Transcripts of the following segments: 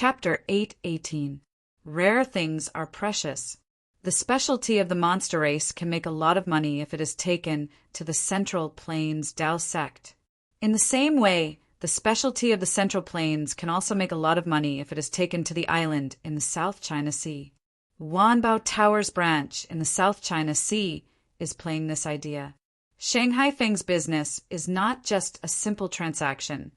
Chapter 8:18. Rare things are precious. The specialty of the monster race can make a lot of money if it is taken to the Central Plains Dao sect. In the same way, the specialty of the Central Plains can also make a lot of money if it is taken to the island in the South China Sea. Wanbao Tower's branch in the South China Sea is playing this idea. Shanghai Feng's business is not just a simple transaction,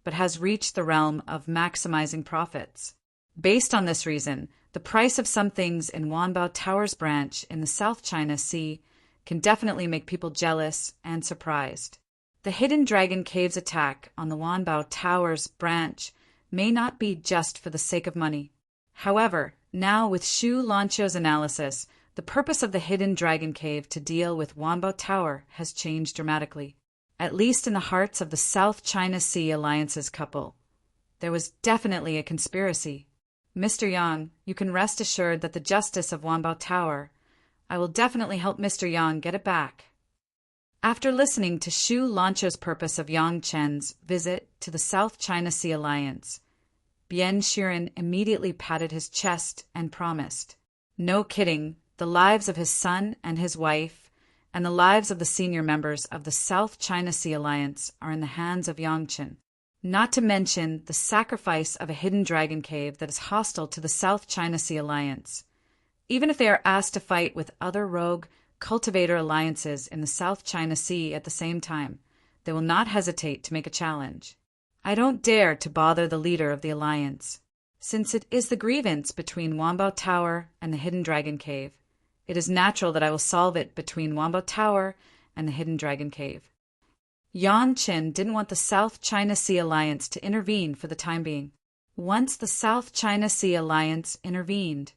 but has reached the realm of maximizing profits. Based on this reason, the price of some things in Wanbao Tower's branch in the South China Sea can definitely make people jealous and surprised. The Hidden Dragon Cave's attack on the Wanbao Tower's branch may not be just for the sake of money. However, now with Xu Lanqiu's analysis, the purpose of the Hidden Dragon Cave to deal with Wanbao Tower has changed dramatically. At least in the hearts of the South China Sea Alliance's couple, there was definitely a conspiracy. Mr. Yang, you can rest assured that the justice of Wanbao Tower, I will definitely help Mr. Yang get it back. After listening to Xu Lanqiu's purpose of Yang Chen's visit to the South China Sea Alliance, Bian Shiren immediately patted his chest and promised, "No kidding, the lives of his son and his wife, and the lives of the senior members of the South China Sea Alliance are in the hands of Yang Chen. Not to mention the sacrifice of a hidden dragon cave that is hostile to the South China Sea Alliance. Even if they are asked to fight with other rogue cultivator alliances in the South China Sea at the same time, they will not hesitate to make a challenge. I don't dare to bother the leader of the alliance. Since it is the grievance between Wanbao Tower and the Hidden Dragon Cave, it is natural that I will solve it between Wanbao Tower and the Hidden Dragon Cave." Yang Chen didn't want the South China Sea Alliance to intervene for the time being. Once the South China Sea Alliance intervened,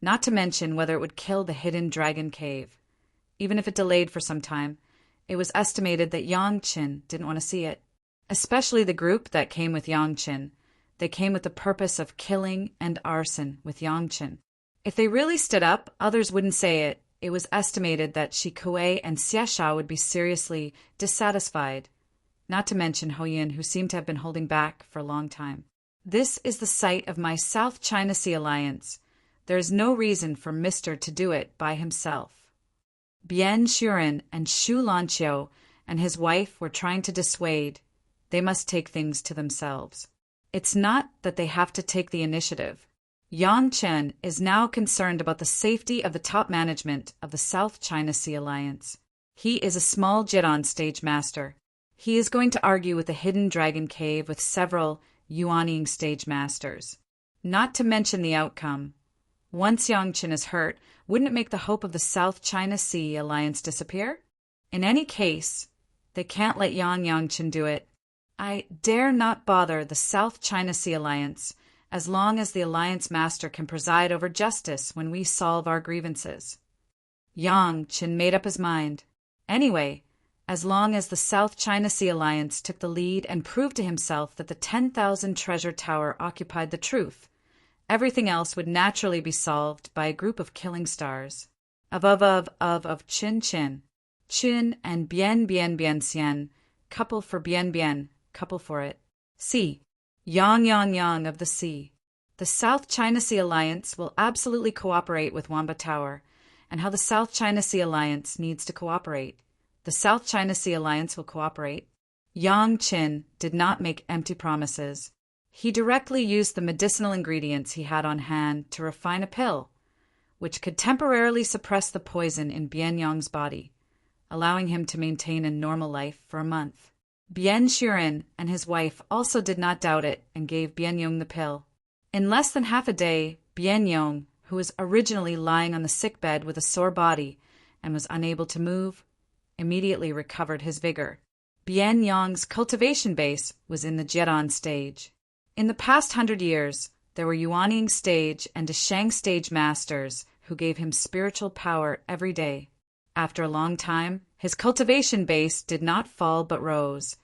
not to mention whether it would kill the Hidden Dragon Cave, even if it delayed for some time, it was estimated that Yang Chen didn't want to see it. Especially the group that came with Yang Chen. They came with the purpose of killing and arson with Yang Chen. If they really stood up, others wouldn't say it. It was estimated that Shi Kuei and Xie Shao would be seriously dissatisfied, not to mention Hou Yin, who seemed to have been holding back for a long time. This is the site of my South China Sea Alliance. There is no reason for Mr. to do it by himself. Bian Shiren and Xu Lanqiu and his wife were trying to dissuade. They must take things to themselves. It's not that they have to take the initiative. Yang Chen is now concerned about the safety of the top management of the South China Sea Alliance. He is a small Jidan stage master. He is going to argue with the Hidden Dragon Cave with several Yuanying stage masters. Not to mention the outcome. Once Yang Chen is hurt, wouldn't it make the hope of the South China Sea Alliance disappear? In any case, they can't let Yang Chen do it. I dare not bother the South China Sea Alliance as long as the Alliance Master can preside over justice when we solve our grievances. Yang Chen made up his mind. Anyway, as long as the South China Sea Alliance took the lead and proved to himself that the 10,000 treasure tower occupied the truth, everything else would naturally be solved by a group of killing stars. Of Chin Chin. Chin and Bian Bian Bian Xian, couple for Bian Bian, couple for it. C. Yang of the sea. The South China Sea Alliance will absolutely cooperate with Wanbao Tower, and how the South China Sea Alliance needs to cooperate. The South China Sea Alliance will cooperate. Yang Chen did not make empty promises. He directly used the medicinal ingredients he had on hand to refine a pill, which could temporarily suppress the poison in Bian Yang's body, allowing him to maintain a normal life for a month. Bian Shiren and his wife also did not doubt it and gave Bian Yong the pill. In less than half a day, Bian Yong, who was originally lying on the sickbed with a sore body and was unable to move, immediately recovered his vigor. Bian Yong's cultivation base was in the Jidan stage. In the past 100 years, there were Yuanying stage and Deshang stage masters who gave him spiritual power every day. After a long time, his cultivation base did not fall but rose,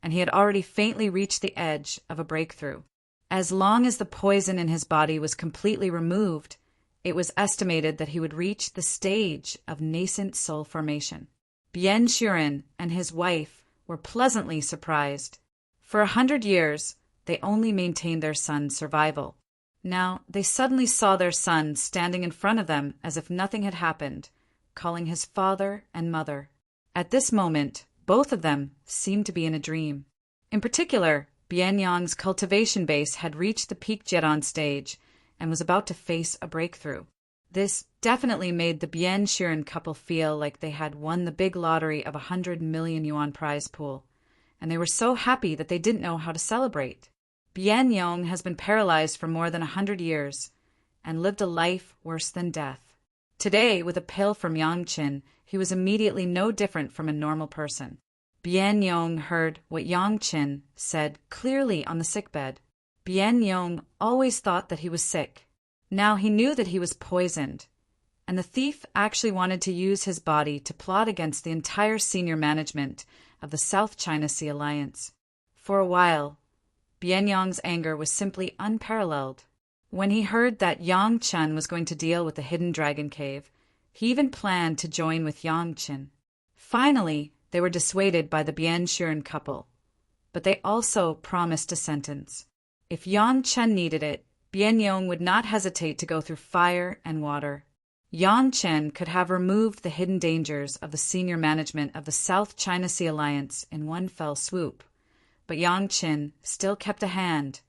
and he had already faintly reached the edge of a breakthrough. As long as the poison in his body was completely removed, it was estimated that he would reach the stage of nascent soul formation. Bian Shiren and his wife were pleasantly surprised. For 100 years, they only maintained their son's survival. Now, they suddenly saw their son standing in front of them as if nothing had happened, calling his father and mother. At this moment, both of them seemed to be in a dream. In particular, Bianyang's cultivation base had reached the peak Jiran stage and was about to face a breakthrough. This definitely made the Bien Shiren couple feel like they had won the big lottery of 100 million yuan prize pool, and they were so happy that they didn't know how to celebrate. Bianyang has been paralyzed for more than 100 years and lived a life worse than death. Today, with a pill from Yangqin, he was immediately no different from a normal person. Bianyang heard what Yangqin said clearly on the sickbed. Bianyang always thought that he was sick. Now he knew that he was poisoned, and the thief actually wanted to use his body to plot against the entire senior management of the South China Sea Alliance. For a while, Bianyang's anger was simply unparalleled. When he heard that Yang Chen was going to deal with the hidden dragon cave, he even planned to join with Yang Chen. Finally, they were dissuaded by the Bien Shiren couple, but they also promised a sentence. If Yang Chen needed it, Bianyang would not hesitate to go through fire and water. Yang Chen could have removed the hidden dangers of the senior management of the South China Sea Alliance in one fell swoop. But Yang Chen still kept a hand,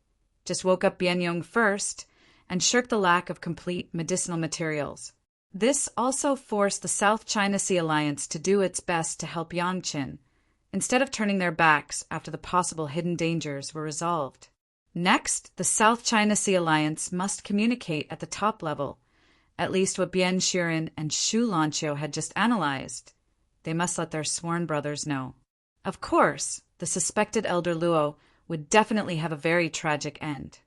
just woke up Bianyang first, and shirked the lack of complete medicinal materials. This also forced the South China Sea Alliance to do its best to help Yang Chen, instead of turning their backs after the possible hidden dangers were resolved. Next, the South China Sea Alliance must communicate at the top level, at least what Bien Shiren and Xu Lanqiu had just analyzed. They must let their sworn brothers know. Of course, the suspected elder Luo would definitely have a very tragic end.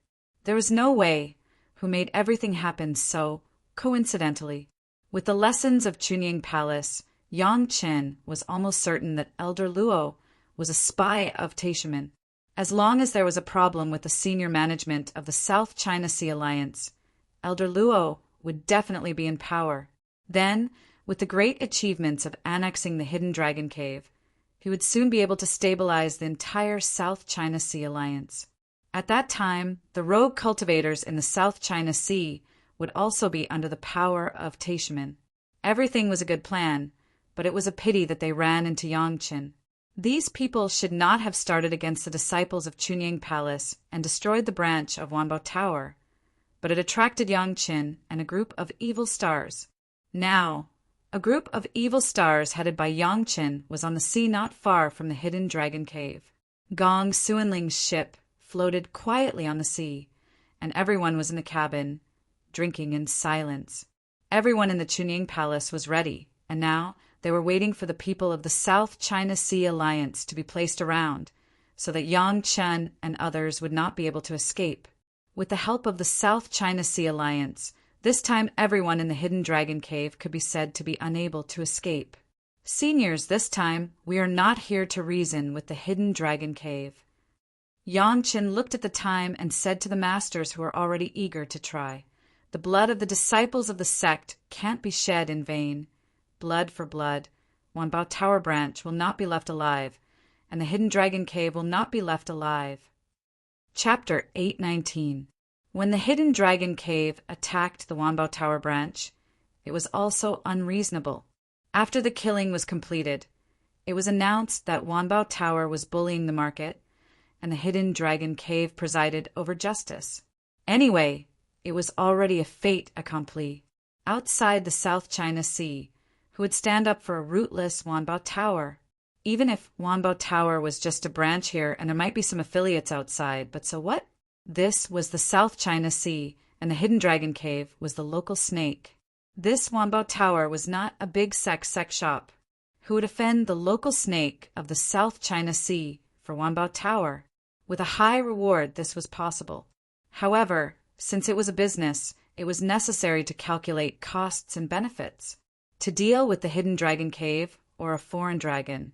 There was no way who made everything happen so coincidentally. With the lessons of Chunying Palace, Yang Chen was almost certain that elder Luo was a spy of Taishimen. As long as there was a problem with the senior management of the South China Sea Alliance, elder Luo would definitely be in power. Then, with the great achievements of annexing the hidden dragon cave, he would soon be able to stabilize the entire South China Sea Alliance. At that time, the rogue cultivators in the South China Sea would also be under the power of Taishimen. Everything was a good plan, but it was a pity that they ran into Yangqin. These people should not have started against the disciples of Chunying Palace and destroyed the branch of Wanbao Tower, but it attracted Yangqin and a group of evil stars. Now, a group of evil stars headed by Yangqin was on the sea not far from the hidden dragon cave. Gong Suanling's ship floated quietly on the sea, and everyone was in the cabin, drinking in silence. Everyone in the Chunying Palace was ready, and now they were waiting for the people of the South China Sea Alliance to be placed around, so that Yang Chen and others would not be able to escape. With the help of the South China Sea Alliance, this time everyone in the hidden dragon cave could be said to be unable to escape. Seniors, this time, we are not here to reason with the hidden dragon cave. Yang Chen looked at the time and said to the masters who were already eager to try, "The blood of the disciples of the sect can't be shed in vain. Blood for blood, Wanbao Tower branch will not be left alive, and the hidden dragon cave will not be left alive." Chapter 819. When the hidden dragon cave attacked the Wanbao Tower branch, it was also unreasonable. After the killing was completed, it was announced that Wanbao Tower was bullying the market, and the hidden dragon cave presided over justice. Anyway, it was already a fait accompli. Outside the South China Sea, who would stand up for a rootless Wanbao Tower? Even if Wanbao Tower was just a branch here and there might be some affiliates outside, but so what? This was the South China Sea, and the hidden dragon cave was the local snake. This Wanbao Tower was not a big sex shop. Who would offend the local snake of the South China Sea for Wanbao Tower? With a high reward, this was possible. However, since it was a business, it was necessary to calculate costs and benefits. To deal with the hidden dragon cave, or a foreign dragon,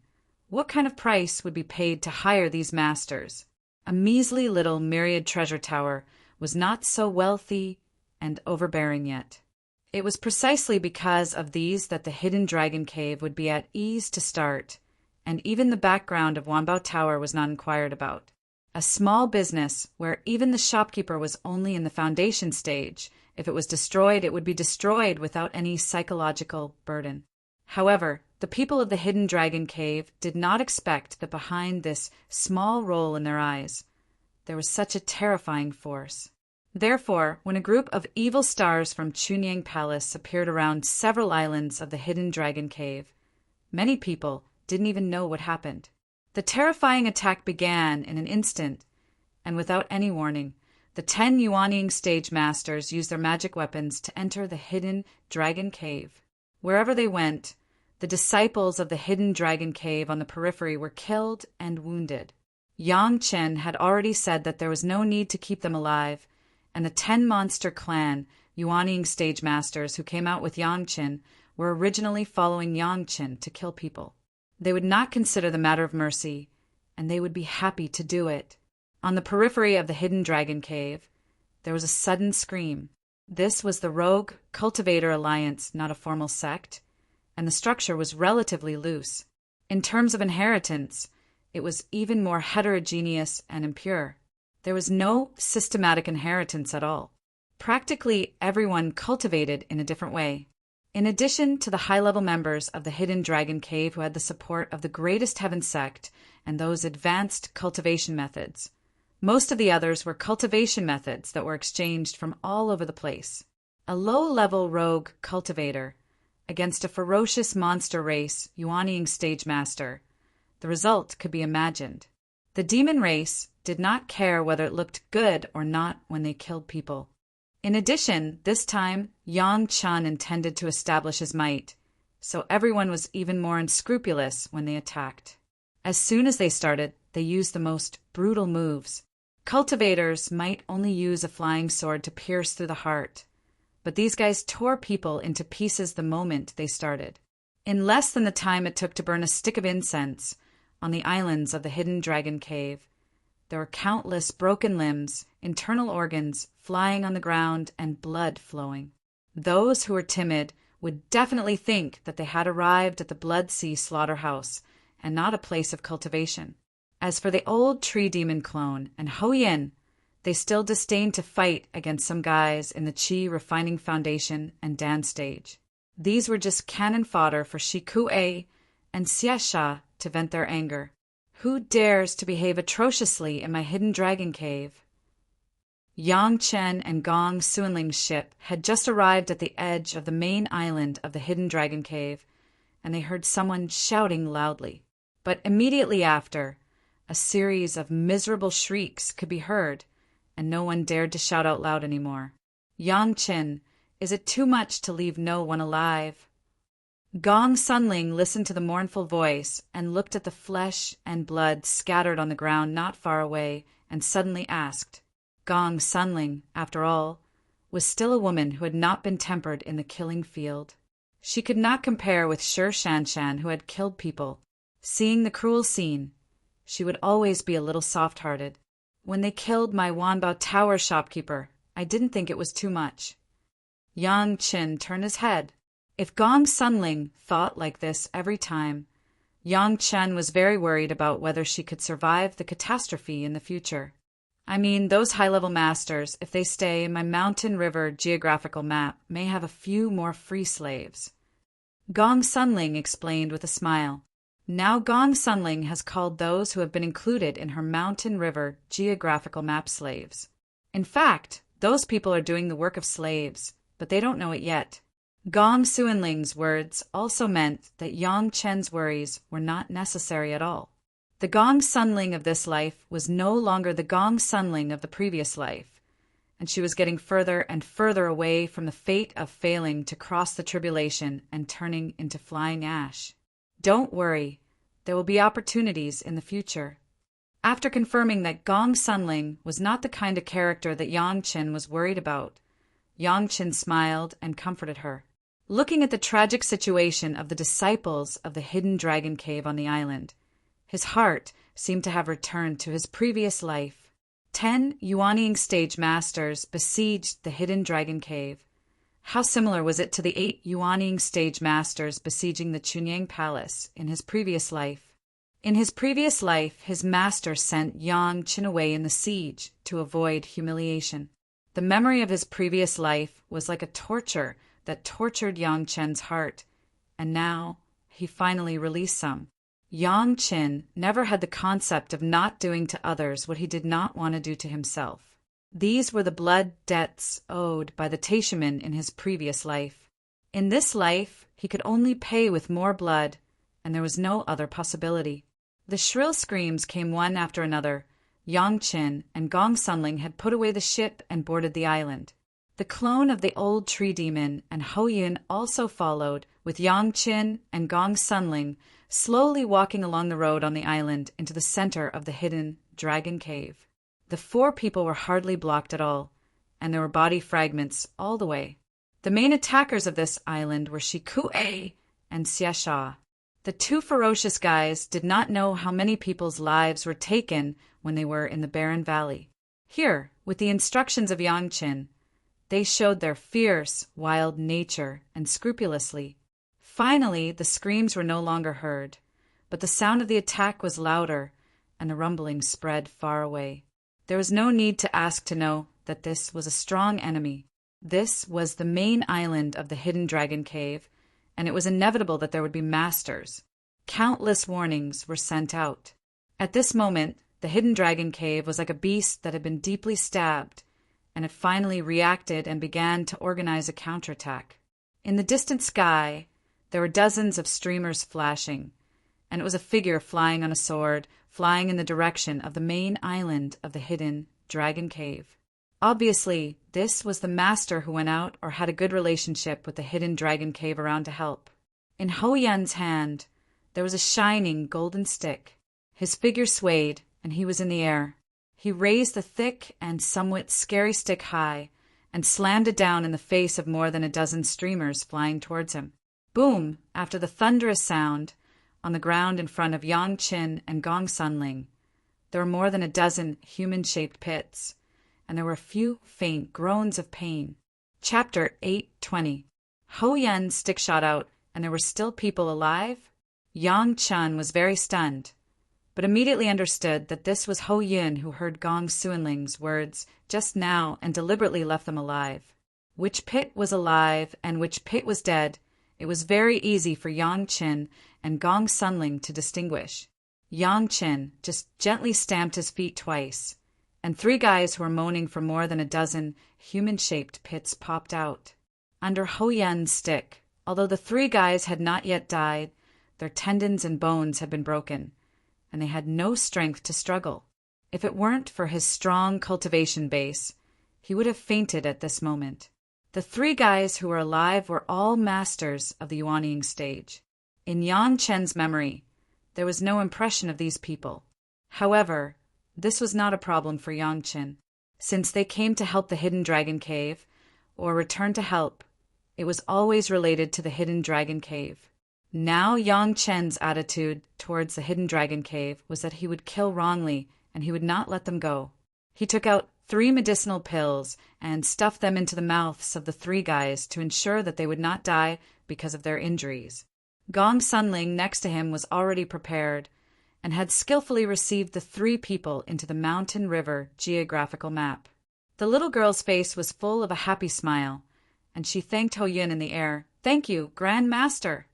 what kind of price would be paid to hire these masters? A measly little myriad treasure tower was not so wealthy and overbearing yet. It was precisely because of these that the hidden dragon cave would be at ease to start, and even the background of Wanbao Tower was not inquired about. a small business where even the shopkeeper was only in the foundation stage. If it was destroyed, it would be destroyed without any psychological burden. However, the people of the Hidden Dragon Cave did not expect that behind this small roll in their eyes, there was such a terrifying force. Therefore, when a group of evil stars from Chunyang Palace appeared around several islands of the Hidden Dragon Cave, many people didn't even know what happened. The terrifying attack began in an instant, and without any warning, the 10 Yuanying stage masters used their magic weapons to enter the Hidden Dragon Cave. Wherever they went, the disciples of the Hidden Dragon Cave on the periphery were killed and wounded. Yang Chen had already said that there was no need to keep them alive, and the 10-monster clan, Yuanying stage masters who came out with Yang Chen, were originally following Yang Chen to kill people. They would not consider the matter of mercy, and they would be happy to do it. On the periphery of the Hidden Dragon Cave, there was a sudden scream. This was the Rogue Cultivator Alliance, not a formal sect, and the structure was relatively loose. In terms of inheritance, it was even more heterogeneous and impure. There was no systematic inheritance at all. Practically everyone cultivated in a different way. In addition to the high-level members of the Hidden Dragon Cave who had the support of the Greatest Heaven sect and those advanced cultivation methods, most of the others were cultivation methods that were exchanged from all over the place. A low-level rogue cultivator against a ferocious monster race Yuanying stage master. The result could be imagined. The demon race did not care whether it looked good or not when they killed people. In addition, this time, Yang Chen intended to establish his might, so everyone was even more unscrupulous when they attacked. As soon as they started, they used the most brutal moves. Cultivators might only use a flying sword to pierce through the heart, but these guys tore people into pieces the moment they started. In less than the time it took to burn a stick of incense on the islands of the Hidden Dragon Cave, there were countless broken limbs, internal organs flying on the ground, and blood flowing. Those who were timid would definitely think that they had arrived at the Blood Sea slaughterhouse and not a place of cultivation. As for the old tree demon clone and Ho Yin, they still disdained to fight against some guys in the Qi refining foundation and Dan stage. These were just cannon fodder for Shi Kuei and Xie Sha to vent their anger. Who dares to behave atrociously in my Hidden Dragon Cave? Yang Chen and Gong Suinling's ship had just arrived at the edge of the main island of the Hidden Dragon Cave, and they heard someone shouting loudly. But immediately after, a series of miserable shrieks could be heard, and no one dared to shout out loud anymore. Yang Chen, is it too much to leave no one alive? Gong Sunling listened to the mournful voice and looked at the flesh and blood scattered on the ground not far away and suddenly asked. Gong Sunling, after all, was still a woman who had not been tempered in the killing field. She could not compare with Shi Shanshan, who had killed people. Seeing the cruel scene, she would always be a little soft-hearted. When they killed my Wanbao Tower shopkeeper, I didn't think it was too much. Yang Chen turned his head. If Gong Sunling thought like this every time, Yang Chen was very worried about whether she could survive the catastrophe in the future. I mean, those high-level masters, if they stay in my mountain river geographical map, may have a few more free slaves. Gong Sunling explained with a smile. Now Gong Sunling has called those who have been included in her mountain river geographical map slaves. In fact, those people are doing the work of slaves, but they don't know it yet. Gong Suinling's words also meant that Yang Chen's worries were not necessary at all. The Gong Sunling of this life was no longer the Gong Sunling of the previous life, and she was getting further and further away from the fate of failing to cross the tribulation and turning into flying ash. Don't worry, there will be opportunities in the future. After confirming that Gong Sunling was not the kind of character that Yang Chen was worried about, Yang Chen smiled and comforted her. Looking at the tragic situation of the disciples of the Hidden Dragon Cave on the island, his heart seemed to have returned to his previous life. 10 Yuanying stage masters besieged the Hidden Dragon Cave. How similar was it to the 8 Yuanying stage masters besieging the Chunyang Palace in his previous life? In his previous life, his master sent Yang Chen away in the siege to avoid humiliation. The memory of his previous life was like a torture that tortured Yang Chen's heart, and now he finally released some. Yang Chen never had the concept of not doing to others what he did not want to do to himself. These were the blood debts owed by the Taishaman in his previous life. In this life, he could only pay with more blood, and there was no other possibility. The shrill screams came one after another. Yang Chen and Gong Sunling had put away the ship and boarded the island. The clone of the old tree demon and Ho Yun also followed, with Yang Chen and Gong Sunling slowly walking along the road on the island into the center of the hidden dragon cave. The 4 people were hardly blocked at all, and there were body fragments all the way. The main attackers of this island were Shikue and Xiasha. The 2 ferocious guys did not know how many people's lives were taken when they were in the barren valley. Here, with the instructions of Yang Chen, they showed their fierce, wild nature and scrupulously. Finally, the screams were no longer heard, but the sound of the attack was louder, and the rumbling spread far away. There was no need to ask to know that this was a strong enemy. This was the main island of the hidden dragon cave, and it was inevitable that there would be masters. Countless warnings were sent out. At this moment, the hidden dragon cave was like a beast that had been deeply stabbed, and it finally reacted and began to organize a counterattack. In the distant sky, there were dozens of streamers flashing, and it was a figure flying on a sword, flying in the direction of the main island of the hidden dragon cave. Obviously, this was the master who went out or had a good relationship with the hidden dragon cave around to help. In Ho Yun's hand, there was a shining golden stick. His figure swayed, and he was in the air. He raised the thick and somewhat scary stick high and slammed it down in the face of more than a dozen streamers flying towards him. Boom! After the thunderous sound, on the ground in front of Yang Chen and Gong Sunling, there were more than a dozen human-shaped pits, and there were a few faint groans of pain. Chapter 8:20. Ho Yun's stick shot out, and there were still people alive? Yang Chen was very stunned, but immediately understood that this was Ho Yun who heard Gong Sunling's words just now and deliberately left them alive. Which pit was alive and which pit was dead, it was very easy for Yang Chen and Gong Sunling to distinguish. Yang Chen just gently stamped his feet twice, and 3 guys who were moaning for more than a dozen human-shaped pits popped out. Under Ho Yun's stick, although the 3 guys had not yet died, their tendons and bones had been broken, and they had no strength to struggle. If it weren't for his strong cultivation base, he would have fainted at this moment. The 3 guys who were alive were all masters of the Yuanying stage. In Yang Chen's memory, there was no impression of these people. However, this was not a problem for Yang Chen. Since they came to help the hidden dragon cave, or return to help, it was always related to the hidden dragon cave. Now Yang Chen's attitude towards the hidden dragon cave was that he would kill wrongly and he would not let them go. He took out 3 medicinal pills and stuffed them into the mouths of the 3 guys to ensure that they would not die because of their injuries. Gong Sunling next to him was already prepared and had skillfully received the 3 people into the mountain river geographical map. The little girl's face was full of a happy smile, and she thanked Ho Yun in the air. "Thank you, Grand Master."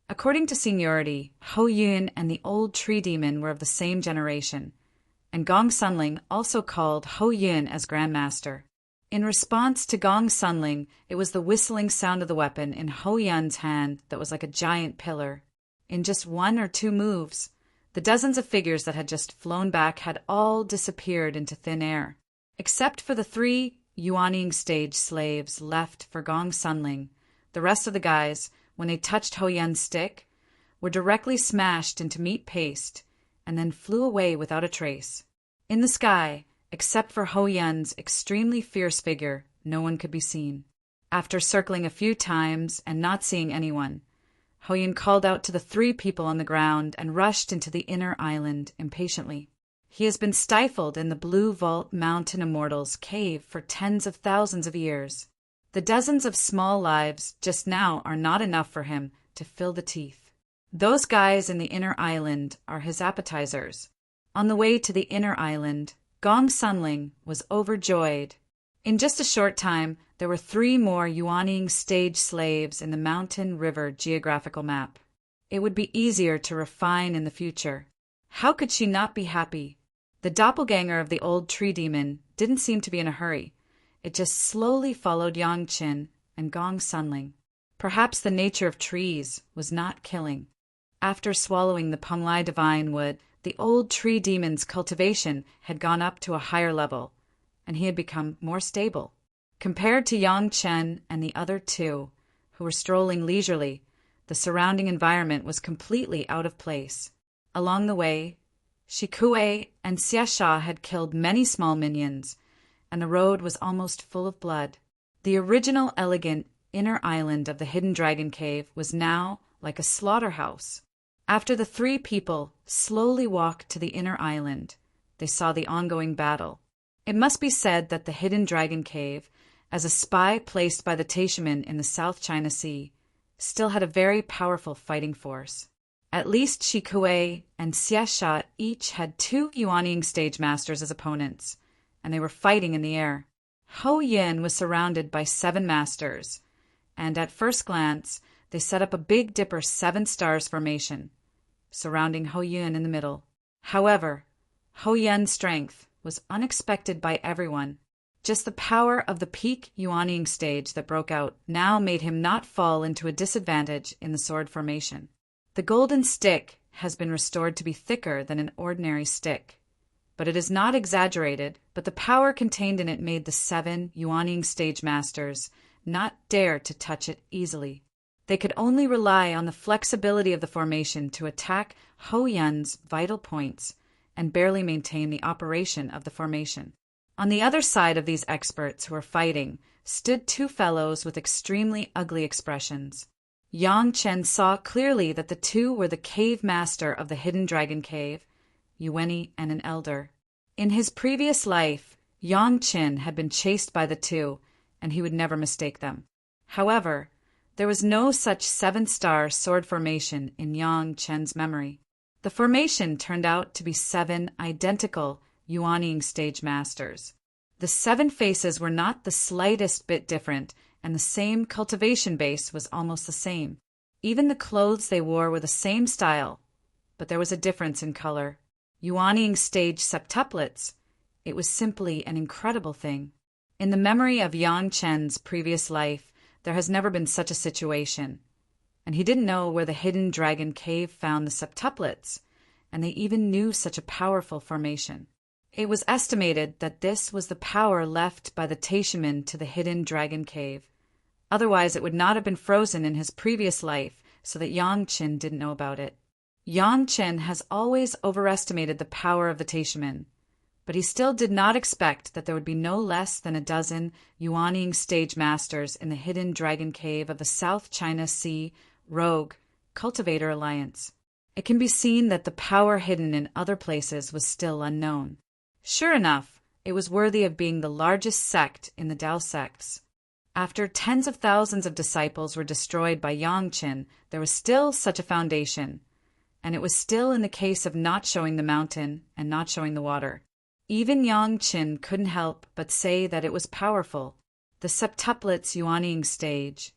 According to seniority, Ho Yun and the old tree demon were of the same generation, and Gong Sunling also called Ho Yun as Grand Master. In response to Gong Sunling, it was the whistling sound of the weapon in Ho Yun's hand that was like a giant pillar. In just 1 or 2 moves, the dozens of figures that had just flown back had all disappeared into thin air. Except for the 3 Yuanying stage slaves left for Gong Sunling, the rest of the guys, when they touched Ho Yun's stick, were directly smashed into meat paste and then flew away without a trace. In the sky, except for Ho Yun's extremely fierce figure, no one could be seen. After circling a few times and not seeing anyone, Ho Yun called out to the 3 people on the ground and rushed into the inner island impatiently. He has been stifled in the Blue Vault Mountain Immortal's cave for tens of thousands of years. The dozens of small lives just now are not enough for him to fill the teeth. Those guys in the inner island are his appetizers. On the way to the inner island, Gong Sunling was overjoyed. In just a short time, there were 3 more Yuanying stage slaves in the Mountain River geographical map. It would be easier to refine in the future. How could she not be happy? The doppelganger of the old tree demon didn't seem to be in a hurry. It just slowly followed Yang Qin and Gong Sunling. Perhaps the nature of trees was not killing. After swallowing the Pumlai divine wood, the old tree demon's cultivation had gone up to a higher level, and he had become more stable. Compared to Yang Chen and the other 2, who were strolling leisurely, the surrounding environment was completely out of place. Along the way, Shikue and Xiasha had killed many small minions, and the road was almost full of blood. The original elegant inner island of the Hidden Dragon Cave was now like a slaughterhouse. After the 3 people slowly walked to the inner island, they saw the ongoing battle. It must be said that the Hidden Dragon Cave, as a spy placed by the Taishaman in the South China Sea, still had a very powerful fighting force. At least Shikue and Xiasha each had 2 Yuanying stage masters as opponents, and they were fighting in the air. Ho Yin was surrounded by 7 masters, and at first glance, they set up a Big Dipper 7 stars formation, surrounding Ho Yin in the middle. However, Ho Yin's strength was unexpected by everyone. Just the power of the peak Yuanying stage that broke out now made him not fall into a disadvantage in the sword formation. The golden stick has been restored to be thicker than an ordinary stick, but it is not exaggerated, but the power contained in it made the 7 Yuanying stage masters not dare to touch it easily. They could only rely on the flexibility of the formation to attack Ho Yun's vital points and barely maintain the operation of the formation. On the other side of these experts who were fighting stood 2 fellows with extremely ugly expressions. Yang Chen saw clearly that the 2 were the cave master of the Hidden Dragon Cave, Yueni and an elder. In his previous life, Yang Chen had been chased by the 2, and he would never mistake them. However, there was no such 7-star sword formation in Yang Chen's memory. The formation turned out to be 7 identical Yuanying stage masters. The 7 faces were not the slightest bit different, and the same cultivation base was almost the same. Even the clothes they wore were the same style, but there was a difference in color. Yuanying stage septuplets, it was simply an incredible thing. In the memory of Yang Chen's previous life, there has never been such a situation, and he didn't know where the Hidden Dragon Cave found the septuplets, and they even knew such a powerful formation. It was estimated that this was the power left by the Taishaman to the Hidden Dragon Cave. Otherwise, it would not have been frozen in his previous life so that Yang Chen didn't know about it. Yang Chen has always overestimated the power of the Taishaman, but he still did not expect that there would be no less than a dozen Yuanying stage masters in the Hidden Dragon Cave of the South China Sea Rogue Cultivator Alliance. It can be seen that the power hidden in other places was still unknown. Sure enough, it was worthy of being the largest sect in the Tao sects. After tens of thousands of disciples were destroyed by Yang Chen, there was still such a foundation, and it was still in the case of not showing the mountain and not showing the water. Even Yang Chen couldn't help but say that it was powerful. The septuplets Yuanying stage.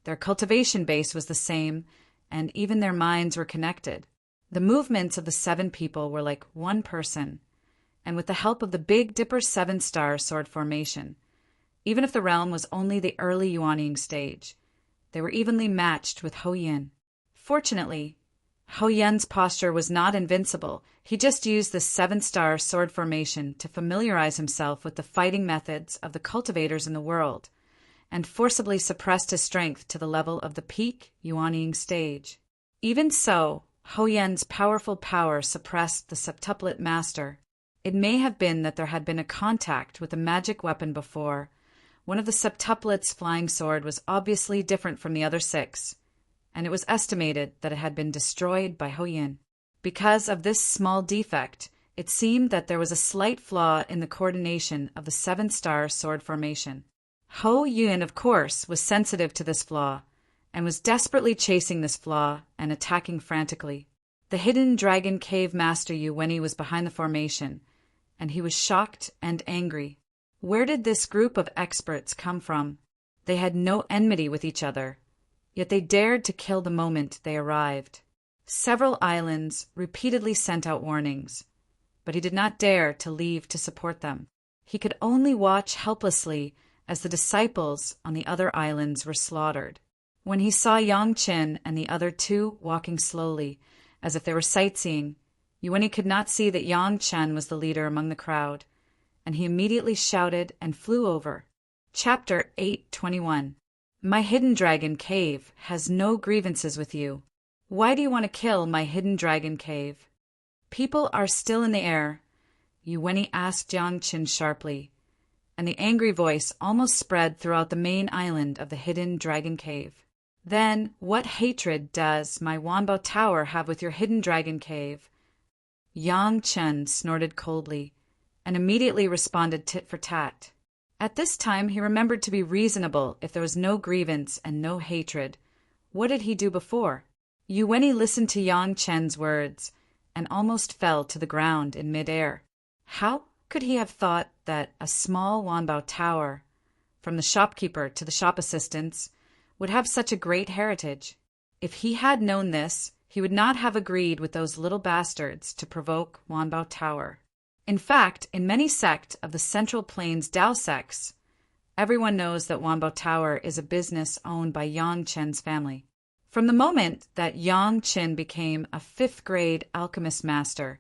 Their cultivation base was the same, and even their minds were connected. The movements of the 7 people were like one person, and with the help of the Big Dipper 7-star sword formation, even if the realm was only the early Yuanying stage, they were evenly matched with Ho Yin. Fortunately, Ho Yin's posture was not invincible. He just used the 7-star sword formation to familiarize himself with the fighting methods of the cultivators in the world, and forcibly suppressed his strength to the level of the peak Yuanying stage. Even so, Ho Yin's powerful power suppressed the septuplet master. It may have been that there had been a contact with a magic weapon before. One of the septuplets' flying sword was obviously different from the other 6, and it was estimated that it had been destroyed by Ho Yin. Because of this small defect, it seemed that there was a slight flaw in the coordination of the 7-star sword formation. Ho Yin, of course, was sensitive to this flaw, and was desperately chasing this flaw and attacking frantically. The hidden dragon cave master Yuweni was behind the formation, and he was shocked and angry. Where did this group of experts come from? They had no enmity with each other, yet they dared to kill the moment they arrived. Several islands repeatedly sent out warnings, but he did not dare to leave to support them. He could only watch helplessly as the disciples on the other islands were slaughtered. When he saw Yang Qin and the other two walking slowly, as if they were sightseeing, Yuweni could not see that Yang Chen was the leader among the crowd, and he immediately shouted and flew over. Chapter 8:21. My hidden dragon cave has no grievances with you. Why do you want to kill my hidden dragon cave? People are still in the air, Yuweni asked Yang Qin sharply, and the angry voice almost spread throughout the main island of the hidden dragon cave. Then, what hatred does my Wanbao Tower have with your hidden dragon cave? Yang Chen snorted coldly, and immediately responded tit for tat. At this time he remembered to be reasonable if there was no grievance and no hatred. What did he do before? Yuweni listened to Yang Chen's words, and almost fell to the ground in midair. How could he have thought that a small Wanbao Tower, from the shopkeeper to the shop assistants, would have such a great heritage? If he had known this, he would not have agreed with those little bastards to provoke Wanbao Tower. In fact, in many sects of the Central Plains Dao sects, everyone knows that Wanbao Tower is a business owned by Yang Chen's family. From the moment that Yang Chen became a 5th-grade alchemist master,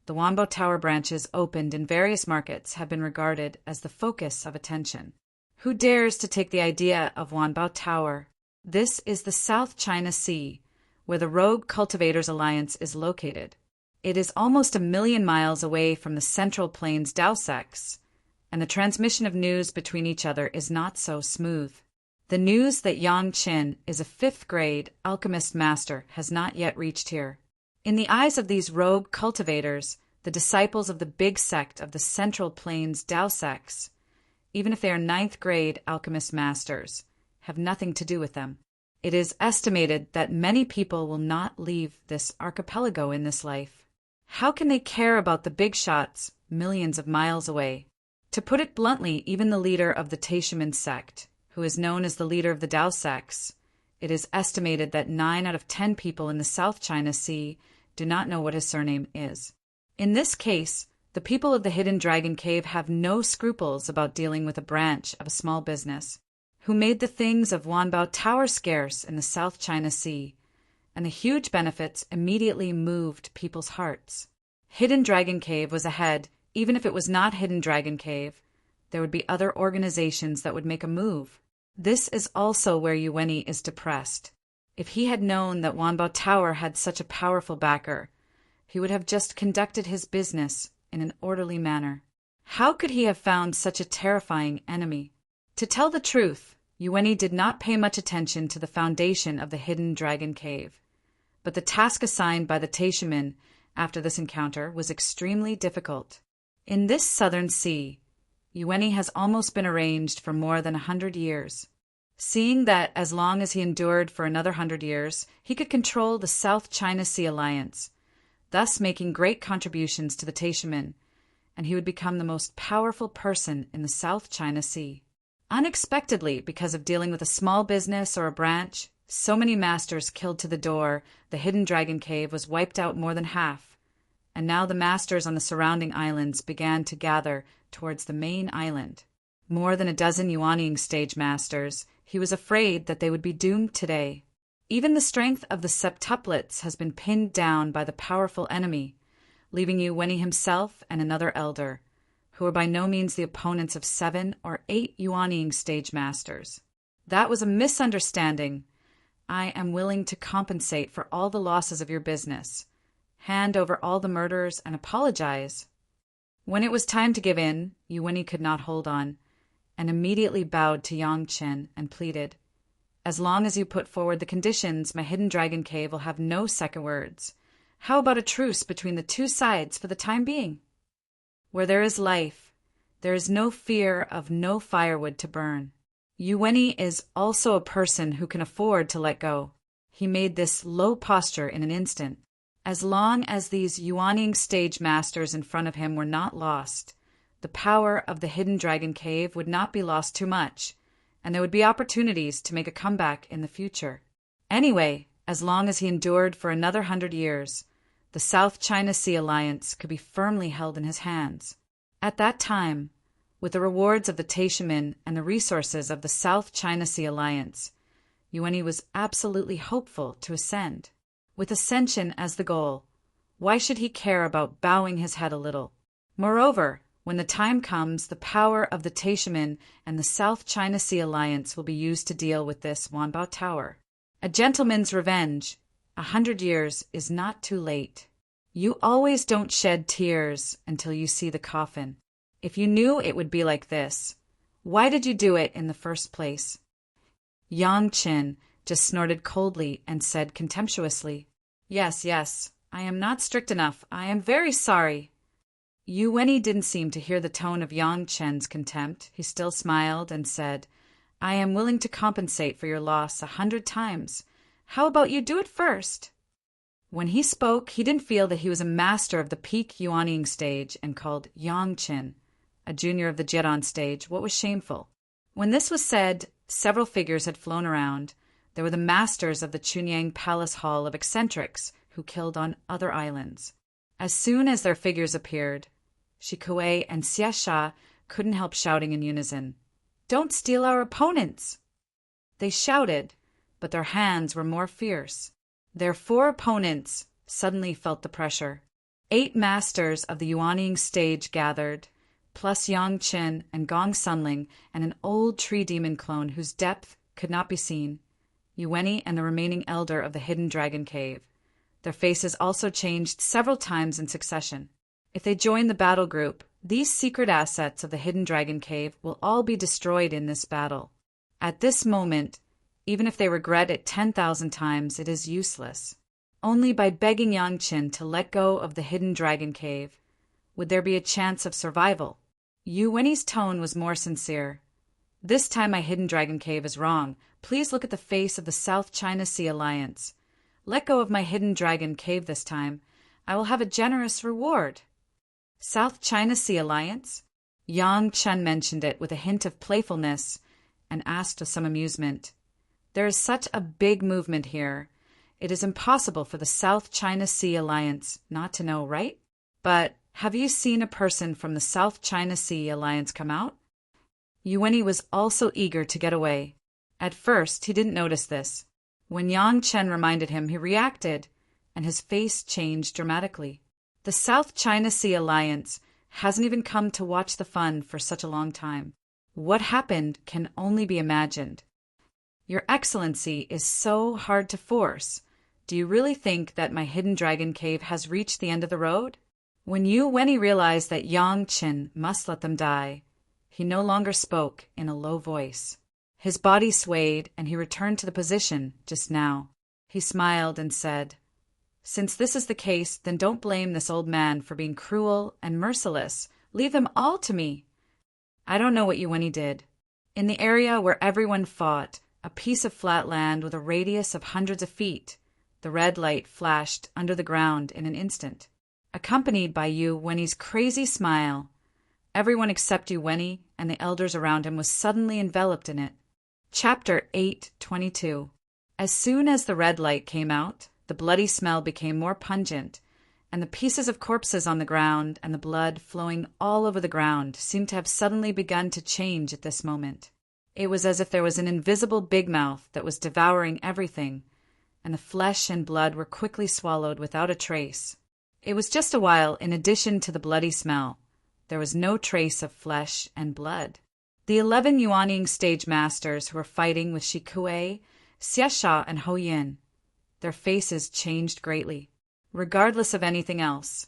the Wanbao Tower branches opened in various markets have been regarded as the focus of attention. Who dares to take the idea of Wanbao Tower? This is the South China Sea, where the Rogue Cultivators Alliance is located. It is almost 1,000,000 miles away from the Central Plains Dao sects, and the transmission of news between each other is not so smooth. The news that Yang Qin is a 5th-grade alchemist master has not yet reached here. In the eyes of these rogue cultivators, the disciples of the big sect of the Central Plains Dao sects, even if they are 9th-grade alchemist masters, have nothing to do with them. It is estimated that many people will not leave this archipelago in this life. How can they care about the big shots millions of miles away? To put it bluntly, even the leader of the Taishimen sect, who is known as the leader of the Dao sects, it is estimated that 9 out of 10 people in the South China Sea do not know what his surname is. In this case, the people of the Hidden Dragon Cave have no scruples about dealing with a branch of a small business, who made the things of Wanbao Tower scarce in the South China Sea, and the huge benefits immediately moved people's hearts. Hidden Dragon Cave was ahead. Even if it was not Hidden Dragon Cave, there would be other organizations that would make a move. This is also where Yuweni is depressed. If he had known that Wanbao Tower had such a powerful backer, he would have just conducted his business in an orderly manner. How could he have found such a terrifying enemy? To tell the truth, Yuweni did not pay much attention to the foundation of the Hidden Dragon Cave, but the task assigned by the Taishimen after this encounter was extremely difficult. In this southern sea, Yuweni has almost been arranged for more than 100 years. Seeing that as long as he endured for another 100 years, he could control the South China Sea Alliance, thus making great contributions to the Taishimen, and he would become the most powerful person in the South China Sea. Unexpectedly, because of dealing with a small business or a branch, so many masters killed to the door, the Hidden Dragon Cave was wiped out more than half, and now the masters on the surrounding islands began to gather towards the main island. More than a dozen Yuanying stage masters, he was afraid that they would be doomed today. Even the strength of the septuplets has been pinned down by the powerful enemy, leaving Yuweni himself and another elder, who are by no means the opponents of 7 or 8 Yuanying stage masters. That was a misunderstanding. I am willing to compensate for all the losses of your business, hand over all the murders, and apologize. When it was time to give in, Yuweni could not hold on, and immediately bowed to Yang Qin and pleaded, "As long as you put forward the conditions, my Hidden Dragon Cave will have no second words. How about a truce between the two sides for the time being? Where there is life, there is no fear of no firewood to burn." Yuweni is also a person who can afford to let go. He made this low posture in an instant. As long as these Yuaning stage masters in front of him were not lost, the power of the hidden dragon cave would not be lost too much, and there would be opportunities to make a comeback in the future. Anyway, as long as he endured for another 100 years, the South China Sea Alliance could be firmly held in his hands. At that time, with the rewards of the Taishimin and the resources of the South China Sea Alliance, Yuweni was absolutely hopeful to ascend. With ascension as the goal, why should he care about bowing his head a little? Moreover, when the time comes, the power of the Taishimin and the South China Sea Alliance will be used to deal with this Wanbao Tower. A gentleman's revenge. 100 years is not too late. You always don't shed tears until you see the coffin. If you knew it would be like this, why did you do it in the first place? Yang Qin just snorted coldly and said contemptuously, Yes, I am not strict enough. I am very sorry. Yuweni didn't seem to hear the tone of Yang Chen's contempt. He still smiled and said, I am willing to compensate for your loss 100 times. How about you do it first? When he spoke, he didn't feel that he was a master of the peak Yuanying stage and called Yang Qin, a junior of the Jiran stage, what was shameful. When this was said, several figures had flown around. There were the masters of the Chunyang Palace Hall of Eccentrics who killed on other islands. As soon as their figures appeared, Shikue and Xiasha couldn't help shouting in unison, Don't steal our opponents! They shouted, but their hands were more fierce. Their 4 opponents suddenly felt the pressure. 8 masters of the Yuanying stage gathered, plus Yang Qin and Gong Sunling and an old tree demon clone whose depth could not be seen, Yuweni and the remaining elder of the hidden dragon cave. Their faces also changed several times in succession. If they join the battle group, these secret assets of the hidden dragon cave will all be destroyed in this battle. At this moment, even if they regret it 10,000 times, it is useless. Only by begging Yang Qin to let go of the hidden dragon cave would there be a chance of survival. Yuweni's tone was more sincere. This time my hidden dragon cave is wrong. Please look at the face of the South China Sea Alliance. Let go of my hidden dragon cave this time. I will have a generous reward. South China Sea Alliance? Yang Chen mentioned it with a hint of playfulness and asked with some amusement. There is such a big movement here. It is impossible for the South China Sea Alliance not to know, right? But have you seen a person from the South China Sea Alliance come out? Yuweni was also eager to get away. At first, he didn't notice this. When Yang Chen reminded him, he reacted, and his face changed dramatically. The South China Sea Alliance hasn't even come to watch the fun for such a long time. What happened can only be imagined. Your Excellency is so hard to force. Do you really think that my hidden dragon cave has reached the end of the road? When Yuweni realized that Yang Qin must let them die, he no longer spoke in a low voice. His body swayed, and he returned to the position just now. He smiled and said, Since this is the case, then don't blame this old man for being cruel and merciless. Leave them all to me. I don't know what Yuweni did. In the area where everyone fought, a piece of flat land with a radius of hundreds of feet, the red light flashed under the ground in an instant. Accompanied by Yuweni's crazy smile, everyone except Yuweni and the elders around him was suddenly enveloped in it. Chapter 8:22. As soon as the red light came out, the bloody smell became more pungent, and the pieces of corpses on the ground and the blood flowing all over the ground seemed to have suddenly begun to change at this moment. It was as if there was an invisible big mouth that was devouring everything, and the flesh and blood were quickly swallowed without a trace. It was just a while, in addition to the bloody smell, there was no trace of flesh and blood. The 11 Yuanying stage masters who were fighting with Shikue, Xiasha, and Ho Yin, their faces changed greatly. Regardless of anything else,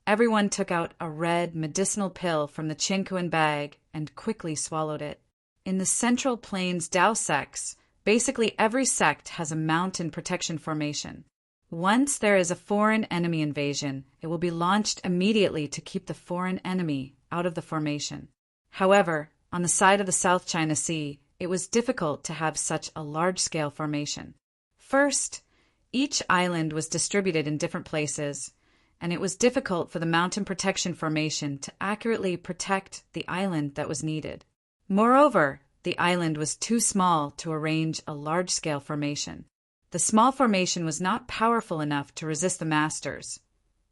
everyone took out a red medicinal pill from the Qinkuan bag and quickly swallowed it. In the Central Plains Dao sects, basically every sect has a mountain protection formation. Once there is a foreign enemy invasion, it will be launched immediately to keep the foreign enemy out of the formation. However, on the side of the South China Sea, it was difficult to have such a large-scale formation. First, each island was distributed in different places, and it was difficult for the mountain protection formation to accurately protect the island that was needed. Moreover, the island was too small to arrange a large-scale formation. The small formation was not powerful enough to resist the masters.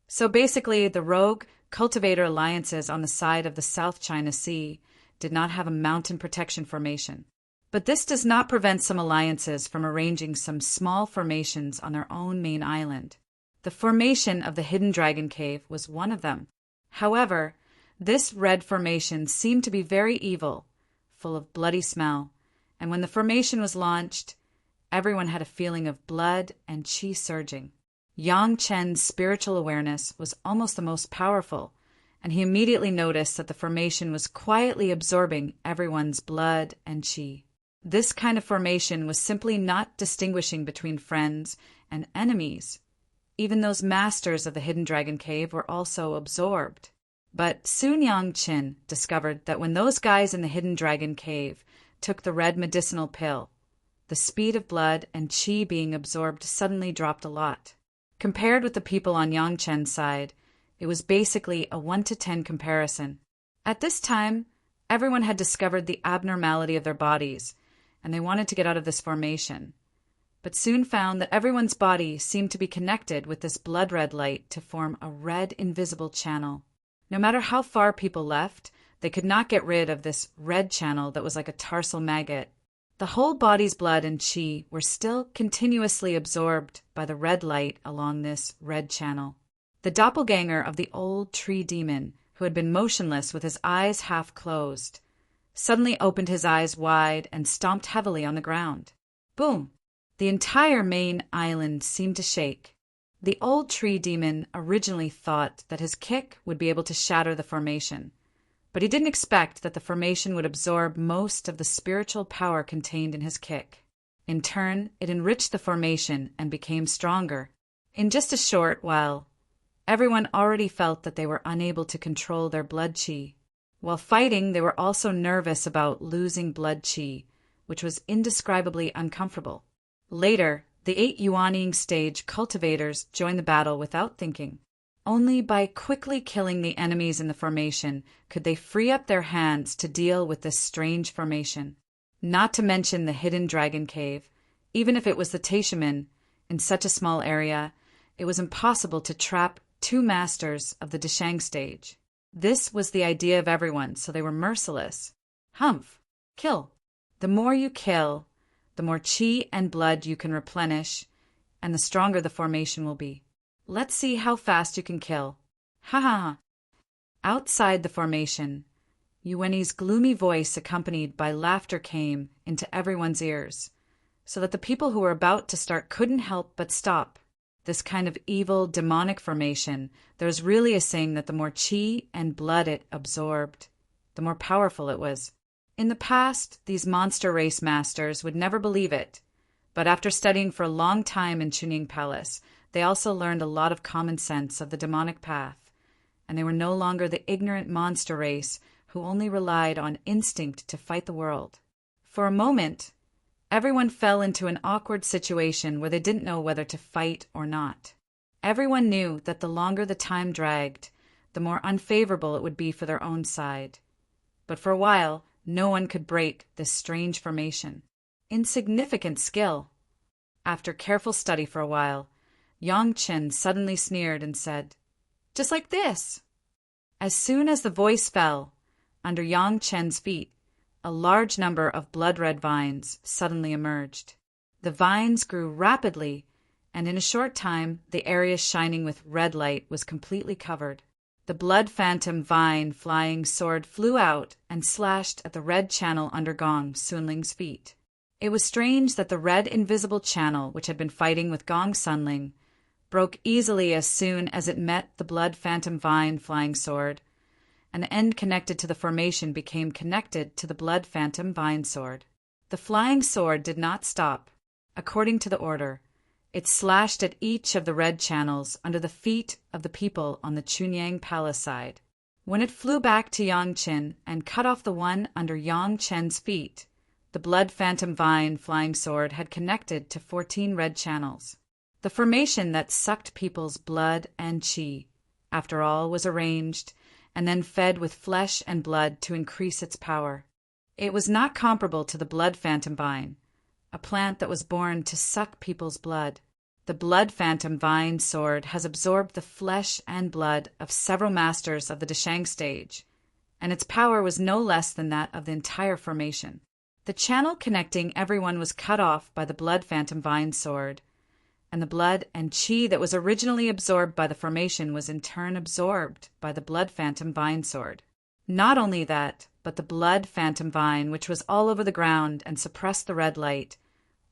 So basically, the rogue cultivator alliances on the side of the South China Sea did not have a mountain protection formation. But this does not prevent some alliances from arranging some small formations on their own main island. The formation of the Hidden Dragon Cave was one of them. However, this red formation seemed to be very evil, full of bloody smell, and when the formation was launched, everyone had a feeling of blood and qi surging. Yang Chen's spiritual awareness was almost the most powerful, and he immediately noticed that the formation was quietly absorbing everyone's blood and qi. This kind of formation was simply not distinguishing between friends and enemies. Even those masters of the Hidden Dragon Cave were also absorbed. But soon Yang Chen discovered that when those guys in the Hidden Dragon Cave took the red medicinal pill, the speed of blood and qi being absorbed suddenly dropped a lot. Compared with the people on Yang Chen's side, it was basically a 1 to 10 comparison. At this time, everyone had discovered the abnormality of their bodies, and they wanted to get out of this formation, but soon found that everyone's body seemed to be connected with this blood-red light to form a red invisible channel. No matter how far people left, they could not get rid of this red channel that was like a tarsal maggot. The whole body's blood and qi were still continuously absorbed by the red light along this red channel. The doppelganger of the old tree demon, who had been motionless with his eyes half closed, suddenly opened his eyes wide and stomped heavily on the ground. Boom! The entire main island seemed to shake. The old tree demon originally thought that his kick would be able to shatter the formation, but he didn't expect that the formation would absorb most of the spiritual power contained in his kick. In turn, it enriched the formation and became stronger. In just a short while, everyone already felt that they were unable to control their blood qi. While fighting, they were also nervous about losing blood qi, which was indescribably uncomfortable. Later, the 8 Yuanying stage cultivators joined the battle without thinking. Only by quickly killing the enemies in the formation could they free up their hands to deal with this strange formation. Not to mention the Hidden Dragon Cave. Even if it was the Taishaman, in such a small area, it was impossible to trap 2 masters of the Deshang stage. This was the idea of everyone, so they were merciless. Humph! Kill! The more you kill, the more qi and blood you can replenish, and the stronger the formation will be. Let's see how fast you can kill. Ha ha ha! Outside the formation, Yueni's gloomy voice accompanied by laughter came into everyone's ears, so that the people who were about to start couldn't help but stop. This kind of evil, demonic formation, there's really a saying that the more qi and blood it absorbed, the more powerful it was. In the past, these monster race masters would never believe it, but after studying for a long time in Chunying Palace, they also learned a lot of common sense of the demonic path, and they were no longer the ignorant monster race who only relied on instinct to fight the world. For a moment, everyone fell into an awkward situation where they didn't know whether to fight or not. Everyone knew that the longer the time dragged, the more unfavorable it would be for their own side. But for a while, no one could break this strange formation. Insignificant skill. After careful study for a while, Yang Chen suddenly sneered and said, "Just like this." As soon as the voice fell, under Yang Chen's feet, a large number of blood-red vines suddenly emerged. The vines grew rapidly, and in a short time, the area shining with red light was completely covered. The blood phantom vine flying sword flew out and slashed at the red channel under Gong Sunling's feet. It was strange that the red invisible channel, which had been fighting with Gong Sunling, broke easily as soon as it met the blood phantom vine flying sword, and the end connected to the formation became connected to the blood phantom vine sword. The flying sword did not stop. According to the order, it slashed at each of the red channels under the feet of the people on the Chunyang Palace side. When it flew back to Yang Chen and cut off the one under Yang Chen's feet, the blood phantom vine flying sword had connected to 14 red channels. The formation that sucked people's blood and chi, after all, was arranged and then fed with flesh and blood to increase its power. It was not comparable to the blood phantom vine, a plant that was born to suck people's blood. The blood phantom vine sword has absorbed the flesh and blood of several masters of the Dashang stage, and its power was no less than that of the entire formation. The channel connecting everyone was cut off by the blood phantom vine sword, and the blood and chi that was originally absorbed by the formation was in turn absorbed by the blood phantom vine sword. Not only that, but the blood phantom vine, which was all over the ground and suppressed the red light,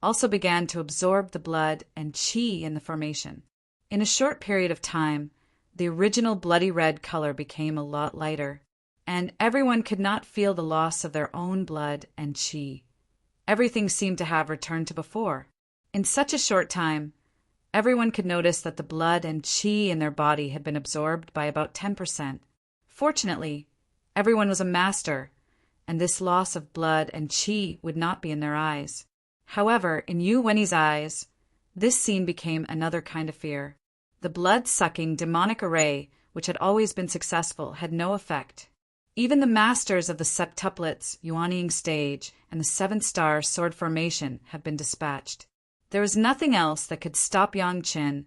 also began to absorb the blood and chi in the formation. In a short period of time, the original bloody red color became a lot lighter, and everyone could not feel the loss of their own blood and chi. Everything seemed to have returned to before. In such a short time, everyone could notice that the blood and chi in their body had been absorbed by about 10%. Fortunately, everyone was a master, and this loss of blood and chi would not be in their eyes. However, in Yu Wenyi's eyes, this scene became another kind of fear. The blood-sucking demonic array, which had always been successful, had no effect. Even the masters of the septuplets, Yuanying stage, and the seven-star sword formation have been dispatched. There was nothing else that could stop Yang Qin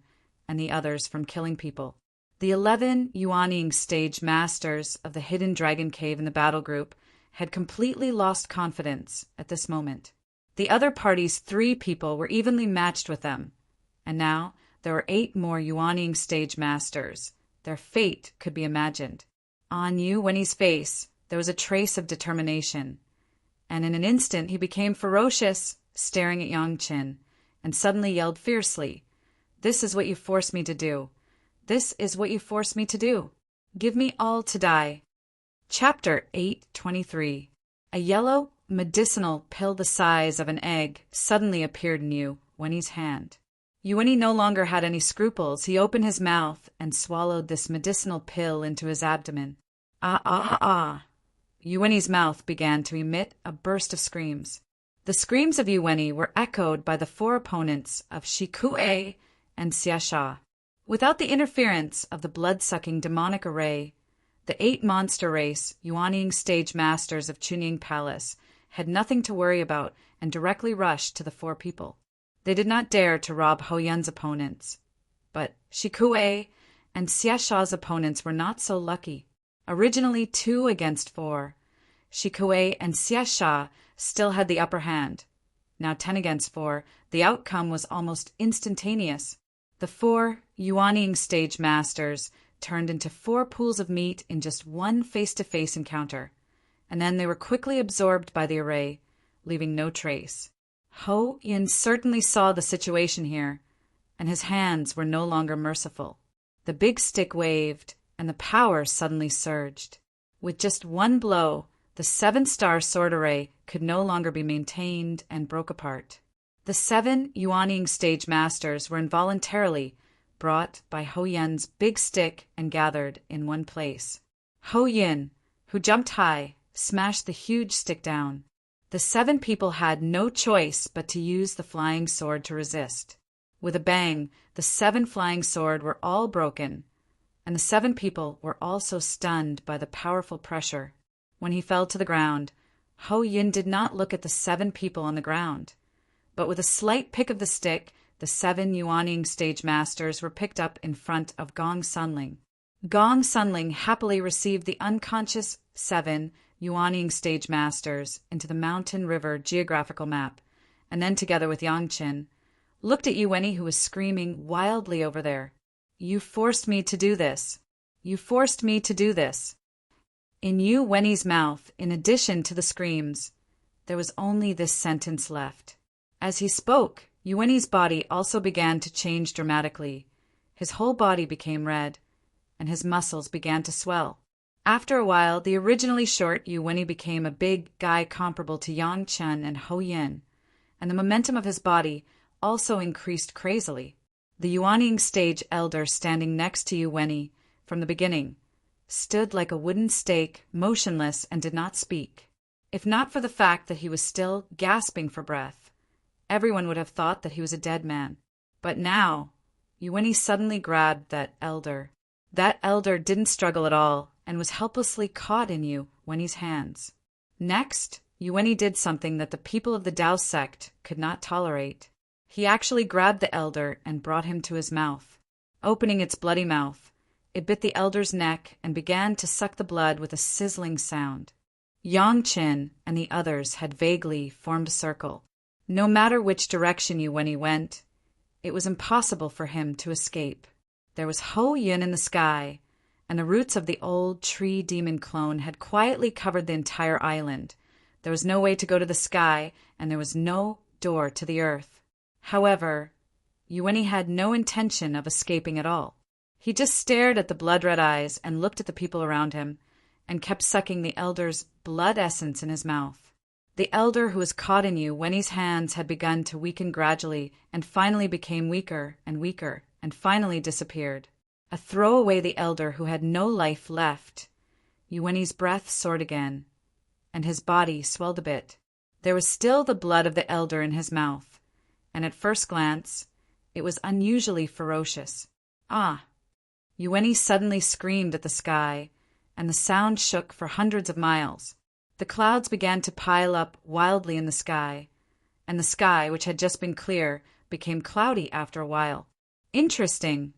and the others from killing people. The 11 Yuanying stage masters of the hidden dragon cave in the battle group had completely lost confidence at this moment. The other party's 3 people were evenly matched with them, and now there were 8 more Yuanying stage masters. Their fate could be imagined. On Yu Wenyi's face there was a trace of determination, and in an instant he became ferocious, staring at Yang Qin, and suddenly yelled fiercely, "This is what you forced me to do. This is what you forced me to do. Give me all to die." Chapter 8:23. A yellow, medicinal pill the size of an egg suddenly appeared in Yu Wenyi's hand. Yu Wenyi no longer had any scruples. He opened his mouth and swallowed this medicinal pill into his abdomen. Ah, ah, ah. Yu Wenyi's mouth began to emit a burst of screams. The screams of Yu Wenyi were echoed by the 4 opponents of Shikue and Xiasha. Without the interference of the blood-sucking demonic array, the 8 monster race Yuanying stage masters of Chunying Palace had nothing to worry about and directly rushed to the 4 people. They did not dare to rob Ho Yun's opponents, but Shikue and Xiasha's opponents were not so lucky. Originally 2 against 4, Shikue and Xiasha still had the upper hand. Now 10 against 4, the outcome was almost instantaneous. The 4 Yuanying stage masters turned into 4 pools of meat in just one face-to-face encounter, and then they were quickly absorbed by the array, leaving no trace. Ho Yun certainly saw the situation here, and his hands were no longer merciful. The big stick waved, and the power suddenly surged. With just one blow, the 7-star sword array could no longer be maintained and broke apart. The 7 Yuanying stage masters were involuntarily brought by Ho Yun's big stick and gathered in one place. Ho Yun, who jumped high, smashed the huge stick down. The 7 people had no choice but to use the flying sword to resist. With a bang, the 7 flying sword were all broken, and the 7 people were also stunned by the powerful pressure. When he fell to the ground, Ho Yun did not look at the 7 people on the ground, but with a slight pick of the stick, the 7 Yuanying stage masters were picked up in front of Gong Sunling. Gong Sunling happily received the unconscious 7 Yuanying stage masters into the Mountain River geographical map, and then together with Yang Qin, looked at Yu Wenyi, who was screaming wildly over there. "You forced me to do this. You forced me to do this." In Yu Wenyi's mouth, in addition to the screams, there was only this sentence left. As he spoke, Yu Wenyi's body also began to change dramatically. His whole body became red, and his muscles began to swell. After a while, the originally short Yu Wenyi became a big guy comparable to Yang Chen and Ho Yun, and the momentum of his body also increased crazily. The Yuanying stage elder standing next to Yu Wenyi from the beginning stood like a wooden stake, motionless, and did not speak. If not for the fact that he was still gasping for breath, everyone would have thought that he was a dead man. But now, Yuweni suddenly grabbed that elder. That elder didn't struggle at all and was helplessly caught in Yuweni's hands. Next, Yuweni did something that the people of the Tao sect could not tolerate. He actually grabbed the elder and brought him to his mouth. Opening its bloody mouth, it bit the elder's neck and began to suck the blood with a sizzling sound. Yang Qin and the others had vaguely formed a circle. No matter which direction Yuweni went, it was impossible for him to escape. There was Ho Yun in the sky, and the roots of the old tree demon clone had quietly covered the entire island. There was no way to go to the sky, and there was no door to the earth. However, Yuweni had no intention of escaping at all. He just stared at the blood-red eyes and looked at the people around him, and kept sucking the elder's blood essence in his mouth. The elder who was caught in Yuweni's hands had begun to weaken gradually, and finally became weaker, and finally disappeared. A throw away the elder who had no life left. Yuweni's breath soared again, and his body swelled a bit. There was still the blood of the elder in his mouth, and at first glance, it was unusually ferocious. Ah! Yuweni suddenly screamed at the sky, and the sound shook for hundreds of miles. The clouds began to pile up wildly in the sky, and the sky, which had just been clear, became cloudy after a while. Interesting.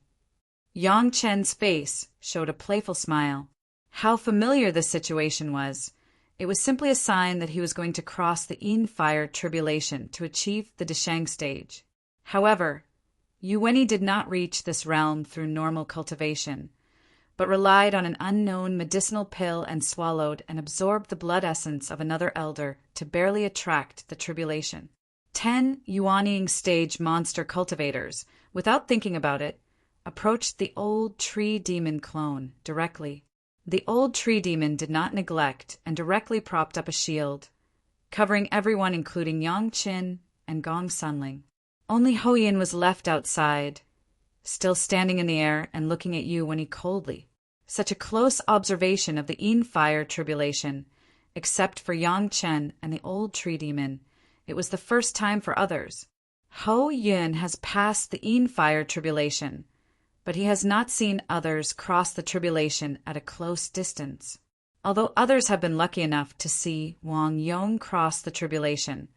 Yang Chen's face showed a playful smile. How familiar this situation was. It was simply a sign that he was going to cross the Yin Fire tribulation to achieve the Deshang stage. However, Yuweni did not reach this realm through normal cultivation, but relied on an unknown medicinal pill and swallowed and absorbed the blood essence of another elder to barely attract the tribulation. 10 Yuanying stage monster cultivators, without thinking about it, approached the old tree demon clone directly. The old tree demon did not neglect and directly propped up a shield, covering everyone including Yang Qin and Gong Sunling. Only Ho Yin was left outside, still standing in the air and looking at Yuweni coldly. Such a close observation of the Yin Fire tribulation, except for Yang Chen and the old tree demon. It was the first time for others. Ho Yin has passed the Yin Fire tribulation, but he has not seen others cross the tribulation at a close distance. Although others have been lucky enough to see Wang Yong cross the tribulation,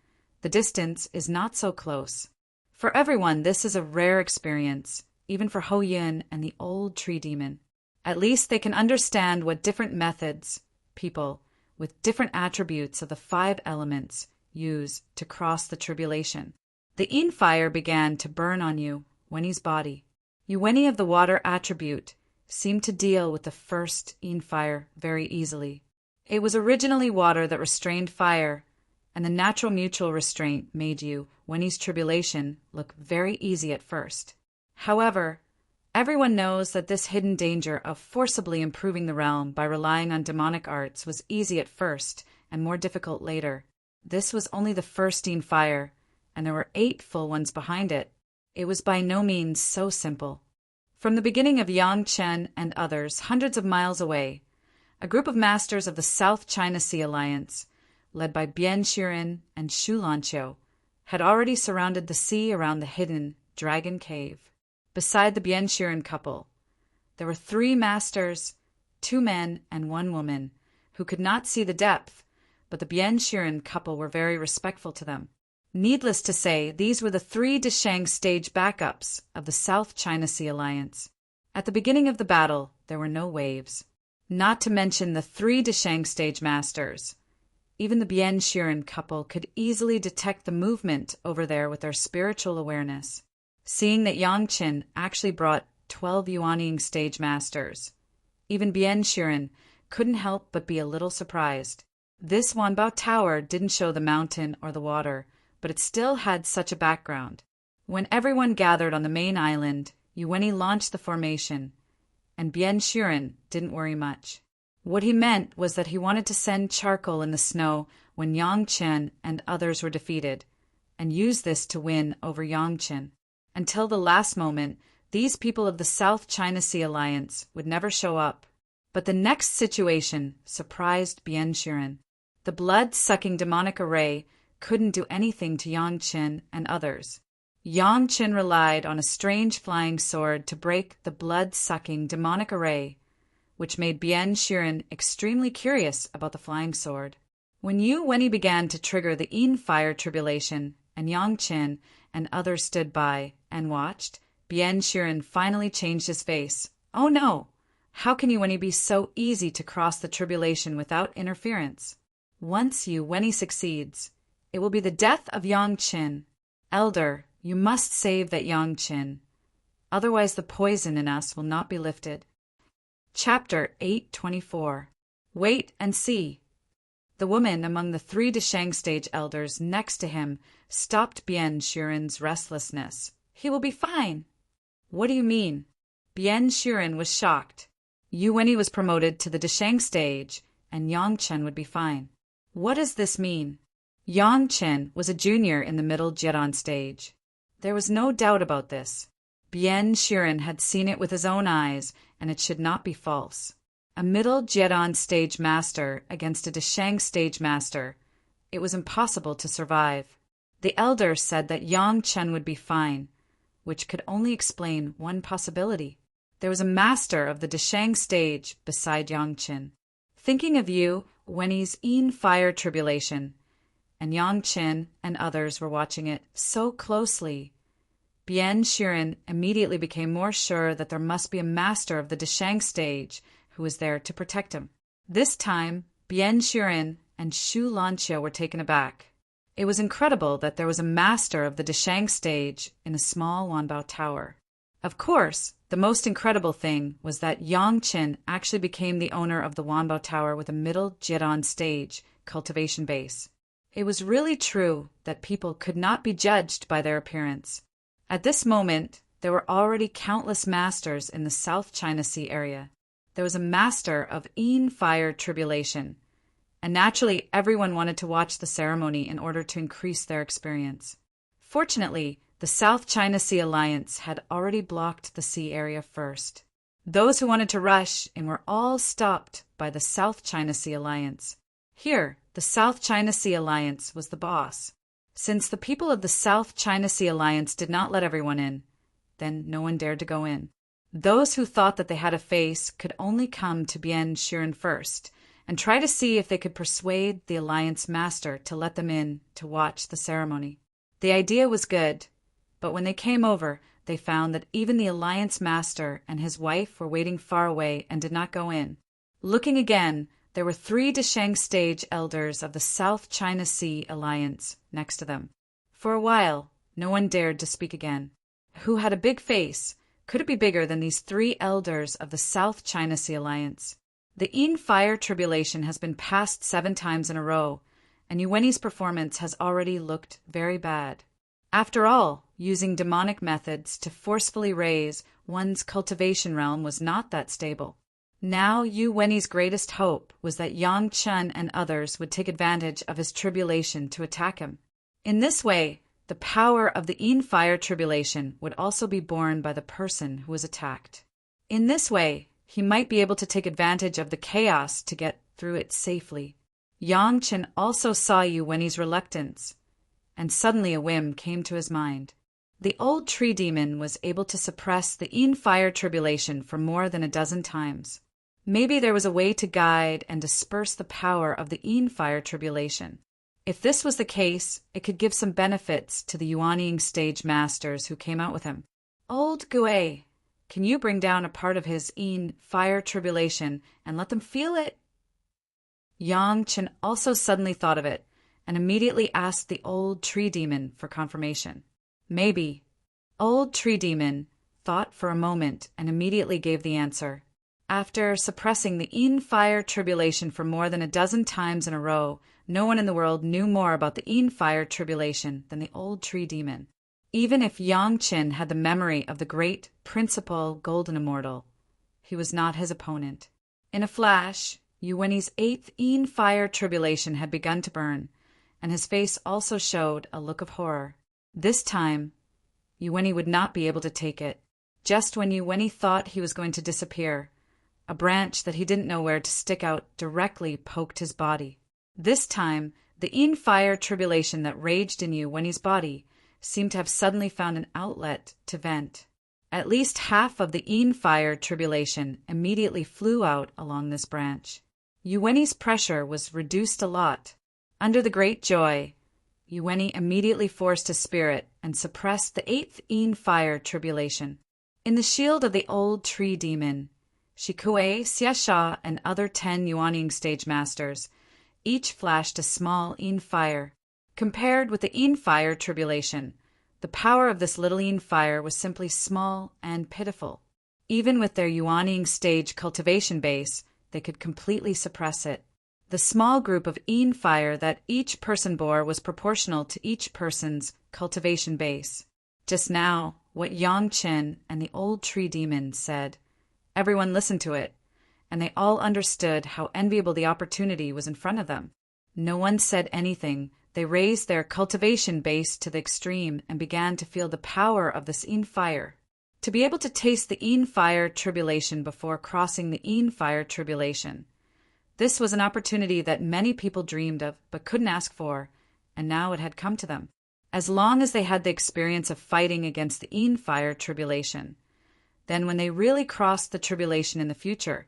the distance is not so close. For everyone, this is a rare experience, even for Ho Yin and the old tree demon. At least they can understand what different methods, people with different attributes of the 5 elements, use to cross the tribulation. The Yin Fire began to burn on Yuweni's body. Yuweni of the water attribute seemed to deal with the first Yin Fire very easily. It was originally water that restrained fire, and the natural mutual restraint made Yuweni's tribulation look very easy at first. However, everyone knows that this hidden danger of forcibly improving the realm by relying on demonic arts was easy at first and more difficult later. This was only the first Yin Fire, and there were 8 full ones behind it. It was by no means so simple. From the beginning of Yang Chen and others hundreds of miles away, a group of masters of the South China Sea Alliance, led by Bian Shiren and Shu Lanqiu, had already surrounded the sea around the hidden Dragon Cave. Beside the Bian Shiren couple, there were 3 masters, 2 men and 1 woman, who could not see the depth, but the Bian Shiren couple were very respectful to them. Needless to say, these were the 3 Deshang stage backups of the South China Sea Alliance. At the beginning of the battle, there were no waves. Not to mention the 3 Deshang stage masters. Even the Bian Shiren couple could easily detect the movement over there with their spiritual awareness. Seeing that Yang Qin actually brought 12 Yuanying stage masters, even Bian Shiren couldn't help but be a little surprised. This Wanbao Tower didn't show the mountain or the water, but it still had such a background. When everyone gathered on the main island, Yuweni launched the formation, and Bian Shiren didn't worry much. What he meant was that he wanted to send charcoal in the snow when Yang Chen and others were defeated, and use this to win over Yang Chen. Until the last moment, these people of the South China Sea Alliance would never show up. But the next situation surprised Bian Shiren. The blood-sucking demonic array couldn't do anything to Yang Qin and others. Yang Qin relied on a strange flying sword to break the blood-sucking demonic array, which made Bian Shiren extremely curious about the flying sword. When he began to trigger the Yin fire tribulation, and Yang Qin and others stood by and watched, Bian Shiren finally changed his face. Oh no! How can Wen be so easy to cross the tribulation without interference? Once Wen succeeds, it will be the death of Yang Qin. Elder, you must save that Yang Qin. Otherwise the poison in us will not be lifted. Chapter 824. Wait and see. The woman among the 3 Deshang stage elders next to him stopped Bian Shiren's restlessness. He will be fine. What do you mean? Bian Shiren was shocked. Wen was promoted to the Deshang stage, and Yang Chen would be fine. What does this mean? Yang Chen was a junior in the middle Jiedan stage. There was no doubt about this. Bian Shiren had seen it with his own eyes, and it should not be false. A middle Jiedan stage master against a Deshang stage master. It was impossible to survive. The elder said that Yang Chen would be fine, which could only explain one possibility. There was a master of the Deshang stage beside Yang Chen. Thinking of Wen's Yin fire tribulation, and Yang Chen and others were watching it so closely, Bian Shiren immediately became more sure that there must be a master of the Deshang stage who was there to protect him. This time, Bian Shiren and Shu Lanqiu were taken aback. It was incredible that there was a master of the Deshang stage in a small Wanbao tower. Of course, the most incredible thing was that Yang Chen actually became the owner of the Wanbao tower with a middle Jiedan stage cultivation base. It was really true that people could not be judged by their appearance. At this moment, there were already countless masters in the South China Sea area. There was a master of Yin fire tribulation, and naturally everyone wanted to watch the ceremony in order to increase their experience. Fortunately, the South China Sea Alliance had already blocked the sea area first. Those who wanted to rush in were all stopped by the South China Sea Alliance. Here, the South China Sea Alliance was the boss. Since the people of the South China Sea Alliance did not let everyone in, then no one dared to go in. Those who thought that they had a face could only come to Bian Shiren first and try to see if they could persuade the Alliance master to let them in to watch the ceremony. The idea was good, but when they came over, they found that even the Alliance master and his wife were waiting far away and did not go in. Looking again, there were 3 Deshang stage elders of the South China Sea Alliance next to them. For a while, no one dared to speak again. Who had a big face? Could it be bigger than these 3 elders of the South China Sea Alliance? The Yin fire tribulation has been passed 7 times in a row, and Wen's performance has already looked very bad. After all, using demonic methods to forcefully raise one's cultivation realm was not that stable. Now Wen's greatest hope was that Yang Chen and others would take advantage of his tribulation to attack him. In this way, the power of the Yin fire tribulation would also be borne by the person who was attacked. In this way, he might be able to take advantage of the chaos to get through it safely. Yang Chen also saw Wen's reluctance, and suddenly a whim came to his mind. The old tree demon was able to suppress the Yin fire tribulation for more than a dozen times. Maybe there was a way to guide and disperse the power of the Yin fire tribulation. If this was the case, it could give some benefits to the Yuanying stage masters who came out with him. Old Gui, can you bring down a part of his Yin fire tribulation and let them feel it? Yang Chen also suddenly thought of it and immediately asked the old tree demon for confirmation. Maybe. Old tree demon thought for a moment and immediately gave the answer. After suppressing the Yin fire tribulation for more than a dozen times in a row, no one in the world knew more about the Yin fire tribulation than the old tree demon. Even if Yang Chen had the memory of the great principal golden immortal, he was not his opponent. In a flash, Wen's 8th Yin fire tribulation had begun to burn, and his face also showed a look of horror. This time, Wen would not be able to take it. Just when Wen thought he was going to disappear, a branch that he didn't know where to stick out directly poked his body. This time, the fire tribulation that raged in Yuwenni's body seemed to have suddenly found an outlet to vent. At least half of the fire tribulation immediately flew out along this branch. Yuwenni's pressure was reduced a lot. Under the great joy, Yuwenni immediately forced his spirit and suppressed the 8th fire tribulation. In the shield of the old tree demon, Shikue, Xiasha, and other 10 Yuanying stage masters each flashed a small fire. Compared with the fire tribulation, the power of this little fire was simply small and pitiful. Even with their Yuanying stage cultivation base, they could completely suppress it. The small group of fire that each person bore was proportional to each person's cultivation base. Just now, what Yangchen and the old tree demon said, everyone listened to it, and they all understood how enviable the opportunity was in front of them. No one said anything. They raised their cultivation base to the extreme and began to feel the power of this fire. To be able to taste the fire tribulation before crossing the fire tribulation. This was an opportunity that many people dreamed of but couldn't ask for, and now it had come to them. As long as they had the experience of fighting against the fire tribulation, then when they really crossed the tribulation in the future,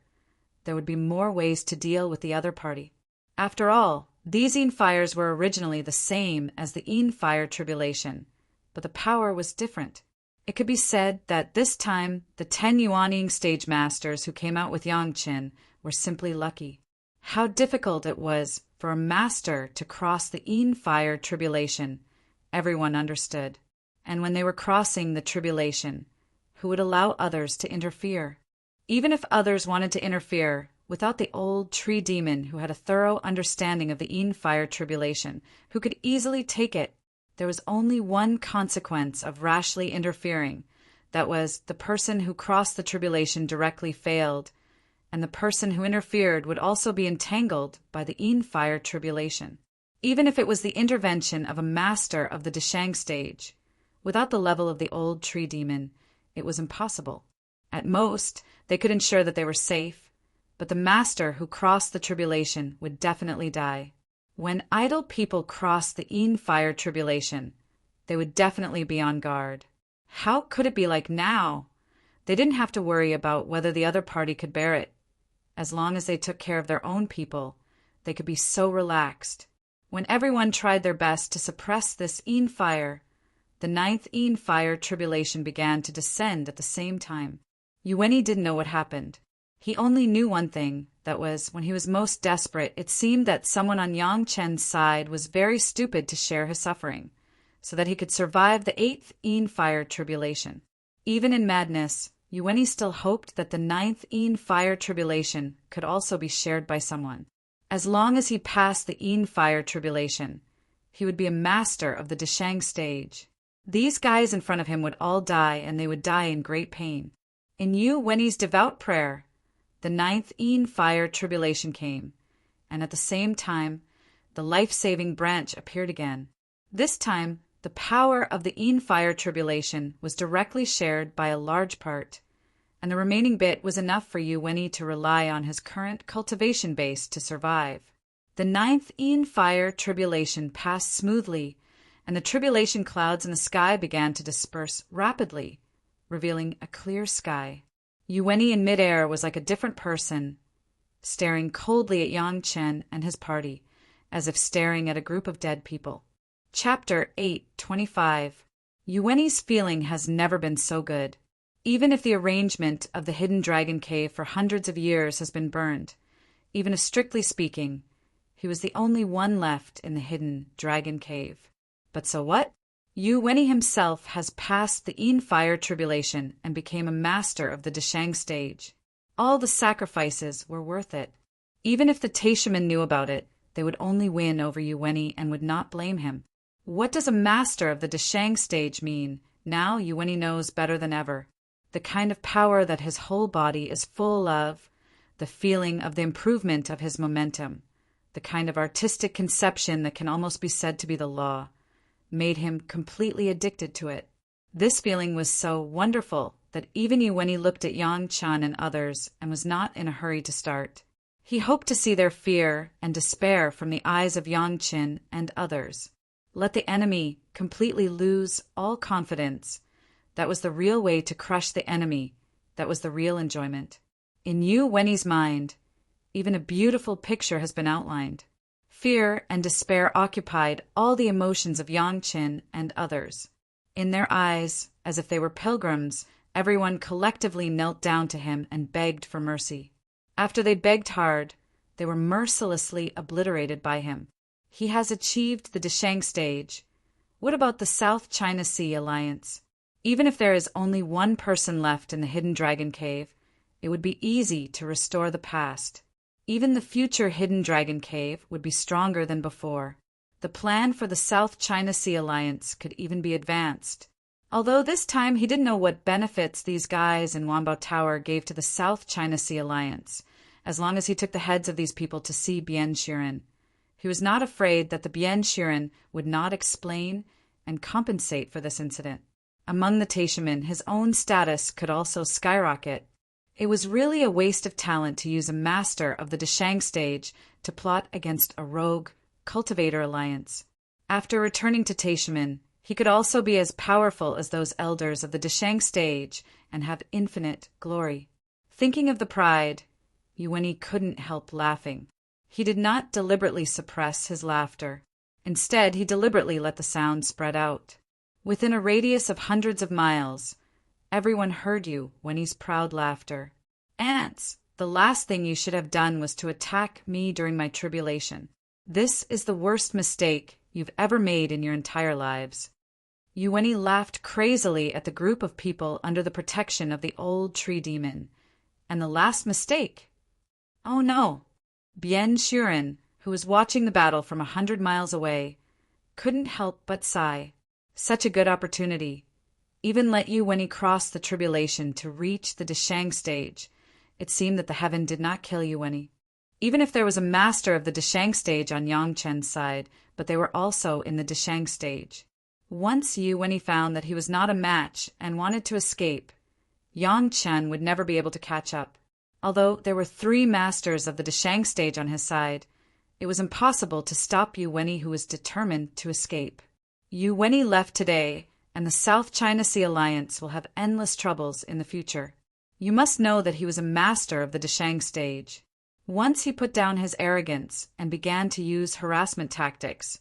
there would be more ways to deal with the other party. After all, these fires were originally the same as the fire tribulation, but the power was different. It could be said that this time the 10 Yuanying stage masters who came out with Yangchen were simply lucky. How difficult it was for a master to cross the fire tribulation, everyone understood. And when they were crossing the tribulation, who would allow others to interfere? Even if others wanted to interfere, without the old tree demon who had a thorough understanding of the fire tribulation, who could easily take it, there was only one consequence of rashly interfering. That was, the person who crossed the tribulation directly failed, and the person who interfered would also be entangled by the fire tribulation. Even if it was the intervention of a master of the Deshang stage, without the level of the old tree demon, it was impossible. At most, they could ensure that they were safe, but the master who crossed the tribulation would definitely die. When idle people crossed the fire tribulation, they would definitely be on guard. How could it be like now? They didn't have to worry about whether the other party could bear it. As long as they took care of their own people, they could be so relaxed. When everyone tried their best to suppress this fire, the 9th fire tribulation began to descend at the same time. Yuwenni didn't know what happened. He only knew one thing, that was, when he was most desperate, it seemed that someone on Yangchen's side was very stupid to share his suffering, so that he could survive the 8th fire tribulation. Even in madness, Yuwenni still hoped that the 9th fire tribulation could also be shared by someone. As long as he passed the fire tribulation, he would be a master of the Deshang stage. These guys in front of him would all die, and they would die in great pain. In Yuwenni's devout prayer, the 9th fire tribulation came, and at the same time, the life-saving branch appeared again. This time, the power of the fire tribulation was directly shared by a large part, and the remaining bit was enough for Yuwenni to rely on his current cultivation base to survive. The 9th fire tribulation passed smoothly, and the tribulation clouds in the sky began to disperse rapidly, revealing a clear sky. Yuwenni in midair was like a different person, staring coldly at Yangchen and his party, as if staring at a group of dead people. Chapter 8:25. Yuwenni's feeling has never been so good. Even if the arrangement of the hidden dragon cave for hundreds of years has been burned, even if strictly speaking, he was the only one left in the hidden dragon cave. But so what? Yuwenni himself has passed the fire tribulation and became a master of the Deshang stage. All the sacrifices were worth it. Even if the Taishamen knew about it, they would only win over Yuwenni and would not blame him. What does a master of the Deshang stage mean? Now Yuwenni knows better than ever. The kind of power that his whole body is full of, the feeling of the improvement of his momentum, the kind of artistic conception that can almost be said to be the law, made him completely addicted to it. This feeling was so wonderful that even Yuwenni looked at Yangchen and others and was not in a hurry to start. He hoped to see their fear and despair from the eyes of Yang Qin and others. Let the enemy completely lose all confidence. That was the real way to crush the enemy. That was the real enjoyment. In Yu Wenyi's mind, even a beautiful picture has been outlined. Fear and despair occupied all the emotions of Yang Qin and others. In their eyes, as if they were pilgrims, everyone collectively knelt down to him and begged for mercy. After they begged hard, they were mercilessly obliterated by him. He has achieved the Deshang stage. What about the South China Sea Alliance? Even if there is only one person left in the Hidden Dragon Cave, it would be easy to restore the past. Even the future Hidden Dragon Cave would be stronger than before. The plan for the South China Sea Alliance could even be advanced. Although this time he didn't know what benefits these guys in Wanbao Tower gave to the South China Sea Alliance, as long as he took the heads of these people to see Bian Shiren. He was not afraid that the Bian Shiren would not explain and compensate for this incident. Among the Taishamen, his own status could also skyrocket. It was really a waste of talent to use a master of the Deshang stage to plot against a rogue cultivator alliance. After returning to Taishamen, he could also be as powerful as those elders of the Deshang stage and have infinite glory. Thinking of the pride, Yu Wenyi couldn't help laughing. He did not deliberately suppress his laughter. Instead, he deliberately let the sound spread out. Within a radius of hundreds of miles, everyone heard Yu Wenyi's proud laughter. Ants! The last thing you should have done was to attack me during my tribulation. This is the worst mistake you've ever made in your entire lives. Yu Wenyi laughed crazily at the group of people under the protection of the old tree demon. And the last mistake? Oh no! Bian Shiren, who was watching the battle from 100 miles away, couldn't help but sigh. Such a good opportunity. Even let Yu Wenyi cross the tribulation to reach the Deshang stage. It seemed that the heaven did not kill Yu Wenyi. Even if there was a master of the Deshang stage on Yang Chen's side, but they were also in the Deshang stage. Once Yu Wenyi found that he was not a match and wanted to escape, Yang Chen would never be able to catch up. Although there were 3 masters of the Deshang stage on his side, it was impossible to stop Yu Wenyi, who was determined to escape. Yu Wenyi left today, and the South China Sea Alliance will have endless troubles in the future. You must know that he was a master of the Deshang stage. Once he put down his arrogance and began to use harassment tactics,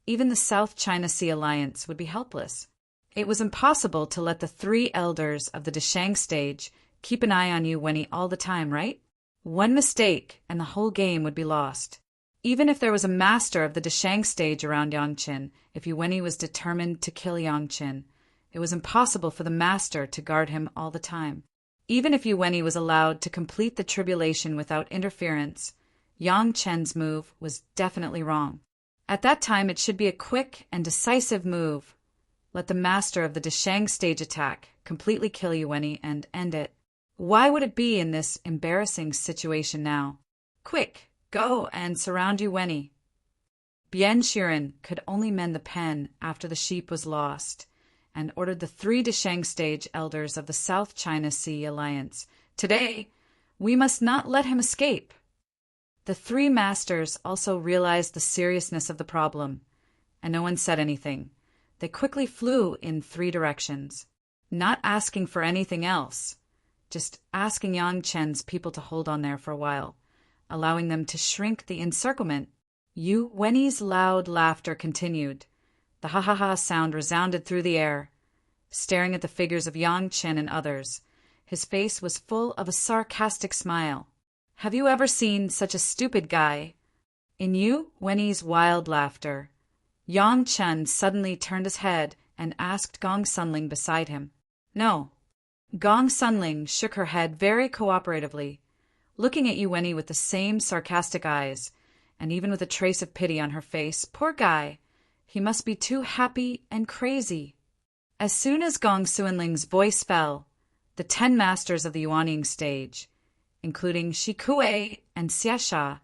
even the South China Sea Alliance would be helpless. It was impossible to let the 3 elders of the Deshang stage keep an eye on Yu Wenyi all the time, right? One mistake and the whole game would be lost. Even if there was a master of the Deshang stage around Yang Qin, if Yu Wenyi was determined to kill Yang Qin, it was impossible for the master to guard him all the time. Even if Yu Wenyi was allowed to complete the tribulation without interference, Yang Chen's move was definitely wrong. At that time, it should be a quick and decisive move. Let the master of the Deshang stage attack, completely kill Yu Wenyi, and end it. Why would it be in this embarrassing situation now? Quick, go and surround Yu Wenyi. Bian Shiren could only mend the pen after the sheep was lost, and ordered the 3 Deshang stage elders of the South China Sea Alliance. Today, we must not let him escape. The 3 masters also realized the seriousness of the problem, and no one said anything. They quickly flew in 3 directions, not asking for anything else, just asking Yang Chen's people to hold on there for a while, allowing them to shrink the encirclement. Yu Wenyi's loud laughter continued. The ha-ha-ha sound resounded through the air. Staring at the figures of Yang Chen and others, his face was full of a sarcastic smile. Have you ever seen such a stupid guy? In Yu Wenyi's wild laughter, Yang Chen suddenly turned his head and asked Gong Sunling beside him. No. Gong Sunling shook her head very cooperatively, looking at Yu Wenyi with the same sarcastic eyes, and even with a trace of pity on her face. Poor guy. He must be too happy and crazy. As soon as Gong Sunling's voice fell, the 10 masters of the Yuanying stage, including Shi Kuei and Xia Sha,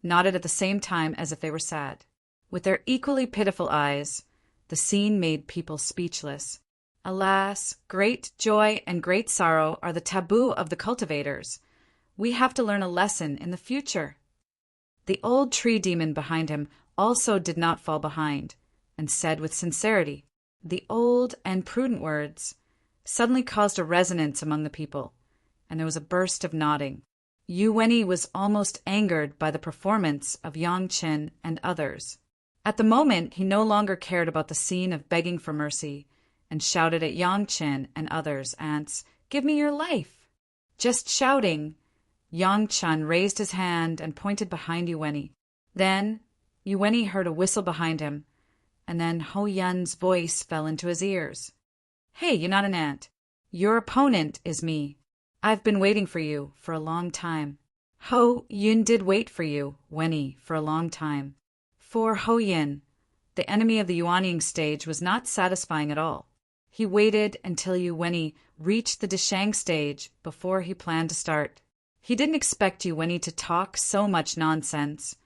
nodded at the same time as if they were sad. With their equally pitiful eyes, the scene made people speechless. Alas, great joy and great sorrow are the taboo of the cultivators. We have to learn a lesson in the future. The old tree demon behind him also did not fall behind, and said with sincerity, the old and prudent words suddenly caused a resonance among the people, and there was a burst of nodding. Yu Wenyi was almost angered by the performance of Yang Chen and others. At the moment, he no longer cared about the scene of begging for mercy, and shouted at Yang Chen and others, ants, "Give me your life!" Just shouting, Yang Chen raised his hand and pointed behind Yu Wenyi. Then Yu Wenyi heard a whistle behind him, and then Ho Yun's voice fell into his ears. "Hey, you're not an ant. Your opponent is me. I've been waiting for you for a long time." Ho Yun did wait for you, Wenyi, for a long time. For Ho Yun, the enemy of the Yuanying stage was not satisfying at all. He waited until Yu Wenyi reached the Deshang stage before he planned to start. He didn't expect Yu Wenyi to talk so much nonsense.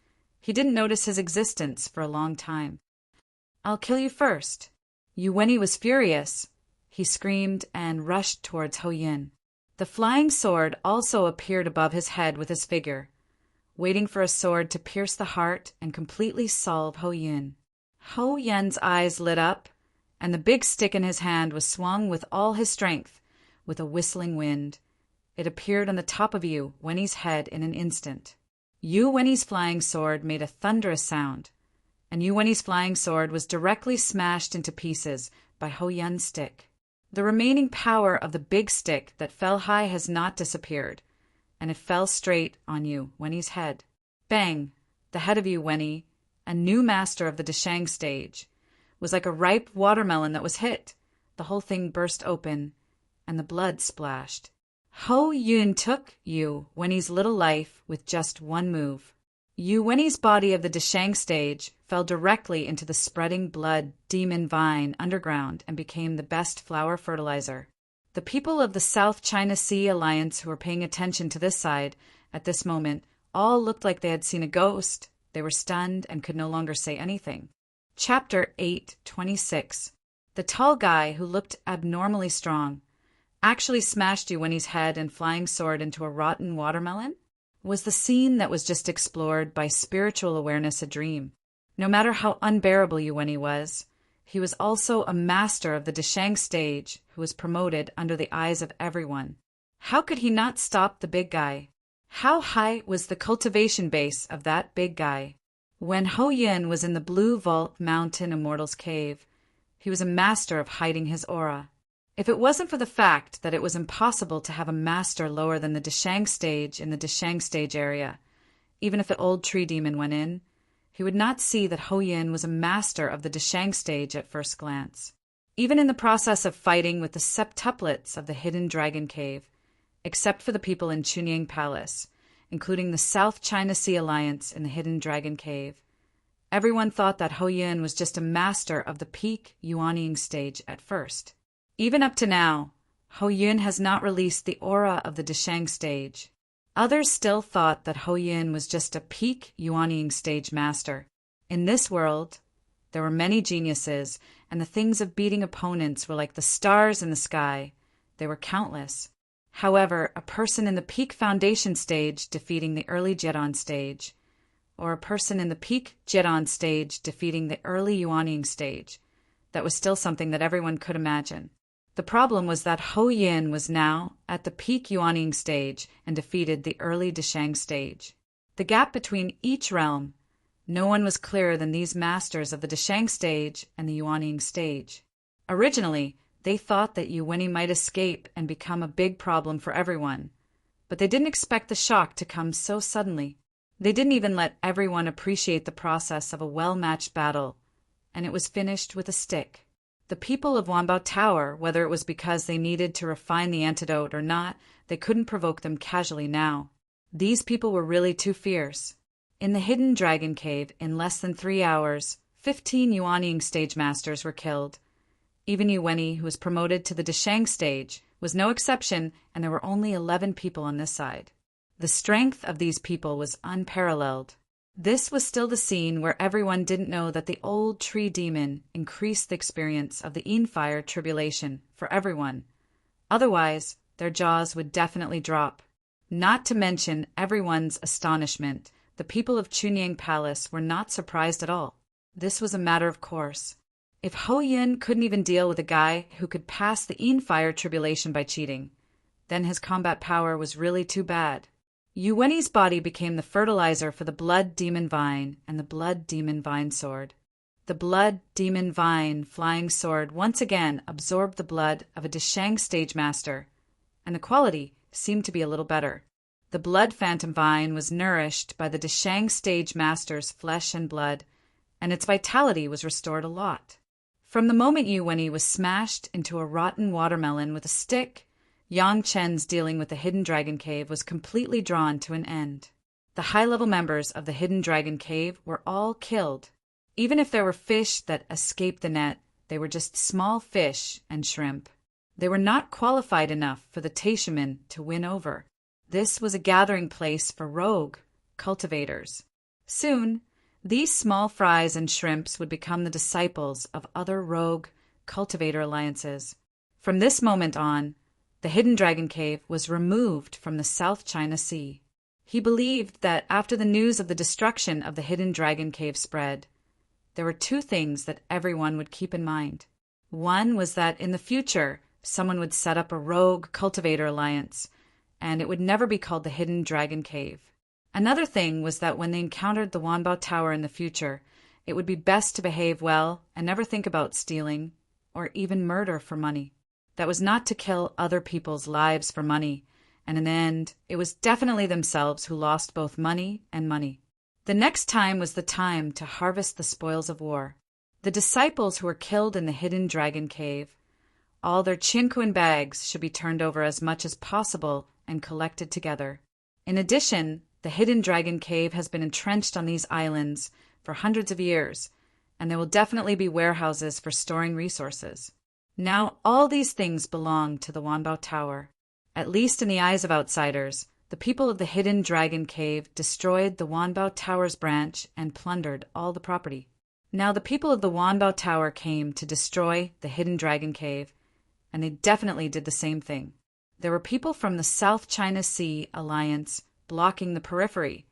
He didn't notice his existence for a long time. "I'll kill you first." Yu Wenyi was furious. He screamed and rushed towards Ho Yun. The flying sword also appeared above his head with his figure, waiting for a sword to pierce the heart and completely solve Ho Yun. Ho Yun's eyes lit up, and the big stick in his hand was swung with all his strength, with a whistling wind. It appeared on the top of Yu Wenyi's head in an instant. Yu Wenyi's flying sword made a thunderous sound, and Yu Wenyi's flying sword was directly smashed into pieces by Ho Yun's stick. The remaining power of the big stick that fell high has not disappeared, and it fell straight on Yu Wenyi's head. Bang! The head of Yu Wenyi, a new master of the Deshang stage, was like a ripe watermelon that was hit. The whole thing burst open, and the blood splashed. Ho Yun took Yu Wenyi's little life with just one move. Yu Wenyi's body of the Deshang stage fell directly into the spreading blood demon vine underground and became the best flower fertilizer. The people of the South China Sea Alliance who were paying attention to this side at this moment all looked like they had seen a ghost. They were stunned and could no longer say anything. Chapter 8:26. The tall guy who looked abnormally strong actually smashed Yu Wenyi's head and flying sword into a rotten watermelon? Was the scene that was just explored by spiritual awareness a dream? No matter how unbearable Yu Wenyi was, he was also a master of the Deshang stage who was promoted under the eyes of everyone. How could he not stop the big guy? How high was the cultivation base of that big guy? When Ho Yun was in the Blue Vault Mountain Immortal's cave, he was a master of hiding his aura. If it wasn't for the fact that it was impossible to have a master lower than the Deshang stage in the Deshang stage area, even if an old tree demon went in, he would not see that Ho Yun was a master of the Deshang stage at first glance. Even in the process of fighting with the septuplets of the hidden dragon cave, except for the people in Chunying Palace, including the South China Sea Alliance in the hidden dragon cave, everyone thought that Ho Yun was just a master of the peak Yuanying stage at first. Even up to now, Ho Yun has not released the aura of the Deshang stage. Others still thought that Ho Yun was just a peak Yuanying stage master. In this world, there were many geniuses, and the things of beating opponents were like the stars in the sky. They were countless. However, a person in the peak foundation stage defeating the early Jedon stage, or a person in the peak Jedon stage defeating the early Yuanying stage, that was still something that everyone could imagine. The problem was that Ho Yun was now at the peak Yuanying stage and defeated the early Deshang stage. The gap between each realm, no one was clearer than these masters of the Deshang stage and the Yuanying stage. Originally, they thought that Yu Wenyi might escape and become a big problem for everyone, but they didn't expect the shock to come so suddenly. They didn't even let everyone appreciate the process of a well-matched battle, and it was finished with a stick. The people of Wanbao Tower, whether it was because they needed to refine the antidote or not, they couldn't provoke them casually now. These people were really too fierce. In the hidden dragon cave, in less than 3 hours, 15 Yuanying stage masters were killed. Even Yu Wenyi, who was promoted to the Deshang stage, was no exception, and there were only 11 people on this side. The strength of these people was unparalleled. This was still the scene where everyone didn't know that the old tree demon increased the experience of the Infire tribulation for everyone. Otherwise, their jaws would definitely drop. Not to mention everyone's astonishment the people of Chunyang Palace were not surprised at all. This was a matter of course. If Ho Yin couldn't even deal with a guy who could pass the Yin Fire tribulation by cheating, then his combat power was really too bad. Yu Wenyi's body became the fertilizer for the Blood Demon Vine and the Blood Demon Vine Sword. The Blood Demon Vine Flying Sword once again absorbed the blood of a Deshang stage master, and the quality seemed to be a little better. The Blood Phantom Vine was nourished by the Deshang stage master's flesh and blood, and its vitality was restored a lot. From the moment Yu Wenyi was smashed into a rotten watermelon with a stick, Yang Chen's dealing with the Hidden Dragon Cave was completely drawn to an end. The high-level members of the Hidden Dragon Cave were all killed. Even if there were fish that escaped the net, they were just small fish and shrimp. They were not qualified enough for the Taishaman to win over. This was a gathering place for rogue cultivators. Soon, these small fries and shrimps would become the disciples of other rogue cultivator alliances. From this moment on, the Hidden Dragon Cave was removed from the South China Sea. He believed that after the news of the destruction of the Hidden Dragon Cave spread, there were two things that everyone would keep in mind. One was that in the future, someone would set up a rogue cultivator alliance, and it would never be called the Hidden Dragon Cave. Another thing was that when they encountered the Wanbao Tower in the future, it would be best to behave well and never think about stealing or even murder for money. That was not to kill other people's lives for money, and in the end, it was definitely themselves who lost both money and money. The next time was the time to harvest the spoils of war. The disciples who were killed in the Hidden Dragon Cave, all their Qinkuan bags should be turned over as much as possible and collected together. In addition, the Hidden Dragon Cave has been entrenched on these islands for hundreds of years, and there will definitely be warehouses for storing resources. Now all these things belong to the Wanbao Tower. At least in the eyes of outsiders, the people of the Hidden Dragon Cave destroyed the Wanbao Tower's branch and plundered all the property. Now the people of the Wanbao Tower came to destroy the Hidden Dragon Cave, and they definitely did the same thing. There were people from the South China Sea Alliance blocking the periphery,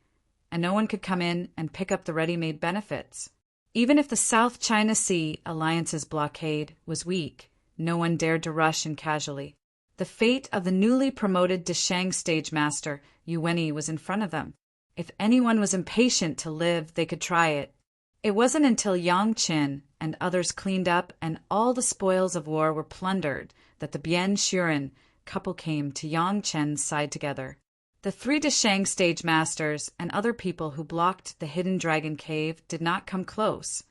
and no one could come in and pick up the ready-made benefits. Even if the South China Sea Alliance's blockade was weak, no one dared to rush in casually. The fate of the newly promoted Deshang stage master, Yu Wenyi, was in front of them. If anyone was impatient to live, they could try it. It wasn't until Yang Qin and others cleaned up and all the spoils of war were plundered that the Bian Shuren couple came to Yang Chen's side together. The three Deshang stage masters and other people who blocked the Hidden Dragon Cave did not come close,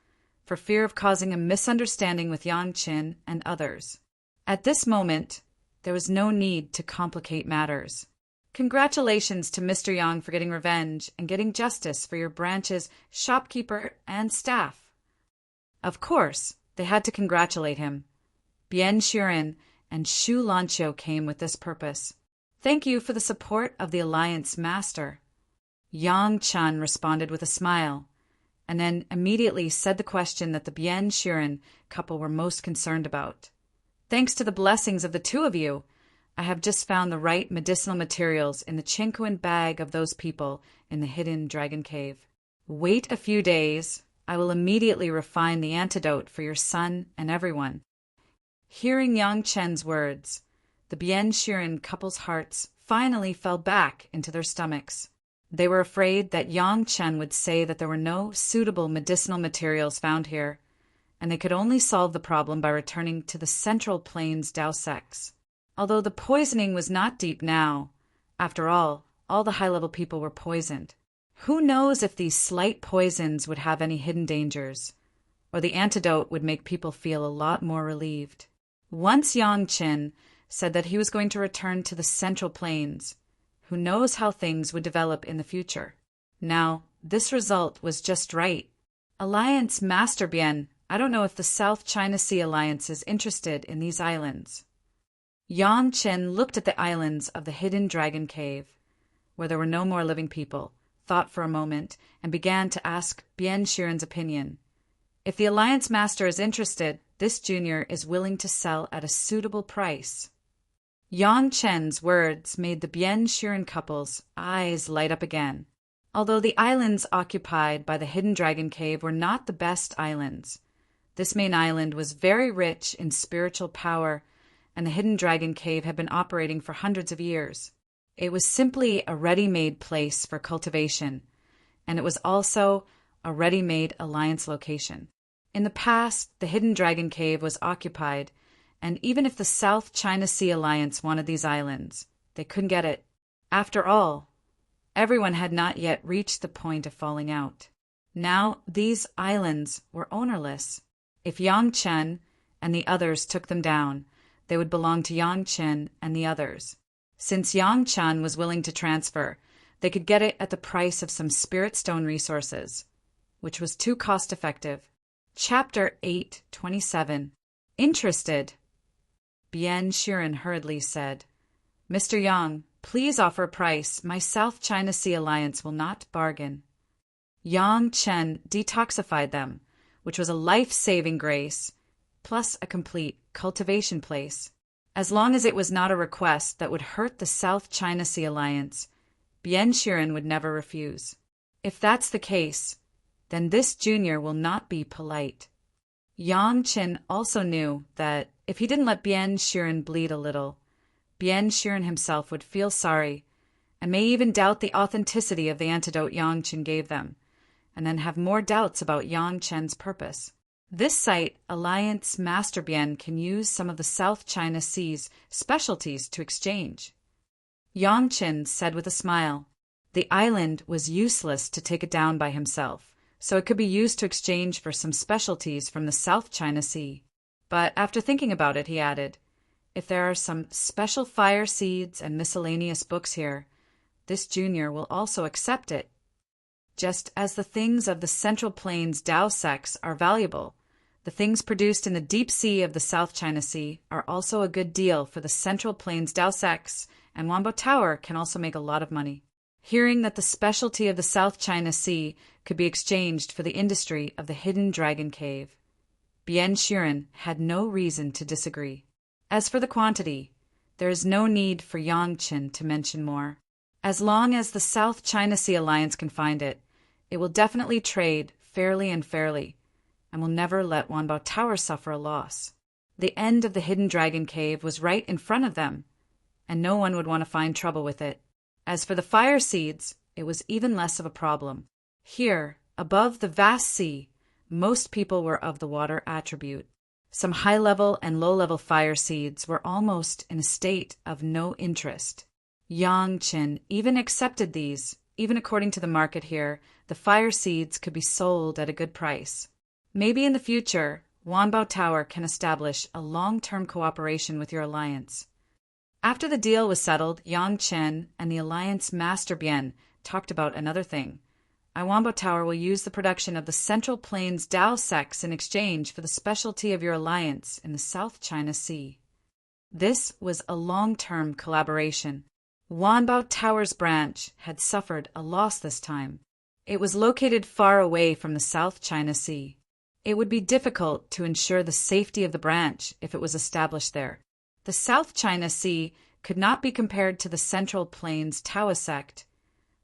for fear of causing a misunderstanding with Yang Qin and others. At this moment, there was no need to complicate matters. Congratulations to Mr. Yang for getting revenge and getting justice for your branch's shopkeeper and staff. Of course, they had to congratulate him. Bian Shuren and Shu Lanqiu came with this purpose. Thank you for the support of the Alliance Master. Yang Chan responded with a smile, and then immediately said the question that the Bian Shuren couple were most concerned about. Thanks to the blessings of the two of you, I have just found the right medicinal materials in the Qinkuan bag of those people in the Hidden Dragon Cave. Wait a few days. I will immediately refine the antidote for your son and everyone. Hearing Yang Chen's words, the Bian Shuren couple's hearts finally fell back into their stomachs. They were afraid that Yang Chen would say that there were no suitable medicinal materials found here, and they could only solve the problem by returning to the Central Plains Dao sects. Although the poisoning was not deep now, after all the high-level people were poisoned. Who knows if these slight poisons would have any hidden dangers, or the antidote would make people feel a lot more relieved. Once Yang Qin said that he was going to return to the Central Plains. Who knows how things would develop in the future? Now, this result was just right. Alliance Master Bian, I don't know if the South China Sea Alliance is interested in these islands. Yang Qin looked at the islands of the Hidden Dragon Cave, where there were no more living people, thought for a moment, and began to ask Bian Shuren's opinion. If the Alliance Master is interested, this junior is willing to sell at a suitable price. Yang Chen's words made the Bian Shuren couple's eyes light up again. Although the islands occupied by the Hidden Dragon Cave were not the best islands. This main island was very rich in spiritual power, and the Hidden Dragon Cave had been operating for hundreds of years. It was simply a ready-made place for cultivation, and it was also a ready-made alliance location. In the past, the Hidden Dragon Cave was occupied, and even if the South China Sea Alliance wanted these islands, they couldn't get it. After all, everyone had not yet reached the point of falling out. Now these islands were ownerless. If Yang Chen and the others took them down, they would belong to Yang Chen and the others. Since Yang Chen was willing to transfer, they could get it at the price of some spirit stone resources, which was too cost-effective. Chapter 8:27. Interested? Bian Shiren hurriedly said, "Mr. Yang, please offer a price. My South China Sea Alliance will not bargain." Yang Chen detoxified them, which was a life-saving grace, plus a complete cultivation place. As long as it was not a request that would hurt the South China Sea Alliance, Bian Shiren would never refuse. If that's the case, then this junior will not be polite. Yang Chen also knew that if he didn't let Bian Shiren bleed a little, Bian Shiren himself would feel sorry and may even doubt the authenticity of the antidote Yang Chen gave them, and then have more doubts about Yang Chen's purpose. This site, Alliance Master Bian can use some of the South China Sea's specialties to exchange. Yang Chen said with a smile. The island was useless to take it down by himself, so it could be used to exchange for some specialties from the South China Sea. But after thinking about it, he added, if there are some special fire seeds and miscellaneous books here, this junior will also accept it. Just as the things of the Central Plains Dao sects are valuable, the things produced in the deep sea of the South China Sea are also a good deal for the Central Plains Dao sects, and Wanbo Tower can also make a lot of money. Hearing that the specialty of the South China Sea could be exchanged for the industry of the Hidden Dragon Cave, Bian Shiren had no reason to disagree. As for the quantity, there is no need for Yang Chen to mention more. As long as the South China Sea Alliance can find it, it will definitely trade fairly and will never let Wanbo Tower suffer a loss. The end of the Hidden Dragon Cave was right in front of them, and no one would want to find trouble with it. As for the fire seeds, it was even less of a problem. Here, above the vast sea, most people were of the water attribute. Some high-level and low-level fire seeds were almost in a state of no interest. Yang Chen even accepted these. Even according to the market here, the fire seeds could be sold at a good price. Maybe in the future, Wanbo Tower can establish a long-term cooperation with your alliance. After the deal was settled, Yang Chen and the Alliance Master Bian talked about another thing. Wanbo Tower will use the production of the Central Plains Dao sects in exchange for the specialty of your alliance in the South China Sea. This was a long-term collaboration. Wanbo Tower's branch had suffered a loss this time. It was located far away from the South China Sea. It would be difficult to ensure the safety of the branch if it was established there. The South China Sea could not be compared to the Central Plains Taoist sect,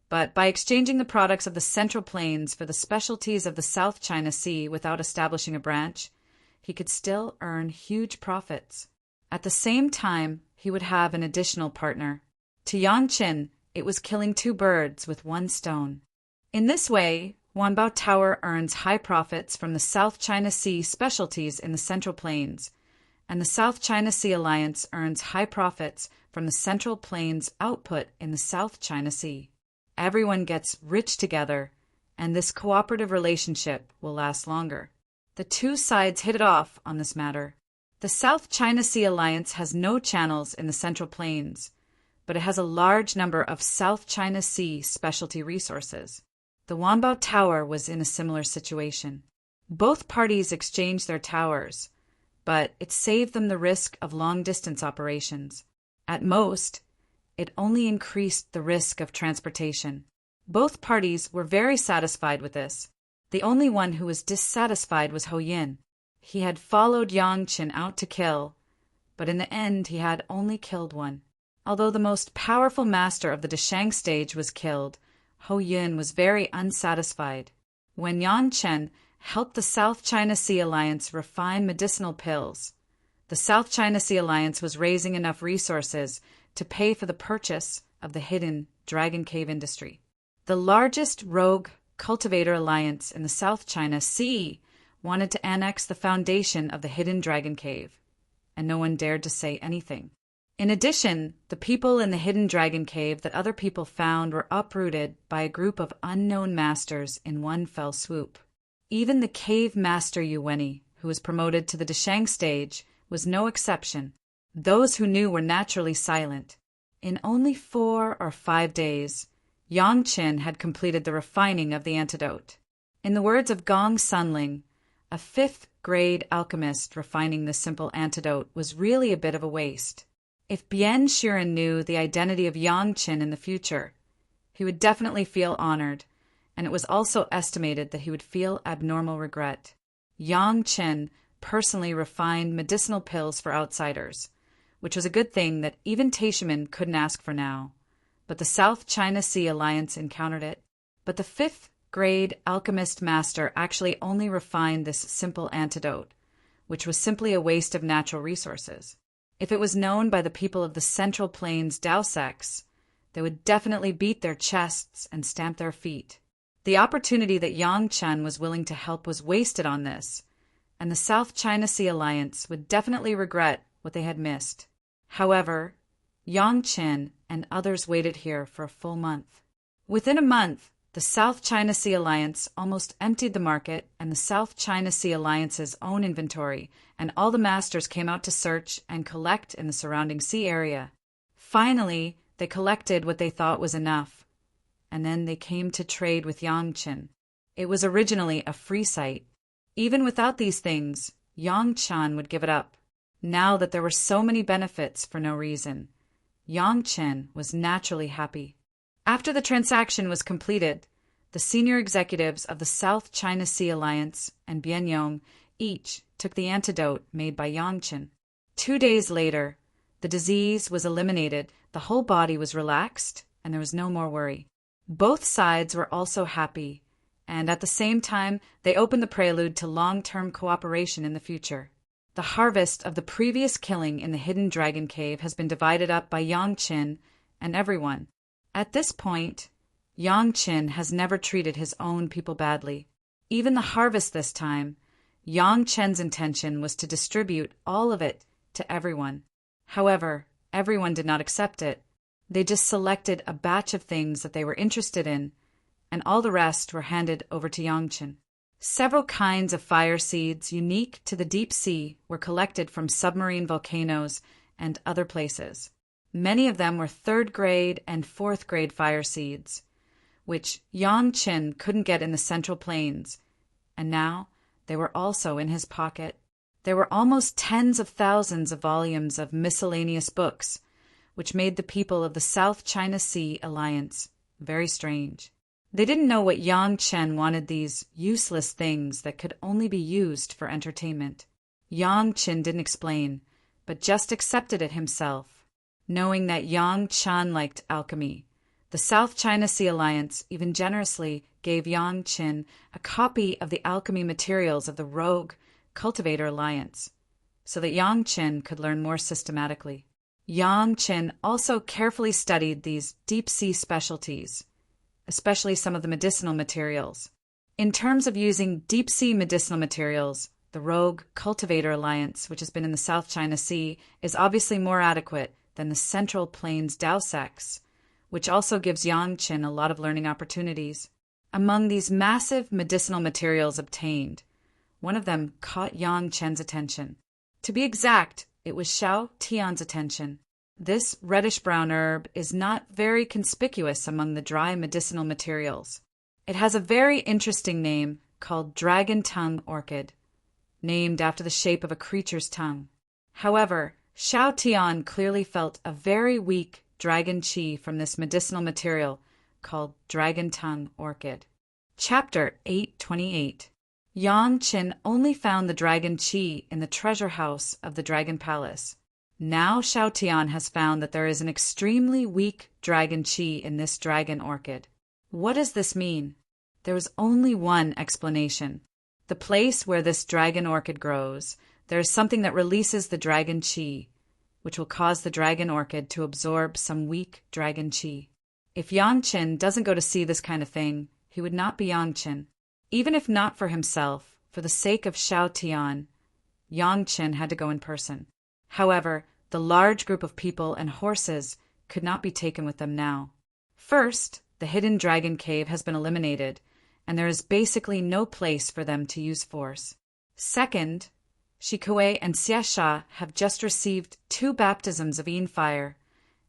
but by exchanging the products of the Central Plains for the specialties of the South China Sea without establishing a branch, he could still earn huge profits. At the same time, he would have an additional partner. To Yang Chen, it was killing two birds with one stone. In this way, Wanbo Tower earns high profits from the South China Sea specialties in the Central Plains, and the South China Sea Alliance earns high profits from the Central Plains output in the South China Sea. Everyone gets rich together, and this cooperative relationship will last longer. The two sides hit it off on this matter. The South China Sea Alliance has no channels in the Central Plains, but it has a large number of South China Sea specialty resources. The Wanbo Tower was in a similar situation. Both parties exchanged their towers, but it saved them the risk of long-distance operations. At most, it only increased the risk of transportation. Both parties were very satisfied with this. The only one who was dissatisfied was Ho Yin. He had followed Yang Chen out to kill, but in the end he had only killed one. Although the most powerful master of the Deshang stage was killed, Hou Yun was very unsatisfied. When Yang Chen helped the South China Sea Alliance refine medicinal pills, the South China Sea Alliance was raising enough resources to pay for the purchase of the hidden Dragon Cave industry. The largest rogue cultivator alliance in the South China Sea wanted to annex the foundation of the hidden Dragon Cave, and no one dared to say anything. In addition, the people in the hidden Dragon Cave that other people found were uprooted by a group of unknown masters in one fell swoop. Even the cave master Yuweni, who was promoted to the Deshang stage, was no exception. Those who knew were naturally silent. In only 4 or 5 days, Yang Qin had completed the refining of the antidote. In the words of Gong Sunling, a 5th-grade alchemist refining this simple antidote was really a bit of a waste. If Bian Shiren knew the identity of Yang Qin in the future, he would definitely feel honored, and it was also estimated that he would feel abnormal regret. Yang Qin personally refined medicinal pills for outsiders, which was a good thing that even Taishiman couldn't ask for now. But the South China Sea Alliance encountered it. But the 5th-grade alchemist master actually only refined this simple antidote, which was simply a waste of natural resources. If it was known by the people of the Central Plains Dao sects, they would definitely beat their chests and stamp their feet. The opportunity that Yang Chen was willing to help was wasted on this, and the South China Sea Alliance would definitely regret what they had missed. However, Yang Chen and others waited here for a full month. Within a month, the South China Sea Alliance almost emptied the market and the South China Sea Alliance's own inventory, and all the masters came out to search and collect in the surrounding sea area. Finally, they collected what they thought was enough, and then they came to trade with Yang Chen. It was originally a free site. Even without these things, Yang Chen would give it up. Now that there were so many benefits for no reason, Yang Chen was naturally happy. After the transaction was completed, the senior executives of the South China Sea Alliance and Bian Yong each took the antidote made by Yang Chen. 2 days later, the disease was eliminated, the whole body was relaxed, and there was no more worry. Both sides were also happy, and at the same time, they opened the prelude to long-term cooperation in the future. The harvest of the previous killing in the hidden Dragon Cave has been divided up by Yang Qin and everyone. At this point, Yang Qin has never treated his own people badly. Even the harvest this time, Yang Qin's intention was to distribute all of it to everyone. However, everyone did not accept it. They just selected a batch of things that they were interested in, and all the rest were handed over to Yang Qin. Several kinds of fire seeds unique to the deep sea were collected from submarine volcanoes and other places. Many of them were 3rd-grade and 4th-grade fire seeds, which Yang Qin couldn't get in the Central Plains, and now they were also in his pocket. There were almost tens of thousands of volumes of miscellaneous books, which made the people of the South China Sea Alliance very strange. They didn't know what Yang Chen wanted these useless things that could only be used for entertainment. Yang Chen didn't explain, but just accepted it himself. Knowing that Yang Chen liked alchemy, the South China Sea Alliance even generously gave Yang Chen a copy of the alchemy materials of the rogue Cultivator Alliance, so that Yang Chen could learn more systematically. Yang Chen also carefully studied these deep-sea specialties, especially some of the medicinal materials. In terms of using deep-sea medicinal materials, the rogue Cultivator Alliance, which has been in the South China Sea, is obviously more adequate than the Central Plains Dao sects, which also gives Yang Chen a lot of learning opportunities. Among these massive medicinal materials obtained, one of them caught Yang Chen's attention. To be exact, it was Xiao Tian's attention. This reddish-brown herb is not very conspicuous among the dry medicinal materials. It has a very interesting name called dragon tongue orchid, named after the shape of a creature's tongue. However, Xiao Tian clearly felt a very weak dragon qi from this medicinal material called dragon tongue orchid. Chapter 828. Yang Qin only found the dragon qi in the treasure house of the Dragon Palace. Now Xiao Tian has found that there is an extremely weak dragon qi in this dragon orchid. What does this mean? There was only one explanation. The place where this dragon orchid grows, there is something that releases the dragon chi, which will cause the dragon orchid to absorb some weak dragon chi. If Yangchen doesn't go to see this kind of thing, he would not be Yangchen. Even if not for himself, for the sake of Xiao Tian, Yangchen had to go in person. However, the large group of people and horses could not be taken with them now. First, the hidden dragon cave has been eliminated, and there is basically no place for them to use force. Second, Shikue and Xiasha have just received 2 baptisms of Yin fire,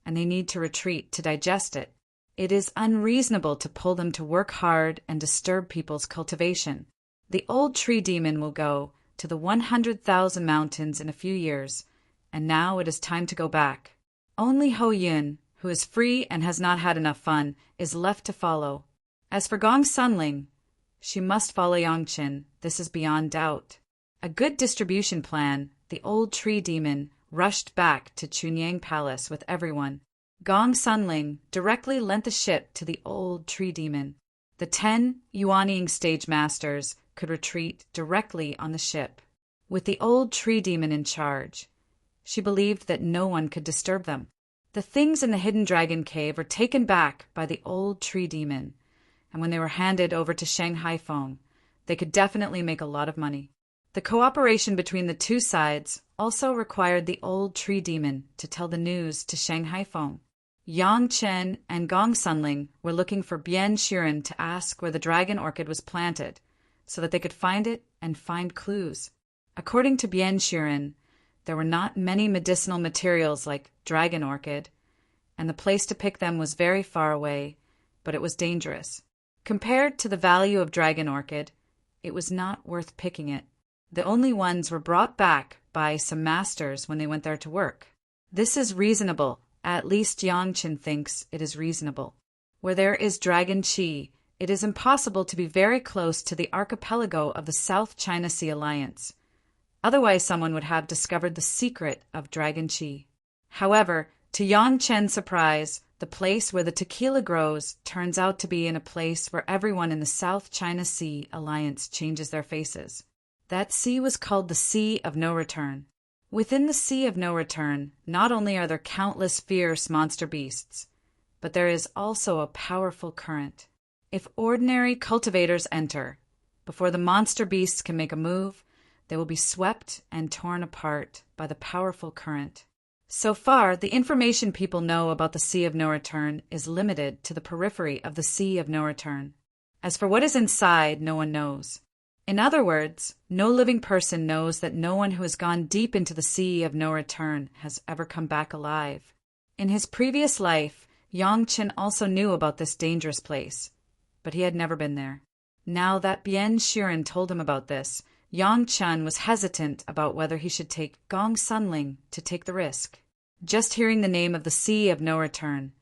and they need to retreat to digest it. It is unreasonable to pull them to work hard and disturb people's cultivation. The old tree demon will go to the 100,000 mountains in a few years, and now it is time to go back. Only Hou Yun, who is free and has not had enough fun, is left to follow. As for Gong Sunling, she must follow Yangchen, this is beyond doubt. A good distribution plan, the old tree demon rushed back to Chunyang Palace with everyone. Gong Sunling directly lent the ship to the old tree demon. The 10 Yuanying stage masters could retreat directly on the ship, with the old tree demon in charge. She believed that no one could disturb them. The things in the hidden dragon cave were taken back by the old tree demon, and when they were handed over to Shanghai Feng, they could definitely make a lot of money. The cooperation between the 2 sides also required the old tree demon to tell the news to Shanghai Feng. Yang Chen and Gong Sunling were looking for Bian Shiren to ask where the dragon orchid was planted, so that they could find it and find clues. According to Bian Shiren, there were not many medicinal materials like dragon orchid, and the place to pick them was very far away, but it was dangerous. Compared to the value of dragon orchid, it was not worth picking it. The only ones were brought back by some masters when they went there to work. This is reasonable. At least Yangchen thinks it is reasonable. Where there is dragon chi, it is impossible to be very close to the archipelago of the South China Sea Alliance. Otherwise someone would have discovered the secret of dragon chi. However, to Yangchen's surprise, the place where the tequila grows turns out to be in a place where everyone in the South China Sea Alliance changes their faces. That sea was called the Sea of No Return. Within the Sea of No Return, not only are there countless fierce monster beasts, but there is also a powerful current. If ordinary cultivators enter, before the monster beasts can make a move, they will be swept and torn apart by the powerful current. So far, the information people know about the Sea of No Return is limited to the periphery of the Sea of No Return. As for what is inside, no one knows. In other words, no living person knows that no one who has gone deep into the Sea of No Return has ever come back alive. In his previous life, Yangchen also knew about this dangerous place, but he had never been there. Now that Bian Shiren told him about this, Yangchen was hesitant about whether he should take Gong Sunling to take the risk. Just hearing the name of the Sea of No Return,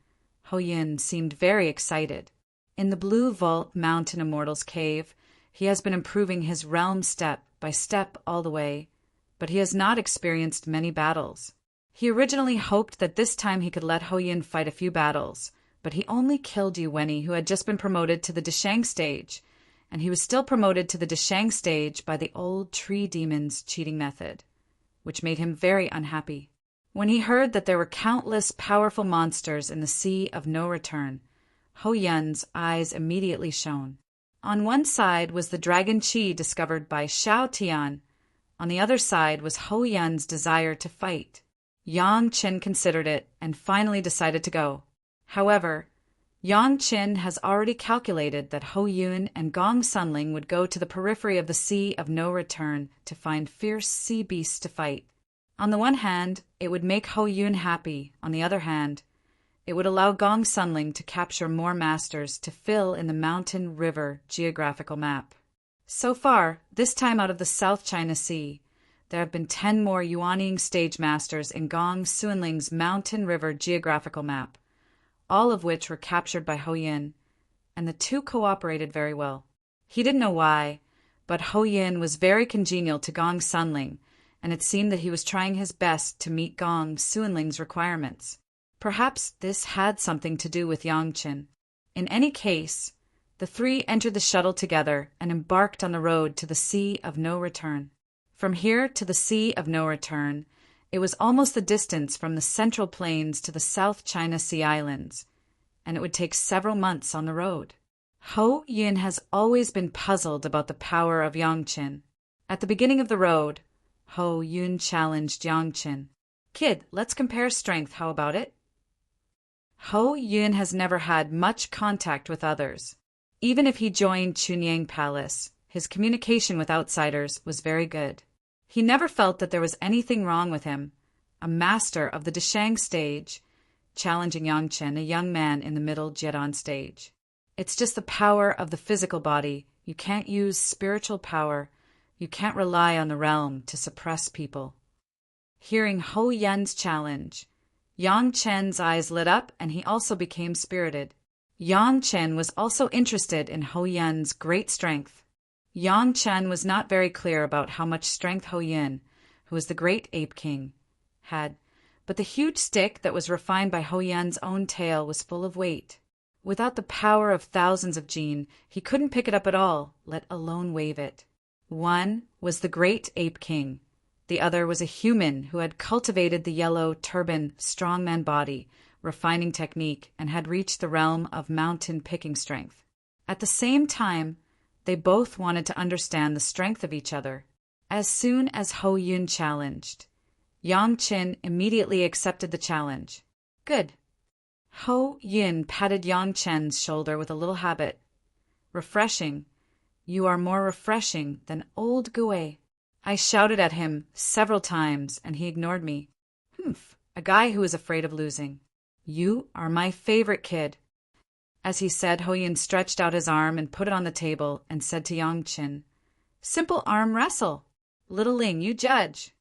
Hou Yin seemed very excited. In the Blue Vault Mountain Immortal's cave, he has been improving his realm step by step all the way, but he has not experienced many battles. He originally hoped that this time he could let Hou Yin fight a few battles, but he only killed Yu Wenyi, who had just been promoted to the Deshang stage, and he was still promoted to the Deshang stage by the old tree demon's cheating method, which made him very unhappy. When he heard that there were countless powerful monsters in the Sea of No Return, Hou Yin's eyes immediately shone. On one side was the dragon chi discovered by Xiao Tian. On the other side was Hou Yin's desire to fight. Yang Chen considered it and finally decided to go. However, Yang Chen has already calculated that Hou Yun and Gong Sunling would go to the periphery of the Sea of No Return to find fierce sea beasts to fight. On the one hand, it would make Hou Yun happy. On the other hand, it would allow Gong Sunling to capture more masters to fill in the mountain river geographical map. So far, this time out of the South China Sea, there have been 10 more Yuanying stage masters in Gong Sunling's mountain river geographical map, all of which were captured by Hou Yin, and the 2 cooperated very well. He didn't know why, but Hou Yin was very congenial to Gong Sunling, and it seemed that he was trying his best to meet Gong Sunling's requirements. Perhaps this had something to do with Yangchen. In any case, the three entered the shuttle together and embarked on the road to the Sea of No Return. From here to the Sea of No Return, it was almost the distance from the Central Plains to the South China Sea Islands, and it would take several months on the road. Ho Yun has always been puzzled about the power of Yongqin. At the beginning of the road, Ho Yun challenged Yongqin. "Kid, let's compare strength, how about it?" Ho Yun has never had much contact with others. Even if he joined Chunyang Palace, his communication with outsiders was very good. He never felt that there was anything wrong with him, a master of the Deshang stage, challenging Yongqin, a young man in the middle Jian stage. It's just the power of the physical body. You can't use spiritual power. You can't rely on the realm to suppress people. Hearing Ho Yun's challenge, Yongqin's eyes lit up and he also became spirited. Yongqin was also interested in Ho Yun's great strength. Yongqin was not very clear about how much strength Ho Yun, who was the great ape king, had, but the huge stick that was refined by Ho Yun's own tail was full of weight. Without the power of thousands of jin, he couldn't pick it up at all, let alone wave it. One was the great ape king. The other was a human who had cultivated the yellow turban strongman body, refining technique, and had reached the realm of mountain picking strength. At the same time, they both wanted to understand the strength of each other. As soon as Ho Yun challenged, Yongqin immediately accepted the challenge. "Good." Ho Yun patted Yongqin's shoulder with a little habit. "Refreshing. You are more refreshing than old Gue." I shouted at him several times, and he ignored me. "Humph, a guy who is afraid of losing. You are my favorite kid." As he said, Ho Yun stretched out his arm and put it on the table and said to Yongqin, "Simple arm wrestle. Little Ling, you judge."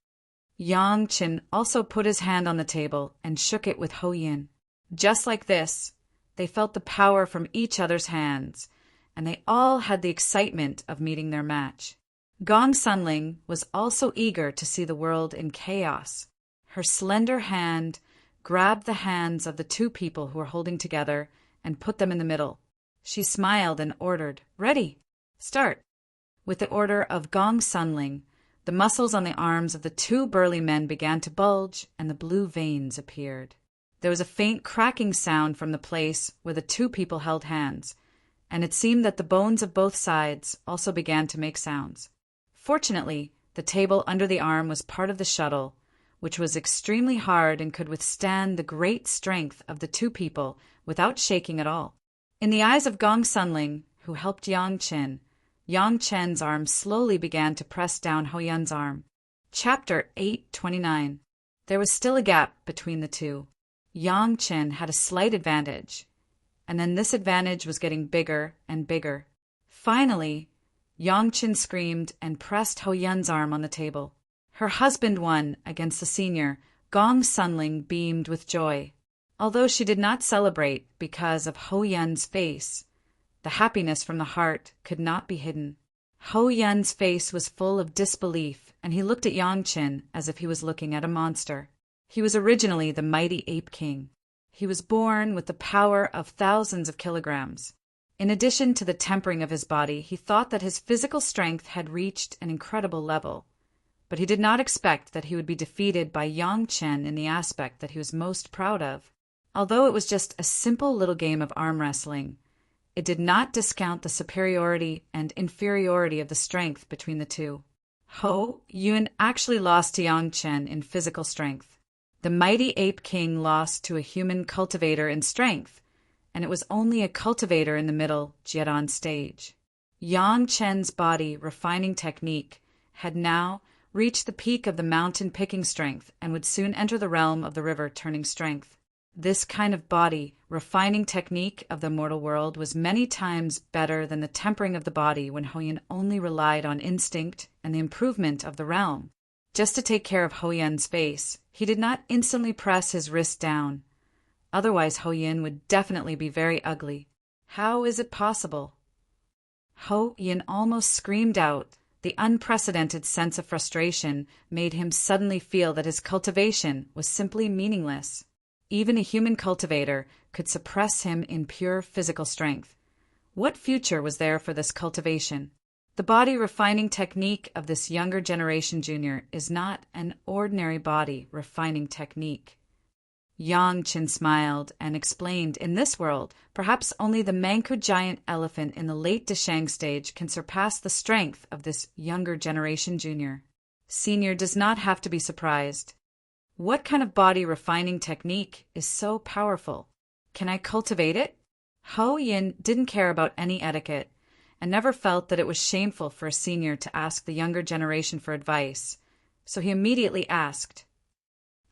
Yongqin also put his hand on the table and shook it with Ho Yun. Just like this, they felt the power from each other's hands, and they all had the excitement of meeting their match. Gong Sunling was also eager to see the world in chaos. Her slender hand grabbed the hands of the two people who were holding together and put them in the middle. She smiled and ordered, "Ready, start." With the order of Gong Sunling, the muscles on the arms of the two burly men began to bulge and the blue veins appeared. There was a faint cracking sound from the place where the two people held hands, and it seemed that the bones of both sides also began to make sounds. Fortunately, the table under the arm was part of the shuttle, which was extremely hard and could withstand the great strength of the two people without shaking at all. In the eyes of Gong Sunling, who helped Yongqin, Yongqin's arm slowly began to press down Ho Yun's arm. Chapter 829. There was still a gap between the two. Yongqin had a slight advantage, and then this advantage was getting bigger and bigger. Finally, Yongqin screamed and pressed Ho Yun's arm on the table. Her husband won against the senior. Gong Sunling beamed with joy. Although she did not celebrate because of Ho Yun's face, the happiness from the heart could not be hidden. Ho Yun's face was full of disbelief, and he looked at Yongqin as if he was looking at a monster. He was originally the mighty ape king. He was born with the power of thousands of kilograms. In addition to the tempering of his body, he thought that his physical strength had reached an incredible level. But he did not expect that he would be defeated by Yongqin in the aspect that he was most proud of. Although it was just a simple little game of arm wrestling, it did not discount the superiority and inferiority of the strength between the two. Ho Yun actually lost to Yongqin in physical strength. The mighty ape king lost to a human cultivator in strength, and it was only a cultivator in the middle Jian stage. Yongqin's body refining technique had now reached the peak of the mountain picking strength and would soon enter the realm of the river turning strength. This kind of body refining technique of the mortal world was many times better than the tempering of the body when Ho Yun only relied on instinct and the improvement of the realm. Just to take care of Ho Yun's face, he did not instantly press his wrist down. Otherwise, Ho Yun would definitely be very ugly. How is it possible? Ho Yun almost screamed out. The unprecedented sense of frustration made him suddenly feel that his cultivation was simply meaningless. Even a human cultivator could suppress him in pure physical strength. What future was there for this cultivation? The body refining technique of this younger generation junior is not an ordinary body refining technique. Yang Qin smiled and explained, in this world, perhaps only the Manchu giant elephant in the late Dashang stage can surpass the strength of this younger generation junior. Senior does not have to be surprised. What kind of body refining technique is so powerful? Can I cultivate it? Ho Yin didn't care about any etiquette and never felt that it was shameful for a senior to ask the younger generation for advice, so he immediately asked.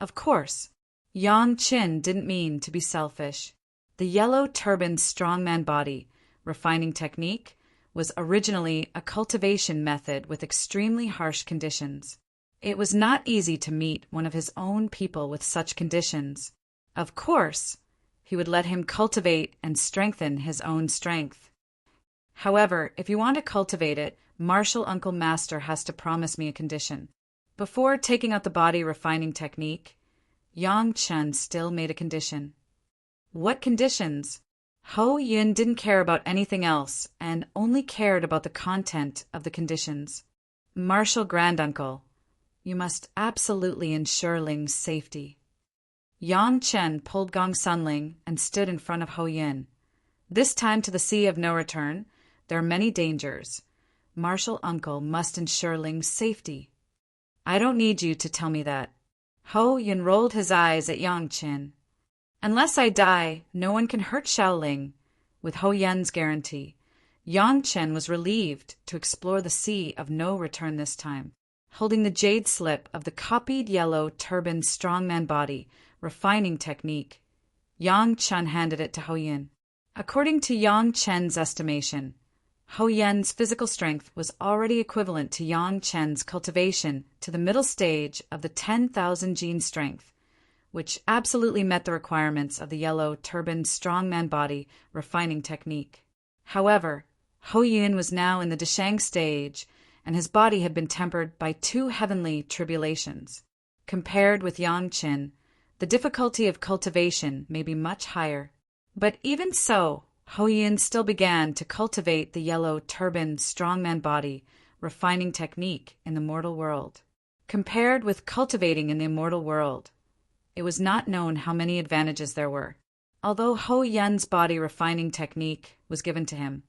Of course, Yang Qin didn't mean to be selfish. The yellow turban strongman body refining technique was originally a cultivation method with extremely harsh conditions. It was not easy to meet one of his own people with such conditions. Of course, he would let him cultivate and strengthen his own strength. However, if you want to cultivate it, martial uncle master has to promise me a condition. Before taking out the body refining technique, Yang Chen still made a condition. What conditions? Ho Yin didn't care about anything else and only cared about the content of the conditions. Martial granduncle, you must absolutely ensure Ling's safety. Yang Chen pulled Gong Sunling and stood in front of Ho Yin. This time to the sea of no return, there are many dangers. Martial uncle must ensure Ling's safety. I don't need you to tell me that. Ho Yin rolled his eyes at Yang Qin. Unless I die, no one can hurt Xiaoling. With Ho Yin's guarantee, Yang Chen was relieved to explore the sea of no return this time. Holding the jade slip of the copied yellow turban strongman body refining technique, Yang Chen handed it to Ho Yin. According to Yang Chen's estimation, Ho Yin's physical strength was already equivalent to Yang Chen's cultivation to the middle stage of the 10,000 gene strength, which absolutely met the requirements of the yellow turban strongman body refining technique. However, Ho Yin was now in the Dashang stage, and his body had been tempered by 2 heavenly tribulations. Compared with Yang Qin, the difficulty of cultivation may be much higher. But even so, Ho Yin still began to cultivate the yellow turban strongman body refining technique in the mortal world. Compared with cultivating in the immortal world, it was not known how many advantages there were. Although Ho Yin's body refining technique was given to him,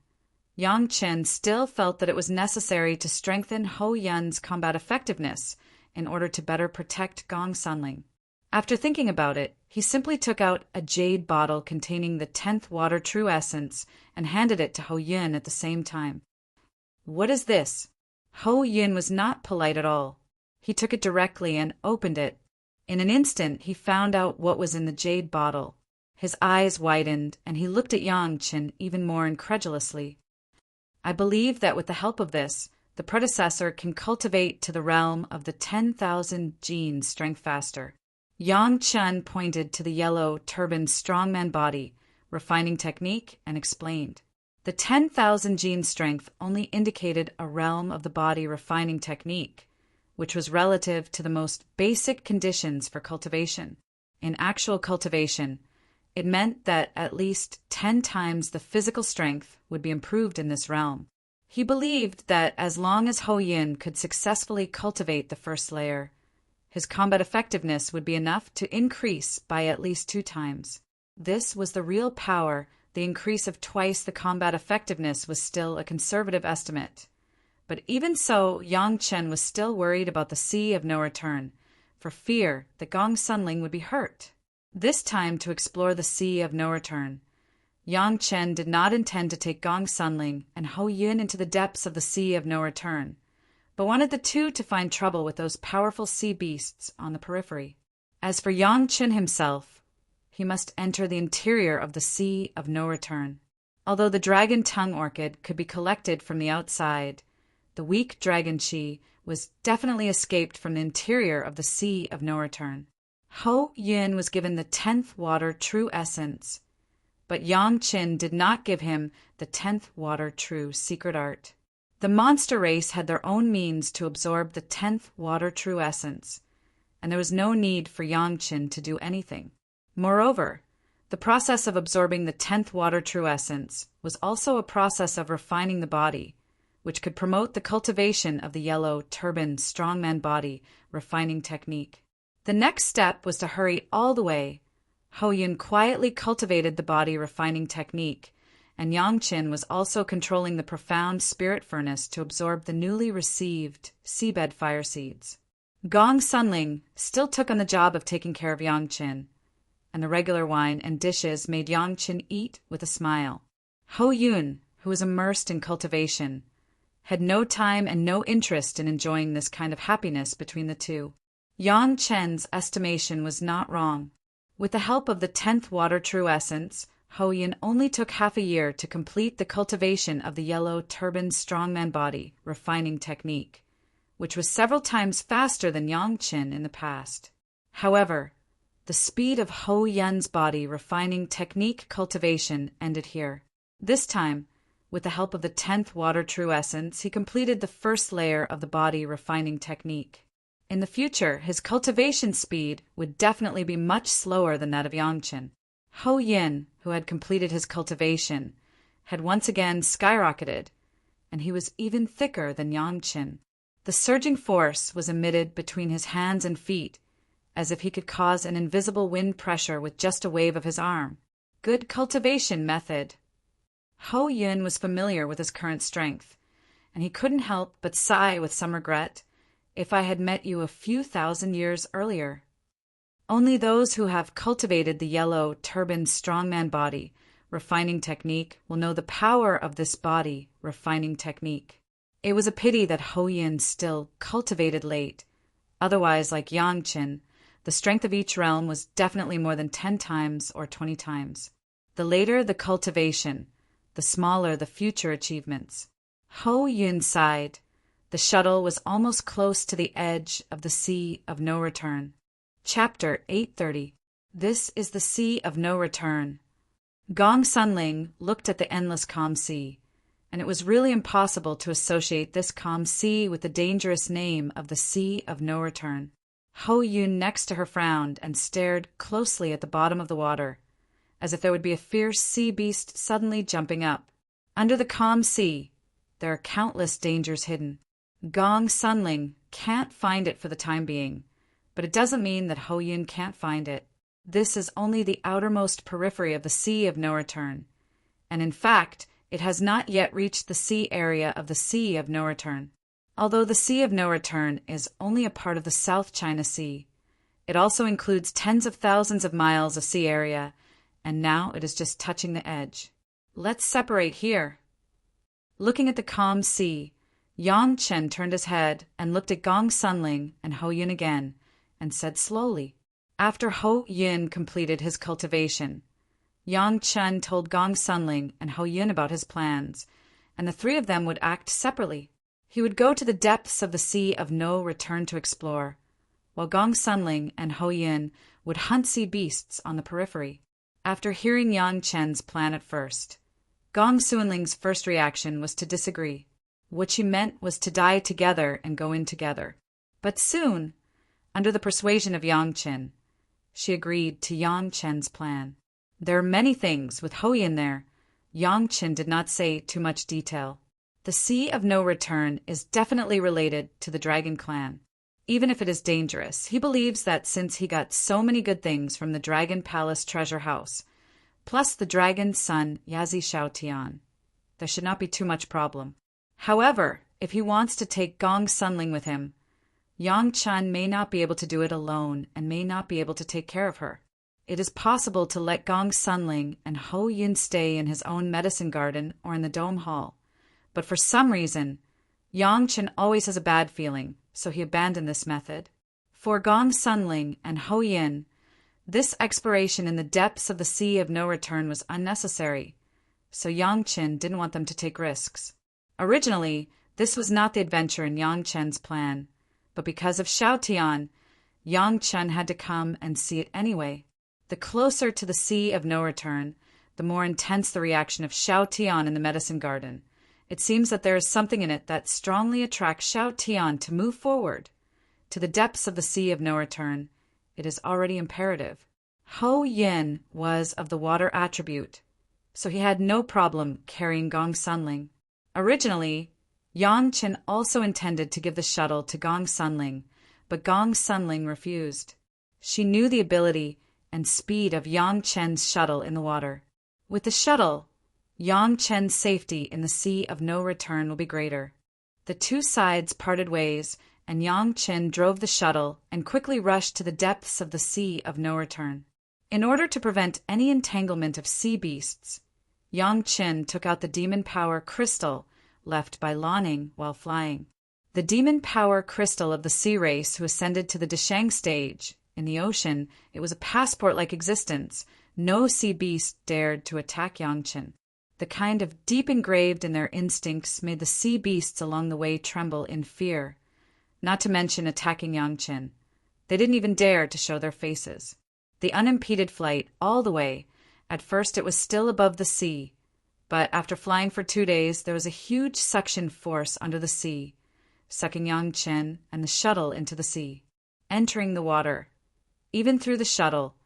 Yang Qin still felt that it was necessary to strengthen Ho Yin's combat effectiveness in order to better protect Gong Sunling. After thinking about it, he simply took out a jade bottle containing the 10th water true essence and handed it to Ho Yin at the same time. What is this? Ho Yin was not polite at all. He took it directly and opened it. In an instant, he found out what was in the jade bottle. His eyes widened, and he looked at Yang Qin even more incredulously. I believe that with the help of this, the predecessor can cultivate to the realm of the 10,000 gene strength faster. Yang Chen pointed to the yellow turban strongman body, refining technique, and explained. The 10,000 gene strength only indicated a realm of the body refining technique, which was relative to the most basic conditions for cultivation. In actual cultivation, it meant that at least 10 times the physical strength would be improved in this realm. He believed that as long as Ho Yin could successfully cultivate the first layer, his combat effectiveness would be enough to increase by at least 2 times. This was the real power. The increase of twice the combat effectiveness was still a conservative estimate. But even so, Yang Chen was still worried about the sea of no return, for fear that Gong Sunling would be hurt. This time to explore the sea of no return, Yang Chen did not intend to take Gong Sunling and Ho Yin into the depths of the sea of no return, but wanted the two to find trouble with those powerful sea beasts on the periphery. As for Yang Chen himself, he must enter the interior of the sea of no return. Although the dragon tongue orchid could be collected from the outside, the weak dragon chi was definitely escaped from the interior of the sea of no return. Ho Yin was given the 10th water true essence, but Yang Qin did not give him the 10th water true secret art. The monster race had their own means to absorb the 10th water true essence, and there was no need for Yang Qin to do anything. Moreover, the process of absorbing the 10th water true essence was also a process of refining the body, which could promote the cultivation of the yellow, turban, strongman body refining technique. The next step was to hurry all the way. Ho Yun quietly cultivated the body refining technique, and Yang Qin was also controlling the profound spirit furnace to absorb the newly received seabed fire seeds. Gong Sunling still took on the job of taking care of Yang Qin, and the regular wine and dishes made Yang Qin eat with a smile. Ho Yun, who was immersed in cultivation, had no time and no interest in enjoying this kind of happiness between the two. Yang Chen's estimation was not wrong. With the help of the 10th water true essence, Ho Yun only took half a year to complete the cultivation of the yellow turban strongman body refining technique, which was several times faster than Yang Qin in the past. However, the speed of Ho Yun's body refining technique cultivation ended here. This time, with the help of the 10th water true essence, he completed the first layer of the body refining technique. In the future, his cultivation speed would definitely be much slower than that of Yang Qin. Ho Yin, who had completed his cultivation, had once again skyrocketed, and he was even thicker than Yang Qin. The surging force was emitted between his hands and feet, as if he could cause an invisible wind pressure with just a wave of his arm. Good cultivation method. Ho Yun was familiar with his current strength, and he couldn't help but sigh with some regret. If I had met you a few thousand years earlier. Only those who have cultivated the yellow turban strongman body refining technique will know the power of this body refining technique. It was a pity that Ho Yin still cultivated late. Otherwise, like Yang Qin, the strength of each realm was definitely more than 10 times or 20 times. The later the cultivation, the smaller the future achievements. Ho Yun sighed. The shuttle was almost close to the edge of the Sea of No Return. Chapter 830. This is the Sea of No Return. Gong Sunling looked at the endless calm sea, and it was really impossible to associate this calm sea with the dangerous name of the Sea of No Return. Ho Yun next to her frowned and stared closely at the bottom of the water, as if there would be a fierce sea beast suddenly jumping up. Under the calm sea, there are countless dangers hidden. Gong Sunling can't find it for the time being, but it doesn't mean that Ho Yun can't find it. This is only the outermost periphery of the Sea of No Return, and in fact, it has not yet reached the sea area of the Sea of No Return. Although the Sea of No Return is only a part of the South China Sea, it also includes tens of thousands of miles of sea area, and now it is just touching the edge. Let's separate here. Looking at the calm sea, Yang Chen turned his head and looked at Gong Sunling and Ho Yun again, and said slowly. After Ho Yun completed his cultivation, Yang Chen told Gong Sunling and Ho Yun about his plans, and the three of them would act separately. He would go to the depths of the Sea of No Return to explore, while Gong Sunling and Ho Yun would hunt sea beasts on the periphery. After hearing Yang Chen's plan at first, Gong Sunling's first reaction was to disagree. What she meant was to die together and go in together. But soon, under the persuasion of Yang Qin, she agreed to Yang Chen's plan. There are many things with Ho Yin there. Yang Qin did not say too much detail. The Sea of No Return is definitely related to the Dragon Clan. Even if it is dangerous, he believes that since he got so many good things from the Dragon Palace treasure house, plus the dragon's son Yazi Xiaotian, there should not be too much problem. However, if he wants to take Gong Sunling with him, Yang Chen may not be able to do it alone and may not be able to take care of her. It is possible to let Gong Sunling and Ho Yun stay in his own medicine garden or in the Dome Hall, but for some reason, Yang Chen always has a bad feeling, so he abandoned this method. For Gong Sunling and Ho Yun, this exploration in the depths of the Sea of No Return was unnecessary, so Yang Chen didn't want them to take risks. Originally, this was not the adventure in Yang Chen's plan, but because of Xiaotian, Yang Chen had to come and see it anyway. The closer to the Sea of No Return, the more intense the reaction of Xiaotian in the medicine garden. It seems that there is something in it that strongly attracts Xiaotian to move forward. To the depths of the Sea of No Return, it is already imperative. Ho Yin was of the water attribute, so he had no problem carrying Gong Sunling. Originally, Yang Chen also intended to give the shuttle to Gong Sunling, but Gong Sunling refused. She knew the ability and speed of Yang Chen's shuttle in the water. With the shuttle, Yang Chen's safety in the sea of no return will be greater. The two sides parted ways, and Yang Chen drove the shuttle and quickly rushed to the depths of the sea of no return. In order to prevent any entanglement of sea beasts, Yang Chen took out the demon power crystal left by Lanning while flying. The demon power crystal of the sea race who ascended to the Deshang stage. In the ocean, it was a passport-like existence. No sea beast dared to attack Yang Chen. The kind of deep engraved in their instincts made the sea beasts along the way tremble in fear, not to mention attacking Yang Chen. They didn't even dare to show their faces. The unimpeded flight all the way. At first it was still above the sea, but after flying for 2 days there was a huge suction force under the sea, sucking Yang Chen and the shuttle into the sea, entering the water. Even through the shuttle,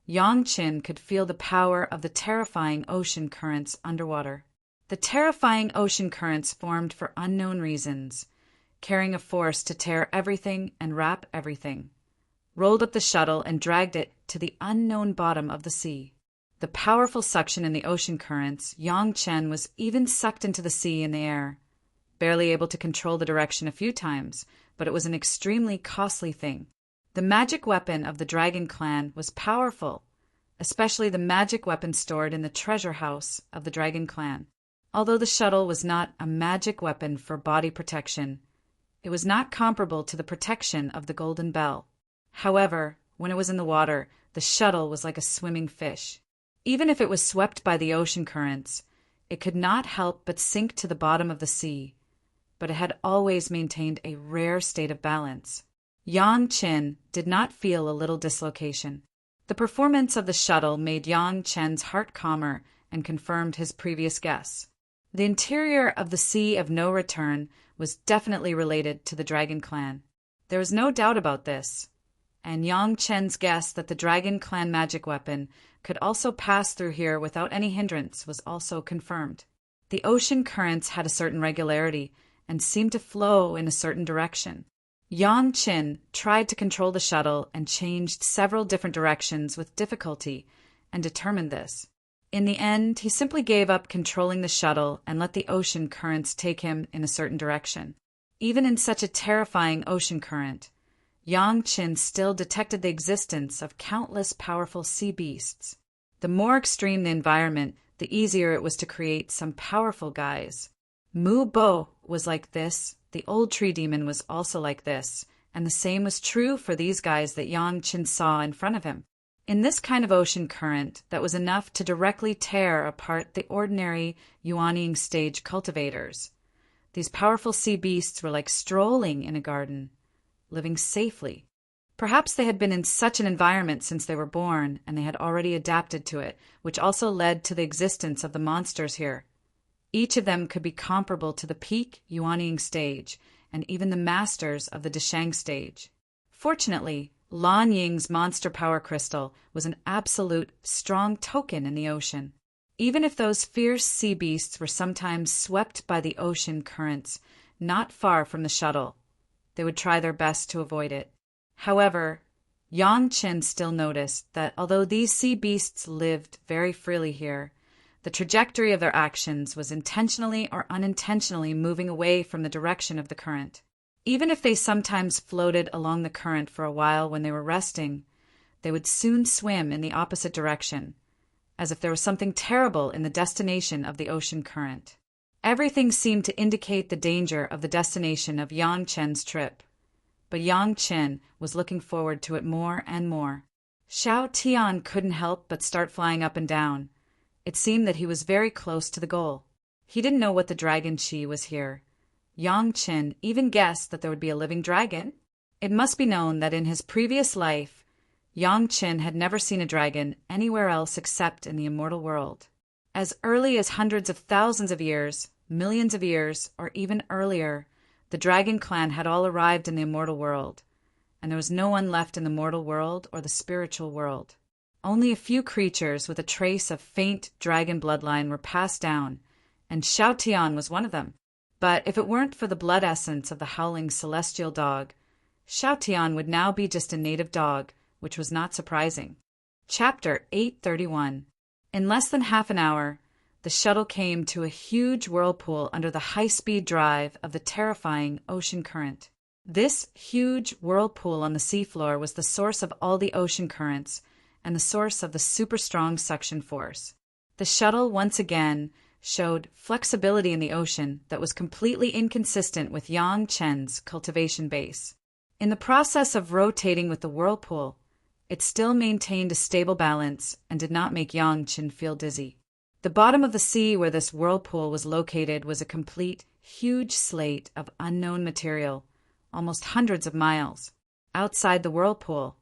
Yang Chen could feel the power of the terrifying ocean currents underwater. The terrifying ocean currents formed for unknown reasons, carrying a force to tear everything and wrap everything, rolled up the shuttle and dragged it to the unknown bottom of the sea. The powerful suction in the ocean currents, Yang Chen was even sucked into the sea in the air, barely able to control the direction a few times, but it was an extremely costly thing. The magic weapon of the Dragon Clan was powerful, especially the magic weapon stored in the treasure house of the Dragon Clan. Although the shuttle was not a magic weapon for body protection, it was not comparable to the protection of the Golden Bell. However, when it was in the water, the shuttle was like a swimming fish. Even if it was swept by the ocean currents, it could not help but sink to the bottom of the sea, but it had always maintained a rare state of balance. Yang Chen did not feel a little dislocation. The performance of the shuttle made Yang Chen's heart calmer and confirmed his previous guess. The interior of the Sea of No Return was definitely related to the Dragon Clan. There was no doubt about this, and Yang Chen's guess that the Dragon Clan magic weapon could also pass through here without any hindrance was also confirmed. The ocean currents had a certain regularity and seemed to flow in a certain direction. Yang Chen tried to control the shuttle and changed several different directions with difficulty and determined this. In the end, he simply gave up controlling the shuttle and let the ocean currents take him in a certain direction. Even in such a terrifying ocean current, Yang Chen still detected the existence of countless powerful sea beasts. The more extreme the environment, the easier it was to create some powerful guys. Mu Bo was like this, the old tree demon was also like this, and the same was true for these guys that Yang Chen saw in front of him. In this kind of ocean current that was enough to directly tear apart the ordinary Yuanying stage cultivators, these powerful sea beasts were like strolling in a garden, living safely. Perhaps they had been in such an environment since they were born, and they had already adapted to it, which also led to the existence of the monsters here. Each of them could be comparable to the peak Yuanying stage, and even the masters of the Deshang stage. Fortunately, Lan Ying's monster power crystal was an absolute strong token in the ocean. Even if those fierce sea beasts were sometimes swept by the ocean currents not far from the shuttle, they would try their best to avoid it. However, Yang Chen still noticed that although these sea beasts lived very freely here, the trajectory of their actions was intentionally or unintentionally moving away from the direction of the current. Even if they sometimes floated along the current for a while when they were resting, they would soon swim in the opposite direction, as if there was something terrible in the destination of the ocean current. Everything seemed to indicate the danger of the destination of Yang Chen's trip, but Yang Chen was looking forward to it more and more. Xiao Tian couldn't help but start flying up and down. It seemed that he was very close to the goal. He didn't know what the dragon chi was here. Yang Chen even guessed that there would be a living dragon. It must be known that in his previous life, Yang Chen had never seen a dragon anywhere else except in the immortal world. As early as hundreds of thousands of years, millions of years, or even earlier, the Dragon Clan had all arrived in the immortal world, and there was no one left in the mortal world or the spiritual world. Only a few creatures with a trace of faint dragon bloodline were passed down, and Xiao Tian was one of them. But if it weren't for the blood essence of the howling celestial dog, Xiao Tian would now be just a native dog, which was not surprising. Chapter 831. In less than half an hour, the shuttle came to a huge whirlpool under the high-speed drive of the terrifying ocean current. This huge whirlpool on the seafloor was the source of all the ocean currents and the source of the super-strong suction force. The shuttle once again showed flexibility in the ocean that was completely inconsistent with Yang Chen's cultivation base. In the process of rotating with the whirlpool, it still maintained a stable balance and did not make Yang Chen feel dizzy. The bottom of the sea where this whirlpool was located was a complete, huge slate of unknown material, almost hundreds of miles. Outside the whirlpool,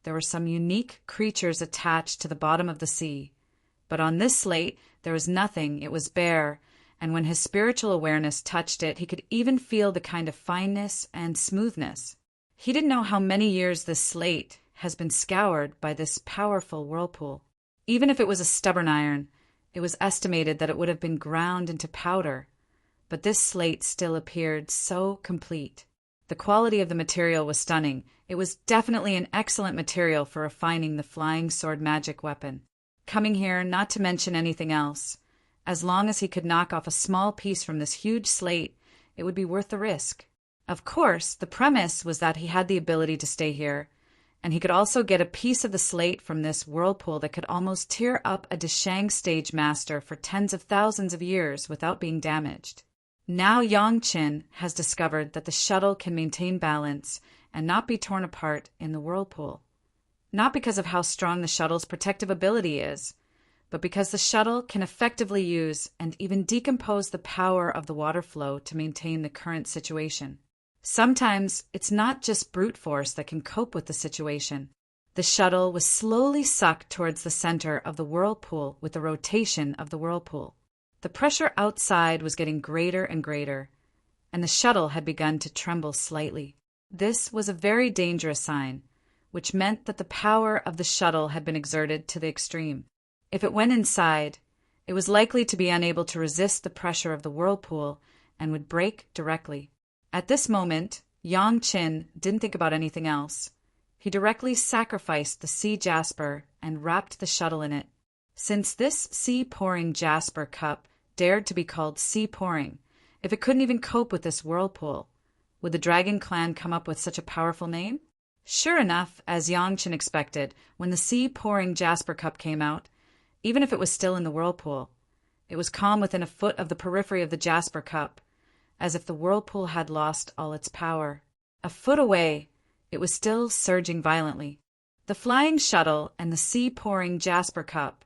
there were some unique creatures attached to the bottom of the sea. But on this slate, there was nothing, it was bare, and when his spiritual awareness touched it, he could even feel the kind of fineness and smoothness. He didn't know how many years this slate has been scoured by this powerful whirlpool. Even if it was a stubborn iron, it was estimated that it would have been ground into powder, but this slate still appeared so complete. The quality of the material was stunning. It was definitely an excellent material for refining the flying sword magic weapon. Coming here, not to mention anything else, as long as he could knock off a small piece from this huge slate, it would be worth the risk. Of course, the premise was that he had the ability to stay here, and he could also get a piece of the slate from this whirlpool that could almost tear up a Deshang stage master for tens of thousands of years without being damaged. Now Yang Chen has discovered that the shuttle can maintain balance and not be torn apart in the whirlpool. Not because of how strong the shuttle's protective ability is, but because the shuttle can effectively use and even decompose the power of the water flow to maintain the current situation. Sometimes it's not just brute force that can cope with the situation. The shuttle was slowly sucked towards the center of the whirlpool with the rotation of the whirlpool. The pressure outside was getting greater and greater, and the shuttle had begun to tremble slightly. This was a very dangerous sign, which meant that the power of the shuttle had been exerted to the extreme. If it went inside, it was likely to be unable to resist the pressure of the whirlpool and would break directly. At this moment, Yang Chen didn't think about anything else. He directly sacrificed the sea jasper and wrapped the shuttle in it. Since this sea-pouring jasper cup dared to be called sea-pouring, if it couldn't even cope with this whirlpool, would the Dragon Clan come up with such a powerful name? Sure enough, as Yang Chen expected, when the sea-pouring jasper cup came out, even if it was still in the whirlpool, it was calm within a foot of the periphery of the jasper cup, as if the whirlpool had lost all its power. A foot away, it was still surging violently. The flying shuttle and the sea-pouring jasper cup,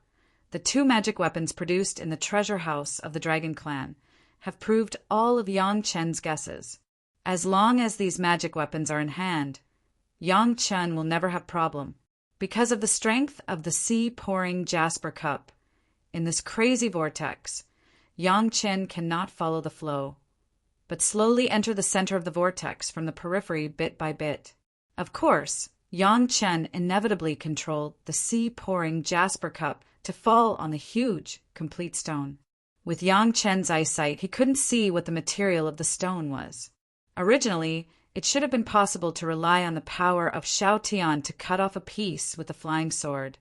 the two magic weapons produced in the treasure house of the Dragon Clan, have proved all of Yang Chen's guesses. As long as these magic weapons are in hand, Yang Chen will never have problem. Because of the strength of the sea-pouring jasper cup, in this crazy vortex, Yang Chen cannot follow the flow, but slowly enter the center of the vortex from the periphery bit by bit. Of course, Yang Chen inevitably controlled the sea-pouring jasper cup to fall on the huge, complete stone. With Yang Chen's eyesight, he couldn't see what the material of the stone was. Originally, it should have been possible to rely on the power of Xiao Tian to cut off a piece with the flying sword,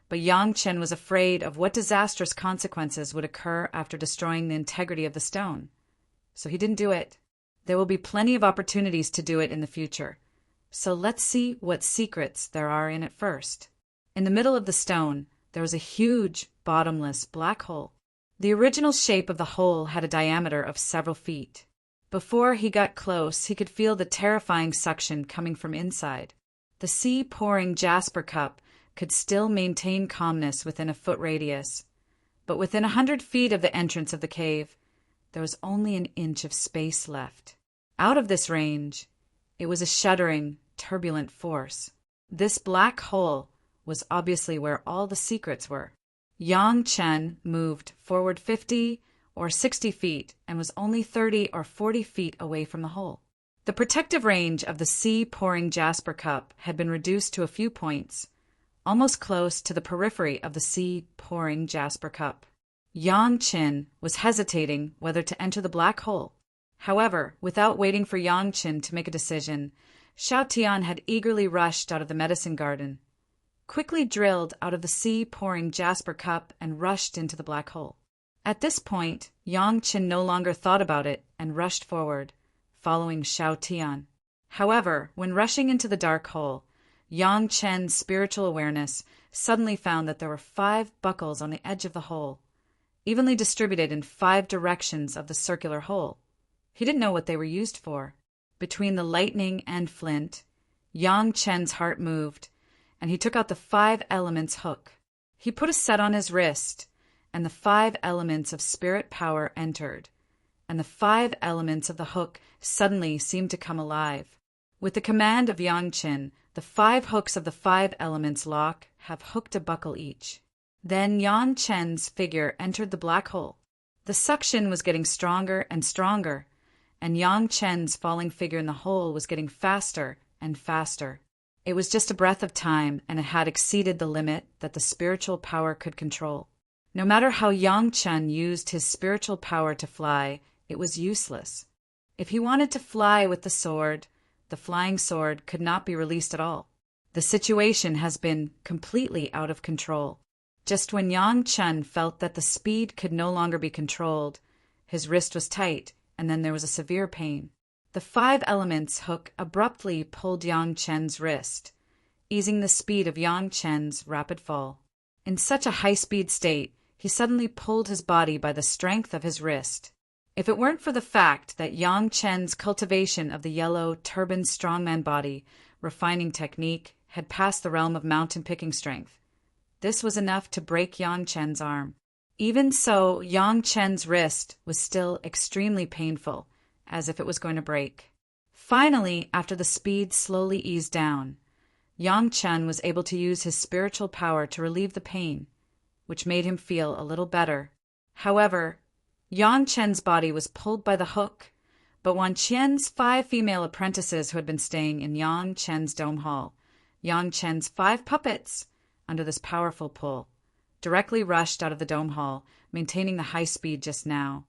but Yang Chen was afraid of what disastrous consequences would occur after destroying the integrity of the stone. So he didn't do it. There will be plenty of opportunities to do it in the future. So let's see what secrets there are in it first. In the middle of the stone, there was a huge, bottomless black hole. The original shape of the hole had a diameter of several feet. Before he got close, he could feel the terrifying suction coming from inside. The sea-pouring jasper cup could still maintain calmness within a foot radius, but within 100 feet of the entrance of the cave, there was only an inch of space left. Out of this range, it was a shuddering, turbulent force. This black hole was obviously where all the secrets were. Yang Chen moved forward 50 or 60 feet and was only 30 or 40 feet away from the hole. The protective range of the sea-pouring jasper cup had been reduced to a few points, almost close to the periphery of the sea-pouring jasper cup. Yang Qin was hesitating whether to enter the black hole. However, without waiting for Yang Qin to make a decision, Xiao Tian had eagerly rushed out of the medicine garden, quickly drilled out of the sea-pouring jasper cup, and rushed into the black hole. At this point, Yang Qin no longer thought about it and rushed forward, following Xiao Tian. However, when rushing into the dark hole, Yang Chen's spiritual awareness suddenly found that there were 5 buckles on the edge of the hole, evenly distributed in 5 directions of the circular hole. He didn't know what they were used for. Between the lightning and flint, Yang Chen's heart moved, and he took out the 5 elements hook. He put a set on his wrist, and the 5 elements of spirit power entered, and the 5 elements of the hook suddenly seemed to come alive. With the command of Yang Qin, the 5 hooks of the 5 elements lock have hooked a buckle each. Then Yang Chen's figure entered the black hole. The suction was getting stronger and stronger, and Yang Chen's falling figure in the hole was getting faster and faster. It was just a breath of time, and it had exceeded the limit that the spiritual power could control. No matter how Yang Chen used his spiritual power to fly, it was useless. If he wanted to fly with the sword, the flying sword could not be released at all. The situation has been completely out of control. Just when Yang Chen felt that the speed could no longer be controlled, his wrist was tight, and then there was a severe pain. The 5 elements hook abruptly pulled Yang Chen's wrist, easing the speed of Yang Chen's rapid fall. In such a high-speed state, he suddenly pulled his body by the strength of his wrist. If it weren't for the fact that Yang Chen's cultivation of the yellow, turbaned strongman body, refining technique, had passed the realm of mountain-picking strength, this was enough to break Yang Chen's arm. Even so, Yang Chen's wrist was still extremely painful, as if it was going to break. Finally, after the speed slowly eased down, Yang Chen was able to use his spiritual power to relieve the pain, which made him feel a little better. However, Yang Chen's body was pulled by the hook, but Wan Qian's 5 female apprentices who had been staying in Yang Chen's dome hall, Yang Chen's 5 puppets, under this powerful pull, directly rushed out of the dome hall, maintaining the high speed just now,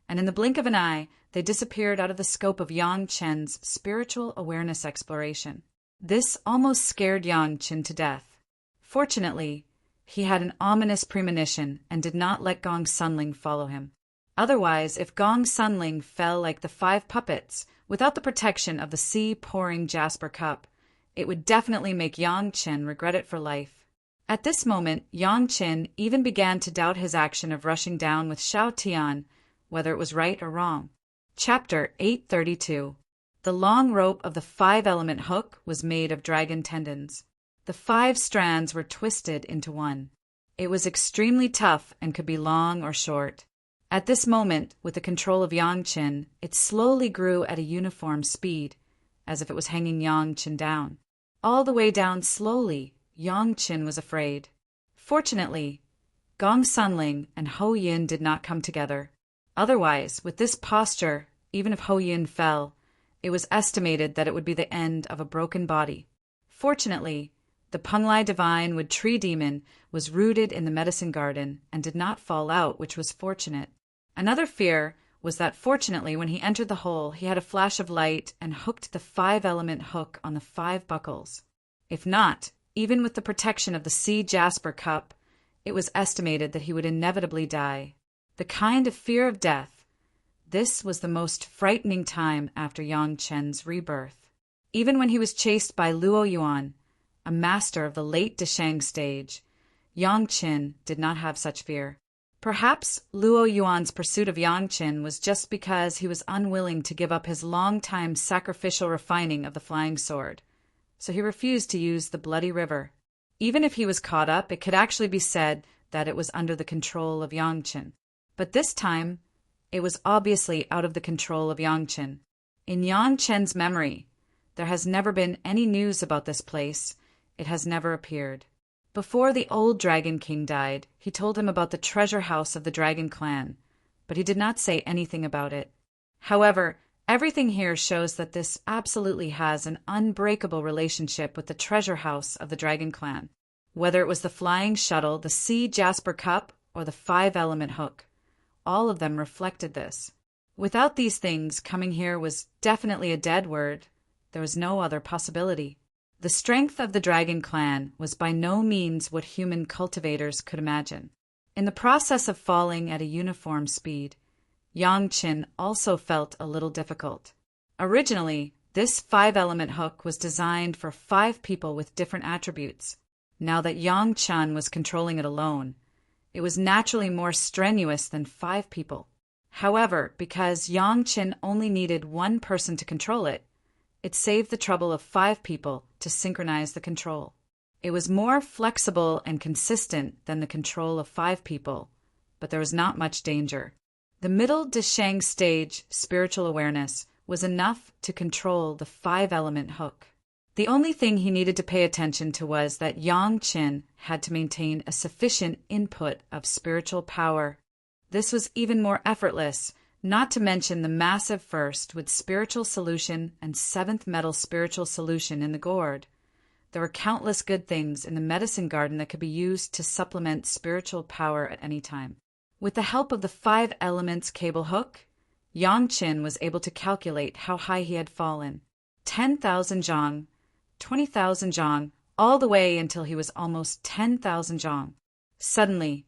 and in the blink of an eye, they disappeared out of the scope of Yang Chen's spiritual awareness exploration. This almost scared Yang Chen to death. Fortunately, he had an ominous premonition and did not let Gong Sunling follow him. Otherwise, if Gong Sunling fell like the 5 puppets, without the protection of the sea-pouring jasper cup, it would definitely make Yang Chen regret it for life. At this moment, Yang Chen even began to doubt his action of rushing down with Xiao Tian, whether it was right or wrong. Chapter 832. The long rope of the 5-element hook was made of dragon tendons. The 5 strands were twisted into one. It was extremely tough and could be long or short. At this moment, with the control of Yang Chen, it slowly grew at a uniform speed, as if it was hanging Yang Chen down. All the way down slowly, Yang Chen was afraid. Fortunately, Gong Sunling and Ho Yin did not come together. Otherwise, with this posture, even if Ho Yin fell, it was estimated that it would be the end of a broken body. Fortunately, the Penglai Divine Wood Tree Demon was rooted in the medicine garden and did not fall out, which was fortunate. Another fear was that fortunately when he entered the hole, he had a flash of light and hooked the 5-element hook on the 5 buckles. If not, even with the protection of the sea jasper cup, it was estimated that he would inevitably die. The kind of fear of death. This was the most frightening time after Yang Chen's rebirth. Even when he was chased by Luo Yuan, a master of the late Deshang stage, Yang Chen did not have such fear. Perhaps Luo Yuan's pursuit of Yang Chen was just because he was unwilling to give up his long-time sacrificial refining of the flying sword, so he refused to use the Bloody River. Even if he was caught up, it could actually be said that it was under the control of Yang Chen. But this time, it was obviously out of the control of Yang Chen. In Yang Chen's memory, there has never been any news about this place. It has never appeared. Before the old Dragon King died, he told him about the treasure house of the Dragon Clan, but he did not say anything about it. However, everything here shows that this absolutely has an unbreakable relationship with the treasure house of the Dragon Clan. Whether it was the flying shuttle, the sea jasper cup, or the 5-element hook, all of them reflected this. Without these things, coming here was definitely a dead word. There was no other possibility. The strength of the dragon clan was by no means what human cultivators could imagine. In the process of falling at a uniform speed, Yang Qin also felt a little difficult. Originally, this 5-element hook was designed for 5 people with different attributes. Now that Yang Chen was controlling it alone, it was naturally more strenuous than 5 people. However, because Yang Qin only needed 1 person to control it, it saved the trouble of 5 people to synchronize the control. It was more flexible and consistent than the control of 5 people, but there was not much danger. The middle Deshang stage, spiritual awareness, was enough to control the 5-element hook. The only thing he needed to pay attention to was that Yang Qin had to maintain a sufficient input of spiritual power. This was even more effortless, not to mention the massive first with spiritual solution and 7th metal spiritual solution in the gourd. There were countless good things in the medicine garden that could be used to supplement spiritual power at any time. With the help of the 5 elements cable hook, Yang Qin was able to calculate how high he had fallen. 10,000 zhang, 20,000 zhang, all the way until he was almost 10,000 zhang. Suddenly,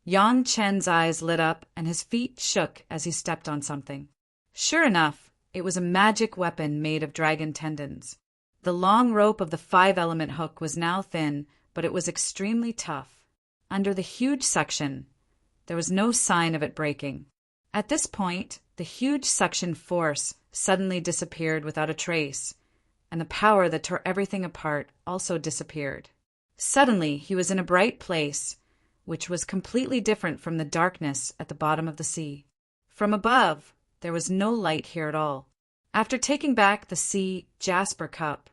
Yang Chen's eyes lit up and his feet shook as he stepped on something. Sure enough, it was a magic weapon made of dragon tendons. The long rope of the 5-element hook was now thin, but it was extremely tough. Under the huge suction, there was no sign of it breaking. At this point, the huge suction force suddenly disappeared without a trace, and the power that tore everything apart also disappeared. Suddenly, he was in a bright place, which was completely different from the darkness at the bottom of the sea. From above, there was no light here at all. After taking back the sea jasper cup,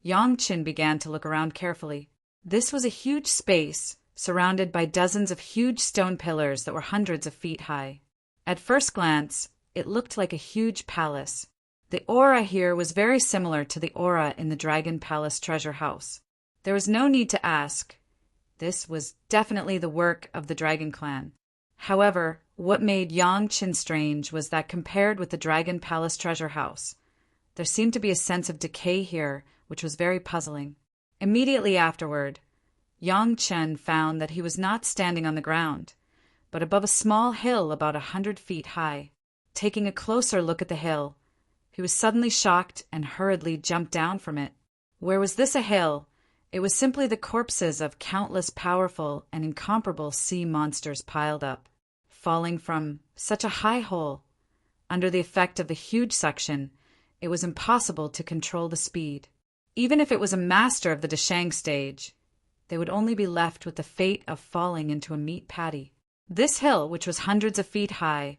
Yang Qin began to look around carefully. This was a huge space, surrounded by dozens of huge stone pillars that were hundreds of feet high. At first glance, it looked like a huge palace. The aura here was very similar to the aura in the Dragon Palace treasure house. There was no need to ask. This was definitely the work of the Dragon Clan. However, what made Yang Qin strange was that compared with the Dragon Palace treasure house, there seemed to be a sense of decay here, which was very puzzling. Immediately afterward, Yang Qin found that he was not standing on the ground, but above a small hill about 100 feet high. Taking a closer look at the hill, he was suddenly shocked and hurriedly jumped down from it. Where was this a hill? It was simply the corpses of countless powerful and incomparable sea monsters piled up, falling from such a high hole. Under the effect of the huge suction, it was impossible to control the speed. Even if it was a master of the Deshang stage, they would only be left with the fate of falling into a meat patty. This hill, which was hundreds of feet high,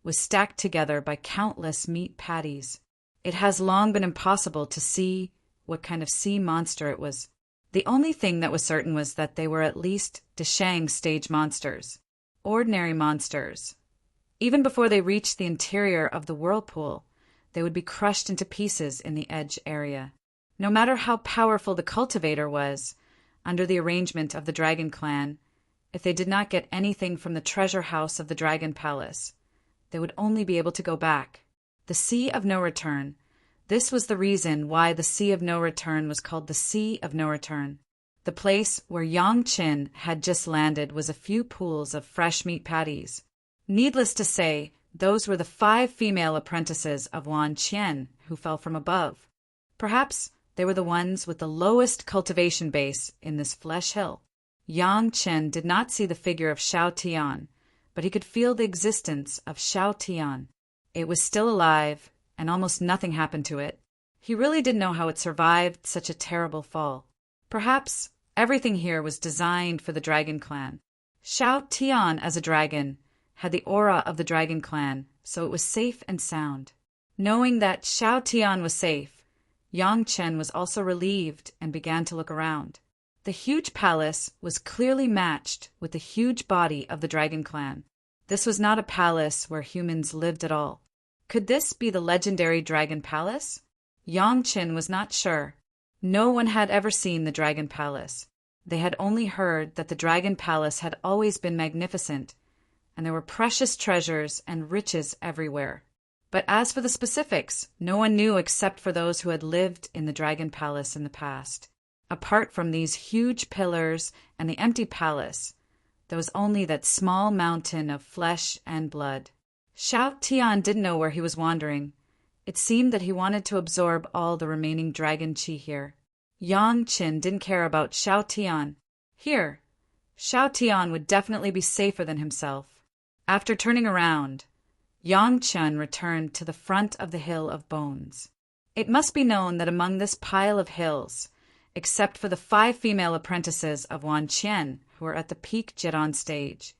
was stacked together by countless meat patties. It has long been impossible to see what kind of sea monster it was. The only thing that was certain was that they were at least Deshang stage monsters, ordinary monsters. Even before they reached the interior of the whirlpool, they would be crushed into pieces in the edge area. No matter how powerful the cultivator was, under the arrangement of the Dragon Clan, if they did not get anything from the treasure house of the Dragon Palace, they would only be able to go back. The Sea of No Return. This was the reason why the Sea of No Return was called the Sea of No Return. The place where Yang Qin had just landed was a few pools of fresh meat patties. Needless to say, those were the 5 female apprentices of Wan Qian who fell from above. Perhaps they were the ones with the lowest cultivation base in this flesh hill. Yang Qin did not see the figure of Xiao Tian, but he could feel the existence of Xiao Tian. It was still alive, and almost nothing happened to it. He really didn't know how it survived such a terrible fall. Perhaps everything here was designed for the Dragon Clan. Xiao Tian, as a dragon, had the aura of the Dragon Clan, so it was safe and sound. Knowing that Xiao Tian was safe, Yang Chen was also relieved and began to look around. The huge palace was clearly matched with the huge body of the Dragon Clan. This was not a palace where humans lived at all. Could this be the legendary Dragon Palace? Yang Qin was not sure. No one had ever seen the Dragon Palace. They had only heard that the Dragon Palace had always been magnificent, and there were precious treasures and riches everywhere. But as for the specifics, no one knew except for those who had lived in the Dragon Palace in the past. Apart from these huge pillars and the empty palace, there was only that small mountain of flesh and blood. Xiao Tian didn't know where he was wandering. It seemed that he wanted to absorb all the remaining dragon qi here. Yang Qin didn't care about Xiao Tian. Here, Xiao Tian would definitely be safer than himself. After turning around, Yang Qin returned to the front of the Hill of Bones. It must be known that among this pile of hills, except for the 5 female apprentices of Wan Qian who were at the peak Jiran stage,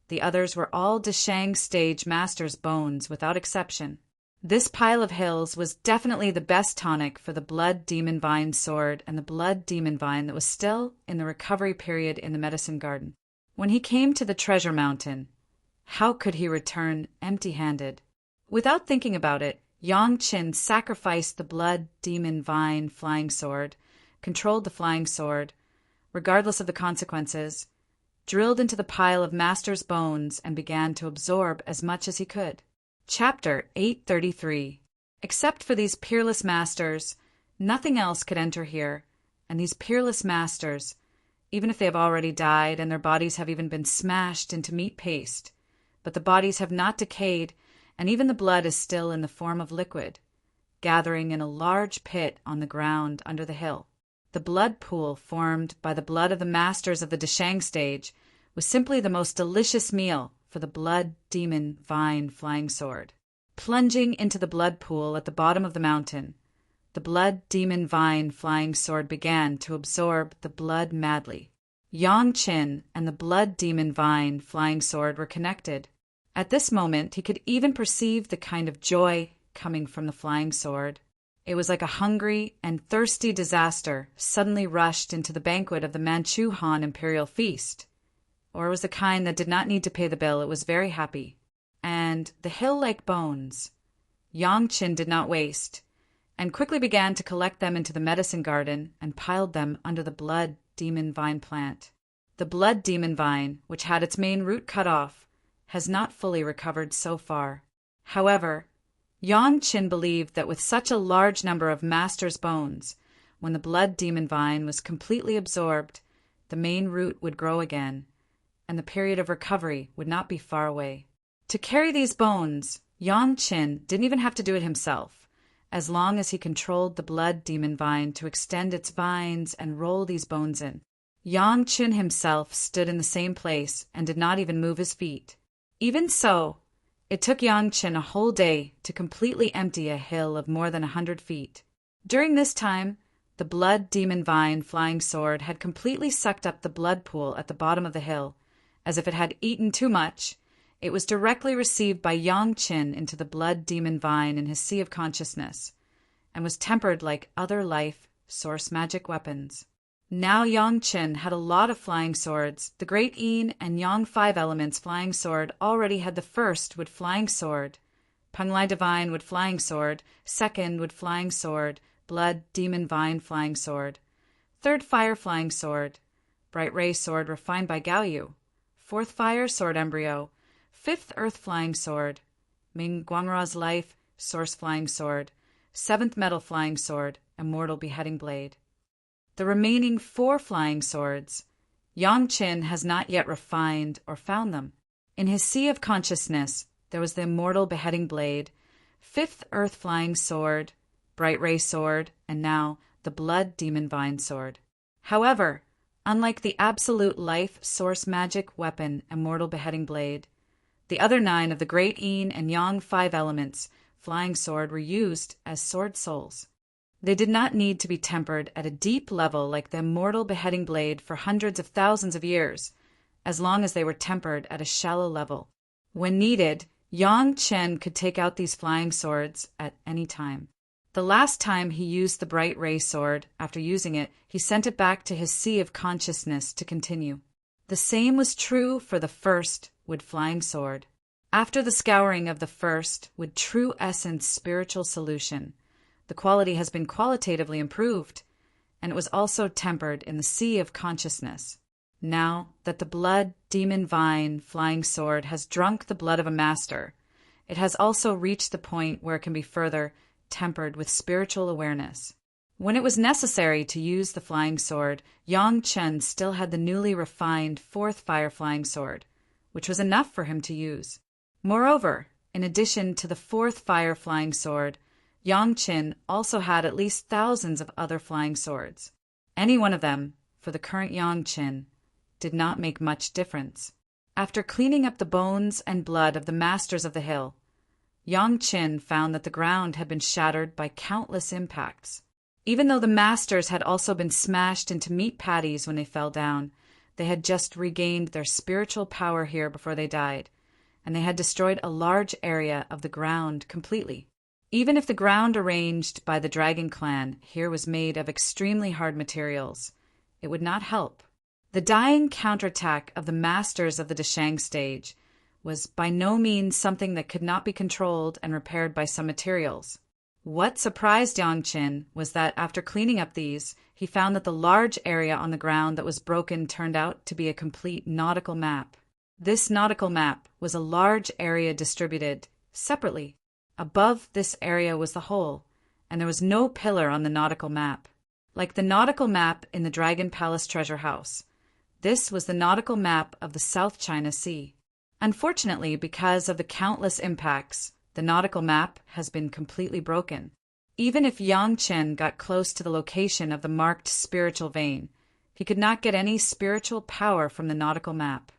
the others were all Deshang stage masters' bones without exception. This pile of hills was definitely the best tonic for the Blood Demon Vine sword and the Blood Demon Vine that was still in the recovery period in the medicine garden. When he came to the treasure mountain, how could he return empty-handed? Without thinking about it, Yang Qin sacrificed the Blood Demon Vine flying sword, controlled the flying sword, regardless of the consequences, drilled into the pile of master's bones and began to absorb as much as he could. Chapter 833. Except for these peerless masters, nothing else could enter here, and these peerless masters, even if they have already died and their bodies have even been smashed into meat paste, but the bodies have not decayed, and even the blood is still in the form of liquid, gathering in a large pit on the ground under the hill. The blood pool formed by the blood of the masters of the Deshang stage was simply the most delicious meal for the Blood Demon Vine flying sword. Plunging into the blood pool at the bottom of the mountain, the Blood Demon Vine flying sword began to absorb the blood madly. Yang Qin and the Blood Demon Vine flying sword were connected. At this moment, he could even perceive the kind of joy coming from the flying sword. It was like a hungry and thirsty disaster suddenly rushed into the banquet of the Manchu Han imperial feast. Or it was the kind that did not need to pay the bill. It was very happy. And the hill-like bones, Yang Qin did not waste, and quickly began to collect them into the medicine garden and piled them under the Blood Demon Vine plant. The Blood Demon Vine, which had its main root cut off, has not fully recovered so far. However, Yang Qin believed that with such a large number of master's bones, when the Blood Demon Vine was completely absorbed, the main root would grow again, and the period of recovery would not be far away. To carry these bones, Yang Qin didn't even have to do it himself, as long as he controlled the Blood Demon Vine to extend its vines and roll these bones in. Yang Qin himself stood in the same place and did not even move his feet. Even so, it took Yang Qin a whole day to completely empty a hill of more than 100 feet. During this time, the Blood Demon Vine flying sword had completely sucked up the blood pool at the bottom of the hill. As if it had eaten too much, it was directly received by Yang Qin into the Blood Demon Vine in his sea of consciousness, and was tempered like other life source magic weapons. Now Yang Qin had a lot of flying swords. The Great Yin and Yang 5 Elements flying sword already had the first wood flying sword, Penglai Divine wood flying sword, second wood flying sword, Blood Demon Vine flying sword, third fire flying sword, Bright Ray sword refined by Gaoyu, fourth fire sword embryo, fifth earth flying sword, Ming Guangra's life source flying sword, seventh metal flying sword, Immortal beheading blade. The remaining 4 flying swords, Yang Qin has not yet refined or found them. In his sea of consciousness, there was the Immortal beheading blade, fifth earth flying sword, Bright Ray sword, and now the Blood Demon Vine sword. However, unlike the absolute life source magic weapon Immortal beheading blade, the other 9 of the Great Yin and Yang 5 Elements flying sword were used as sword souls. They did not need to be tempered at a deep level like the Immortal beheading blade for hundreds of thousands of years, as long as they were tempered at a shallow level. When needed, Yang Qin could take out these flying swords at any time. The last time he used the Bright Ray sword, after using it, he sent it back to his sea of consciousness to continue. The same was true for the first wood flying sword. After the scouring of the first with true essence spiritual solution, the quality has been qualitatively improved, and it was also tempered in the sea of consciousness. Now that the blood demon vine flying sword has drunk the blood of a master, it has also reached the point where it can be further tempered with spiritual awareness. When it was necessary to use the flying sword, Yang Chen still had the newly refined fourth fire flying sword, which was enough for him to use. Moreover, in addition to the fourth fire flying sword, Yang Chen also had at least thousands of other flying swords. Any one of them, for the current Yang Chen, did not make much difference. After cleaning up the bones and blood of the masters of the hill, Yang Chen found that the ground had been shattered by countless impacts. Even though the masters had also been smashed into meat patties when they fell down, they had just regained their spiritual power here before they died, and they had destroyed a large area of the ground completely. Even if the ground arranged by the Dragon Clan here was made of extremely hard materials, it would not help. The dying counterattack of the masters of the Dashang stage was by no means something that could not be controlled and repaired by some materials. What surprised Yang Chen was that after cleaning up these, he found that the large area on the ground that was broken turned out to be a complete nautical map. This nautical map was a large area distributed separately. Above this area was the hole, and there was no pillar on the nautical map. Like the nautical map in the Dragon Palace treasure house, this was the nautical map of the South China Sea. Unfortunately, because of the countless impacts, the nautical map has been completely broken. Even if Yang Chen got close to the location of the marked spiritual vein, he could not get any spiritual power from the nautical map.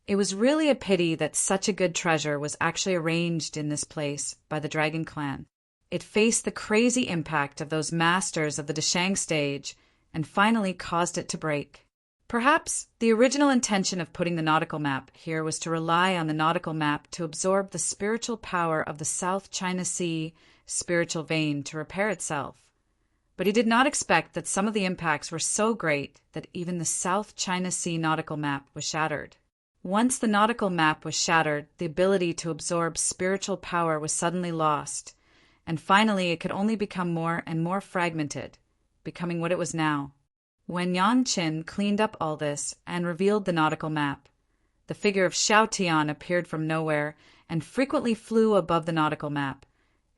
It was really a pity that such a good treasure was actually arranged in this place by the Dragon Clan. It faced the crazy impact of those masters of the Dashang stage and finally caused it to break. Perhaps the original intention of putting the nautical map here was to rely on the nautical map to absorb the spiritual power of the South China Sea spiritual vein to repair itself. But he did not expect that some of the impacts were so great that even the South China Sea nautical map was shattered. Once the nautical map was shattered, the ability to absorb spiritual power was suddenly lost, and finally it could only become more and more fragmented, becoming what it was now. When Yang Chen cleaned up all this and revealed the nautical map, the figure of Xiao Tian appeared from nowhere and frequently flew above the nautical map.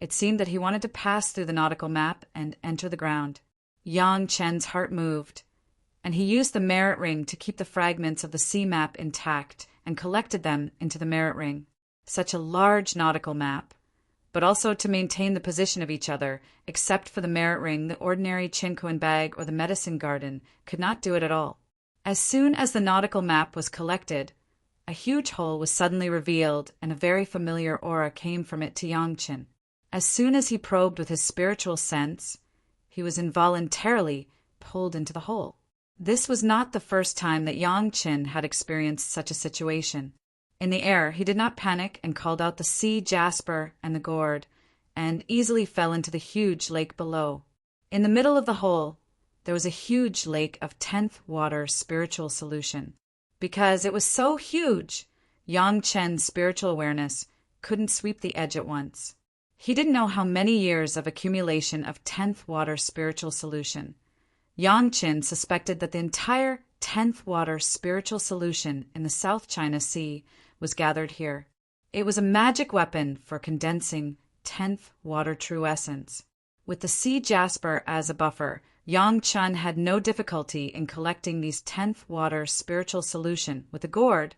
It seemed that he wanted to pass through the nautical map and enter the ground. Yang Chen's heart moved, and he used the merit ring to keep the fragments of the sea map intact and collected them into the merit ring. Such a large nautical map, but also to maintain the position of each other. Except for the merit ring, the ordinary Qinkuan bag or the medicine garden could not do it at all. As soon as the nautical map was collected, a huge hole was suddenly revealed, and a very familiar aura came from it to Yang Chen. As soon as he probed with his spiritual sense, he was involuntarily pulled into the hole. This was not the first time that Yang Chen had experienced such a situation. In the air, he did not panic and called out the sea jasper and the gourd, and easily fell into the huge lake below. In the middle of the hole, there was a huge lake of 10th water spiritual solution. Because it was so huge, Yang Chen's spiritual awareness couldn't sweep the edge at once. He didn't know how many years of accumulation of 10th water spiritual solution. Yang Chen suspected that the entire 10th water spiritual solution in the South China Sea was gathered here. It was a magic weapon for condensing 10th water true essence. With the sea jasper as a buffer, Yang Chen had no difficulty in collecting these 10th water spiritual solution. With the gourd,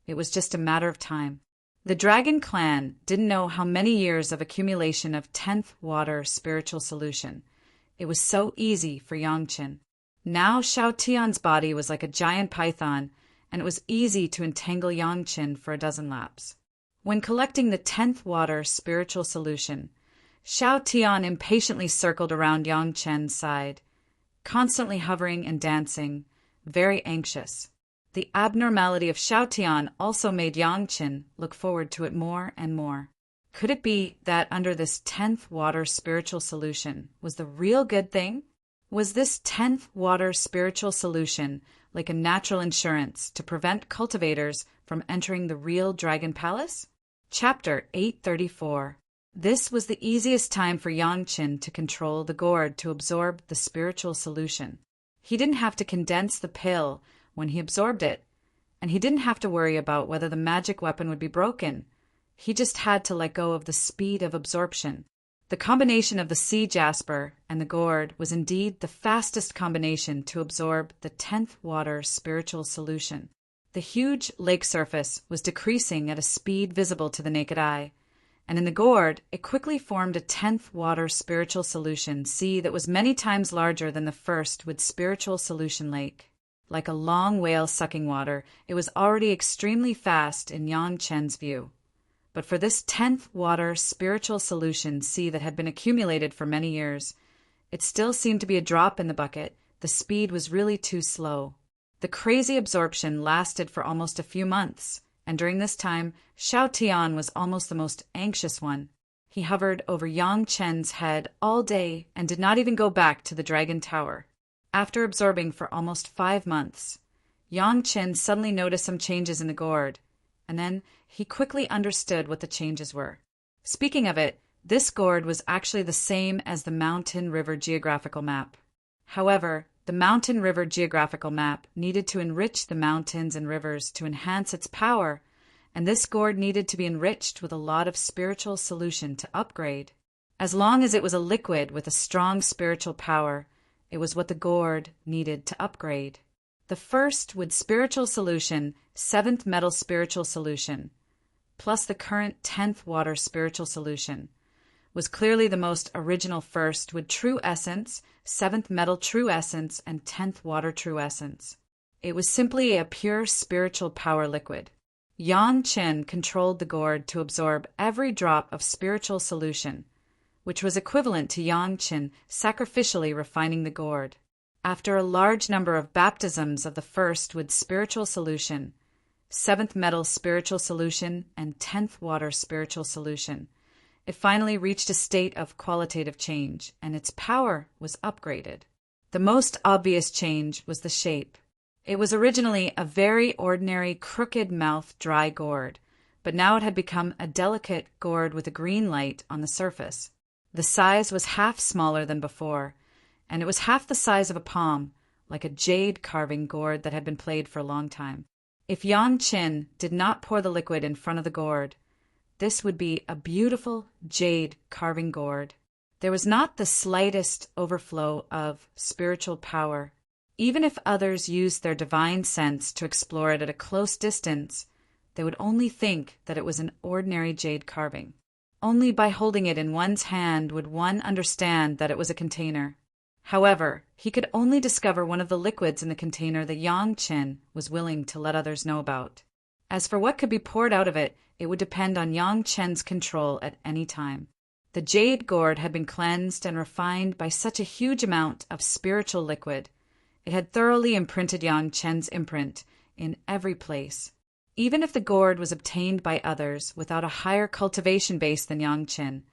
it was just a matter of time. The Dragon Clan didn't know how many years of accumulation of 10th water spiritual solution. It was so easy for Yang Chen. Now Xiao Tian's body was like a giant python, and it was easy to entangle Yang Chen for a dozen laps. When collecting the 10th water spiritual solution, Xiao Tian impatiently circled around Yang Chen's side, constantly hovering and dancing, very anxious. The abnormality of Xiao Tian also made Yang Chen look forward to it more and more. Could it be that under this 10th water spiritual solution was the real good thing? Was this 10th water spiritual solution like a natural insurance to prevent cultivators from entering the real Dragon Palace? Chapter 834. This was the easiest time for Yang Chen to control the gourd to absorb the spiritual solution. He didn't have to condense the pill when he absorbed it, and he didn't have to worry about whether the magic weapon would be broken. He just had to let go of the speed of absorption. The combination of the sea jasper and the gourd was indeed the fastest combination to absorb the 10th water spiritual solution. The huge lake surface was decreasing at a speed visible to the naked eye, and in the gourd it quickly formed a 10th water spiritual solution sea that was many times larger than the first wood spiritual solution lake. Like a long whale sucking water, it was already extremely fast in Yang Chen's view. But for this 10th water spiritual solution sea that had been accumulated for many years, it still seemed to be a drop in the bucket. The speed was really too slow. The crazy absorption lasted for almost a few months, and during this time, Xiao Tian was almost the most anxious one. He hovered over Yang Chen's head all day and did not even go back to the Dragon Tower. After absorbing for almost 5 months, Yang Chen suddenly noticed some changes in the gourd, and then he quickly understood what the changes were. Speaking of it, this gourd was actually the same as the mountain river geographical map. However, the mountain river geographical map needed to enrich the mountains and rivers to enhance its power, and this gourd needed to be enriched with a lot of spiritual solution to upgrade. As long as it was a liquid with a strong spiritual power, it was what the gourd needed to upgrade. The first wood spiritual solution, 7th metal spiritual solution, plus the current 10th water spiritual solution, was clearly the most original first wood true essence, 7th metal true essence, and 10th water true essence. It was simply a pure spiritual power liquid. Yang Chen controlled the gourd to absorb every drop of spiritual solution, which was equivalent to Yang Chen sacrificially refining the gourd. After a large number of baptisms of the first wood spiritual solution, 7th metal spiritual solution, and 10th water spiritual solution, it finally reached a state of qualitative change, and its power was upgraded. The most obvious change was the shape. It was originally a very ordinary crooked-mouthed dry gourd, but now it had become a delicate gourd with a green light on the surface. The size was half smaller than before, and it was half the size of a palm, like a jade carving gourd that had been played for a long time. If Yang Chen did not pour the liquid in front of the gourd, this would be a beautiful jade carving gourd. There was not the slightest overflow of spiritual power. Even if others used their divine sense to explore it at a close distance, they would only think that it was an ordinary jade carving. Only by holding it in one's hand would one understand that it was a container. However, he could only discover one of the liquids in the container that Yang Chen was willing to let others know about. As for what could be poured out of it, it would depend on Yang Chen's control at any time. The jade gourd had been cleansed and refined by such a huge amount of spiritual liquid. It had thoroughly imprinted Yang Chen's imprint in every place. Even if the gourd was obtained by others without a higher cultivation base than Yang Chen,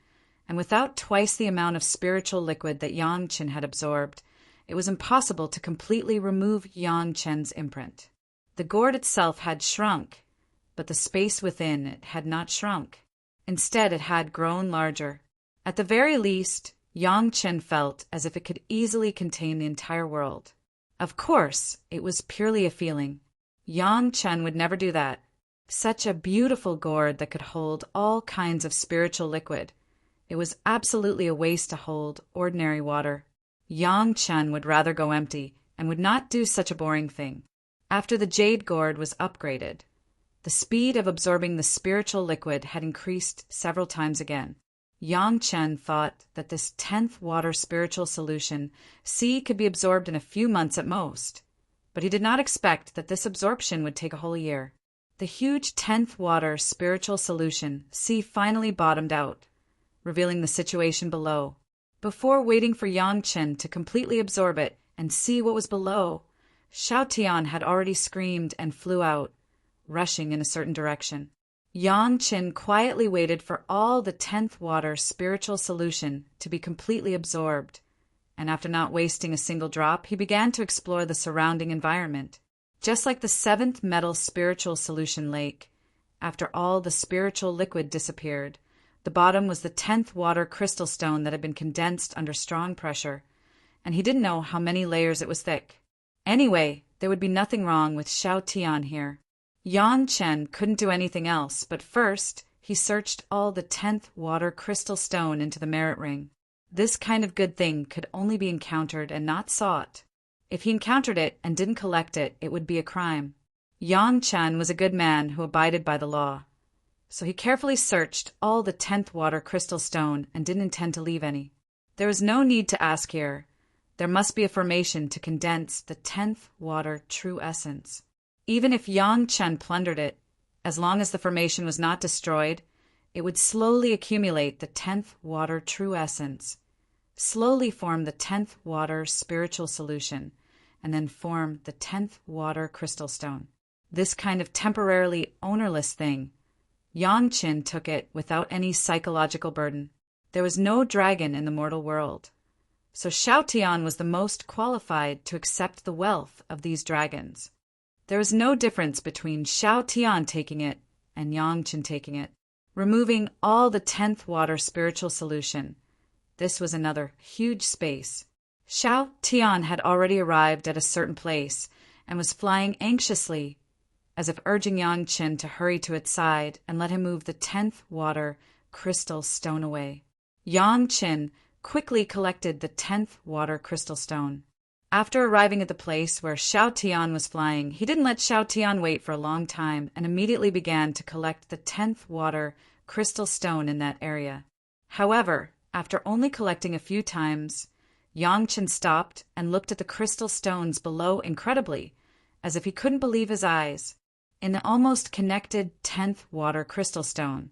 and without twice the amount of spiritual liquid that Yang Chen had absorbed, it was impossible to completely remove Yang Chen's imprint. The gourd itself had shrunk, but the space within it had not shrunk. Instead, it had grown larger. At the very least, Yang Chen felt as if it could easily contain the entire world. Of course, it was purely a feeling. Yang Chen would never do that. Such a beautiful gourd that could hold all kinds of spiritual liquid. It was absolutely a waste to hold ordinary water. Yang Chen would rather go empty and would not do such a boring thing. After the jade gourd was upgraded, the speed of absorbing the spiritual liquid had increased several times again. Yang Chen thought that this 10th water spiritual solution C could be absorbed in a few months at most, but he did not expect that this absorption would take a whole year. The huge 10th water spiritual solution C finally bottomed out, revealing the situation below. Before waiting for Yang Chen to completely absorb it and see what was below, Xiao Tian had already screamed and flew out, rushing in a certain direction. Yang Chen quietly waited for all the 10th water spiritual solution to be completely absorbed, and after not wasting a single drop, he began to explore the surrounding environment. Just like the 7th metal spiritual solution lake, after all the spiritual liquid disappeared, the bottom was the 10th water crystal stone that had been condensed under strong pressure, and he didn't know how many layers it was thick. Anyway, there would be nothing wrong with Xiao Tian here. Yang Chen couldn't do anything else, but first he searched all the 10th water crystal stone into the merit ring. This kind of good thing could only be encountered and not sought. If he encountered it and didn't collect it, it would be a crime. Yang Chen was a good man who abided by the law. So he carefully searched all the 10th water crystal stone and didn't intend to leave any. There was no need to ask here. There must be a formation to condense the 10th water true essence. Even if Yang Chen plundered it, as long as the formation was not destroyed, it would slowly accumulate the 10th water true essence, slowly form the 10th water spiritual solution, and then form the 10th water crystal stone. This kind of temporarily ownerless thing, Yang Chen took it without any psychological burden. There was no dragon in the mortal world. So Xiao Tian was the most qualified to accept the wealth of these dragons. There was no difference between Xiao Tian taking it and Yang Chen taking it. Removing all the 10th water spiritual solution, this was another huge space. Xiao Tian had already arrived at a certain place and was flying anxiously, as if urging Yang Chen to hurry to its side and let him move the 10th water crystal stone away. Yang Chen quickly collected the 10th water crystal stone. After arriving at the place where Xiao Tian was flying, he didn't let Xiao Tian wait for a long time and immediately began to collect the 10th water crystal stone in that area. However, after only collecting a few times, Yang Chen stopped and looked at the crystal stones below incredibly, as if he couldn't believe his eyes. In the almost connected 10th water crystal stone,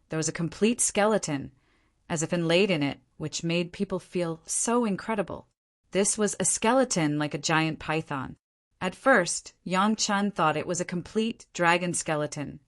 there was a complete skeleton, as if inlaid in it, which made people feel so incredible. This was a skeleton like a giant python. At first, Yang Chen thought it was a complete dragon skeleton,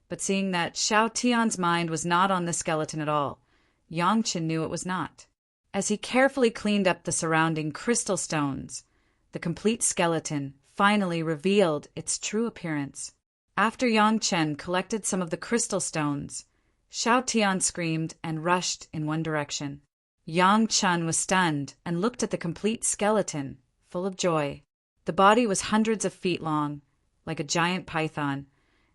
but seeing that Xiao Tian's mind was not on the skeleton at all, Yang Chen knew it was not. As he carefully cleaned up the surrounding crystal stones, the complete skeleton finally revealed its true appearance. After Yang Chen collected some of the crystal stones, Xiao Tian screamed and rushed in one direction. Yang Chen was stunned and looked at the complete skeleton, full of joy. The body was hundreds of feet long, like a giant python,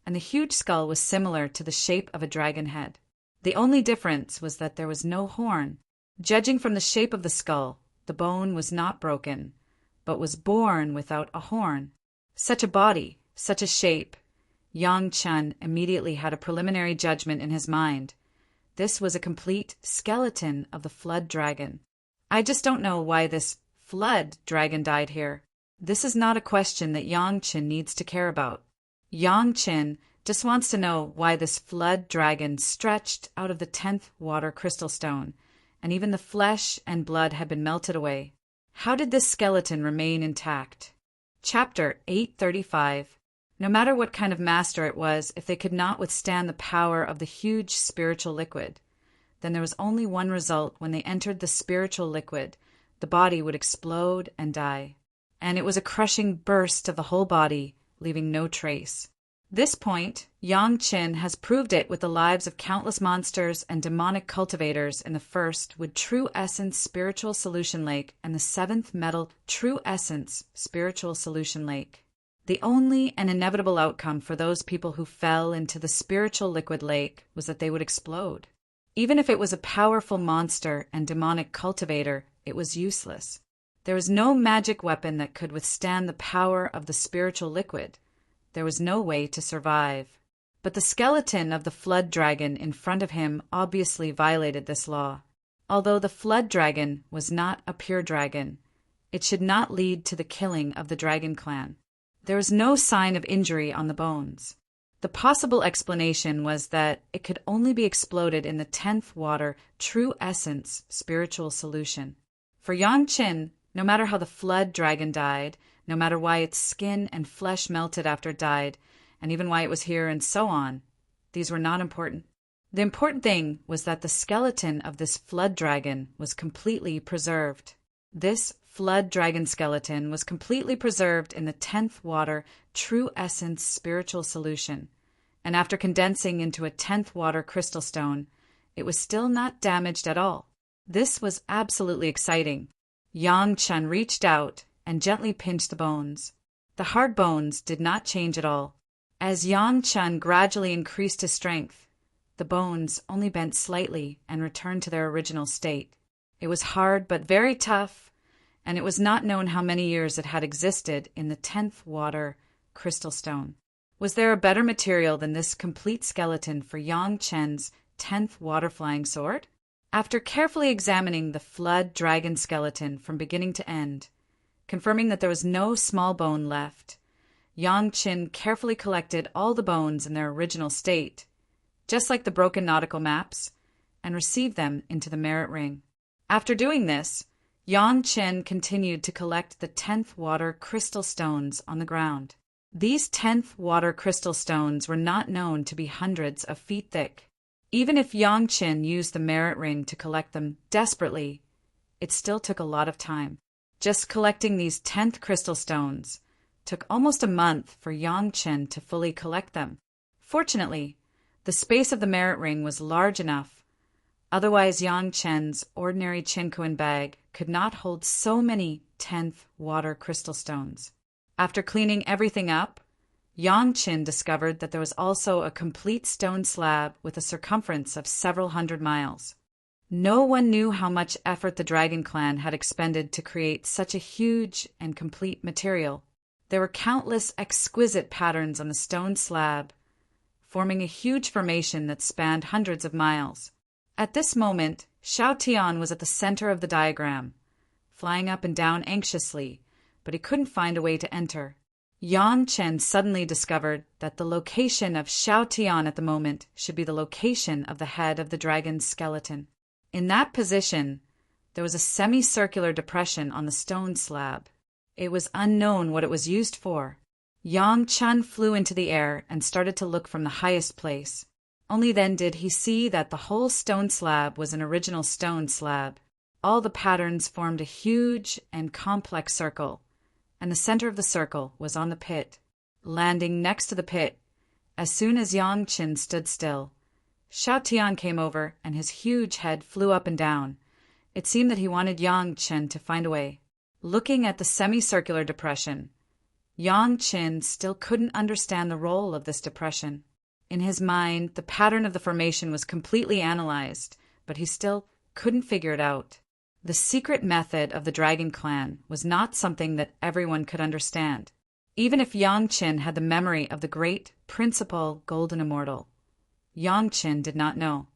and the huge skull was similar to the shape of a dragon head. The only difference was that there was no horn. Judging from the shape of the skull, the bone was not broken, but was born without a horn. Such a body, such a shape. Yang Chen immediately had a preliminary judgment in his mind. This was a complete skeleton of the flood dragon. I just don't know why this flood dragon died here. This is not a question that Yang Chen needs to care about. Yang Chen just wants to know why this flood dragon stretched out of the 10th water crystal stone, and even the flesh and blood had been melted away. How did this skeleton remain intact? Chapter 835. No matter what kind of master it was, if they could not withstand the power of the huge spiritual liquid, then there was only one result. When they entered the spiritual liquid, the body would explode and die. And it was a crushing burst of the whole body, leaving no trace. This point, Yang Chen has proved it with the lives of countless monsters and demonic cultivators in the first Wood True Essence Spiritual Solution Lake and the 7th Metal True Essence Spiritual Solution Lake. The only and inevitable outcome for those people who fell into the spiritual liquid lake was that they would explode. Even if it was a powerful monster and demonic cultivator, it was useless. There was no magic weapon that could withstand the power of the spiritual liquid. There was no way to survive. But the skeleton of the flood dragon in front of him obviously violated this law. Although the flood dragon was not a pure dragon, it should not lead to the killing of the dragon clan. There was no sign of injury on the bones. The possible explanation was that it could only be exploded in the 10th water true essence spiritual solution. For Yang Chen, no matter how the flood dragon died, no matter why its skin and flesh melted after it died, and even why it was here and so on, these were not important. The important thing was that the skeleton of this flood dragon was completely preserved. This flood dragon skeleton was completely preserved in the 10th water true essence spiritual solution, and after condensing into a 10th water crystal stone, it was still not damaged at all. This was absolutely exciting. Yang Chen reached out and gently pinched the bones. The hard bones did not change at all. As Yang Chen gradually increased his strength, the bones only bent slightly and returned to their original state. It was hard but very tough, and it was not known how many years it had existed in the 10th water crystal stone. Was there a better material than this complete skeleton for Yang Chen's 10th water flying sword? After carefully examining the flood dragon skeleton from beginning to end, confirming that there was no small bone left, Yang Chen carefully collected all the bones in their original state, just like the broken nautical maps, and received them into the merit ring. After doing this, Yang Chen continued to collect the 10th water crystal stones on the ground. These 10th water crystal stones were not known to be hundreds of feet thick. Even if Yang Chen used the merit ring to collect them desperately, it still took a lot of time. Just collecting these 10th crystal stones took almost a month for Yang Chen to fully collect them. Fortunately, the space of the merit ring was large enough. Otherwise, Yang Chen's ordinary chincoin bag could not hold so many 10th water crystal stones. After cleaning everything up, Yang Chen discovered that there was also a complete stone slab with a circumference of several hundred miles. No one knew how much effort the Dragon Clan had expended to create such a huge and complete material. There were countless exquisite patterns on the stone slab, forming a huge formation that spanned hundreds of miles. At this moment, Xiao Tian was at the center of the diagram, flying up and down anxiously, but he couldn't find a way to enter. Yang Chen suddenly discovered that the location of Xiao Tian at the moment should be the location of the head of the dragon's skeleton. In that position, there was a semicircular depression on the stone slab. It was unknown what it was used for. Yang Chen flew into the air and started to look from the highest place. Only then did he see that the whole stone slab was an original stone slab. All the patterns formed a huge and complex circle, and the center of the circle was on the pit. Landing next to the pit, as soon as Yang Chen stood still, Xiao Tian came over and his huge head flew up and down. It seemed that he wanted Yang Chen to find a way. Looking at the semicircular depression, Yang Chen still couldn't understand the role of this depression. In his mind, the pattern of the formation was completely analyzed, but he still couldn't figure it out. The secret method of the Dragon Clan was not something that everyone could understand. Even if Yang Chen had the memory of the great principal Golden Immortal, Yang Chen did not know.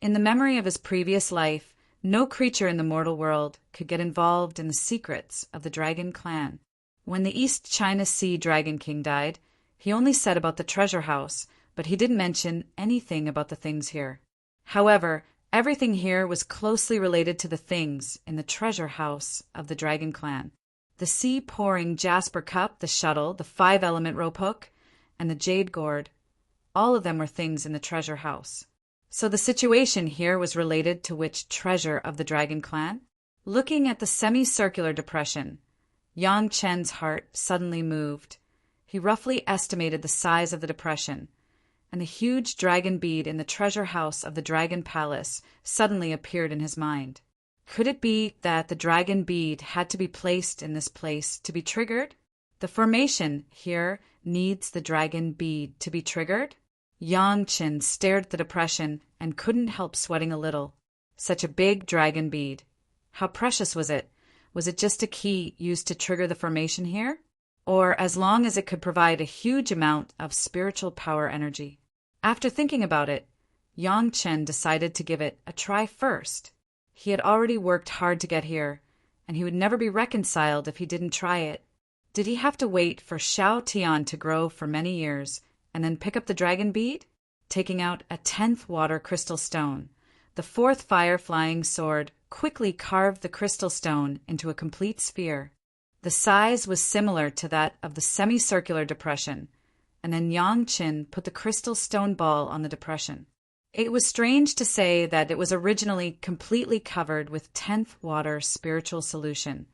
In the memory of his previous life, no creature in the mortal world could get involved in the secrets of the Dragon Clan. When the East China Sea Dragon King died, he only said about the treasure house, but he didn't mention anything about the things here. However, everything here was closely related to the things in the treasure house of the Dragon Clan. The sea-pouring jasper cup, the shuttle, the 5-element rope hook, and the jade gourd, all of them were things in the treasure house. So the situation here was related to which treasure of the Dragon Clan? Looking at the semicircular depression, Yang Chen's heart suddenly moved. He roughly estimated the size of the depression, and the huge dragon bead in the treasure house of the Dragon Palace suddenly appeared in his mind. Could it be that the dragon bead had to be placed in this place to be triggered? The formation here needs the dragon bead to be triggered? Yang Chen stared at the depression and couldn't help sweating a little. Such a big dragon bead. How precious was it? Was it just a key used to trigger the formation here? Or as long as it could provide a huge amount of spiritual power energy? After thinking about it, Yang Chen decided to give it a try first. He had already worked hard to get here, and he would never be reconciled if he didn't try it. Did he have to wait for Xiao Tian to grow for many years and then pick up the dragon bead? Taking out a 10th water crystal stone, the 4th fire-flying sword quickly carved the crystal stone into a complete sphere. The size was similar to that of the semicircular depression, and then Yang Chen put the crystal stone ball on the depression. It was strange to say that it was originally completely covered with 10th water spiritual solution,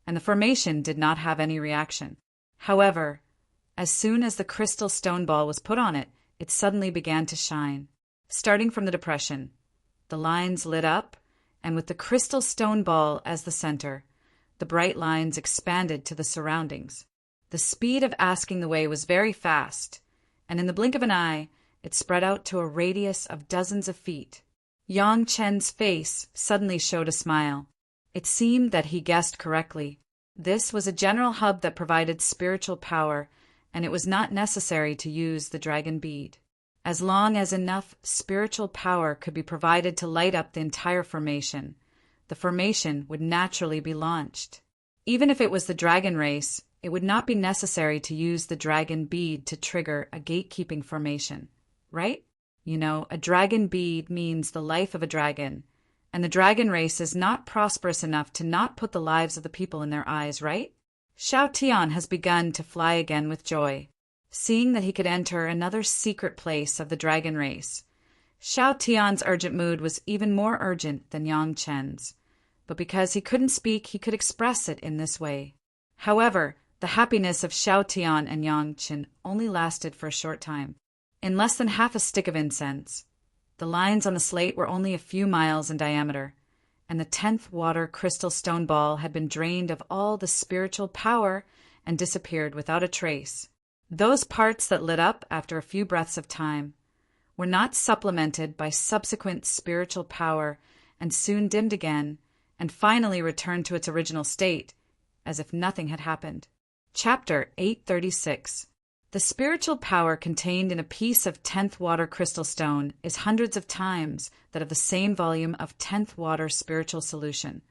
and the formation did not have any reaction. However, as soon as the crystal stone ball was put on it, it suddenly began to shine. Starting from the depression, the lines lit up, and with the crystal stone ball as the center, the bright lines expanded to the surroundings. The speed of asking the way was very fast, and in the blink of an eye, it spread out to a radius of dozens of feet. Yang Chen's face suddenly showed a smile. It seemed that he guessed correctly. This was a general hub that provided spiritual power, and it was not necessary to use the dragon bead. As long as enough spiritual power could be provided to light up the entire formation, the formation would naturally be launched. Even if it was the dragon race, it would not be necessary to use the dragon bead to trigger a gatekeeping formation, right? You know, a dragon bead means the life of a dragon, and the dragon race is not prosperous enough to not put the lives of the people in their eyes, right? Xiao Tian has begun to fly again with joy. Seeing that he could enter another secret place of the dragon race, Xiao Tian's urgent mood was even more urgent than Yang Chen's, but because he couldn't speak, he could express it in this way. However, the happiness of Xiao Tian and Yang Chen only lasted for a short time. In less than half a stick of incense, the lines on the slate were only a few miles in diameter, and the 10th water crystal stone ball had been drained of all the spiritual power and disappeared without a trace. Those parts that lit up after a few breaths of time were not supplemented by subsequent spiritual power and soon dimmed again and finally returned to its original state, as if nothing had happened. Chapter 836. The spiritual power contained in a piece of 10th water crystal stone is hundreds of times that of the same volume of 10th water spiritual solution,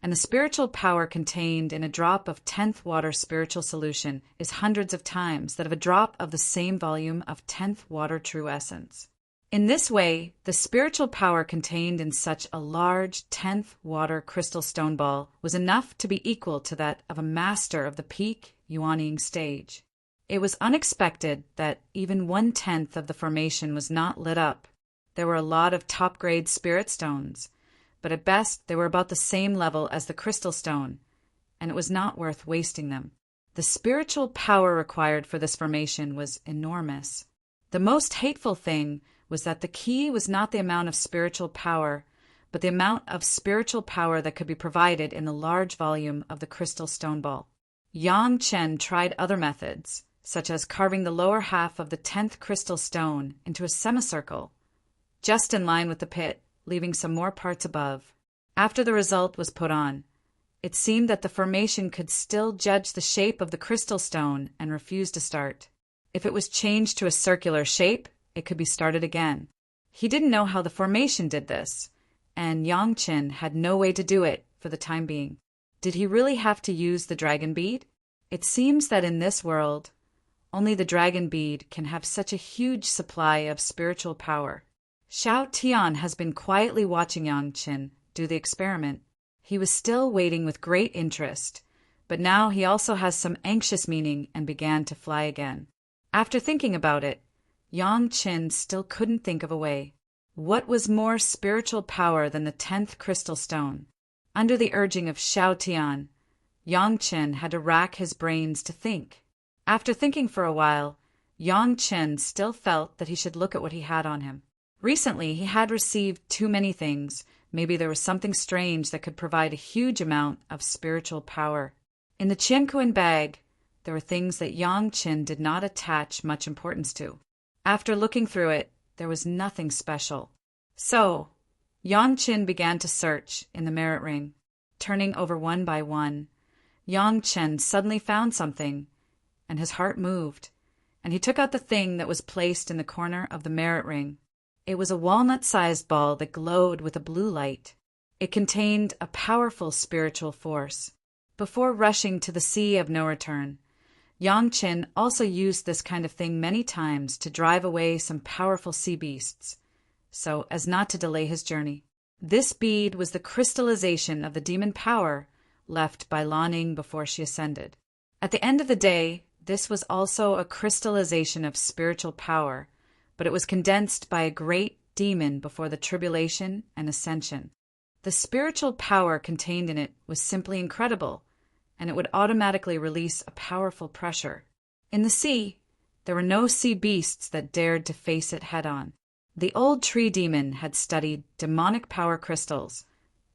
and the spiritual power contained in a drop of 10th water spiritual solution is hundreds of times that of a drop of the same volume of 10th water true essence. In this way, the spiritual power contained in such a large 10th water crystal stone ball was enough to be equal to that of a master of the peak Yuanying stage. It was unexpected that even 1/10 of the formation was not lit up. There were a lot of top-grade spirit stones, but at best they were about the same level as the crystal stone, and it was not worth wasting them. The spiritual power required for this formation was enormous. The most hateful thing was that the key was not the amount of spiritual power, but the amount of spiritual power that could be provided in the large volume of the crystal stone ball. Yang Chen tried other methods, such as carving the lower half of the 10th crystal stone into a semicircle, just in line with the pit, leaving some more parts above. After the result was put on, it seemed that the formation could still judge the shape of the crystal stone and refuse to start. If it was changed to a circular shape, it could be started again. He didn't know how the formation did this, and Yang Chen had no way to do it for the time being. Did he really have to use the dragon bead? It seems that in this world, only the dragon bead can have such a huge supply of spiritual power. Xiao Tian has been quietly watching Yang Chen do the experiment. He was still waiting with great interest, but now he also has some anxious meaning and began to fly again. After thinking about it, Yang Chen still couldn't think of a way. What was more spiritual power than the 10th crystal stone? Under the urging of Xiao Tian, Yang Chen had to rack his brains to think. After thinking for a while, Yang Chen still felt that he should look at what he had on him. Recently, he had received too many things. Maybe there was something strange that could provide a huge amount of spiritual power. In the Qiankuan bag, there were things that Yang Chen did not attach much importance to. After looking through it, there was nothing special. So, Yang Chen began to search in the merit ring. Turning over one by one, Yang Chen suddenly found something, and his heart moved, and he took out the thing that was placed in the corner of the merit ring. It was a walnut-sized ball that glowed with a blue light. It contained a powerful spiritual force. Before rushing to the sea of no return, Yang Chen also used this kind of thing many times to drive away some powerful sea beasts, so as not to delay his journey. This bead was the crystallization of the demon power left by Lanning before she ascended. At the end of the day, this was also a crystallization of spiritual power, but it was condensed by a great demon before the tribulation and ascension. The spiritual power contained in it was simply incredible, and it would automatically release a powerful pressure. In the sea, there were no sea beasts that dared to face it head-on. The old tree demon had studied demonic power crystals,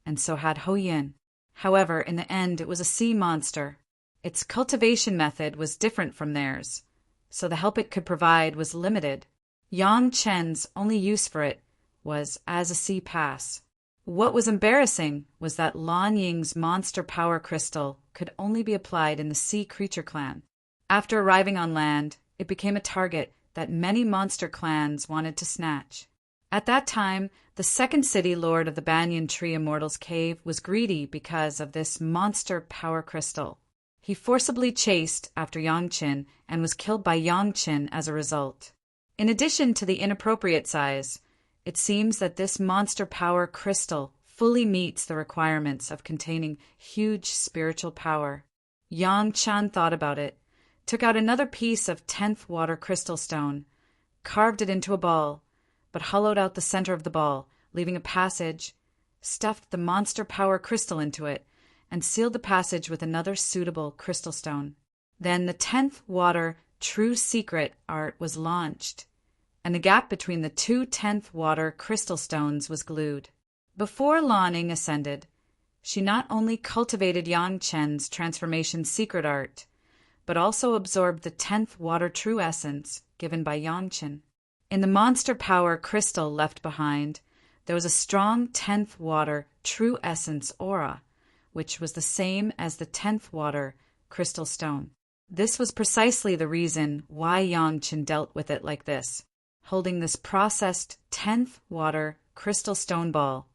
and so had Ho Yin. However, in the end, it was a sea monster. Its cultivation method was different from theirs, so the help it could provide was limited. Yang Chen's only use for it was as a sea pass. What was embarrassing was that Lan Ying's monster power crystal could only be applied in the sea creature clan. After arriving on land, it became a target that many monster clans wanted to snatch. At that time, the second city lord of the Banyan Tree Immortal's cave was greedy because of this monster power crystal. He forcibly chased after Yangchen and was killed by Yangchen as a result. In addition to the inappropriate size, it seems that this monster power crystal fully meets the requirements of containing huge spiritual power. Yang Chan thought about it, took out another piece of 10th water crystal stone, carved it into a ball, but hollowed out the center of the ball, leaving a passage, stuffed the monster power crystal into it, and sealed the passage with another suitable crystal stone. Then the 10th water true secret art was launched, and the gap between the two 10th water crystal stones was glued. Before Lan Ying ascended, she not only cultivated Yang Chen's transformation secret art, but also absorbed the 10th water true essence given by Yangchen. In the monster power crystal left behind, there was a strong 10th water true essence aura, which was the same as the 10th water crystal stone. This was precisely the reason why Yangchen dealt with it like this. Holding this processed 10th water crystal stone ball,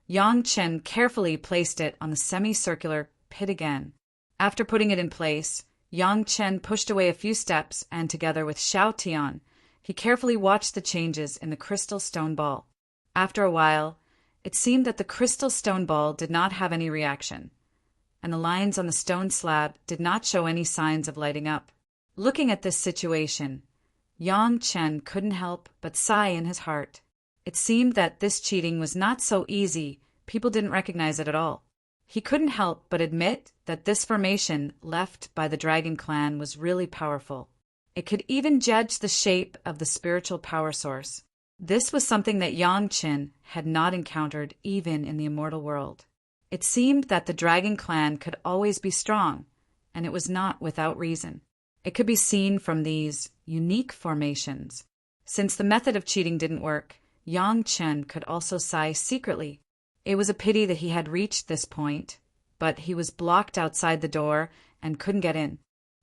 Yangchen carefully placed it on the semicircular pit again. After putting it in place, Yangchen pushed away a few steps and, together with Xiao Tian, he carefully watched the changes in the crystal stone ball. After a while, it seemed that the crystal stone ball did not have any reaction, and the lines on the stone slab did not show any signs of lighting up. Looking at this situation, Yang Chen couldn't help but sigh in his heart. It seemed that this cheating was not so easy, people didn't recognize it at all. He couldn't help but admit that this formation left by the Dragon Clan was really powerful. It could even judge the shape of the spiritual power source. This was something that Yang Chen had not encountered even in the immortal world. It seemed that the Dragon Clan could always be strong, and it was not without reason. It could be seen from these unique formations. Since the method of cheating didn't work, Yang Chen could also sigh secretly. It was a pity that he had reached this point, but he was blocked outside the door and couldn't get in.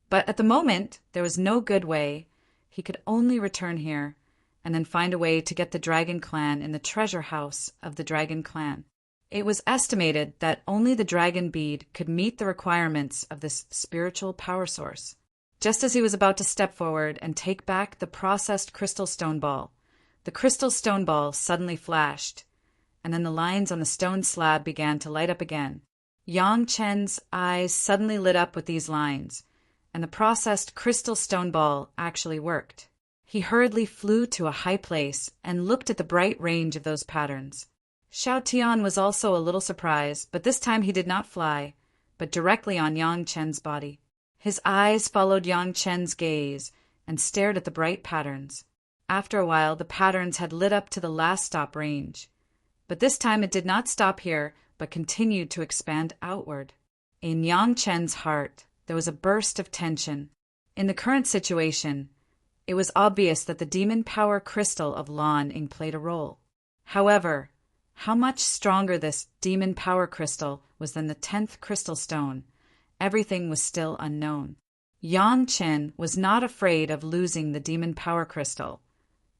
But at the moment, there was no good way. He could only return here and then find a way to get the Dragon Clan in the treasure house of the Dragon Clan. It was estimated that only the dragon bead could meet the requirements of this spiritual power source. Just as he was about to step forward and take back the processed crystal stone ball, the crystal stone ball suddenly flashed, and then the lines on the stone slab began to light up again. Yang Chen's eyes suddenly lit up with these lines, and the processed crystal stone ball actually worked. He hurriedly flew to a high place and looked at the bright range of those patterns. Xiao Tian was also a little surprised, but this time he did not fly, but directly on Yang Chen's body. His eyes followed Yang Chen's gaze and stared at the bright patterns. After a while, the patterns had lit up to the last stop range. But this time it did not stop here, but continued to expand outward. In Yang Chen's heart, there was a burst of tension. In the current situation, it was obvious that the demon power crystal of Lan Ying played a role. However, how much stronger this demon power crystal was than the 10th crystal stone, everything was still unknown. Yang Chen was not afraid of losing the demon power crystal.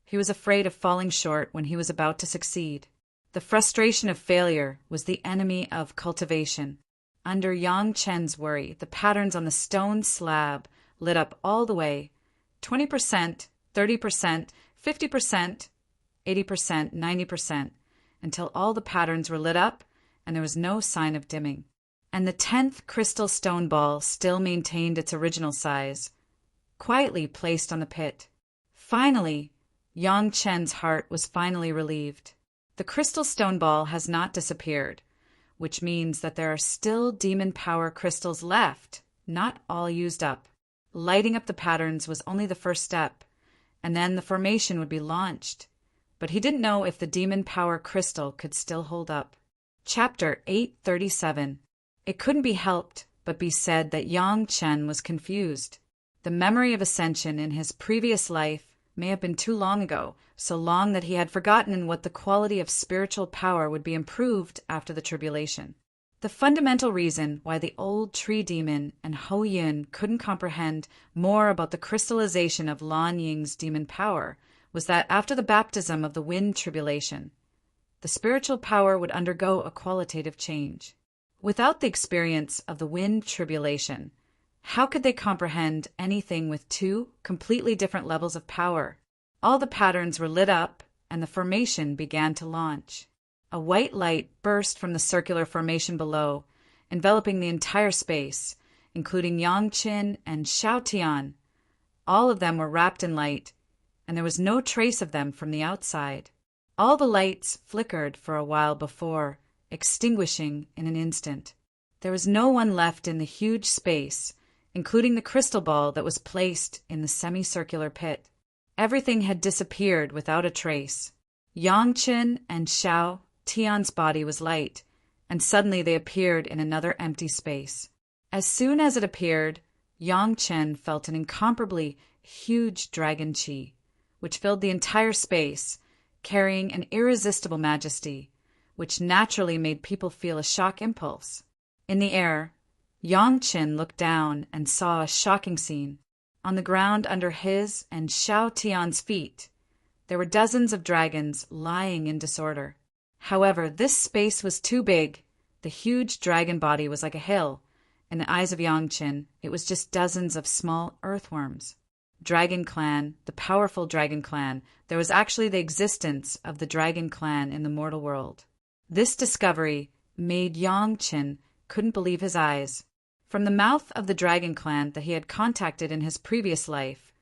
He was afraid of falling short when he was about to succeed. The frustration of failure was the enemy of cultivation. Under Yang Chen's worry, the patterns on the stone slab lit up all the way, 20%, 30%, 50%, 80%, 90%, until all the patterns were lit up and there was no sign of dimming. And the 10th crystal stone ball still maintained its original size, quietly placed on the pit. Finally, Yang Chen's heart was finally relieved. The crystal stone ball has not disappeared, which means that there are still demon power crystals left, not all used up. Lighting up the patterns was only the first step, and then the formation would be launched. But he didn't know if the demon power crystal could still hold up. Chapter 837. It couldn't be helped but be said that Yang Chen was confused. The memory of ascension in his previous life may have been too long ago, so long that he had forgotten what the quality of spiritual power would be improved after the tribulation. The fundamental reason why the old tree demon and Ho Yin couldn't comprehend more about the crystallization of Lan Ying's demon power was that after the baptism of the wind tribulation, the spiritual power would undergo a qualitative change. Without the experience of the wind tribulation, how could they comprehend anything with two completely different levels of power? All the patterns were lit up, and the formation began to launch. A white light burst from the circular formation below, enveloping the entire space, including Yang Qin and Xiao Tian. All of them were wrapped in light, and there was no trace of them from the outside. All the lights flickered for a while before extinguishing in an instant. There was no one left in the huge space, including the crystal ball that was placed in the semicircular pit. Everything had disappeared without a trace. Yang Qin and Xiao Tian's body was light, and suddenly they appeared in another empty space. As soon as it appeared, Yang Chen felt an incomparably huge dragon qi, which filled the entire space, carrying an irresistible majesty, which naturally made people feel a shock impulse. In the air, Yang Chen looked down and saw a shocking scene. On the ground under his and Xiao Tian's feet, there were dozens of dragons lying in disorder. However, this space was too big. The huge dragon body was like a hill. In the eyes of Yang Chen, it was just dozens of small earthworms. Dragon Clan, the powerful Dragon Clan, there was actually the existence of the Dragon Clan in the mortal world. This discovery made Yang Chen couldn't believe his eyes. From the mouth of the Dragon Clan that he had contacted in his previous life,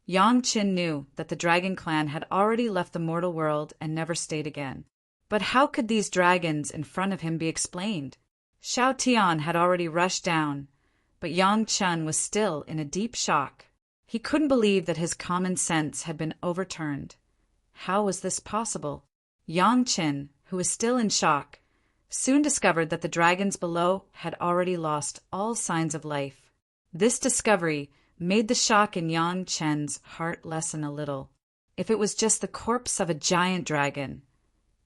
Yang Chen knew that the Dragon Clan had already left the mortal world and never stayed again. But how could these dragons in front of him be explained? Xiao Tian had already rushed down, but Yang Chen was still in a deep shock. He couldn't believe that his common sense had been overturned. How was this possible? Yang Chen, who was still in shock, soon discovered that the dragons below had already lost all signs of life. This discovery made the shock in Yang Chen's heart lessen a little. If it was just the corpse of a giant dragon,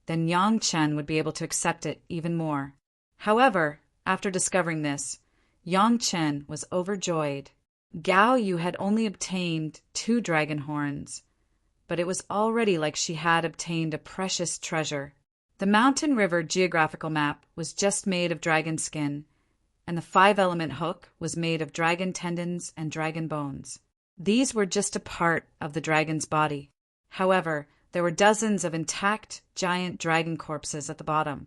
then Yang Chen would be able to accept it even more. However, after discovering this, Yang Chen was overjoyed. Gao Yu had only obtained 2 dragon horns, but it was already like she had obtained a precious treasure. The Mountain River geographical map was just made of dragon skin, and the 5-element hook was made of dragon tendons and dragon bones. These were just a part of the dragon's body. However, there were dozens of intact giant dragon corpses at the bottom.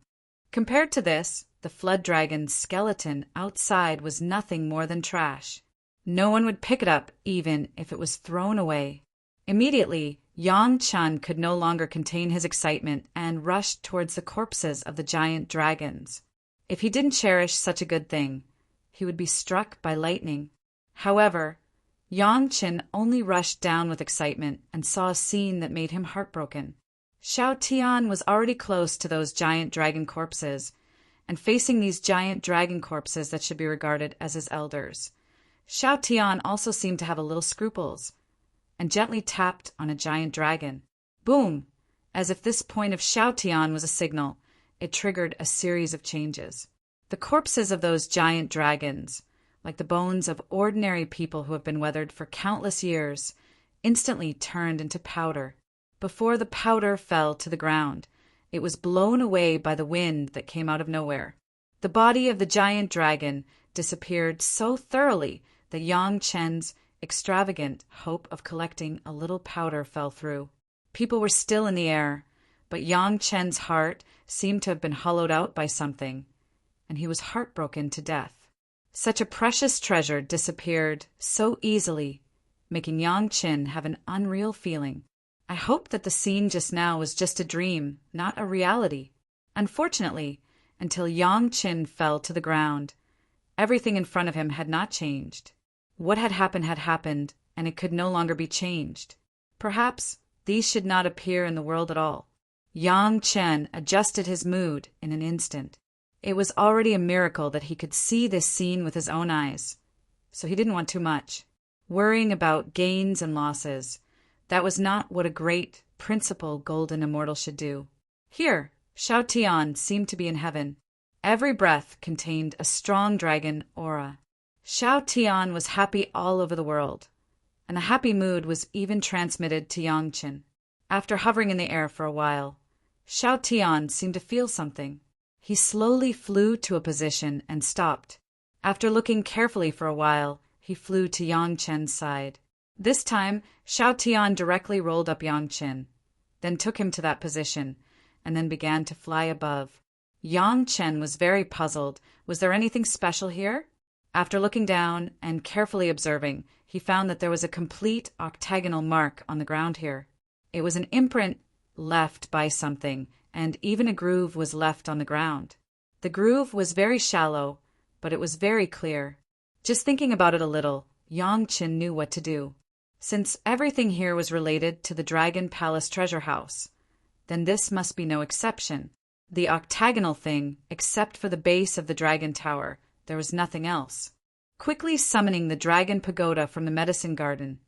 Compared to this, the flood dragon's skeleton outside was nothing more than trash. No one would pick it up even if it was thrown away. Immediately, Yang Chen could no longer contain his excitement and rushed towards the corpses of the giant dragons. If he didn't cherish such a good thing, he would be struck by lightning. However, Yang Chen only rushed down with excitement and saw a scene that made him heartbroken. Xiao Tian was already close to those giant dragon corpses, and facing these giant dragon corpses that should be regarded as his elders. Xiao Tian also seemed to have a little scruples, and gently tapped on a giant dragon. Boom! As if this point of Xiao Tian was a signal, it triggered a series of changes. The corpses of those giant dragons, like the bones of ordinary people who have been weathered for countless years, instantly turned into powder. Before the powder fell to the ground, it was blown away by the wind that came out of nowhere. The body of the giant dragon disappeared so thoroughly that Yang Chen's extravagant hope of collecting a little powder fell through. People were still in the air, but Yang Chen's heart seemed to have been hollowed out by something, and he was heartbroken to death. Such a precious treasure disappeared so easily, making Yang Chen have an unreal feeling. I hope that the scene just now was just a dream, not a reality. Unfortunately, until Yang Chen fell to the ground, everything in front of him had not changed. What had happened, and it could no longer be changed. Perhaps these should not appear in the world at all. Yang Chen adjusted his mood in an instant. It was already a miracle that he could see this scene with his own eyes, so he didn't want too much. Worrying about gains and losses, that was not what a great, principled golden immortal should do. Here, Shao Tian seemed to be in heaven. Every breath contained a strong dragon aura. Shao Tian was happy all over the world, and a happy mood was even transmitted to Yang Qin. After hovering in the air for a while, Shao Tian seemed to feel something. He slowly flew to a position and stopped. After looking carefully for a while, he flew to Yang Chen's side. This time, Shao Tian directly rolled up Yang Chen, then took him to that position, and then began to fly above. Yang Chen was very puzzled. Was there anything special here? After looking down and carefully observing, he found that there was a complete octagonal mark on the ground here. It was an imprint left by something, and even a groove was left on the ground. The groove was very shallow, but it was very clear. Just thinking about it a little, Yang Chen knew what to do. Since everything here was related to the Dragon Palace treasure house, then this must be no exception. The octagonal thing, except for the base of the dragon tower, there was nothing else. Quickly summoning the dragon pagoda from the medicine garden,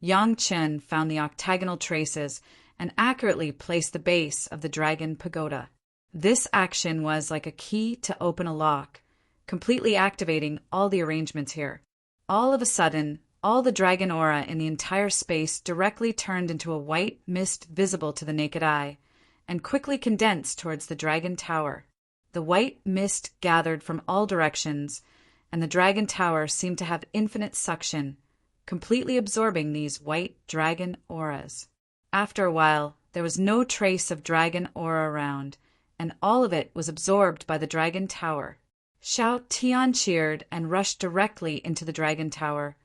Yang Chen found the octagonal traces and accurately placed the base of the dragon pagoda. This action was like a key to open a lock, completely activating all the arrangements here. All of a sudden, all the dragon aura in the entire space directly turned into a white mist visible to the naked eye, and quickly condensed towards the dragon tower. The white mist gathered from all directions, and the dragon tower seemed to have infinite suction, completely absorbing these white dragon auras. After a while, there was no trace of dragon aura around, and all of it was absorbed by the dragon tower. Shao Tian cheered and rushed directly into the dragon tower,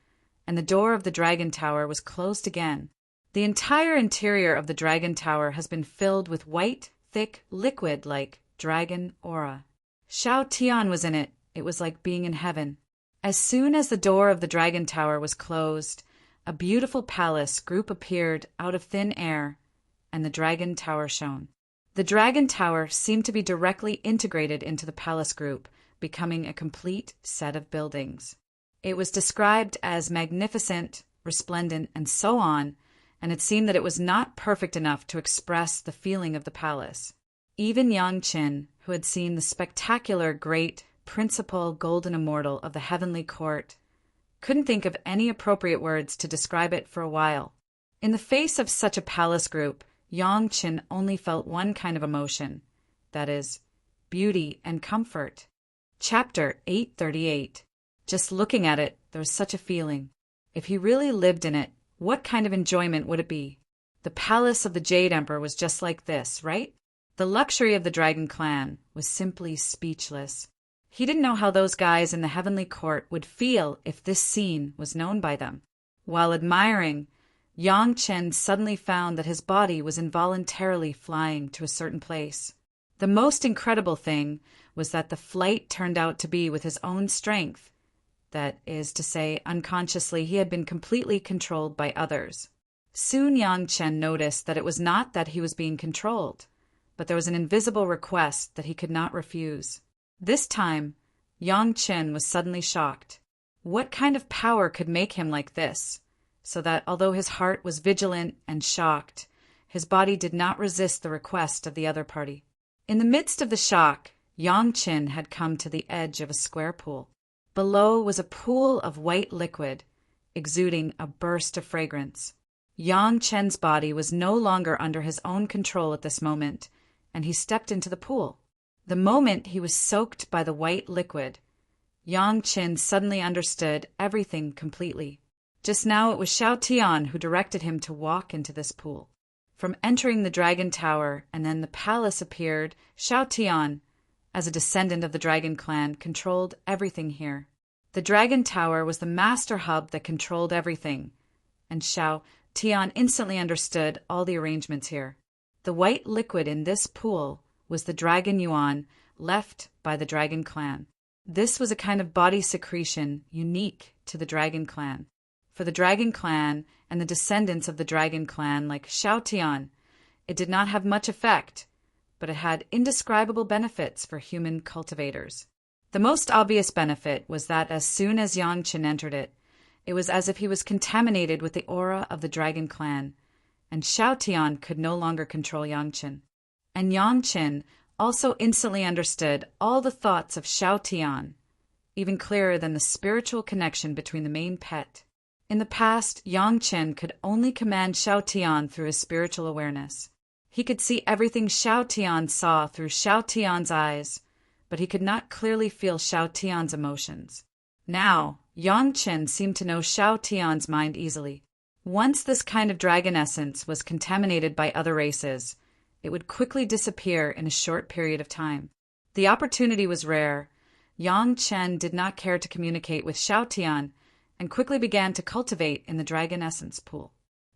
and the door of the dragon tower was closed again. The entire interior of the dragon tower has been filled with white, thick liquid like dragon aura. Shao Tian was in it. It was like being in heaven. As soon as the door of the dragon tower was closed, a beautiful palace group appeared out of thin air, and the dragon tower shone. The dragon tower seemed to be directly integrated into the palace group, becoming a complete set of buildings. It was described as magnificent, resplendent, and so on, and it seemed that it was not perfect enough to express the feeling of the palace. Even Yang Qin, who had seen the spectacular, great, principal golden immortal of the heavenly court, couldn't think of any appropriate words to describe it for a while. In the face of such a palace group, Yang Qin only felt one kind of emotion, that is, beauty and comfort. Chapter 838. Just looking at it, there was such a feeling. If he really lived in it, what kind of enjoyment would it be? The palace of the Jade Emperor was just like this, right? The luxury of the Dragon Clan was simply speechless. He didn't know how those guys in the heavenly court would feel if this scene was known by them. While admiring, Yang Chen suddenly found that his body was involuntarily flying to a certain place. The most incredible thing was that the flight turned out to be with his own strength. That is to say, unconsciously, he had been completely controlled by others. Soon Yang Chen noticed that it was not that he was being controlled, but there was an invisible request that he could not refuse. This time, Yang Chen was suddenly shocked. What kind of power could make him like this, so that although his heart was vigilant and shocked, his body did not resist the request of the other party? In the midst of the shock, Yang Chen had come to the edge of a square pool. Below was a pool of white liquid, exuding a burst of fragrance. Yang Chen's body was no longer under his own control at this moment, and he stepped into the pool. The moment he was soaked by the white liquid, Yang Chen suddenly understood everything completely. Just now it was Shao Tian who directed him to walk into this pool. From entering the Dragon Tower and then the palace appeared, Shao Tian, as a descendant of the Dragon Clan, controlled everything here. The Dragon Tower was the master hub that controlled everything, and Shao Tian instantly understood all the arrangements here. The white liquid in this pool was the Dragon Yuan left by the Dragon Clan. This was a kind of body secretion unique to the Dragon Clan. For the Dragon Clan and the descendants of the Dragon Clan like Shao Tian, it did not have much effect, but it had indescribable benefits for human cultivators. The most obvious benefit was that as soon as Yang Qin entered it, it was as if he was contaminated with the aura of the dragon clan, and Xiao Tian could no longer control Yang Qin. And Yang Qin also instantly understood all the thoughts of Xiao Tian, even clearer than the spiritual connection between the main pet. In the past, Yang Qin could only command Xiao Tian through his spiritual awareness. He could see everything Xiao Tian saw through Xiao Tian's eyes, but he could not clearly feel Xiao Tian's emotions. Now, Yang Qin seemed to know Xiao Tian's mind easily. Once this kind of dragon essence was contaminated by other races, it would quickly disappear in a short period of time. The opportunity was rare. Yang Qin did not care to communicate with Xiao Tian and quickly began to cultivate in the dragon essence pool.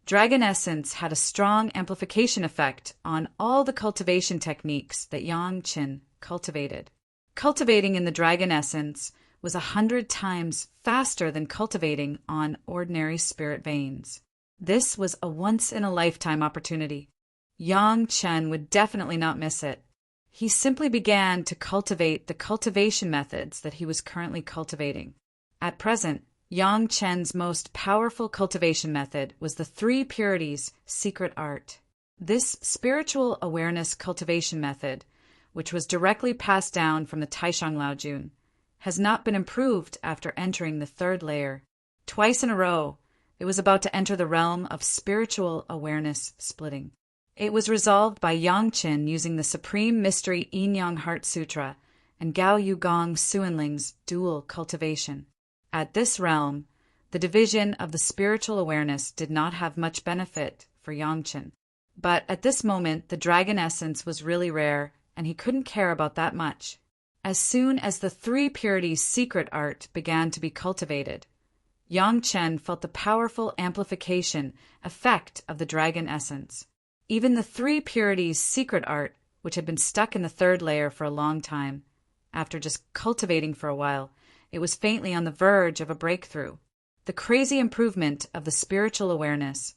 Dragon essence had a strong amplification effect on all the cultivation techniques that Yang Qin cultivated. Cultivating in the dragon essence was 100 times faster than cultivating on ordinary spirit veins. This was a once-in-a-lifetime opportunity. Yang Qin would definitely not miss it. He simply began to cultivate the cultivation methods that he was currently cultivating. At present, Yang Qin's most powerful cultivation method was the Three Purities secret art. This spiritual awareness cultivation method, which was directly passed down from the Taishang Laojun, has not been improved after entering the third layer. Twice in a row, it was about to enter the realm of spiritual awareness splitting. It was resolved by Yang Qin using the Supreme Mystery Yin-Yang Heart Sutra and Gao Yugong Suanling's dual cultivation. At this realm, the division of the spiritual awareness did not have much benefit for Yang Qin. But at this moment, the dragon essence was really rare, and he couldn't care about that much. As soon as the Three Purities secret art began to be cultivated, Yang Qin felt the powerful amplification effect of the dragon essence. Even the Three Purities secret art, which had been stuck in the third layer for a long time, after just cultivating for a while, it was faintly on the verge of a breakthrough. The crazy improvement of the spiritual awareness,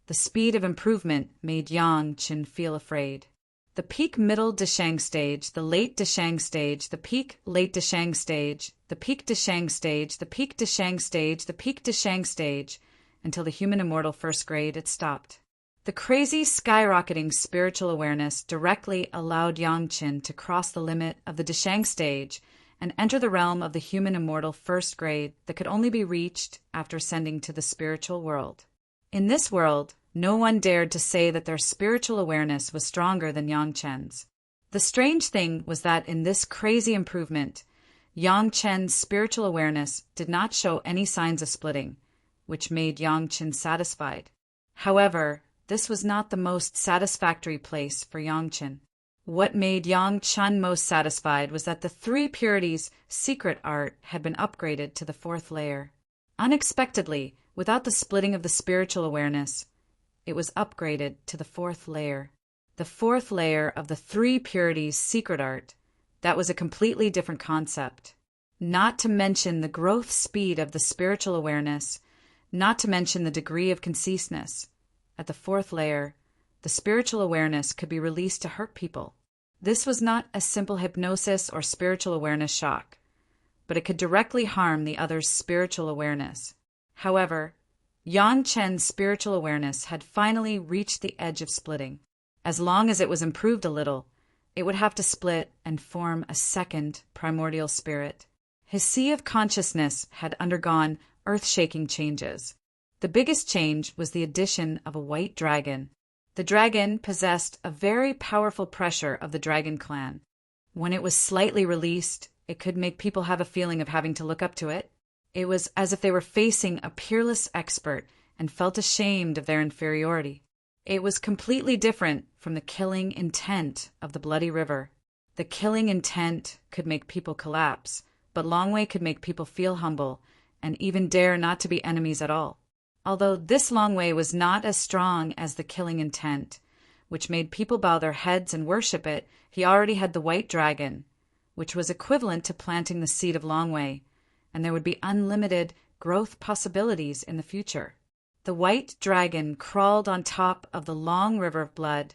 the speed of improvement made Yang Qin feel afraid. The peak middle Deshang stage, the late Deshang stage, the peak late Deshang stage, the peak Deshang stage, the peak Deshang stage, the peak Deshang stage, until the human immortal first grade it stopped. The crazy skyrocketing spiritual awareness directly allowed Yang Qin to cross the limit of the Deshang stage and enter the realm of the human immortal first grade that could only be reached after ascending to the spiritual world. In this world, no one dared to say that their spiritual awareness was stronger than Yang Qin's. The strange thing was that in this crazy improvement, Yang Qin's spiritual awareness did not show any signs of splitting, which made Yang Qin satisfied. However, this was not the most satisfactory place for Yang Qin. What made Yang Qin most satisfied was that the Three Purities secret art had been upgraded to the fourth layer. Unexpectedly, without the splitting of the spiritual awareness, it was upgraded to the fourth layer. The fourth layer of the Three Purities secret art, that was a completely different concept. Not to mention the growth speed of the spiritual awareness, not to mention the degree of conciseness. At the fourth layer, the spiritual awareness could be released to hurt people. This was not a simple hypnosis or spiritual awareness shock, but it could directly harm the other's spiritual awareness. However, Yang Qin's spiritual awareness had finally reached the edge of splitting. As long as it was improved a little, it would have to split and form a second primordial spirit. His sea of consciousness had undergone earth-shaking changes. The biggest change was the addition of a white dragon. The dragon possessed a very powerful pressure of the dragon clan. When it was slightly released, it could make people have a feeling of having to look up to it. It was as if they were facing a peerless expert and felt ashamed of their inferiority. It was completely different from the killing intent of the Bloody River. The killing intent could make people collapse, but Longwei could make people feel humble and even dare not to be enemies at all. Although this Longwei was not as strong as the killing intent, which made people bow their heads and worship it, he already had the white dragon, which was equivalent to planting the seed of Longwei, and there would be unlimited growth possibilities in the future. The white dragon crawled on top of the long river of blood,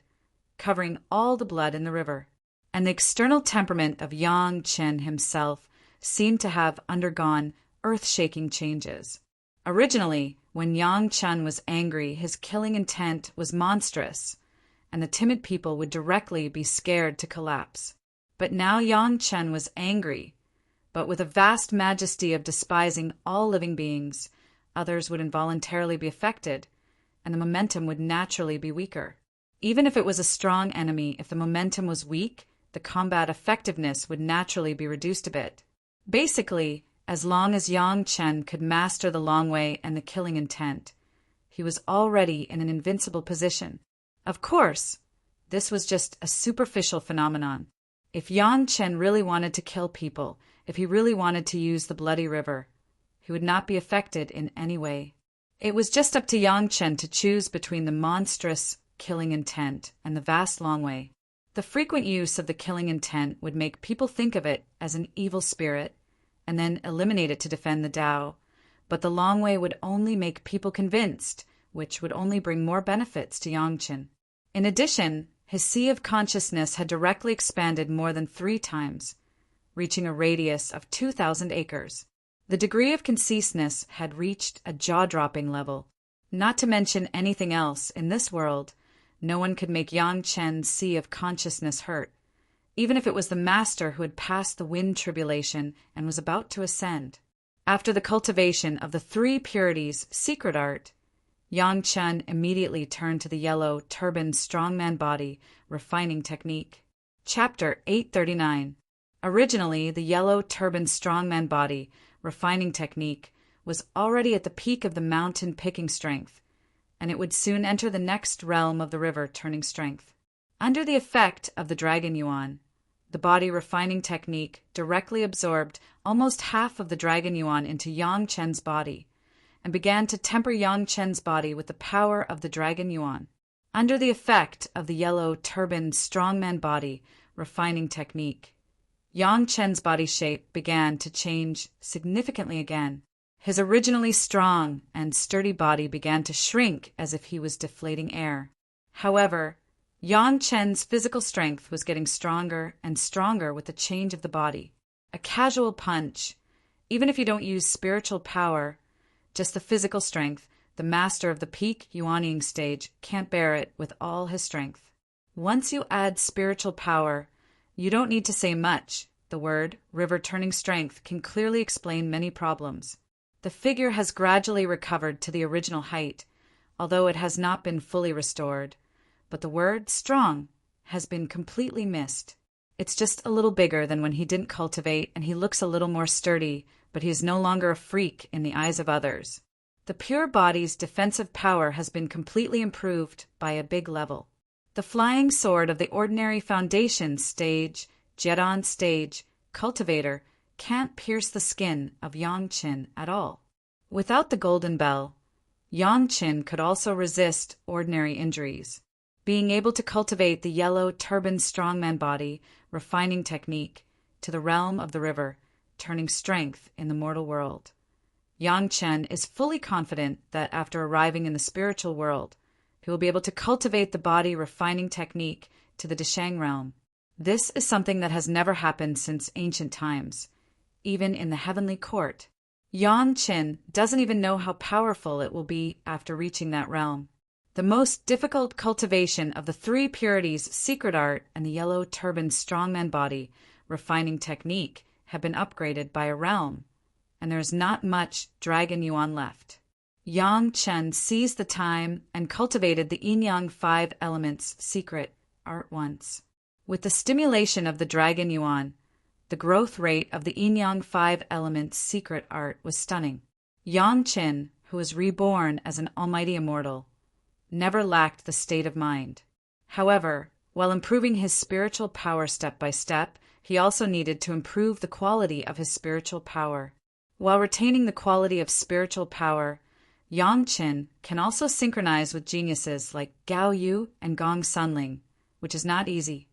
covering all the blood in the river. And the external temperament of Yang Chen himself seemed to have undergone earth-shaking changes. Originally, when Yang Chen was angry, his killing intent was monstrous, and the timid people would directly be scared to collapse. But now Yang Chen was angry, but with a vast majesty of despising all living beings. Others would involuntarily be affected, and the momentum would naturally be weaker. Even if it was a strong enemy, if the momentum was weak, the combat effectiveness would naturally be reduced a bit. Basically, as long as Yang Chen could master the long way and the killing intent, he was already in an invincible position. Of course, this was just a superficial phenomenon. If Yang Chen really wanted to kill people, if he really wanted to use the bloody river, he would not be affected in any way. It was just up to Yang Chen to choose between the monstrous killing intent and the vast long way. The frequent use of the killing intent would make people think of it as an evil spirit and then eliminate it to defend the Tao, but the long way would only make people convinced, which would only bring more benefits to Yang Chen. In addition, his sea of consciousness had directly expanded more than 3 times, reaching a radius of 2,000 acres. The degree of conciseness had reached a jaw-dropping level. Not to mention anything else, in this world, no one could make Yang Chen's sea of consciousness hurt, even if it was the master who had passed the wind tribulation and was about to ascend. After the cultivation of the 3 purities secret art, Yang Chen immediately turned to the yellow turban strongman body refining technique. Chapter 839. Originally, the yellow turban strongman body refining technique was already at the peak of the mountain picking strength, and it would soon enter the next realm of the river turning strength. Under the effect of the Dragon Yuan, the body refining technique directly absorbed almost half of the Dragon Yuan into Yang Chen's body, and began to temper Yang Chen's body with the power of the Dragon Yuan. Under the effect of the yellow turban strongman body refining technique, Yang Chen's body shape began to change significantly again. His originally strong and sturdy body began to shrink as if he was deflating air. However, Yang Chen's physical strength was getting stronger and stronger with the change of the body. A casual punch, even if you don't use spiritual power, just the physical strength, the master of the peak Yuanying stage can't bear it with all his strength. Once you add spiritual power, you don't need to say much. The word, river turning strength, can clearly explain many problems. The figure has gradually recovered to the original height, although it has not been fully restored. But the word, strong, has been completely missed. It's just a little bigger than when he didn't cultivate, and he looks a little more sturdy, but he is no longer a freak in the eyes of others. The pure body's defensive power has been completely improved by a big level. The flying sword of the ordinary foundation stage, Jedon stage, cultivator, can't pierce the skin of Yang Chen at all. Without the golden bell, Yang Chen could also resist ordinary injuries. Being able to cultivate the yellow turban strongman body, refining technique, to the realm of the river, turning strength in the mortal world. Yang Chen is fully confident that after arriving in the spiritual world, he will be able to cultivate the body refining technique to the Deshang realm. This is something that has never happened since ancient times, even in the heavenly court. Yang Chen doesn't even know how powerful it will be after reaching that realm. The most difficult cultivation of the 3 purities secret art and the yellow turban strongman body refining technique have been upgraded by a realm, and there is not much Dragon Yuan left. Yang Chen seized the time and cultivated the Yin-Yang 5 elements secret art once. With the stimulation of the Dragon Yuan, the growth rate of the Yin-Yang 5 elements secret art was stunning. Yang Chen, who was reborn as an almighty immortal, never lacked the state of mind. However, while improving his spiritual power step by step, he also needed to improve the quality of his spiritual power. While retaining the quality of spiritual power, Yang Chen can also synchronize with geniuses like Gao Yu and Gong Sunling, which is not easy.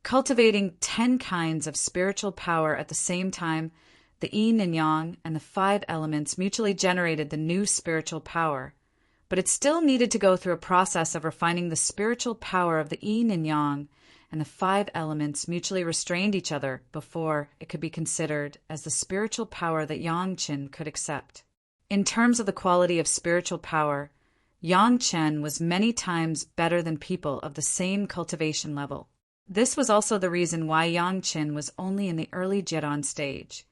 Cultivating 10 kinds of spiritual power at the same time, the Yin and Yang and the 5 elements mutually generated the new spiritual power, but it still needed to go through a process of refining the spiritual power of the yin and yang, and the 5 elements mutually restrained each other before it could be considered as the spiritual power that Yang Qin could accept. In terms of the quality of spiritual power, Yang Chen was many times better than people of the same cultivation level. This was also the reason why Yang Qin was only in the early Jiran stage,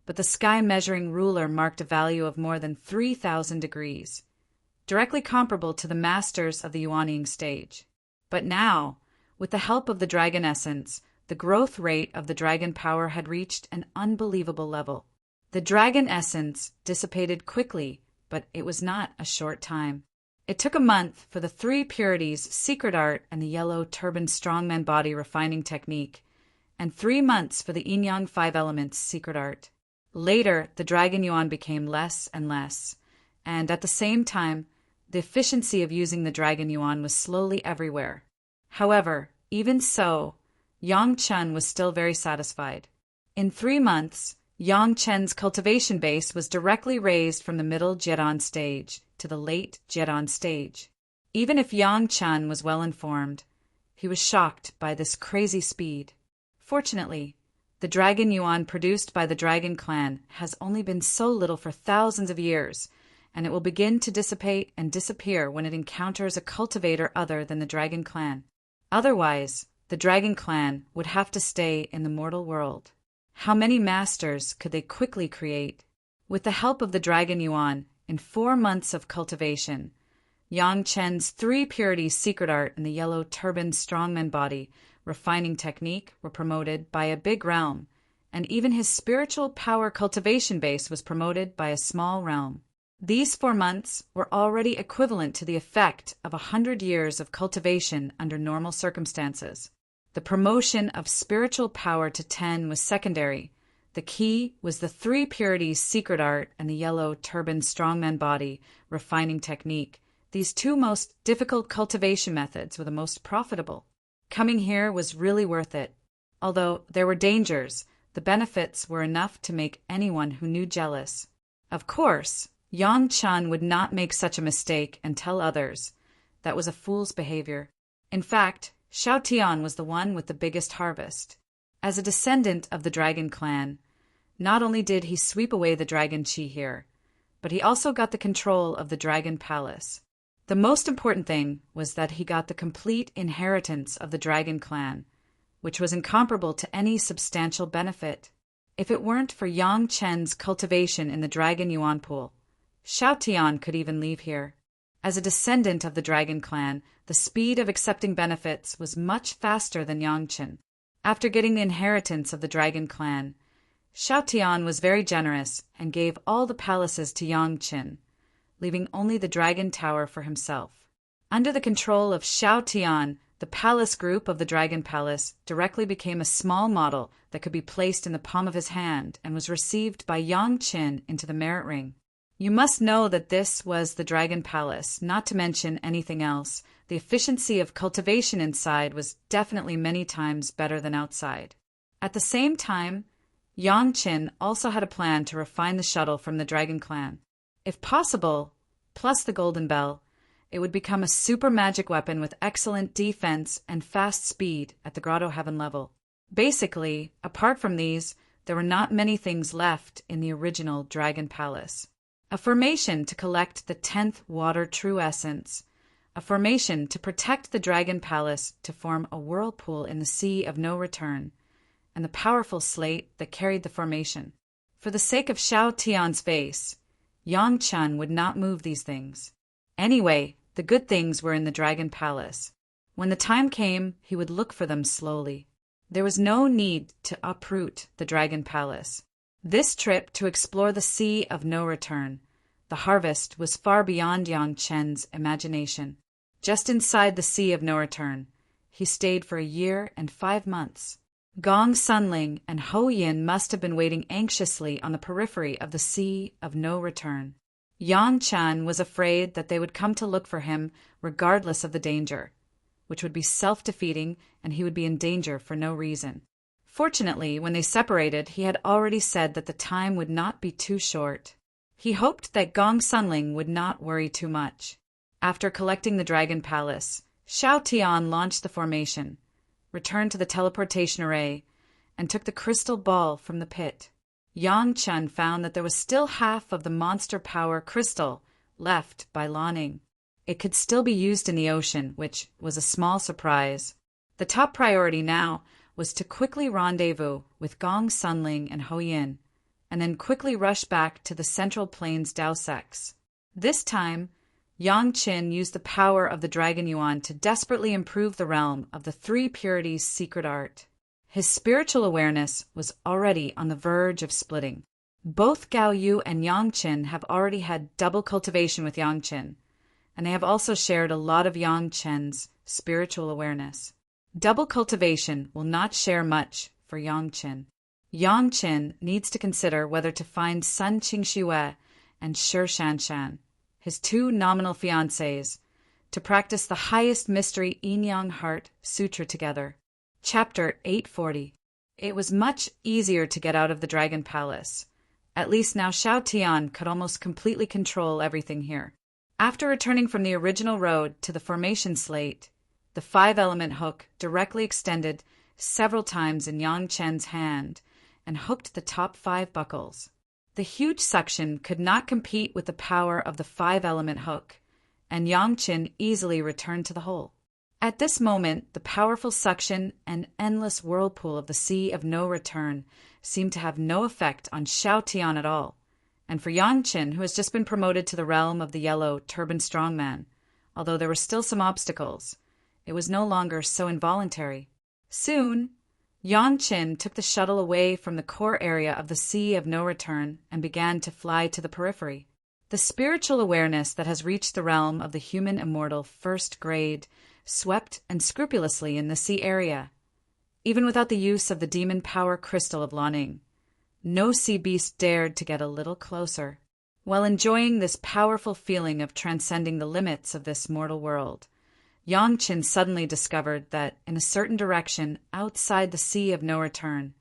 but the sky-measuring ruler marked a value of more than 3,000 degrees, directly comparable to the masters of the Yuanying stage. But now, with the help of the dragon essence, the growth rate of the dragon power had reached an unbelievable level. The dragon essence dissipated quickly, but it was not a short time. It took a month for the 3 purities, secret art, and the yellow turban strongman body refining technique, and 3 months for the yin-yang 5 elements secret art. Later, the dragon yuan became less and less, and at the same time, the efficiency of using the dragon yuan was slowly everywhere. However, even so, Yang Chen was still very satisfied. In 3 months, Yang Chen's cultivation base was directly raised from the middle Jiran stage to the late Jiran stage. Even if Yang Chen was well informed, he was shocked by this crazy speed. Fortunately, the dragon yuan produced by the dragon clan has only been so little for thousands of years, and it will begin to dissipate and disappear when it encounters a cultivator other than the dragon clan. Otherwise, the dragon clan would have to stay in the mortal world. How many masters could they quickly create? With the help of the dragon yuan, in 4 months of cultivation, Yang Chen's 3 purities secret art and the yellow turban strongman body refining technique were promoted by a big realm, and even his spiritual power cultivation base was promoted by a small realm. These 4 months were already equivalent to the effect of 100 years of cultivation under normal circumstances. The promotion of spiritual power to 10 was secondary. The key was the 3 purities secret art and the yellow turban strongman body refining technique. These 2 most difficult cultivation methods were the most profitable. Coming here was really worth it. Although there were dangers, the benefits were enough to make anyone who knew jealous. Of course, Yang Chen would not make such a mistake and tell others. That was a fool's behavior. In fact, Xiao Tian was the one with the biggest harvest. As a descendant of the dragon clan, not only did he sweep away the dragon chi here, but he also got the control of the dragon palace. The most important thing was that he got the complete inheritance of the dragon clan, which was incomparable to any substantial benefit. If it weren't for Yang Chen's cultivation in the dragon yuan pool, Xiao Tian could even leave here. As a descendant of the dragon clan, the speed of accepting benefits was much faster than Yang Chen. After getting the inheritance of the dragon clan, Xiao Tian was very generous and gave all the palaces to Yang Chen, leaving only the dragon tower for himself. Under the control of Xiao Tian, the palace group of the dragon palace directly became a small model that could be placed in the palm of his hand and was received by Yang Chen into the merit ring. You must know that this was the dragon palace, not to mention anything else. The efficiency of cultivation inside was definitely many times better than outside. At the same time, Yang Chen also had a plan to refine the shuttle from the dragon clan. If possible, plus the golden bell, it would become a super magic weapon with excellent defense and fast speed at the grotto heaven level. Basically, apart from these, there were not many things left in the original dragon palace. A formation to collect the 10th water true essence, a formation to protect the dragon palace to form a whirlpool in the sea of no return, and the powerful slate that carried the formation. For the sake of Xiao Tian's face, Yang Chen would not move these things. Anyway, the good things were in the dragon palace. When the time came, he would look for them slowly. There was no need to uproot the dragon palace. This trip to explore the sea of no return, the harvest, was far beyond Yang Chen's imagination. Just inside the sea of no return, he stayed for 1 year and 5 months. Gong Sunling and Ho Yin must have been waiting anxiously on the periphery of the sea of no return. Yang Chen was afraid that they would come to look for him regardless of the danger, which would be self-defeating, and he would be in danger for no reason. Fortunately, when they separated, he had already said that the time would not be too short. He hoped that Gong Sunling would not worry too much. After collecting the Dragon Palace, Xiao Tian launched the formation, returned to the teleportation array, and took the crystal ball from the pit. Yang Chen found that there was still half of the monster power crystal left by Lanning. It could still be used in the ocean, which was a small surprise. The top priority now was to quickly rendezvous with Gong Sunling and Ho Yin, and then quickly rush back to the Central Plains Daosex. This time, Yang Qin used the power of the Dragon Yuan to desperately improve the realm of the Three Purities' secret art. His spiritual awareness was already on the verge of splitting. Both Gao Yu and Yang Qin have already had double cultivation with Yang Qin, and they have also shared a lot of Yang Qin's spiritual awareness. Double cultivation will not share much for Yang Qin. Yang Qin needs to consider whether to find Sun Qingxue and Shi Shanshan, his two nominal fiancés, to practice the highest mystery Yin-Yang Heart Sutra together. Chapter 840. It was much easier to get out of the Dragon Palace. At least now Xiao Tian could almost completely control everything here. After returning from the original road to the formation slate, the 5-element hook directly extended several times in Yang Chen's hand and hooked the top 5 buckles. The huge suction could not compete with the power of the 5-element hook, and Yang Qin easily returned to the hole. At this moment, the powerful suction and endless whirlpool of the Sea of No Return seemed to have no effect on Xiao Tian at all, and for Yang Qin, who has just been promoted to the realm of the Yellow Turban Strongman, although there were still some obstacles, it was no longer so involuntary. Soon, Yang Qin took the shuttle away from the core area of the Sea of No Return and began to fly to the periphery. The spiritual awareness that has reached the realm of the human immortal first grade swept and scrupulously in the sea area. Even without the use of the demon power crystal of Lanning, no sea beast dared to get a little closer. While enjoying this powerful feeling of transcending the limits of this mortal world, Yang Qin suddenly discovered that in a certain direction outside the Sea of No Return,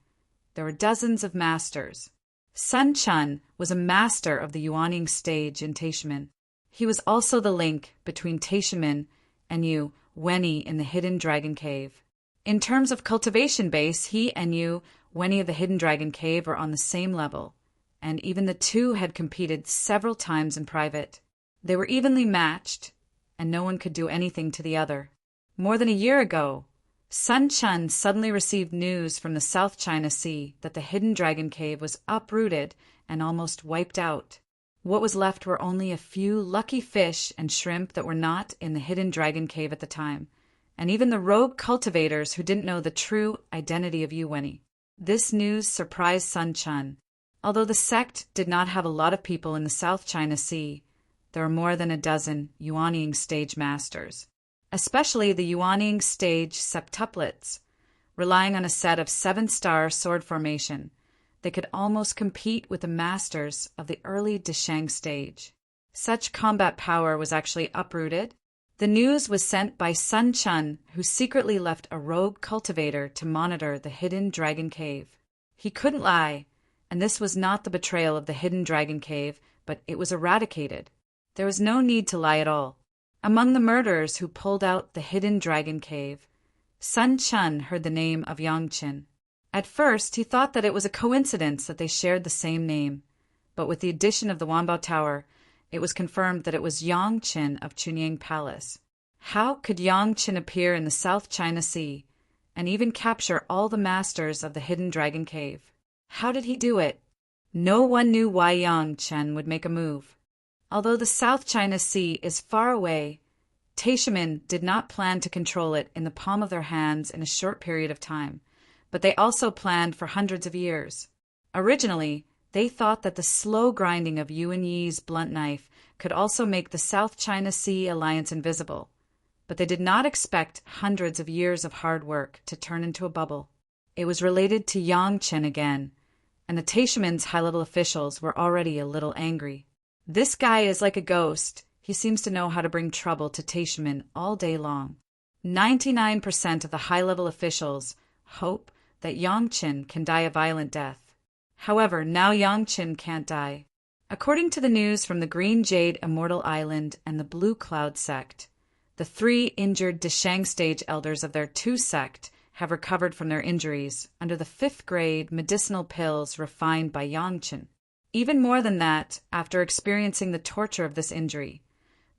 there were dozens of masters. Sun Chun was a master of the Yuaning stage in Taishimen. He was also the link between Taishimen and Yu Wenyi in the Hidden Dragon Cave. In terms of cultivation base, he and Yu Wenyi of the Hidden Dragon Cave are on the same level, and even the two had competed several times in private. They were evenly matched, and no one could do anything to the other. More than a year ago, Sun Chun suddenly received news from the South China Sea that the Hidden Dragon Cave was uprooted and almost wiped out. What was left were only a few lucky fish and shrimp that were not in the Hidden Dragon Cave at the time, and even the rogue cultivators who didn't know the true identity of Yu Wenyi. This news surprised Sun Chun. Although the sect did not have a lot of people in the South China Sea, there are more than a dozen Yuaning stage masters, especially the Yuaning stage septuplets. Relying on a set of 7-star sword formation, they could almost compete with the masters of the early Deshang stage. Such combat power was actually uprooted. The news was sent by Sun Chun, who secretly left a rogue cultivator to monitor the Hidden Dragon Cave. He couldn't lie, and this was not the betrayal of the Hidden Dragon Cave, but it was eradicated. There was no need to lie at all. Among the murderers who pulled out the Hidden Dragon Cave, Sun Chun heard the name of Yang Qin. At first, he thought that it was a coincidence that they shared the same name, but with the addition of the Wanbao Tower, it was confirmed that it was Yang Qin of Chunying Palace. How could Yang Qin appear in the South China Sea and even capture all the masters of the Hidden Dragon Cave? How did he do it? No one knew why Yang Qin would make a move. Although the South China Sea is far away, Taishimen did not plan to control it in the palm of their hands in a short period of time, but they also planned for hundreds of years. Originally, they thought that the slow grinding of Yuan Yi's blunt knife could also make the South China Sea alliance invisible, but they did not expect hundreds of years of hard work to turn into a bubble. It was related to Yang Qin again, and the Taishimen's high-level officials were already a little angry. This guy is like a ghost. He seems to know how to bring trouble to Taishimen all day long. 99% of the high-level officials hope that Yang Qin can die a violent death. However, now Yang Qin can't die. According to the news from the Green Jade Immortal Island and the Blue Cloud sect, the 3 injured Deshang stage elders of their 2 sect have recovered from their injuries under the 5th grade medicinal pills refined by Yangchen. Even more than that, after experiencing the torture of this injury,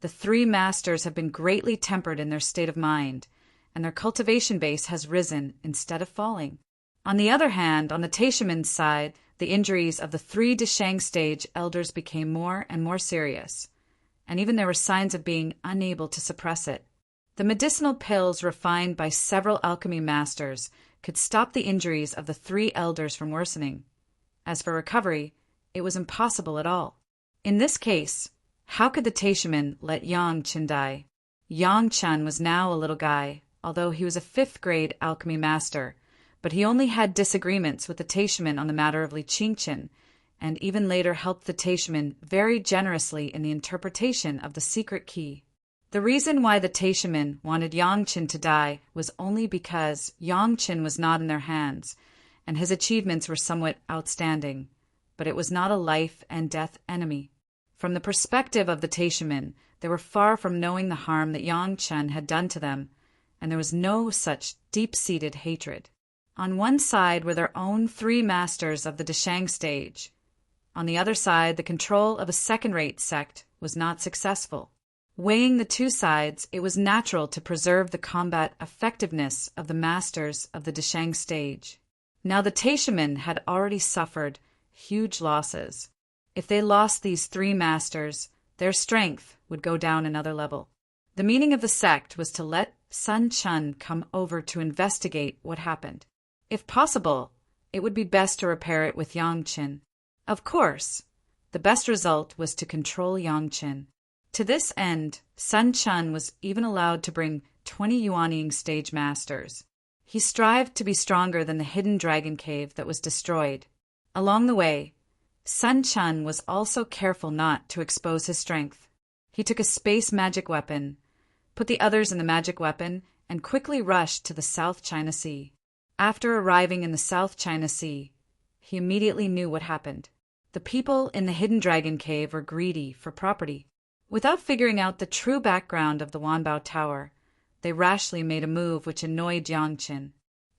the 3 masters have been greatly tempered in their state of mind, and their cultivation base has risen instead of falling. On the other hand, on the Taishaman's side, the injuries of the 3 Deshang stage elders became more and more serious, and even there were signs of being unable to suppress it. The medicinal pills refined by several alchemy masters could stop the injuries of the 3 elders from worsening. As for recovery, it was impossible at all. In this case, how could the Taishaman let Yangchen die? Yangchen was now a little guy, although he was a 5th grade alchemy master, but he only had disagreements with the Taishaman on the matter of Li Qingchen, and even later helped the Taishaman very generously in the interpretation of the secret key. The reason why the Taishaman wanted Yangchen to die was only because Yangchen was not in their hands, and his achievements were somewhat outstanding, but it was not a life and death enemy. From the perspective of the Taishaman, they were far from knowing the harm that Yangchen had done to them, and there was no such deep-seated hatred. On one side were their own 3 masters of the Deshang stage. On the other side, the control of a second-rate sect was not successful. Weighing the 2 sides, it was natural to preserve the combat effectiveness of the masters of the Deshang stage. Now the Taishaman had already suffered huge losses. If they lost these 3 masters, their strength would go down another level. The meaning of the sect was to let Sun Chun come over to investigate what happened. If possible, it would be best to repair it with Yangchen. Of course, the best result was to control Yangchen. To this end, Sun Chun was even allowed to bring 20 Yuanying stage masters. He strived to be stronger than the hidden dragon cave that was destroyed. Along the way, Sun Chun was also careful not to expose his strength. He took a space magic weapon, put the others in the magic weapon, and quickly rushed to the South China Sea. After arriving in the South China Sea, he immediately knew what happened. The people in the hidden dragon cave were greedy for property. Without figuring out the true background of the Wanbao Tower, they rashly made a move which annoyed Yangchen.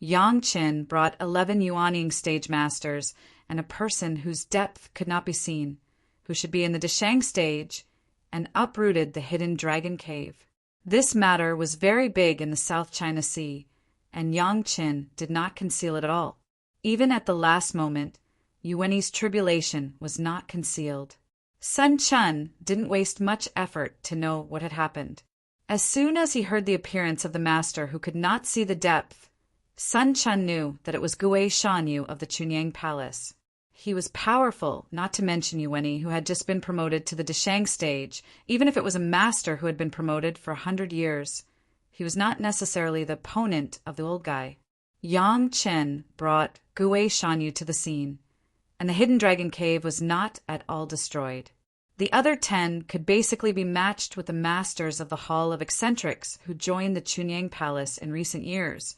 Yangchen brought 11 Yuanying stage masters and a person whose depth could not be seen, who should be in the Deshang stage, and uprooted the hidden dragon cave. This matter was very big in the South China Sea, and Yangchen did not conceal it at all. Even at the last moment, Yuani's tribulation was not concealed. Sun Chun didn't waste much effort to know what had happened. As soon as he heard the appearance of the master who could not see the depth, Sun Chun knew that it was Gui Shanyu of the Chunyang Palace. He was powerful, not to mention Yuani, who had just been promoted to the Deshang stage. Even if it was a master who had been promoted for 100 years, he was not necessarily the opponent of the old guy. Yangchen brought Gui Shanyu to the scene, and the hidden dragon cave was not at all destroyed. The other 10 could basically be matched with the masters of the Hall of Eccentrics who joined the Chunyang Palace in recent years.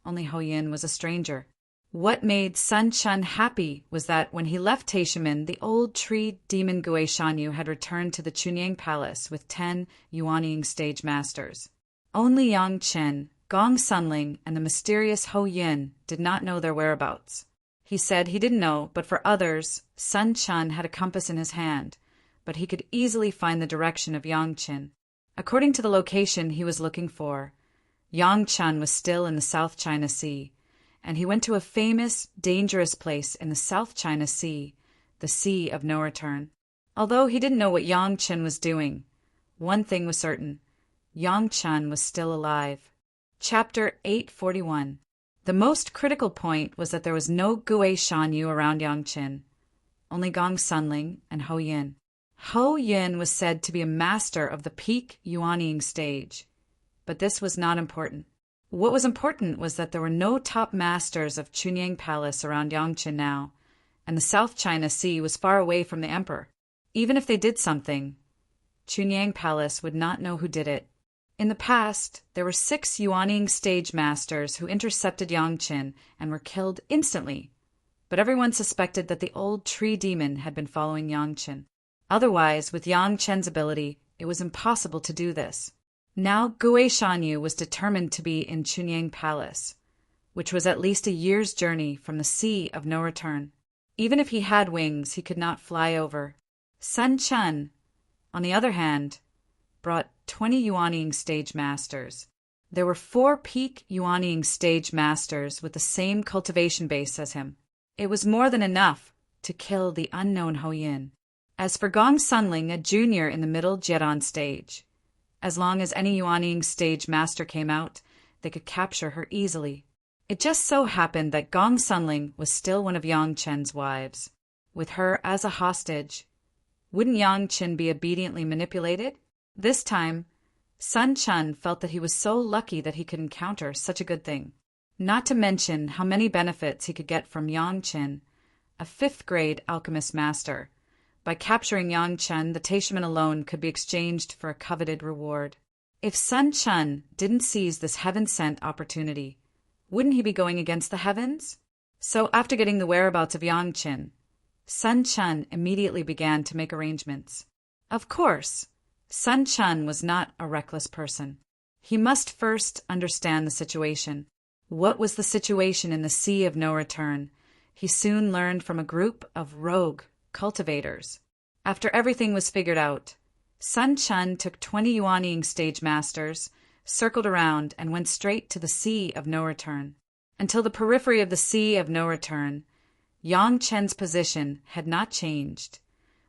Only Ho Yin was a stranger. What made Sun Chun happy was that when he left Taishaman, the old tree demon Gui Shanyu had returned to the Chunyang Palace with 10 Yuanying stage masters. Only Yang Chen, Gong Sunling, and the mysterious Ho Yin did not know their whereabouts. He said he didn't know, but for others, Sun Chun had a compass in his hand, but he could easily find the direction of Yangchen. According to the location he was looking for, Yangchen was still in the South China Sea, and he went to a famous, dangerous place in the South China Sea, the Sea of No Return. Although he didn't know what Yangchen was doing, one thing was certain: Yangchen was still alive. Chapter 841. The most critical point was that there was no Gui Shanyu around Yangchen, only Gong Sunling and Ho Yin. Ho Yin was said to be a master of the peak Yuanying stage, but this was not important. What was important was that there were no top masters of Chunyang Palace around Yangchen now, and the South China Sea was far away from the emperor. Even if they did something, Chunyang Palace would not know who did it. In the past, there were 6 Yuanying stage masters who intercepted Yangchen and were killed instantly, but everyone suspected that the old tree demon had been following Yangchen. Otherwise, with Yang Chen's ability, it was impossible to do this. Now Gui Shanyu was determined to be in Chunyang Palace, which was at least a year's journey from the Sea of No Return. Even if he had wings, he could not fly over. Sun Quan, on the other hand, brought 20 Yuanying stage masters. There were 4 peak Yuanying stage masters with the same cultivation base as him. It was more than enough to kill the unknown Hoyin. As for Gong Sunling, a junior in the middle Jiedan stage, as long as any Yuanying stage master came out, they could capture her easily. It just so happened that Gong Sunling was still one of Yang Chen's wives. With her as a hostage, wouldn't Yang Chen be obediently manipulated? This time, Sun Quan felt that he was so lucky that he could encounter such a good thing. Not to mention how many benefits he could get from Yang Chen, a 5th-grade alchemist master. By capturing Yang Chen, the Teichman alone could be exchanged for a coveted reward. If Sun Quan didn't seize this heaven-sent opportunity, wouldn't he be going against the heavens? So after getting the whereabouts of Yang Chen, Sun Quan immediately began to make arrangements. Of course, Sun Quan was not a reckless person. He must first understand the situation. What was the situation in the Sea of No Return? He soon learned from a group of rogue cultivators. After everything was figured out, Sun Quan took 20 Yuanying stage masters, circled around, and went straight to the Sea of No Return. Until the periphery of the Sea of No Return, Yang Chen's position had not changed,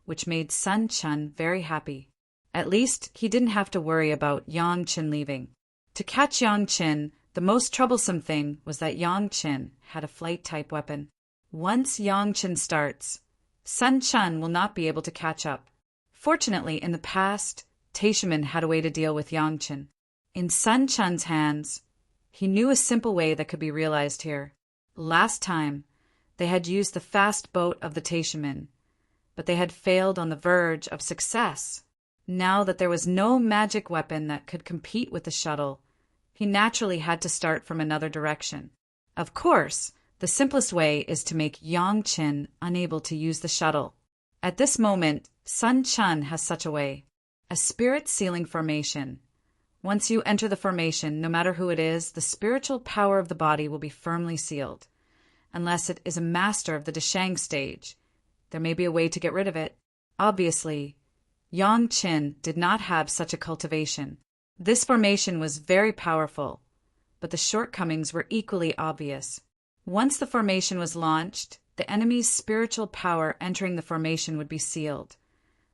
which made Sun Quan very happy. At least he didn't have to worry about Yang Chen leaving. To catch Yang Chen, the most troublesome thing was that Yang Chen had a flight-type weapon. Once Yang Chen starts, Sun Quan will not be able to catch up. Fortunately, in the past, Teichman had a way to deal with Yang Chen. In Sun Quan's hands, he knew a simple way that could be realized here. Last time, they had used the fast boat of the Teichman, but they had failed on the verge of success. Now that there was no magic weapon that could compete with the shuttle, he naturally had to start from another direction. Of course, the simplest way is to make Yang Chen unable to use the shuttle. At this moment, Sun Quan has such a way. A spirit sealing formation. Once you enter the formation, no matter who it is, the spiritual power of the body will be firmly sealed. Unless it is a master of the Deshang stage, there may be a way to get rid of it. Obviously, Yang Chen did not have such a cultivation. This formation was very powerful, but the shortcomings were equally obvious. Once the formation was launched, the enemy's spiritual power entering the formation would be sealed.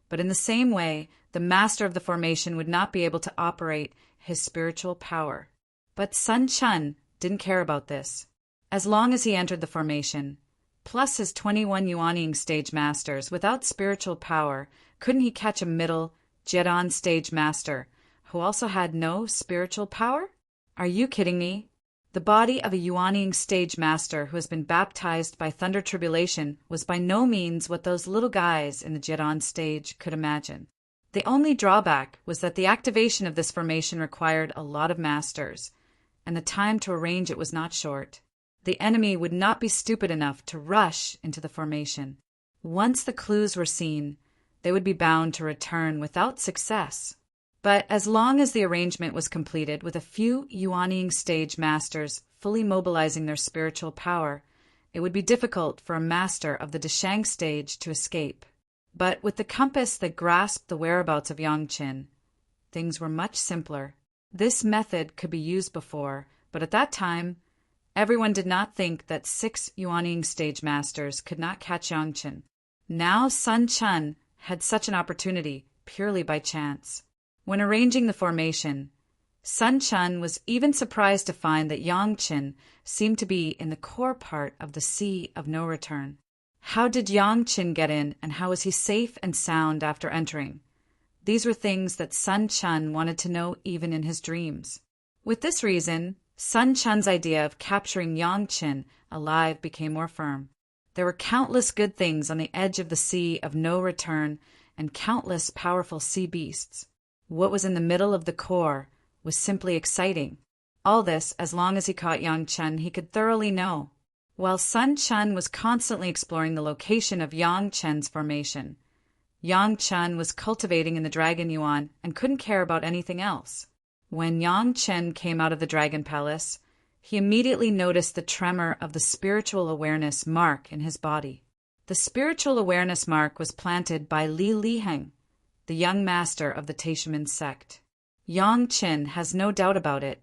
But in the same way, the master of the formation would not be able to operate his spiritual power. But Sun Quan didn't care about this. As long as he entered the formation, plus his 21 Yuanying stage masters without spiritual power, couldn't he catch a middle Jiedan stage master who also had no spiritual power? Are you kidding me? The body of a Yuanying stage master who has been baptized by thunder tribulation was by no means what those little guys in the Jiedan stage could imagine. The only drawback was that the activation of this formation required a lot of masters, and the time to arrange it was not short. The enemy would not be stupid enough to rush into the formation. Once the clues were seen, they would be bound to return without success. But as long as the arrangement was completed with a few Yuanying stage masters fully mobilizing their spiritual power, it would be difficult for a master of the Deshang stage to escape. But with the compass that grasped the whereabouts of Yang Chen, things were much simpler. This method could be used before, but at that time, everyone did not think that 6 Yuanying stage masters could not catch Yang Chen. Now Sun Quan had such an opportunity purely by chance. When arranging the formation, Sun Quan was even surprised to find that Yang Chen seemed to be in the core part of the Sea of No Return. How did Yang Chen get in, and how was he safe and sound after entering? These were things that Sun Quan wanted to know even in his dreams. With this reason, Sun Quan's idea of capturing Yang Chen alive became more firm. There were countless good things on the edge of the Sea of No Return and countless powerful sea beasts. What was in the middle of the core was simply exciting. All this, as long as he caught Yang Chen, he could thoroughly know. While Sun Quan was constantly exploring the location of Yang Chen's formation, Yang Chen was cultivating in the Dragon Yuan and couldn't care about anything else. When Yang Chen came out of the Dragon Palace, he immediately noticed the tremor of the spiritual awareness mark in his body. The spiritual awareness mark was planted by Li Liheng, the young master of the Taishaman sect. Yang Chen has no doubt about it.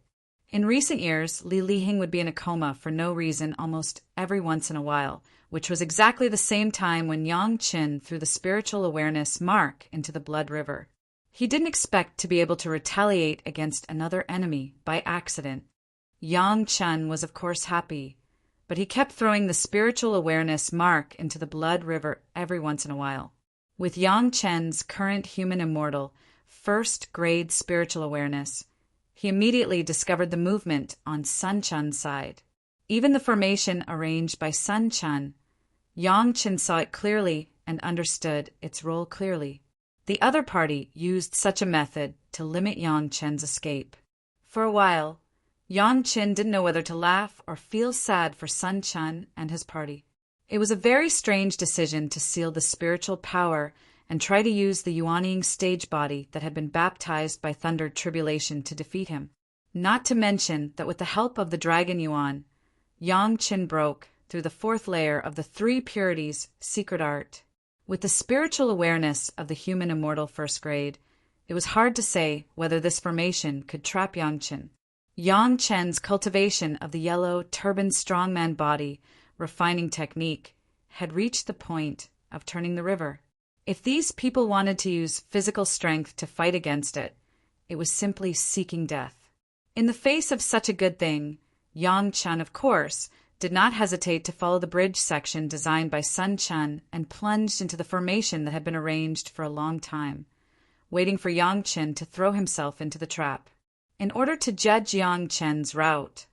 In recent years, Li Liheng would be in a coma for no reason almost every once in a while, which was exactly the same time when Yang Chen threw the spiritual awareness mark into the blood river. He didn't expect to be able to retaliate against another enemy by accident. Yang Chen was of course happy, but he kept throwing the spiritual awareness mark into the blood river every once in a while. With Yang Chen's current human immortal, first-grade spiritual awareness, he immediately discovered the movement on Sun Chen's side. Even the formation arranged by Sun Chen, Yang Chen saw it clearly and understood its role clearly. The other party used such a method to limit Yang Chen's escape. For a while, Yang Chen didn't know whether to laugh or feel sad for Sun Chen and his party. It was a very strange decision to seal the spiritual power and try to use the Yuanying stage body that had been baptized by Thunder Tribulation to defeat him. Not to mention that with the help of the Dragon Yuan, Yang Chen broke through the fourth layer of the Three Purities secret art. With the spiritual awareness of the human immortal first grade, it was hard to say whether this formation could trap Yang Chen. Yang Chen's cultivation of the yellow turban strongman body refining technique had reached the point of turning the river. If these people wanted to use physical strength to fight against it, it was simply seeking death. In the face of such a good thing, Yang Chen, of course, did not hesitate to follow the bridge section designed by Sun Chen and plunged into the formation that had been arranged for a long time, waiting for Yang Chen to throw himself into the trap. In order to judge Yang Chen's route,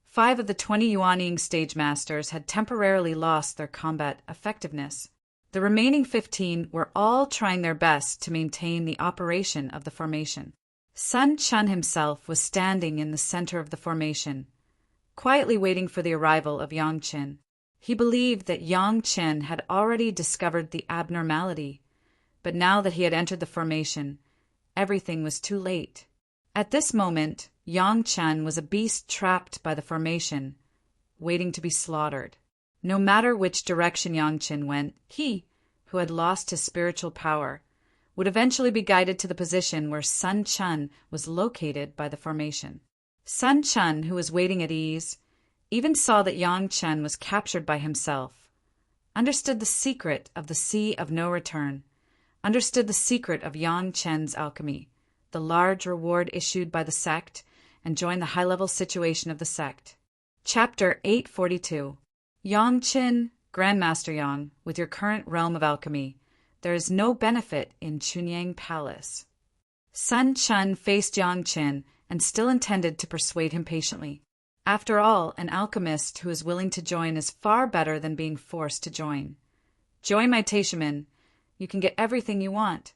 5 of the 20 Yuanying stage masters had temporarily lost their combat effectiveness. The remaining 15 were all trying their best to maintain the operation of the formation. Sun Chen himself was standing in the center of the formation, quietly waiting for the arrival of Yang Chen. He believed that Yang Chen had already discovered the abnormality, but now that he had entered the formation, everything was too late. At this moment, Yang Chen was a beast trapped by the formation, waiting to be slaughtered. No matter which direction Yang Chen went, he, who had lost his spiritual power, would eventually be guided to the position where Sun Chen was located by the formation. Sun Chen, who was waiting at ease, even saw that Yang Chen was captured by himself, understood the secret of the Sea of No Return, understood the secret of Yang Chen's alchemy, the large reward issued by the sect, and joined the high-level situation of the sect. Chapter 842. Yang Chen, Grandmaster Yang, with your current realm of alchemy, there is no benefit in Chunyang Palace. Sun Chen faced Yang Chen and still intended to persuade him patiently. After all, an alchemist who is willing to join is far better than being forced to join. Join my Taishaman. You can get everything you want.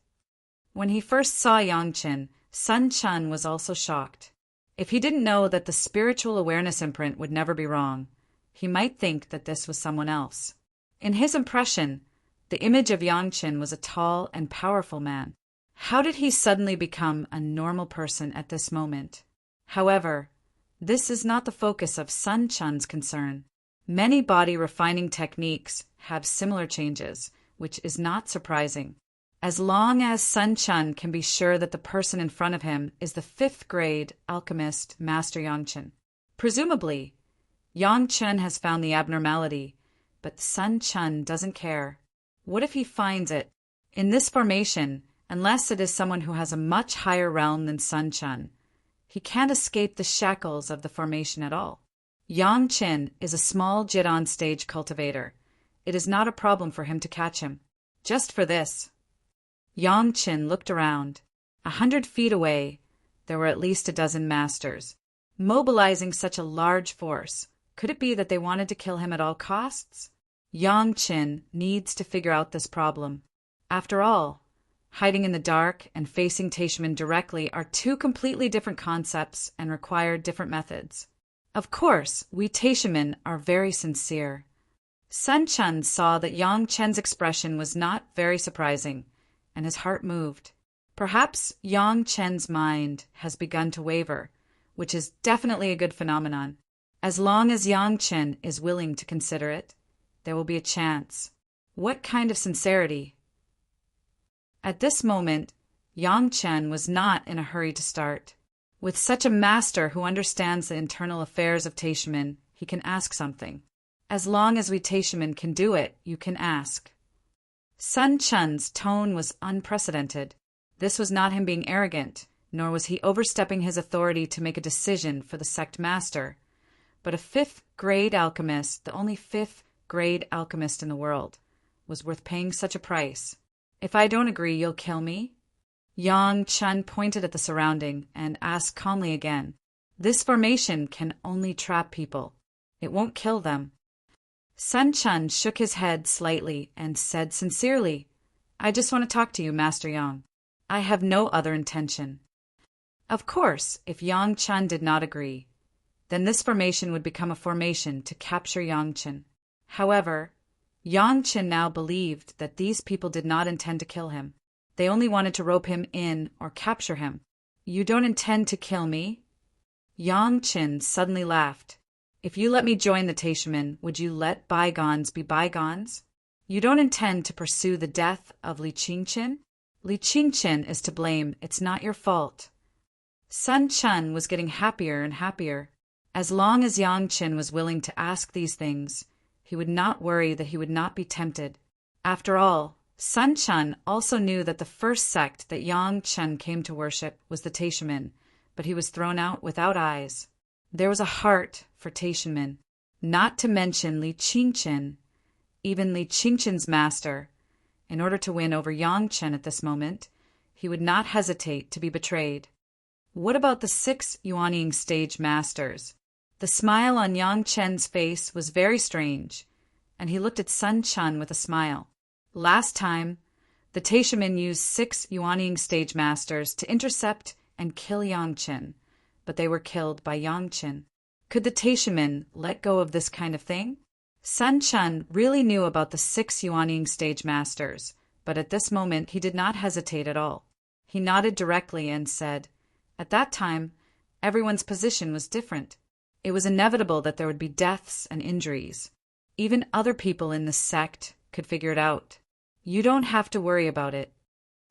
When he first saw Yang Chen, Sun Chen was also shocked. If he didn't know that the spiritual awareness imprint would never be wrong, he might think that this was someone else. In his impression, the image of Yang Chen was a tall and powerful man. How did he suddenly become a normal person at this moment? However, this is not the focus of Sun Chen's concern. Many body refining techniques have similar changes, which is not surprising. As long as Sun Chen can be sure that the person in front of him is the 5th grade alchemist Master Yang Chen. Presumably, Yang Chen has found the abnormality, but Sun Chen doesn't care. What if he finds it? In this formation, unless it is someone who has a much higher realm than Sun Chen, he can't escape the shackles of the formation at all. Yang Chen is a small Jidon stage cultivator. It is not a problem for him to catch him. Just for this. Yang Chen looked around. 100 feet away, there were at least a dozen masters. Mobilizing such a large force, could it be that they wanted to kill him at all costs? Yang Chen needs to figure out this problem. After all, hiding in the dark and facing Taishaman directly are 2 completely different concepts and require different methods. Of course, we Taishaman are very sincere. Sun Chen saw that Yang Chen's expression was not very surprising. and his heart moved. Perhaps Yang Chen's mind has begun to waver, which is definitely a good phenomenon. As long as Yang Chen is willing to consider it, there will be a chance. What kind of sincerity? At this moment, Yang Chen was not in a hurry to start. With such a master who understands the internal affairs of Taishimen, he can ask something. As long as we Taishimen can do it, you can ask. Sun Chen's tone was unprecedented. This was not him being arrogant, nor was he overstepping his authority to make a decision for the sect master, but a fifth-grade alchemist, the only fifth-grade alchemist in the world, was worth paying such a price. If I don't agree, you'll kill me? Yang Chen pointed at the surrounding and asked calmly again. This formation can only trap people. It won't kill them. Sun Chen shook his head slightly and said sincerely, I just want to talk to you, Master Yang. I have no other intention. Of course, if Yang Chen did not agree, then this formation would become a formation to capture Yang Chen. However, Yang Chen now believed that these people did not intend to kill him. They only wanted to rope him in or capture him. You don't intend to kill me? Yang Chen suddenly laughed. If you let me join the Taishimen, would you let bygones be bygones? You don't intend to pursue the death of Li Qingqin? Li Qingqin is to blame. It's not your fault. Sun Chen was getting happier and happier. As long as Yang Chen was willing to ask these things, he would not worry that he would not be tempted. After all, Sun Chen also knew that the first sect that Yang Chen came to worship was the Taishimen, but he was thrown out without eyes. There was a heart for Taishimen, not to mention Li Qingqin, even Li Qingqin's master. In order to win over Yang Chen at this moment, he would not hesitate to be betrayed. What about the 6 Yuanying stage masters? The smile on Yang Chen's face was very strange, and he looked at Sun Chen with a smile. Last time, the Taishimen used 6 Yuanying stage masters to intercept and kill Yang Chen, but they were killed by Yang Chen. Could the Taishimen let go of this kind of thing? Sun Chen really knew about the 6 Yuanying stage masters, but at this moment he did not hesitate at all. He nodded directly and said, at that time, everyone's position was different. It was inevitable that there would be deaths and injuries. Even other people in the sect could figure it out. You don't have to worry about it.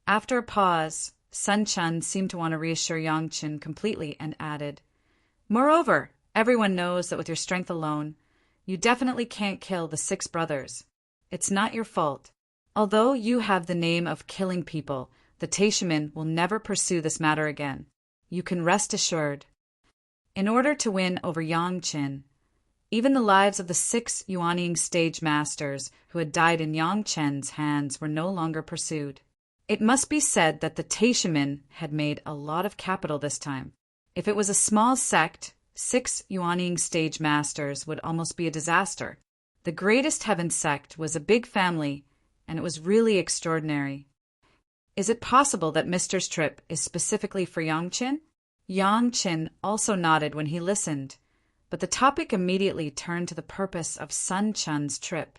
After a pause, Sun Chen seemed to want to reassure Yang Chen completely and added, moreover, everyone knows that with your strength alone, you definitely can't kill the 6 brothers. It's not your fault. Although you have the name of killing people, the Taishimen will never pursue this matter again. You can rest assured. In order to win over Yang Chen, even the lives of the 6 Yuanying stage masters who had died in Yang Chen's hands were no longer pursued. It must be said that the Taishimen had made a lot of capital this time. If it was a small sect, 6 Yuanying stage masters would almost be a disaster. The greatest heaven sect was a big family, and it was really extraordinary. Is it possible that Mister's trip is specifically for Yang Chen? Yang Chen also nodded when he listened, but the topic immediately turned to the purpose of Sun Chen's trip.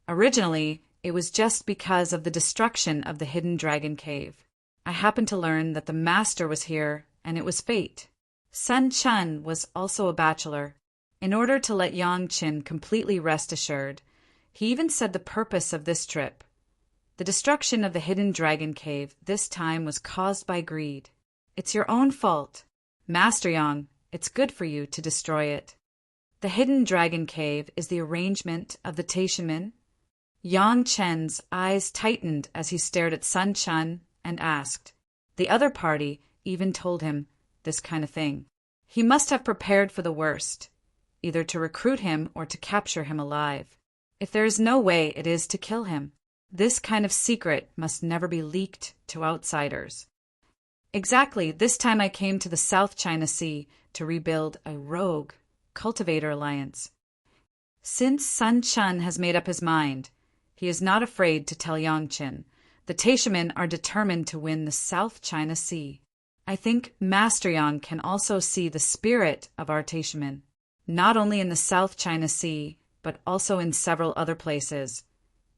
Originally, it was just because of the destruction of the hidden dragon cave. I happened to learn that the master was here, and it was fate. Sun Chen was also a bachelor. In order to let Yang Chen completely rest assured, he even said the purpose of this trip. The destruction of the hidden dragon cave this time was caused by greed. It's your own fault. Master Yang, it's good for you to destroy it. The hidden dragon cave is the arrangement of the Taishimen. Yang Chen's eyes tightened as he stared at Sun Chen and asked. The other party even told him this kind of thing. He must have prepared for the worst, either to recruit him or to capture him alive. If there is no way, it is to kill him. This kind of secret must never be leaked to outsiders. Exactly, this time I came to the South China Sea to rebuild a rogue cultivator alliance. Since Sun Chen has made up his mind, he is not afraid to tell Yang Chen. The Taishimen are determined to win the South China Sea. I think Master Yang can also see the spirit of our Taishimen, not only in the South China Sea, but also in several other places.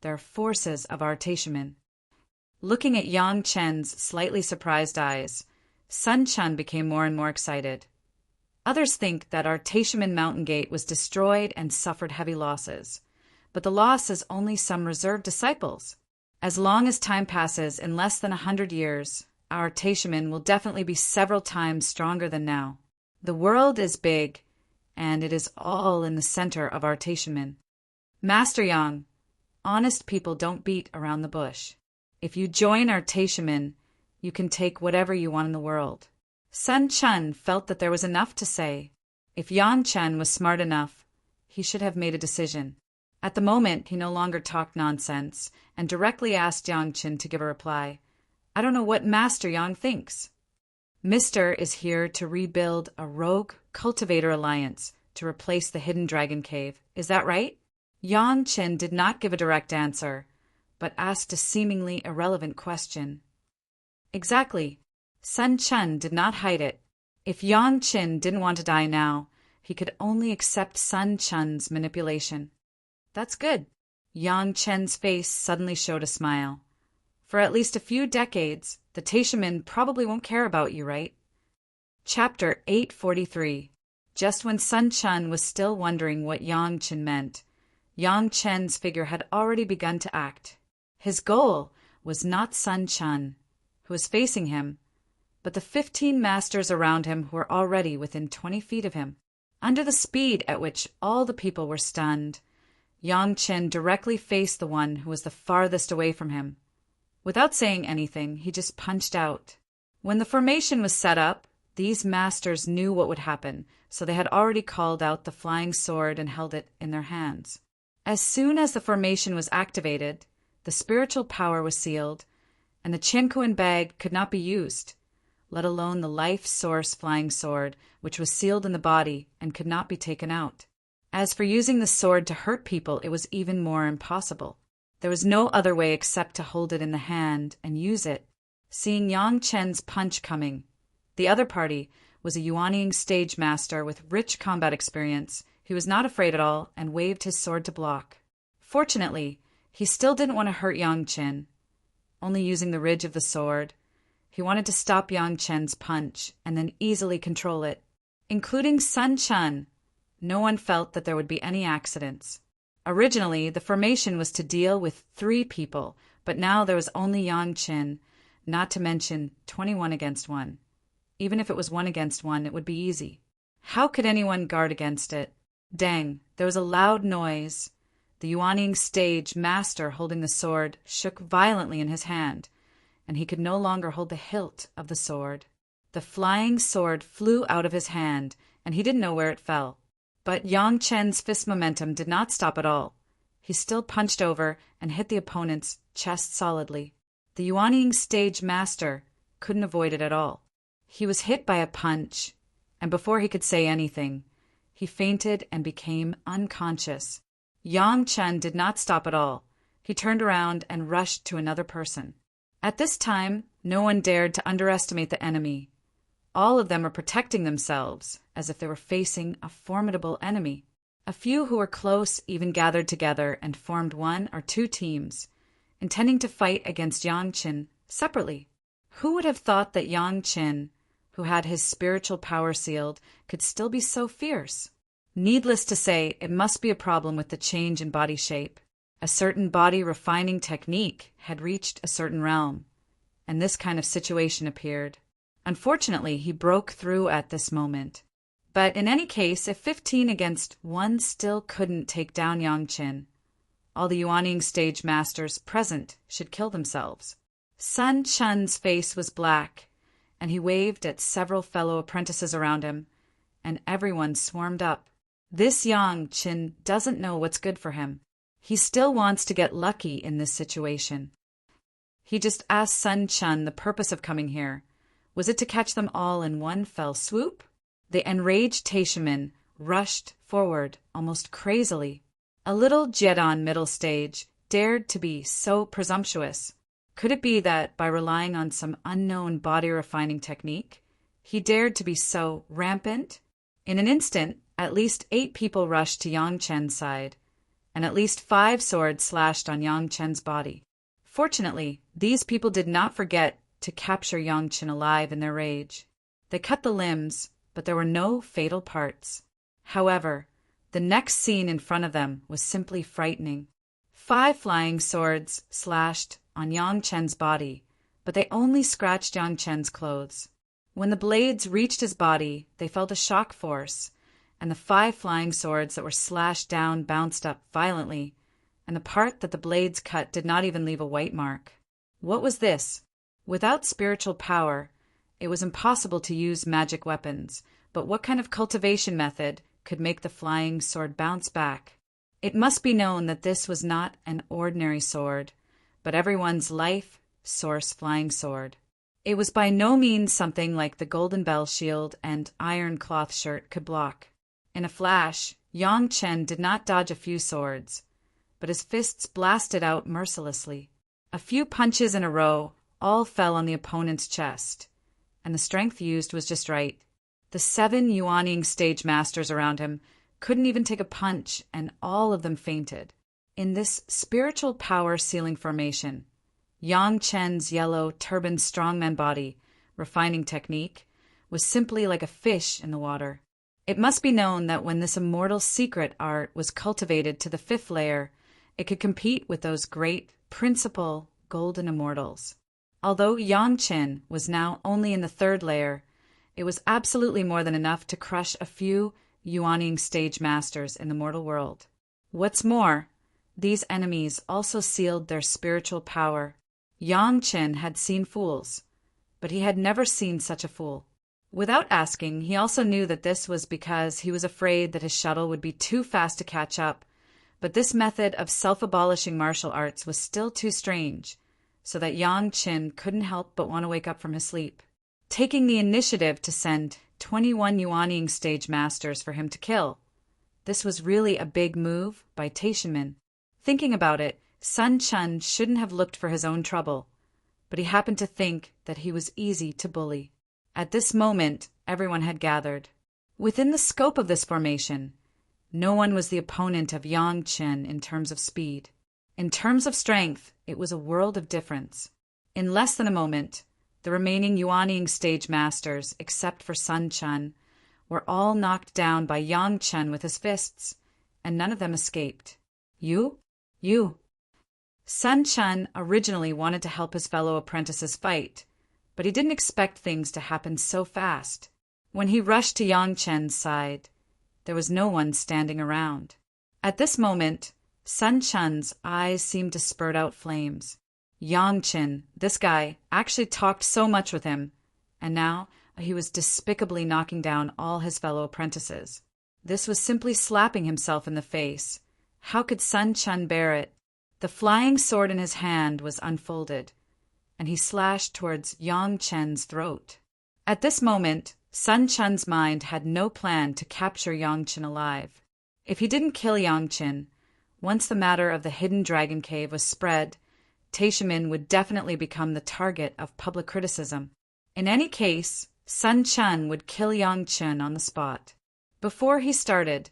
There are forces of our Taishimen. Looking at Yang Chen's slightly surprised eyes, Sun Chun became more and more excited. Others think that our Taishaman Mountain Gate was destroyed and suffered heavy losses, but the loss is only some reserved disciples. As long as time passes, in less than 100 years, our Taishaman will definitely be several times stronger than now. The world is big, and it is all in the center of our Taishaman. Master Yang, honest people don't beat around the bush. If you join our Taishaman, you can take whatever you want in the world. Sun Chun felt that there was enough to say. If Yang Chen was smart enough, he should have made a decision. At the moment, he no longer talked nonsense and directly asked Yang Chen to give a reply. I don't know what Master Yang thinks. Mister is here to rebuild a rogue cultivator alliance to replace the hidden dragon cave. Is that right? Yang Chen did not give a direct answer, but asked a seemingly irrelevant question. Exactly. Sun Chun did not hide it. If Yang Chen didn't want to die now, he could only accept Sun Chun's manipulation. That's good. Yang Chen's face suddenly showed a smile. For at least a few decades, the Taishaman probably won't care about you, right? Chapter 843. Just when Sun Chun was still wondering what Yang Chen meant, Yang Chen's figure had already begun to act. His goal was not Sun Chun, who was facing him, but the 15 masters around him who were already within 20 feet of him. Under the speed at which all the people were stunned, Yang Chen directly faced the one who was the farthest away from him. Without saying anything, he just punched out. When the formation was set up, these masters knew what would happen, so they had already called out the flying sword and held it in their hands. As soon as the formation was activated, the spiritual power was sealed, and the Qiankuan bag could not be used, let alone the life source flying sword, which was sealed in the body and could not be taken out. As for using the sword to hurt people, it was even more impossible. There was no other way except to hold it in the hand and use it. Seeing Yang Chen's punch coming, the other party was a Yuanying stage master with rich combat experience. He was not afraid at all and waved his sword to block. Fortunately, he still didn't want to hurt Yang Chen, only using the ridge of the sword. He wanted to stop Yang Chen's punch and then easily control it. Including Sun Chun, no one felt that there would be any accidents. Originally, the formation was to deal with 3 people, but now there was only Yang Chen, not to mention 21 against 1. Even if it was 1 against 1, it would be easy. How could anyone guard against it? Dang, there was a loud noise. The Yuanying stage master holding the sword shook violently in his hand, and he could no longer hold the hilt of the sword. The flying sword flew out of his hand, and he didn't know where it fell. But Yang Chen's fist momentum did not stop at all. He still punched over and hit the opponent's chest solidly. The Yuanying stage master couldn't avoid it at all. He was hit by a punch, and before he could say anything, he fainted and became unconscious. Yang Chen did not stop at all. He turned around and rushed to another person. At this time, no one dared to underestimate the enemy. All of them were protecting themselves, as if they were facing a formidable enemy. A few who were close even gathered together and formed 1 or 2 teams, intending to fight against Yang Chen separately. Who would have thought that Yang Chen, who had his spiritual power sealed, could still be so fierce? Needless to say, it must be a problem with the change in body shape. A certain body refining technique had reached a certain realm, and this kind of situation appeared. Unfortunately, he broke through at this moment. But in any case, if 15 against 1 still couldn't take down Yang Chen, all the Yuanying stage masters present should kill themselves. Sun Chun's face was black, and he waved at several fellow apprentices around him, and everyone swarmed up. This Yang Chen doesn't know what's good for him. He still wants to get lucky in this situation. He just asked Sun Chun the purpose of coming here. Was it to catch them all in one fell swoop? The enraged Taishaman rushed forward almost crazily. A little Jedon middle stage dared to be so presumptuous. Could it be that by relying on some unknown body refining technique, he dared to be so rampant? In an instant, at least 8 people rushed to Yang Chen's side, and at least 5 swords slashed on Yang Chen's body. Fortunately, these people did not forget to capture Yang Chen alive in their rage. They cut the limbs, but there were no fatal parts. However, the next scene in front of them was simply frightening. 5 flying swords slashed on Yang Chen's body, but they only scratched Yang Chen's clothes. When the blades reached his body, they felt a shock force, and the 5 flying swords that were slashed down bounced up violently, and the part that the blades cut did not even leave a white mark. What was this? Without spiritual power, it was impossible to use magic weapons, but what kind of cultivation method could make the flying sword bounce back? It must be known that this was not an ordinary sword, but everyone's life source flying sword. It was by no means something like the golden bell shield and iron cloth shirt could block. In a flash, Yang Chen did not dodge a few swords, but his fists blasted out mercilessly. A few punches in a row all fell on the opponent's chest, and the strength used was just right. The 7 Yuaning stage masters around him couldn't even take a punch, and all of them fainted. In this spiritual power ceiling formation, Yang Chen's yellow turbaned strongman body, refining technique, was simply like a fish in the water. It must be known that when this immortal secret art was cultivated to the 5th layer, it could compete with those great principal golden immortals. Although Yang Chen was now only in the 3rd layer, it was absolutely more than enough to crush a few Yuaning stage masters in the mortal world. What's more, these enemies also sealed their spiritual power. Yang Chen had seen fools, but he had never seen such a fool. Without asking, he also knew that this was because he was afraid that his shuttle would be too fast to catch up, but this method of self-abolishing martial arts was still too strange, so that Yang Chen couldn't help but want to wake up from his sleep. Taking the initiative to send 21 Yuaning stage masters for him to kill. This was really a big move by Taishinmin. Thinking about it, Sun Chun shouldn't have looked for his own trouble, but he happened to think that he was easy to bully. At this moment, everyone had gathered. Within the scope of this formation, no one was the opponent of Yang Chen in terms of speed. In terms of strength, it was a world of difference. In less than a moment, the remaining Yuaning stage masters, except for Sun Chun, were all knocked down by Yang Chen with his fists, and none of them escaped. You? Sun Chun originally wanted to help his fellow apprentices fight, but he didn't expect things to happen so fast. When he rushed to Yang Chen's side, there was no one standing around. At this moment, Sun Chun's eyes seemed to spurt out flames. Yang Chen, this guy, actually talked so much with him, and now he was despicably knocking down all his fellow apprentices. This was simply slapping himself in the face. How could Sun Chun bear it? The flying sword in his hand was unfolded, and he slashed towards Yang Chen's throat. At this moment, Sun Chun's mind had no plan to capture Yang Chen alive. If he didn't kill Yang Chen, once the matter of the hidden dragon cave was spread, Taishinmin would definitely become the target of public criticism. In any case, Sun Chun would kill Yang Chen on the spot. Before he started,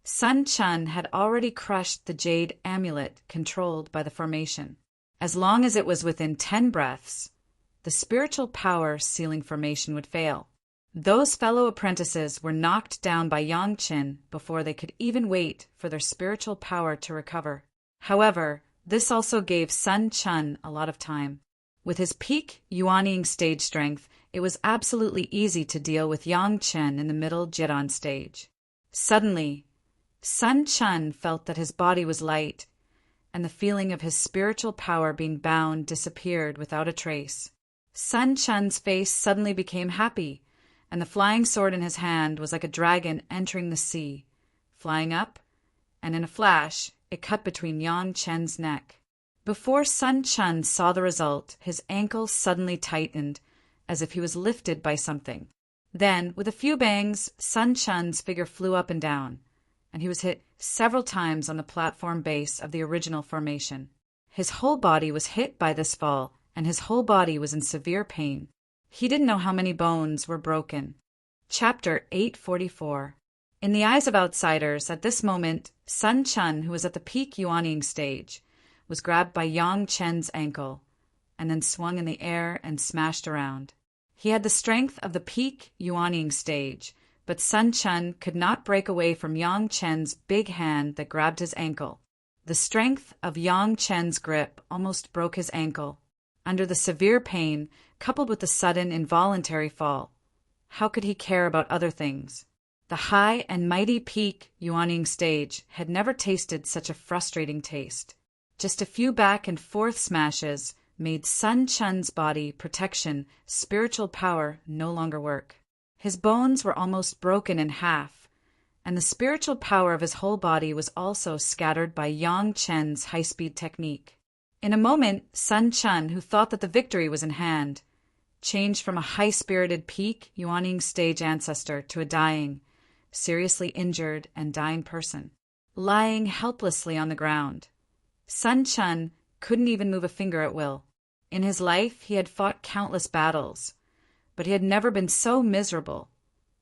Sun Chun had already crushed the jade amulet controlled by the formation. As long as it was within 10 breaths, the spiritual power sealing formation would fail. Those fellow apprentices were knocked down by Yang Chen before they could even wait for their spiritual power to recover. However, this also gave Sun Chun a lot of time. With his peak Yuaning stage strength, it was absolutely easy to deal with Yang Chen in the middle Jidan stage. Suddenly, Sun Chun felt that his body was light, and the feeling of his spiritual power being bound disappeared without a trace. Sun Chun's face suddenly became happy, and the flying sword in his hand was like a dragon entering the sea, flying up, and in a flash, it cut between Yang Chen's neck. Before Sun Chun saw the result, his ankle suddenly tightened, as if he was lifted by something. Then, with a few bangs, Sun Chun's figure flew up and down, and he was hit several times on the platform base of the original formation. His whole body was hit by this fall, and his whole body was in severe pain. He didn't know how many bones were broken. Chapter 844. In the eyes of outsiders, at this moment, Sun Chun, who was at the peak Yuaning stage, was grabbed by Yang Chen's ankle, and then swung in the air and smashed around. He had the strength of the peak Yuanying stage, but Sun Quan could not break away from Yang Chen's big hand that grabbed his ankle. The strength of Yang Chen's grip almost broke his ankle. Under the severe pain, coupled with the sudden involuntary fall, how could he care about other things? The high and mighty peak Yuanying stage had never tasted such a frustrating taste. Just a few back and forth smashes made Sun Quan's body protection, spiritual power no longer work. His bones were almost broken in half, and the spiritual power of his whole body was also scattered by Yang Chen's high-speed technique. In a moment, Sun Quan, who thought that the victory was in hand, changed from a high-spirited peak Yuanying stage ancestor to a dying, seriously injured and dying person, lying helplessly on the ground. Sun Quan couldn't even move a finger at will. In his life, he had fought countless battles, but he had never been so miserable,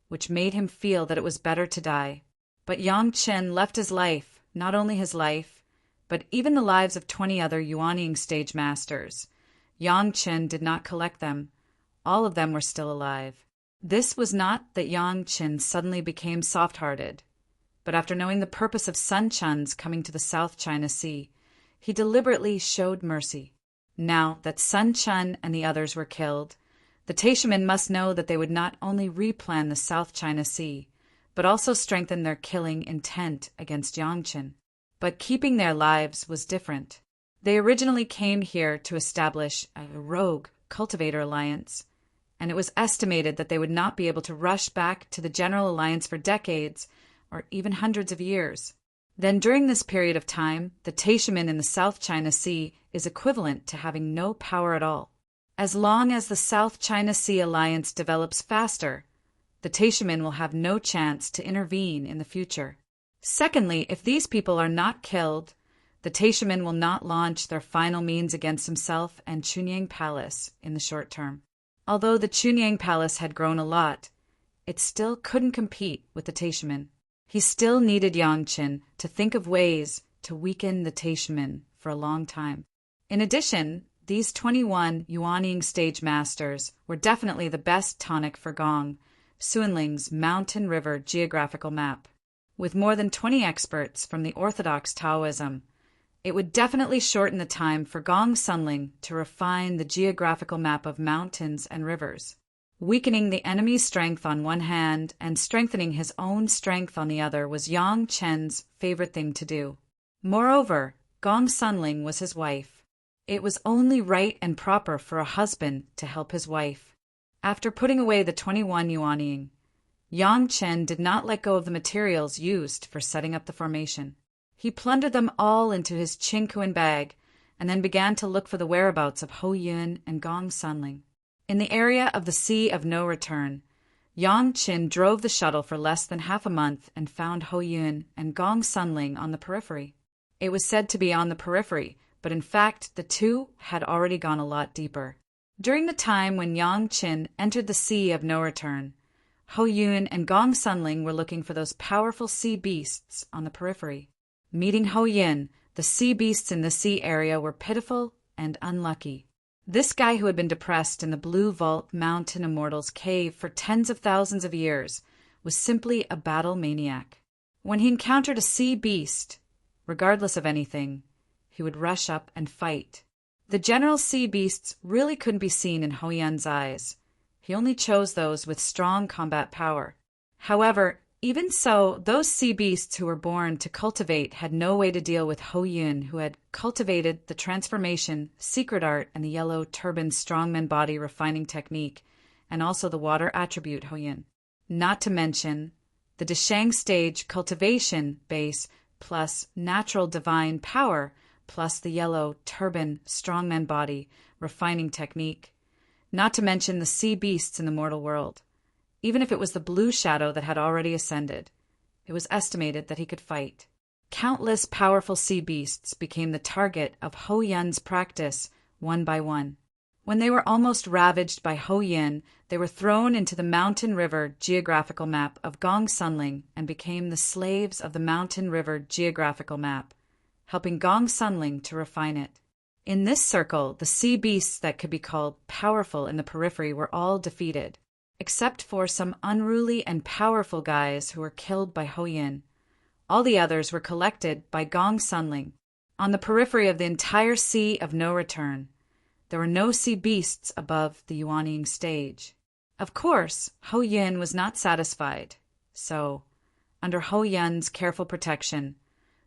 which made him feel that it was better to die. But Yang Chen left his life, not only his life, but even the lives of 20 other Yuanying stage masters. Yang Chen did not collect them. All of them were still alive. This was not that Yang Chen suddenly became soft-hearted, but after knowing the purpose of Sun Quan's coming to the South China Sea, he deliberately showed mercy. Now that Sun Quan and the others were killed, the Taishamen must know that they would not only replan the South China Sea, but also strengthen their killing intent against Yang Chen. But keeping their lives was different. They originally came here to establish a rogue cultivator alliance, and it was estimated that they would not be able to rush back to the general alliance for decades or even hundreds of years. Then during this period of time, the Taishamen in the South China Sea is equivalent to having no power at all. As long as the South China Sea alliance develops faster, the Taishamen will have no chance to intervene in the future. Secondly, if these people are not killed, the Taishamen will not launch their final means against himself and Chunyang Palace in the short term. Although the Chunyang Palace had grown a lot, it still couldn't compete with the Taishamen. He still needed Yang Chen to think of ways to weaken the Taishamen for a long time. In addition, these 21 Yuanying stage masters were definitely the best tonic for Gong Suanling's Mountain River geographical map. With more than 20 experts from the Orthodox Taoism, it would definitely shorten the time for Gong Sunling to refine the geographical map of mountains and rivers. Weakening the enemy's strength on one hand and strengthening his own strength on the other was Yang Chen's favorite thing to do. Moreover, Gong Sunling was his wife. It was only right and proper for a husband to help his wife. After putting away the 21 Yuanying, Yang Chen did not let go of the materials used for setting up the formation. He plundered them all into his Qingkuan bag and then began to look for the whereabouts of Ho Yun and Gong Sunling. In the area of the Sea of No Return, Yang Chen drove the shuttle for less than half a month and found Ho Yun and Gong Sunling on the periphery. It was said to be on the periphery, but in fact the two had already gone a lot deeper. During the time when Yang Chen entered the Sea of No Return, Ho Yun and Gong Sunling were looking for those powerful sea beasts on the periphery. Meeting Ho Yun, the sea beasts in the sea area were pitiful and unlucky. This guy who had been depressed in the Blue Vault Mountain Immortal's cave for tens of thousands of years was simply a battle maniac. When he encountered a sea beast, regardless of anything, he would rush up and fight. The general sea beasts really couldn't be seen in Ho Yun's eyes. He only chose those with strong combat power. However, even so, those sea beasts who were born to cultivate had no way to deal with Ho Yun, who had cultivated the transformation, secret art, and the yellow turban strongman body refining technique, and also the water attribute Ho Yun. Not to mention the Deshang stage cultivation base plus natural divine power plus the yellow turban strongman body refining technique. Not to mention the sea beasts in the mortal world. Even if it was the blue shadow that had already ascended, it was estimated that he could fight. Countless powerful sea beasts became the target of Ho Yun's practice one by one. When they were almost ravaged by Ho Yun, they were thrown into the Mountain River geographical map of Gong Sunling and became the slaves of the Mountain River geographical map. helping Gong Sunling to refine it. In this circle, the sea beasts that could be called powerful in the periphery were all defeated, except for some unruly and powerful guys who were killed by Ho Yin. All the others were collected by Gong Sunling. On the periphery of the entire Sea of No Return, there were no sea beasts above the Yuanying stage. Of course, Ho Yin was not satisfied, so, under Ho Yun's careful protection,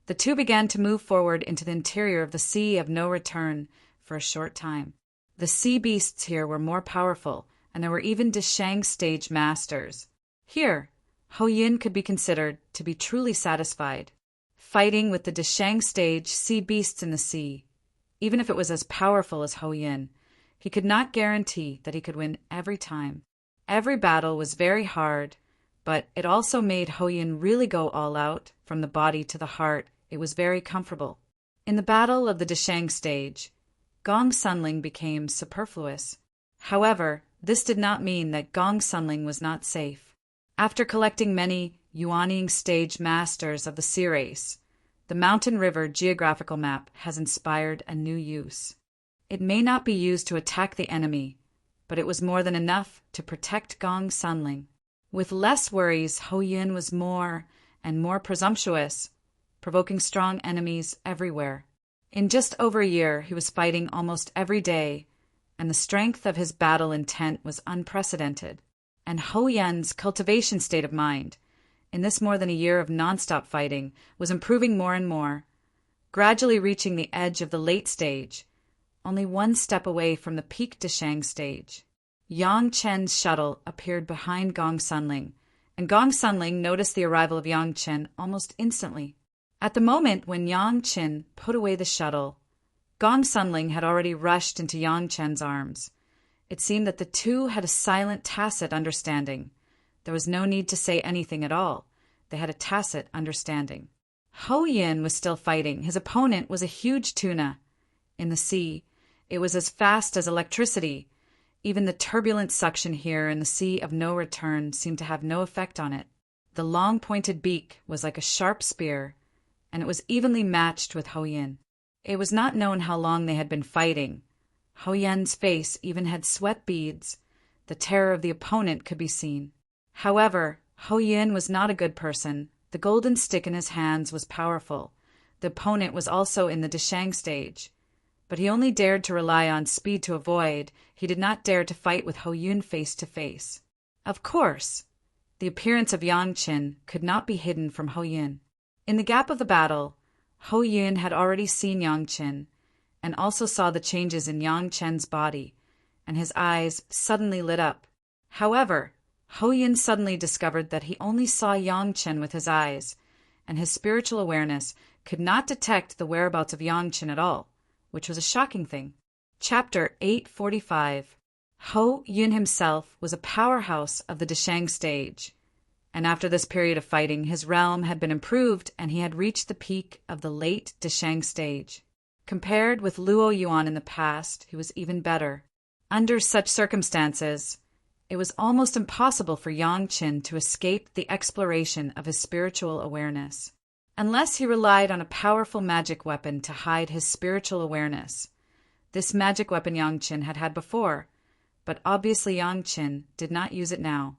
the two began to move forward into the interior of the Sea of No Return for a short time. The sea beasts here were more powerful, and there were even Deshang stage masters. Here, Ho Yin could be considered to be truly satisfied. Fighting with the Deshang stage sea beasts in the sea, even if it was as powerful as Ho Yin, he could not guarantee that he could win every time. Every battle was very hard, but it also made Ho Yin really go all out, from the body to the heart. It was very comfortable. In the battle of the Deshang stage, Gong Sunling became superfluous. However, this did not mean that Gong Sunling was not safe. After collecting many Yuanying stage masters of the sea race, the Mountain River geographical map has inspired a new use. It may not be used to attack the enemy, but it was more than enough to protect Gong Sunling. With less worries, Ho Yin was more and more presumptuous, provoking strong enemies everywhere. In just over a year, he was fighting almost every day, and the strength of his battle intent was unprecedented. And Ho Yun's cultivation state of mind, in this more than a year of nonstop fighting, was improving more and more, gradually reaching the edge of the late stage, only one step away from the peak Deshang stage. Yang Chen's shuttle appeared behind Gong Sunling, and Gong Sunling noticed the arrival of Yang Chen almost instantly. At the moment when Yang Chen put away the shuttle, Gong Sunling had already rushed into Yang Chen's arms. It seemed that the two had a silent, tacit understanding. There was no need to say anything at all. They had a tacit understanding. Ho Yin was still fighting. His opponent was a huge tuna. In the sea, it was as fast as electricity. Even the turbulent suction here in the Sea of No Return seemed to have no effect on it. The long pointed beak was like a sharp spear, and it was evenly matched with Ho Yin. It was not known how long they had been fighting. Ho Yun's face even had sweat beads. The terror of the opponent could be seen. However, Ho Yin was not a good person. The golden stick in his hands was powerful. The opponent was also in the Deshang stage. But he only dared to rely on speed to avoid. He did not dare to fight with Ho Yun face to face. Of course, the appearance of Yang Chen could not be hidden from Ho Yin. In the gap of the battle, Ho Yin had already seen Yang Chen, and also saw the changes in Yang Chen's body, and his eyes suddenly lit up. However, Ho Yin suddenly discovered that he only saw Yang Chen with his eyes, and his spiritual awareness could not detect the whereabouts of Yang Chen at all, which was a shocking thing. Chapter 845. Ho Yin himself was a powerhouse of the Deshang stage, and after this period of fighting, his realm had been improved and he had reached the peak of the late Deshang stage. Compared with Luo Yuan in the past, he was even better. Under such circumstances, it was almost impossible for Yang Chen to escape the exploration of his spiritual awareness. Unless he relied on a powerful magic weapon to hide his spiritual awareness. This magic weapon Yang Chen had had before, but obviously Yang Chen did not use it now.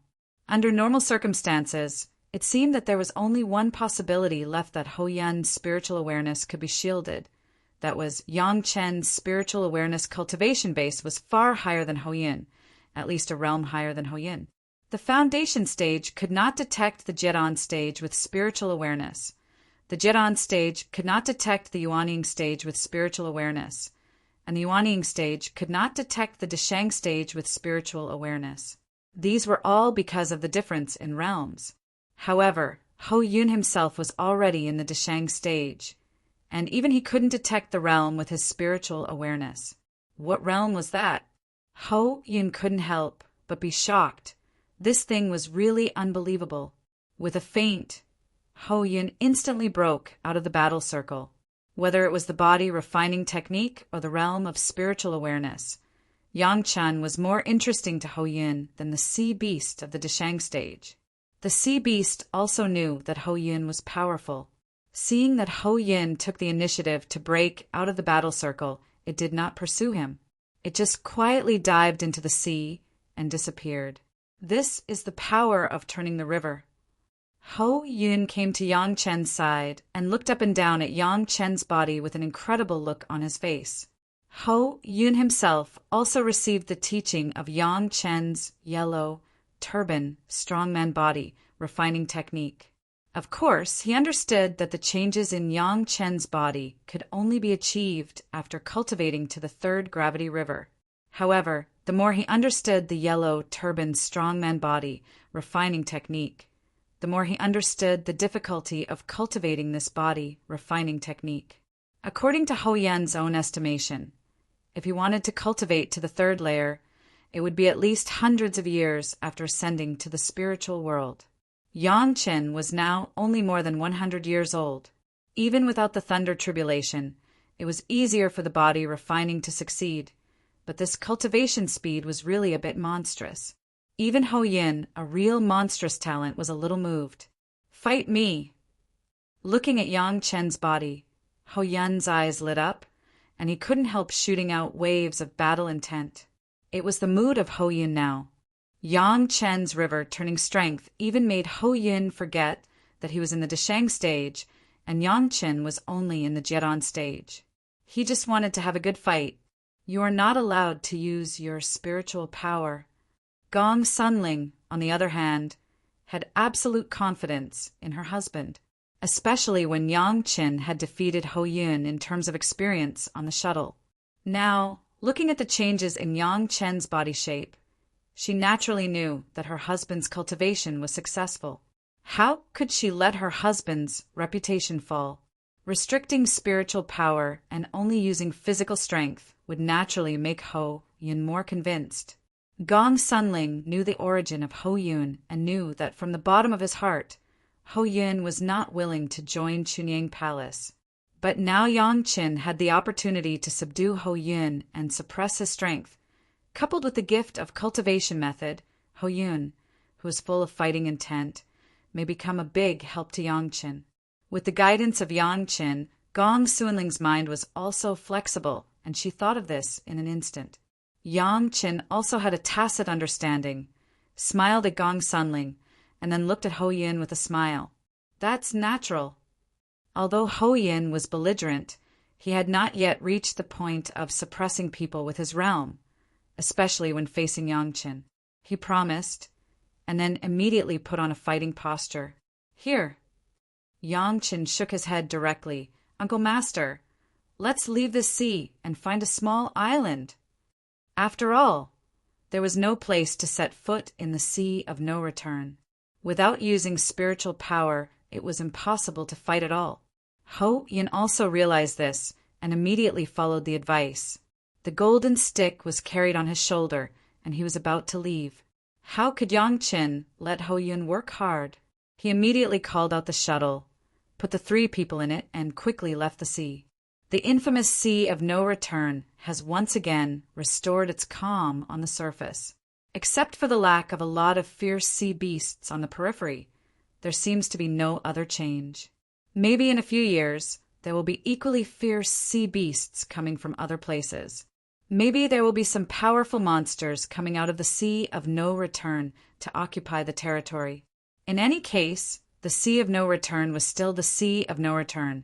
Under normal circumstances, it seemed that there was only one possibility left that Ho Yun's spiritual awareness could be shielded. That was, Yang Chen's spiritual awareness cultivation base was far higher than Ho Yin, at least a realm higher than Ho Yin. The foundation stage could not detect the Jedan stage with spiritual awareness. The Jedan stage could not detect the Yuanying stage with spiritual awareness, and the Yuanying stage could not detect the Deshang stage with spiritual awareness. These were all because of the difference in realms. However, Ho Yun himself was already in the Deshang stage, and even he couldn't detect the realm with his spiritual awareness. What realm was that? Ho Yun couldn't help but be shocked. This thing was really unbelievable. With a feint, Ho Yun instantly broke out of the battle circle. Whether it was the body refining technique or the realm of spiritual awareness, Yang Chen was more interesting to Ho Yun than the sea beast of the Deshang stage. The sea beast also knew that Ho Yun was powerful. Seeing that Ho Yin took the initiative to break out of the battle circle, it did not pursue him. It just quietly dived into the sea and disappeared. This is the power of turning the river. Ho Yun came to Yang Chen's side and looked up and down at Yang Chen's body with an incredible look on his face. Ho Yun himself also received the teaching of Yang Chen's yellow, turban, strongman body refining technique. Of course, he understood that the changes in Yang Chen's body could only be achieved after cultivating to the third gravity river. However, the more he understood the yellow, turban, strongman body refining technique, the more he understood the difficulty of cultivating this body refining technique. According to Ho Yun's own estimation, if he wanted to cultivate to the third layer, it would be at least hundreds of years after ascending to the spiritual world. Yang Chen was now only more than 100 years old. Even without the thunder tribulation, it was easier for the body refining to succeed, but this cultivation speed was really a bit monstrous. Even Ho Yin, a real monstrous talent, was a little moved. "Fight me!" Looking at Yang Chen's body, Ho Yun's eyes lit up, and he couldn't help shooting out waves of battle intent. It was the mood of Ho Yin now. Yang Chen's river turning strength even made Ho Yin forget that he was in the Deshang stage and Yang Chen was only in the Jiedan stage. He just wanted to have a good fight. You are not allowed to use your spiritual power. Gong Sunling, on the other hand, had absolute confidence in her husband, especially when Yang Chen had defeated Ho Yun in terms of experience on the shuttle. Now, looking at the changes in Yang Chen's body shape, she naturally knew that her husband's cultivation was successful. How could she let her husband's reputation fall? Restricting spiritual power and only using physical strength would naturally make Ho Yun more convinced. Gong Sunling knew the origin of Ho Yun and knew that from the bottom of his heart, Ho Yun was not willing to join Chunyang Palace. But now Yang Chen had the opportunity to subdue Ho Yun and suppress his strength. Coupled with the gift of cultivation method, Ho Yun, who is full of fighting intent, may become a big help to Yang Chen. With the guidance of Yang Chen, Gong Sunling's mind was also flexible, and she thought of this in an instant. Yang Chen also had a tacit understanding, smiled at Gong Sunling, and then looked at Ho Yin with a smile. That's natural. Although Ho Yin was belligerent, he had not yet reached the point of suppressing people with his realm, especially when facing Yang Chen. He promised, and then immediately put on a fighting posture. "Here." Yang Chen shook his head directly. "Uncle Master, let's leave this sea and find a small island." After all, there was no place to set foot in the sea of no return. Without using spiritual power, it was impossible to fight at all. Ho Yin also realized this and immediately followed the advice. The golden stick was carried on his shoulder, and he was about to leave. How could Yang Chen let Ho Yun work hard? He immediately called out the shuttle, put the 3 people in it, and quickly left the sea. The infamous sea of no return has once again restored its calm on the surface. Except for the lack of a lot of fierce sea beasts on the periphery, there seems to be no other change. Maybe in a few years, there will be equally fierce sea beasts coming from other places. Maybe there will be some powerful monsters coming out of the sea of no return to occupy the territory. In any case, the sea of no return was still the sea of no return,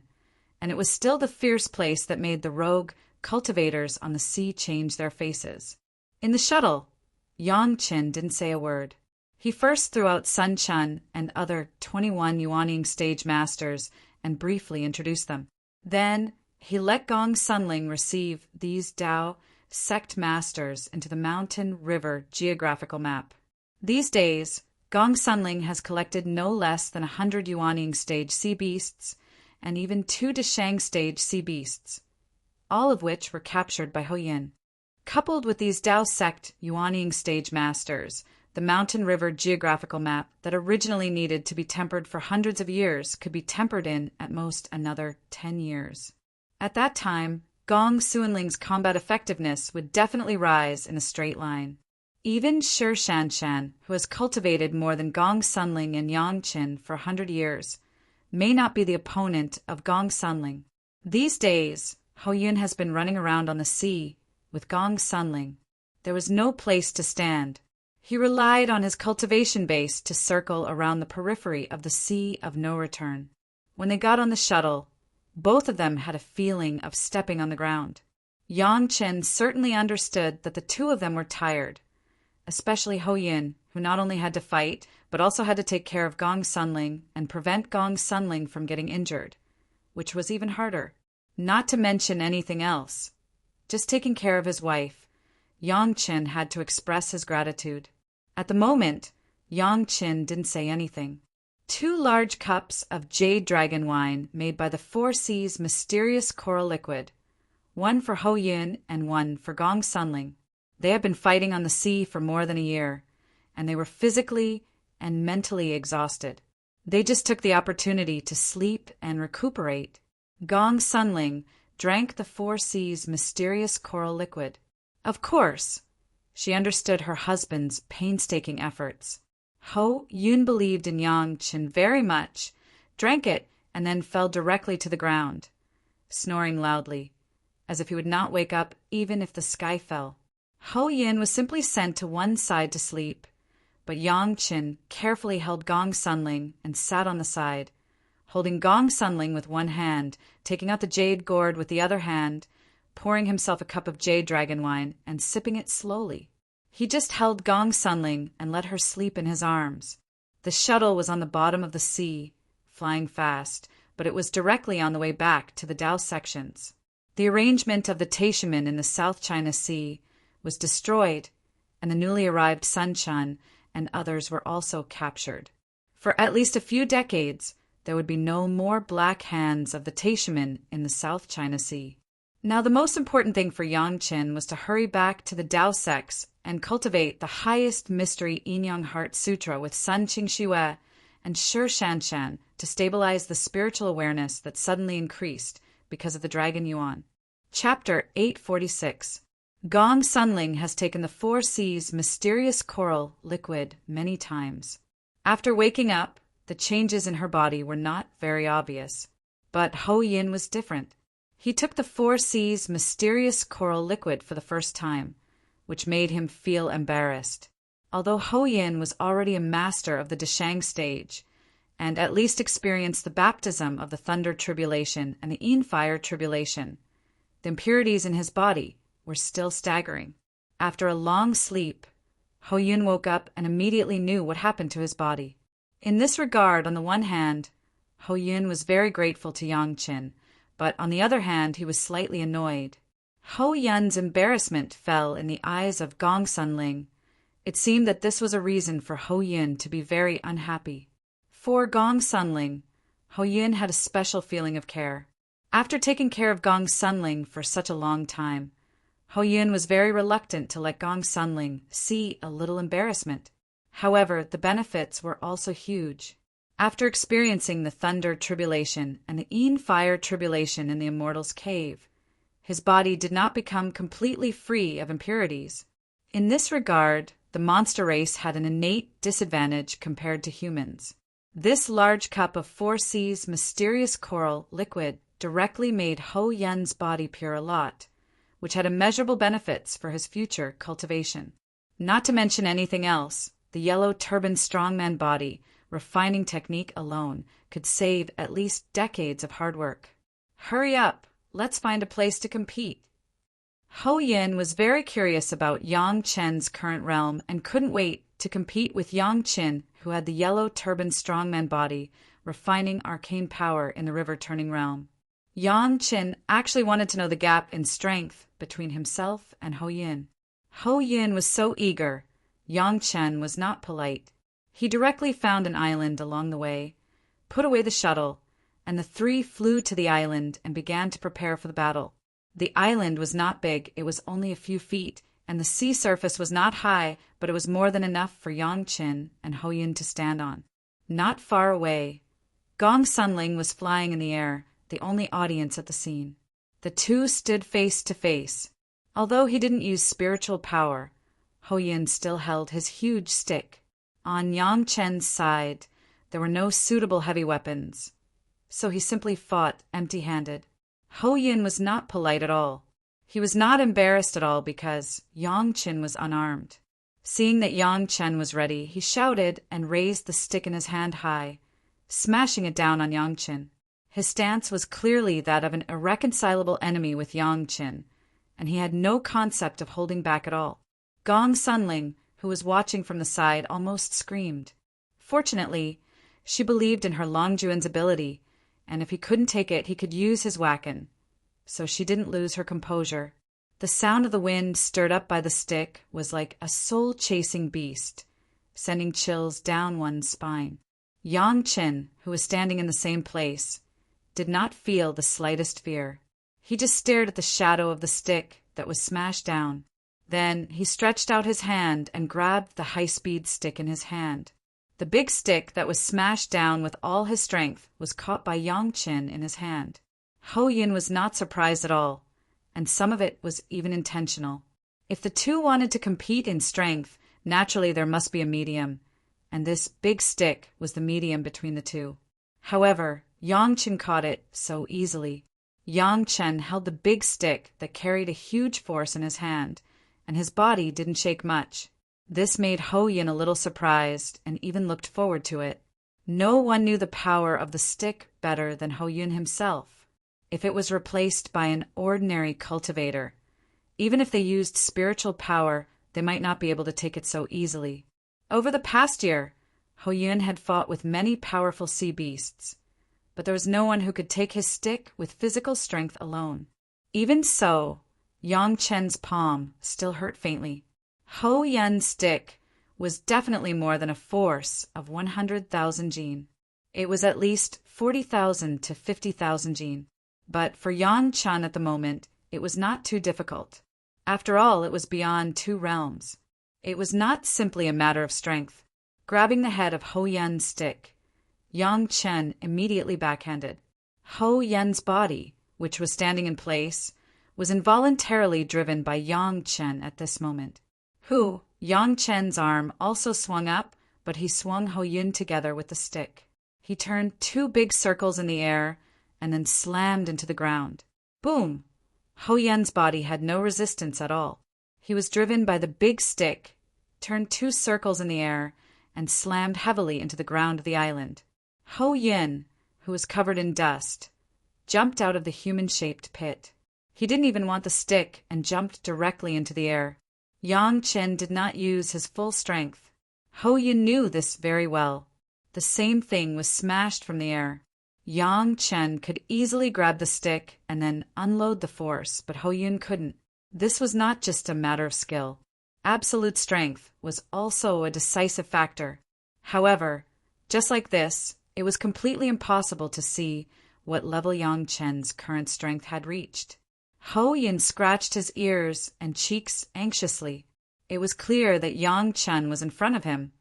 and it was still the fierce place that made the rogue cultivators on the sea change their faces. In the shuttle, Yang Chen didn't say a word. He first threw out Sun Chun and other 21 Yuaning stage masters and briefly introduced them. Then he let Gong Sunling receive these Dao sect masters into the Mountain River geographical map. These days, Gong Sunling has collected no less than 100 Yuaning stage sea beasts and even 2 Deshang stage sea beasts, all of which were captured by Ho Yin. Coupled with these Dao sect Yuaning stage masters, the Mountain River geographical map that originally needed to be tempered for hundreds of years could be tempered in at most another 10 years. At that time, Gong Sunling's combat effectiveness would definitely rise in a straight line. Even Shi Shanshan, who has cultivated more than Gong Sunling and Yang Chen for 100 years, may not be the opponent of Gong Sunling. These days, Ho Yun has been running around on the sea with Gong Sunling. There was no place to stand. He relied on his cultivation base to circle around the periphery of the sea of no return. When they got on the shuttle, both of them had a feeling of stepping on the ground. Yang Chen certainly understood that the two of them were tired, especially Ho Yun, who not only had to fight, but also had to take care of Gong Sunling and prevent Gong Sunling from getting injured, which was even harder. Not to mention anything else. Just taking care of his wife, Yang Chen had to express his gratitude. At the moment, Yang Chen didn't say anything. 2 large cups of jade dragon wine made by the Four Seas mysterious coral liquid, one for Ho Yun and one for Gong Sunling. They had been fighting on the sea for more than a year, and they were physically and mentally exhausted. They just took the opportunity to sleep and recuperate. Gong Sunling drank the Four Seas mysterious coral liquid. Of course, she understood her husband's painstaking efforts. Ho Yun believed in Yang Chen very much, drank it, and then fell directly to the ground, snoring loudly, as if he would not wake up even if the sky fell. Ho Yun was simply sent to one side to sleep, but Yang Chen carefully held Gong Sunling and sat on the side, holding Gong Sunling with one hand, taking out the jade gourd with the other hand, pouring himself a cup of jade dragon wine and sipping it slowly. He just held Gong Sunling and let her sleep in his arms. The shuttle was on the bottom of the sea, flying fast, but it was directly on the way back to the Dao sections. The arrangement of the Taishimen in the South China Sea was destroyed, and the newly arrived Sunshun and others were also captured. For at least a few decades, there would be no more black hands of the Taishimen in the South China Sea. Now the most important thing for Yang Chen was to hurry back to the Dao sects and cultivate the highest mystery Yin-Yang Heart Sutra with Sun Qing Shue and Shi Shanshan to stabilize the spiritual awareness that suddenly increased because of the Dragon Yuan. Chapter 846. Gong Sunling has taken the Four Seas mysterious coral liquid many times. After waking up, the changes in her body were not very obvious, but Ho Yin was different. He took the Four Seas mysterious coral liquid for the first time, which made him feel embarrassed. Although Ho Yin was already a master of the Deshang stage, and at least experienced the baptism of the Thunder Tribulation and the Yin Fire Tribulation, the impurities in his body were still staggering. After a long sleep, Ho Yun woke up and immediately knew what happened to his body. In this regard, on the one hand, Ho Yun was very grateful to Yang Chen, but on the other hand he was slightly annoyed. Ho Yun's embarrassment fell in the eyes of Gong Sunling. It seemed that this was a reason for Ho Yun to be very unhappy. For Gong Sunling, Ho Yun had a special feeling of care. After taking care of Gong Sunling for such a long time, Ho Yun was very reluctant to let Gong Sunling see a little embarrassment. However, the benefits were also huge. After experiencing the Thunder Tribulation and the Yin Fire Tribulation in the Immortal's cave, his body did not become completely free of impurities. In this regard, the monster race had an innate disadvantage compared to humans. This large cup of Four Seas mysterious coral liquid directly made Ho Yun's body pure a lot, which had immeasurable benefits for his future cultivation. Not to mention anything else, the yellow turban strongman body, refining technique alone, could save at least decades of hard work. Hurry up, let's find a place to compete. Ho Yun was very curious about Yang Chen's current realm and couldn't wait to compete with Yang Chen, who had the yellow turban strongman body, refining arcane power in the river-turning realm. Yang Chen actually wanted to know the gap in strength between himself and Ho Yun. Ho Yun was so eager, Yang Chen was not polite. He directly found an island along the way, put away the shuttle, and the three flew to the island and began to prepare for the battle. The island was not big, it was only a few feet, and the sea surface was not high, but it was more than enough for Yang Chen and Ho Yun to stand on. Not far away, Gong Sunling was flying in the air, the only audience at the scene. The two stood face to face. Although he didn't use spiritual power, Ho Yun still held his huge stick. On Yang Chen's side, there were no suitable heavy weapons, so he simply fought empty-handed. Ho Yun was not polite at all. He was not embarrassed at all because Yang Chen was unarmed. Seeing that Yang Chen was ready, he shouted and raised the stick in his hand high, smashing it down on Yang Chen. His stance was clearly that of an irreconcilable enemy with Yang Chen, and he had no concept of holding back at all. Gong Sunling, who was watching from the side, almost screamed. Fortunately, she believed in her Long Juan's ability, and if he couldn't take it, he could use his wacken. So she didn't lose her composure. The sound of the wind stirred up by the stick was like a soul-chasing beast, sending chills down one's spine. Yang Chen, who was standing in the same place, did not feel the slightest fear. He just stared at the shadow of the stick that was smashed down. Then he stretched out his hand and grabbed the high-speed stick in his hand. The big stick that was smashed down with all his strength was caught by Yang Chen in his hand. Ho Yun was not surprised at all, and some of it was even intentional. If the two wanted to compete in strength, naturally there must be a medium, and this big stick was the medium between the two. However, Yang Chen caught it so easily. Yang Chen held the big stick that carried a huge force in his hand, and his body didn't shake much. This made Ho Yun a little surprised and even looked forward to it. No one knew the power of the stick better than Ho Yun himself. If it was replaced by an ordinary cultivator, even if they used spiritual power, they might not be able to take it so easily. Over the past year, Ho Yun had fought with many powerful sea beasts, but there was no one who could take his stick with physical strength alone. Even so, Yang Chen's palm still hurt faintly. Ho Yun's stick was definitely more than a force of 100,000 jin. It was at least 40,000 to 50,000 jin. But for Yang Chen at the moment, it was not too difficult. After all, it was beyond 2 realms. It was not simply a matter of strength. Grabbing the head of Ho Yun's stick, Yang Chen immediately backhanded. Ho Yun's body, which was standing in place, was involuntarily driven by Yang Chen at this moment. Yang Chen's arm also swung up, but he swung Ho Yun together with the stick. He turned 2 big circles in the air and then slammed into the ground. Boom! Ho Yun's body had no resistance at all. He was driven by the big stick, turned 2 circles in the air, and slammed heavily into the ground of the island. Ho Yun, who was covered in dust, jumped out of the human-shaped pit. He didn't even want the stick and jumped directly into the air. Yang Chen did not use his full strength. Ho Yun knew this very well. The same thing was smashed from the air. Yang Chen could easily grab the stick and then unload the force, but Ho Yun couldn't. This was not just a matter of skill. Absolute strength was also a decisive factor. However, just like this, it was completely impossible to see what level Yang Chen's current strength had reached. Ho Yun scratched his ears and cheeks anxiously. It was clear that Yang Chen was in front of him,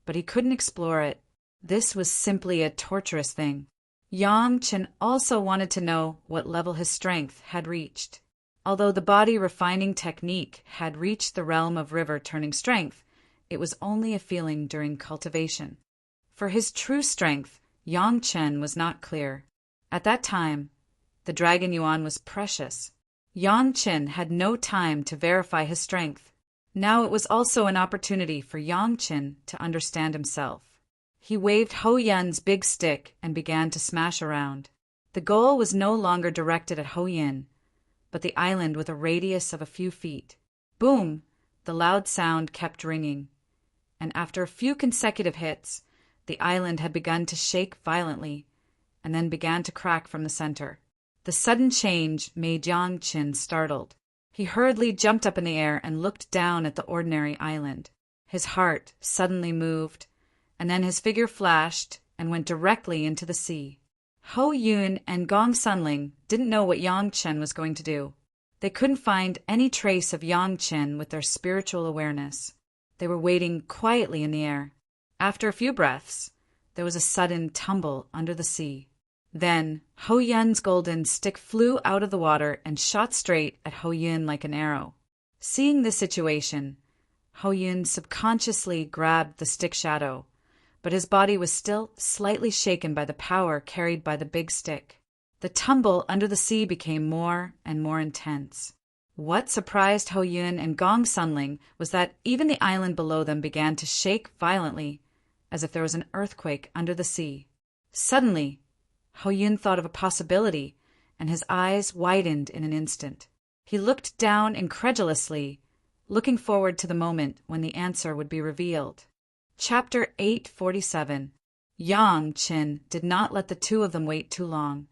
but he couldn't explore it. This was simply a torturous thing. Yang Chen also wanted to know what level his strength had reached. Although the body refining technique had reached the realm of river turning strength, it was only a feeling during cultivation. For his true strength, Yang Chen was not clear. At that time, the Dragon Yuan was precious. Yang Chen had no time to verify his strength. Now it was also an opportunity for Yang Chen to understand himself. He waved Ho Yun's big stick and began to smash around. The goal was no longer directed at Ho Yun, but the island with a radius of a few feet. Boom! The loud sound kept ringing, and after a few consecutive hits, the island had begun to shake violently, and then began to crack from the center. The sudden change made Yang Chen startled. He hurriedly jumped up in the air and looked down at the ordinary island. His heart suddenly moved, and then his figure flashed and went directly into the sea. Ho Yun and Gong Sunling didn't know what Yang Chen was going to do. They couldn't find any trace of Yang Chen with their spiritual awareness. They were waiting quietly in the air. After a few breaths, there was a sudden tumble under the sea. Then Ho Yun's golden stick flew out of the water and shot straight at Ho Yun like an arrow. Seeing this situation, Ho Yun subconsciously grabbed the stick shadow, but his body was still slightly shaken by the power carried by the big stick. The tumble under the sea became more and more intense. What surprised Hou Yun and Gong Sunling was that even the island below them began to shake violently, as if there was an earthquake under the sea. Suddenly, Hou Yun thought of a possibility, and his eyes widened in an instant. He looked down incredulously, looking forward to the moment when the answer would be revealed. Chapter 847. Yang Qin did not let the two of them wait too long,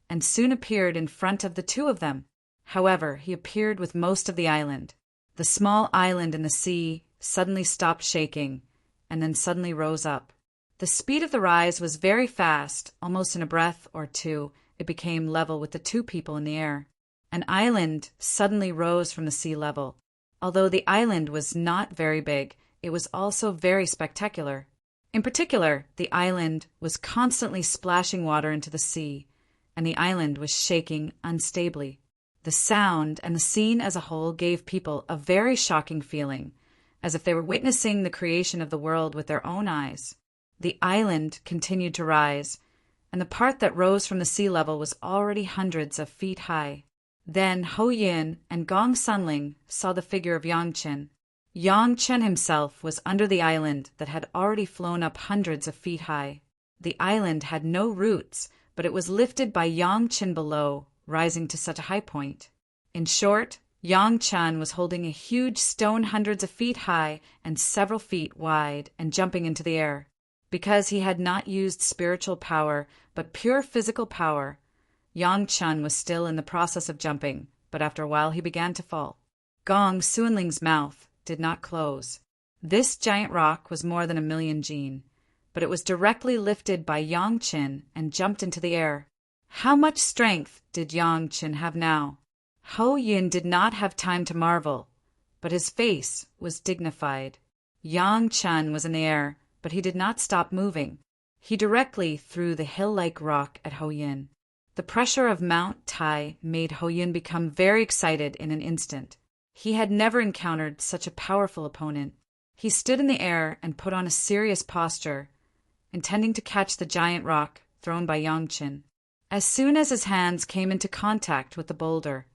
and soon appeared in front of the two of them. However, he appeared with most of the island. The small island in the sea suddenly stopped shaking, and then suddenly rose up. The speed of the rise was very fast. Almost in a breath or two, it became level with the two people in the air. An island suddenly rose from the sea level. Although the island was not very big, it was also very spectacular. In particular, the island was constantly splashing water into the sea, and the island was shaking unstably. The sound and the scene as a whole gave people a very shocking feeling, as if they were witnessing the creation of the world with their own eyes. The island continued to rise, and the part that rose from the sea level was already hundreds of feet high. Then Hou Yun and Gong Sunling saw the figure of Yang Qin. Yang Qin himself was under the island that had already flown up hundreds of feet high. The island had no roots, but it was lifted by Yang Qin below, rising to such a high point. In short, Yang Qin was holding a huge stone hundreds of feet high and several feet wide and jumping into the air. Because he had not used spiritual power, but pure physical power, Yang Qin was still in the process of jumping, but after a while he began to fall. Gong Sunling's mouth did not close. This giant rock was more than 1,000,000 jin, but it was directly lifted by Yang Qin and jumped into the air. How much strength did Yang Qin have now? Hou Yun did not have time to marvel, but his face was dignified. Yang Qin was in the air, but he did not stop moving. He directly threw the hill-like rock at Hou Yun. The pressure of Mount Tai made Hou Yun become very excited in an instant. He had never encountered such a powerful opponent. He stood in the air and put on a serious posture, intending to catch the giant rock thrown by Yang Qin. As soon as his hands came into contact with the boulder,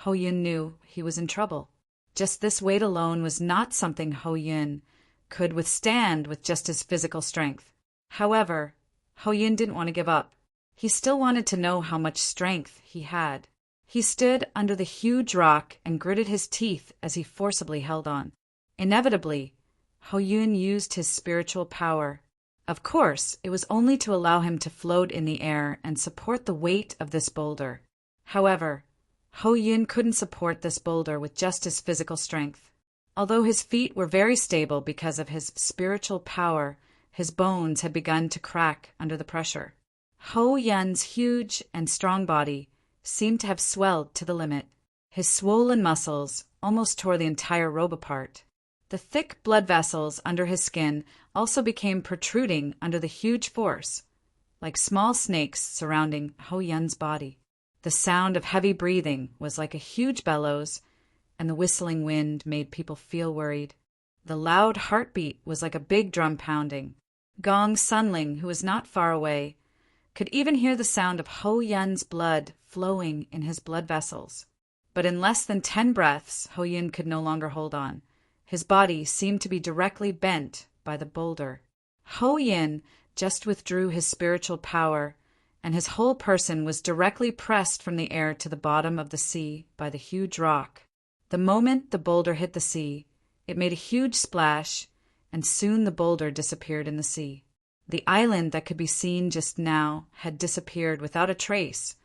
Hou Yun knew he was in trouble. Just this weight alone was not something Hou Yun could withstand with just his physical strength. However, Hou Yun didn't want to give up. He still wanted to know how much strength he had. He stood under the huge rock and gritted his teeth as he forcibly held on. Inevitably, Hou Yun used his spiritual power. Of course, it was only to allow him to float in the air and support the weight of this boulder. However, Hou Yun couldn't support this boulder with just his physical strength. Although his feet were very stable because of his spiritual power, his bones had begun to crack under the pressure. Hou Yun's huge and strong body seemed to have swelled to the limit. His swollen muscles almost tore the entire robe apart. The thick blood vessels under his skin also became protruding under the huge force, like small snakes surrounding Hou Yun's body. The sound of heavy breathing was like a huge bellows, and the whistling wind made people feel worried. The loud heartbeat was like a big drum pounding. Gong Sunling, who was not far away, could even hear the sound of Hou Yun's blood flowing in his blood vessels. But in less than 10 breaths, Hou Yun could no longer hold on. His body seemed to be directly bent by the boulder. Hou Yun just withdrew his spiritual power, and his whole person was directly pressed from the air to the bottom of the sea by the huge rock. The moment the boulder hit the sea, it made a huge splash, and soon the boulder disappeared in the sea. The island that could be seen just now had disappeared without a trace,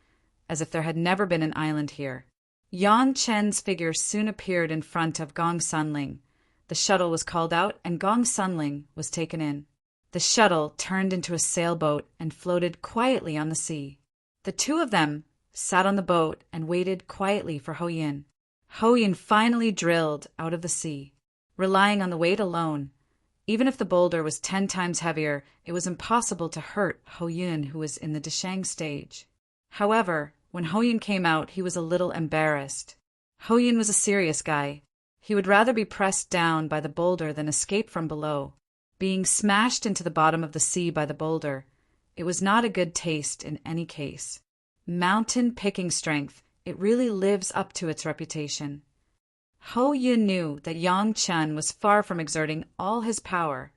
as if there had never been an island here. Yang Qin's figure soon appeared in front of Gong Sunling. The shuttle was called out, and Gong Sunling was taken in. The shuttle turned into a sailboat and floated quietly on the sea. The two of them sat on the boat and waited quietly for Hou Yun. Hou Yun finally drilled out of the sea. Relying on the weight alone, even if the boulder was 10 times heavier, it was impossible to hurt Hou Yun, who was in the Deshang stage. However, when Hou Yun came out, he was a little embarrassed. Hou Yun was a serious guy. He would rather be pressed down by the boulder than escape from below. being smashed into the bottom of the sea by the boulder. It was not a good taste in any case. Mountain picking strength, it really lives up to its reputation. Ho Yun knew that Yang Chen was far from exerting all his power,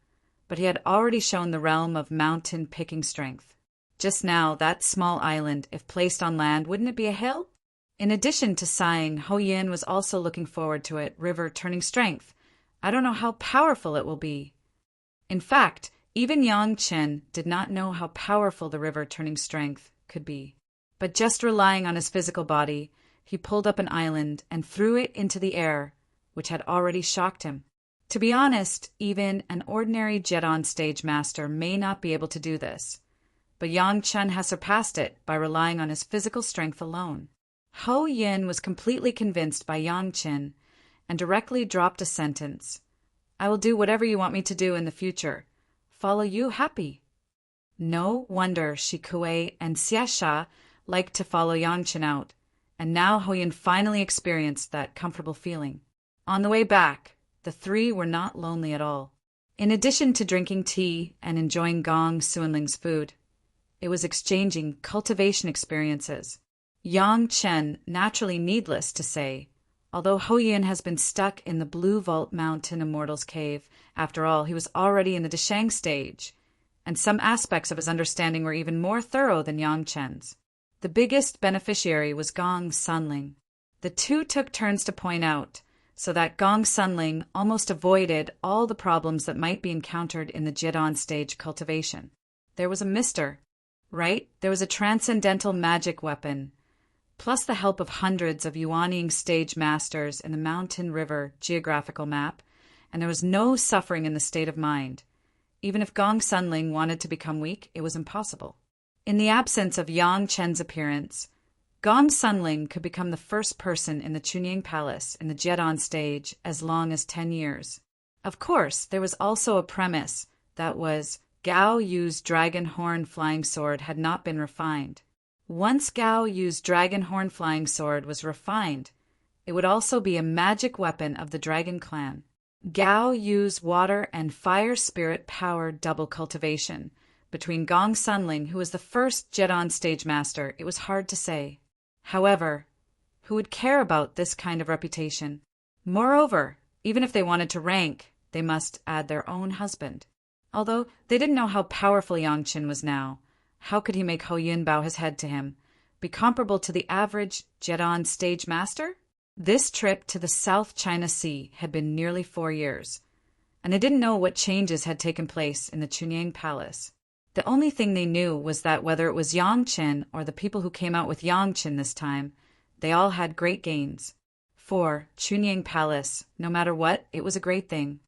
but he had already shown the realm of mountain picking strength. Just now, that small island, if placed on land, wouldn't it be a hill? In addition to sighing, Ho Yin was also looking forward to it, river turning strength. I don't know how powerful it will be. In fact, even Yang Chen did not know how powerful the river turning strength could be. But just relying on his physical body, he pulled up an island and threw it into the air, which had already shocked him. To be honest, even an ordinary Jedon stage master may not be able to do this. But Yang Chen has surpassed it by relying on his physical strength alone. Ho Yin was completely convinced by Yang Chen and directly dropped a sentence. I will do whatever you want me to do in the future. Follow you happy. No wonder Shi Kuei and Xia Sha liked to follow Yang Chen out, and now Ho Yin finally experienced that comfortable feeling. On the way back, the three were not lonely at all. In addition to drinking tea and enjoying Gong Suanling's food, it was exchanging cultivation experiences. Yang Chen, naturally needless to say, although Ho Yin has been stuck in the Blue Vault Mountain Immortal's cave, after all, he was already in the Deshang stage, and some aspects of his understanding were even more thorough than Yang Chen's. The biggest beneficiary was Gong Sunling. The two took turns to point out, so that Gong Sunling almost avoided all the problems that might be encountered in the Jedon stage cultivation. There was a mister. Right? There was a transcendental magic weapon, plus the help of hundreds of Yuanying stage masters in the Mountain River geographical map, and there was no suffering in the state of mind. Even if Gong Sunling wanted to become weak, it was impossible. In the absence of Yang Chen's appearance, Gong Sunling could become the first person in the Chunying Palace in the Jedon stage as long as 10 years. Of course, there was also a premise that was Gao Yu's dragon horn flying sword had not been refined. Once Gao Yu's dragon horn flying sword was refined, it would also be a magic weapon of the dragon clan. Gao Yu's water and fire spirit powered double cultivation. Between Gong Sunling, who was the first Jedon stage master, it was hard to say. However, who would care about this kind of reputation? Moreover, even if they wanted to rank, they must add their own husband. Although they didn't know how powerful Yang Chen was now, how could he make Ho Yin bow his head to him, be comparable to the average Jedon stage master? This trip to the South China Sea had been nearly 4 years, and they didn't know what changes had taken place in the Chunying Palace. The only thing they knew was that whether it was Yang Chen or the people who came out with Yang Chen this time, they all had great gains. For Chunying Palace, no matter what, it was a great thing.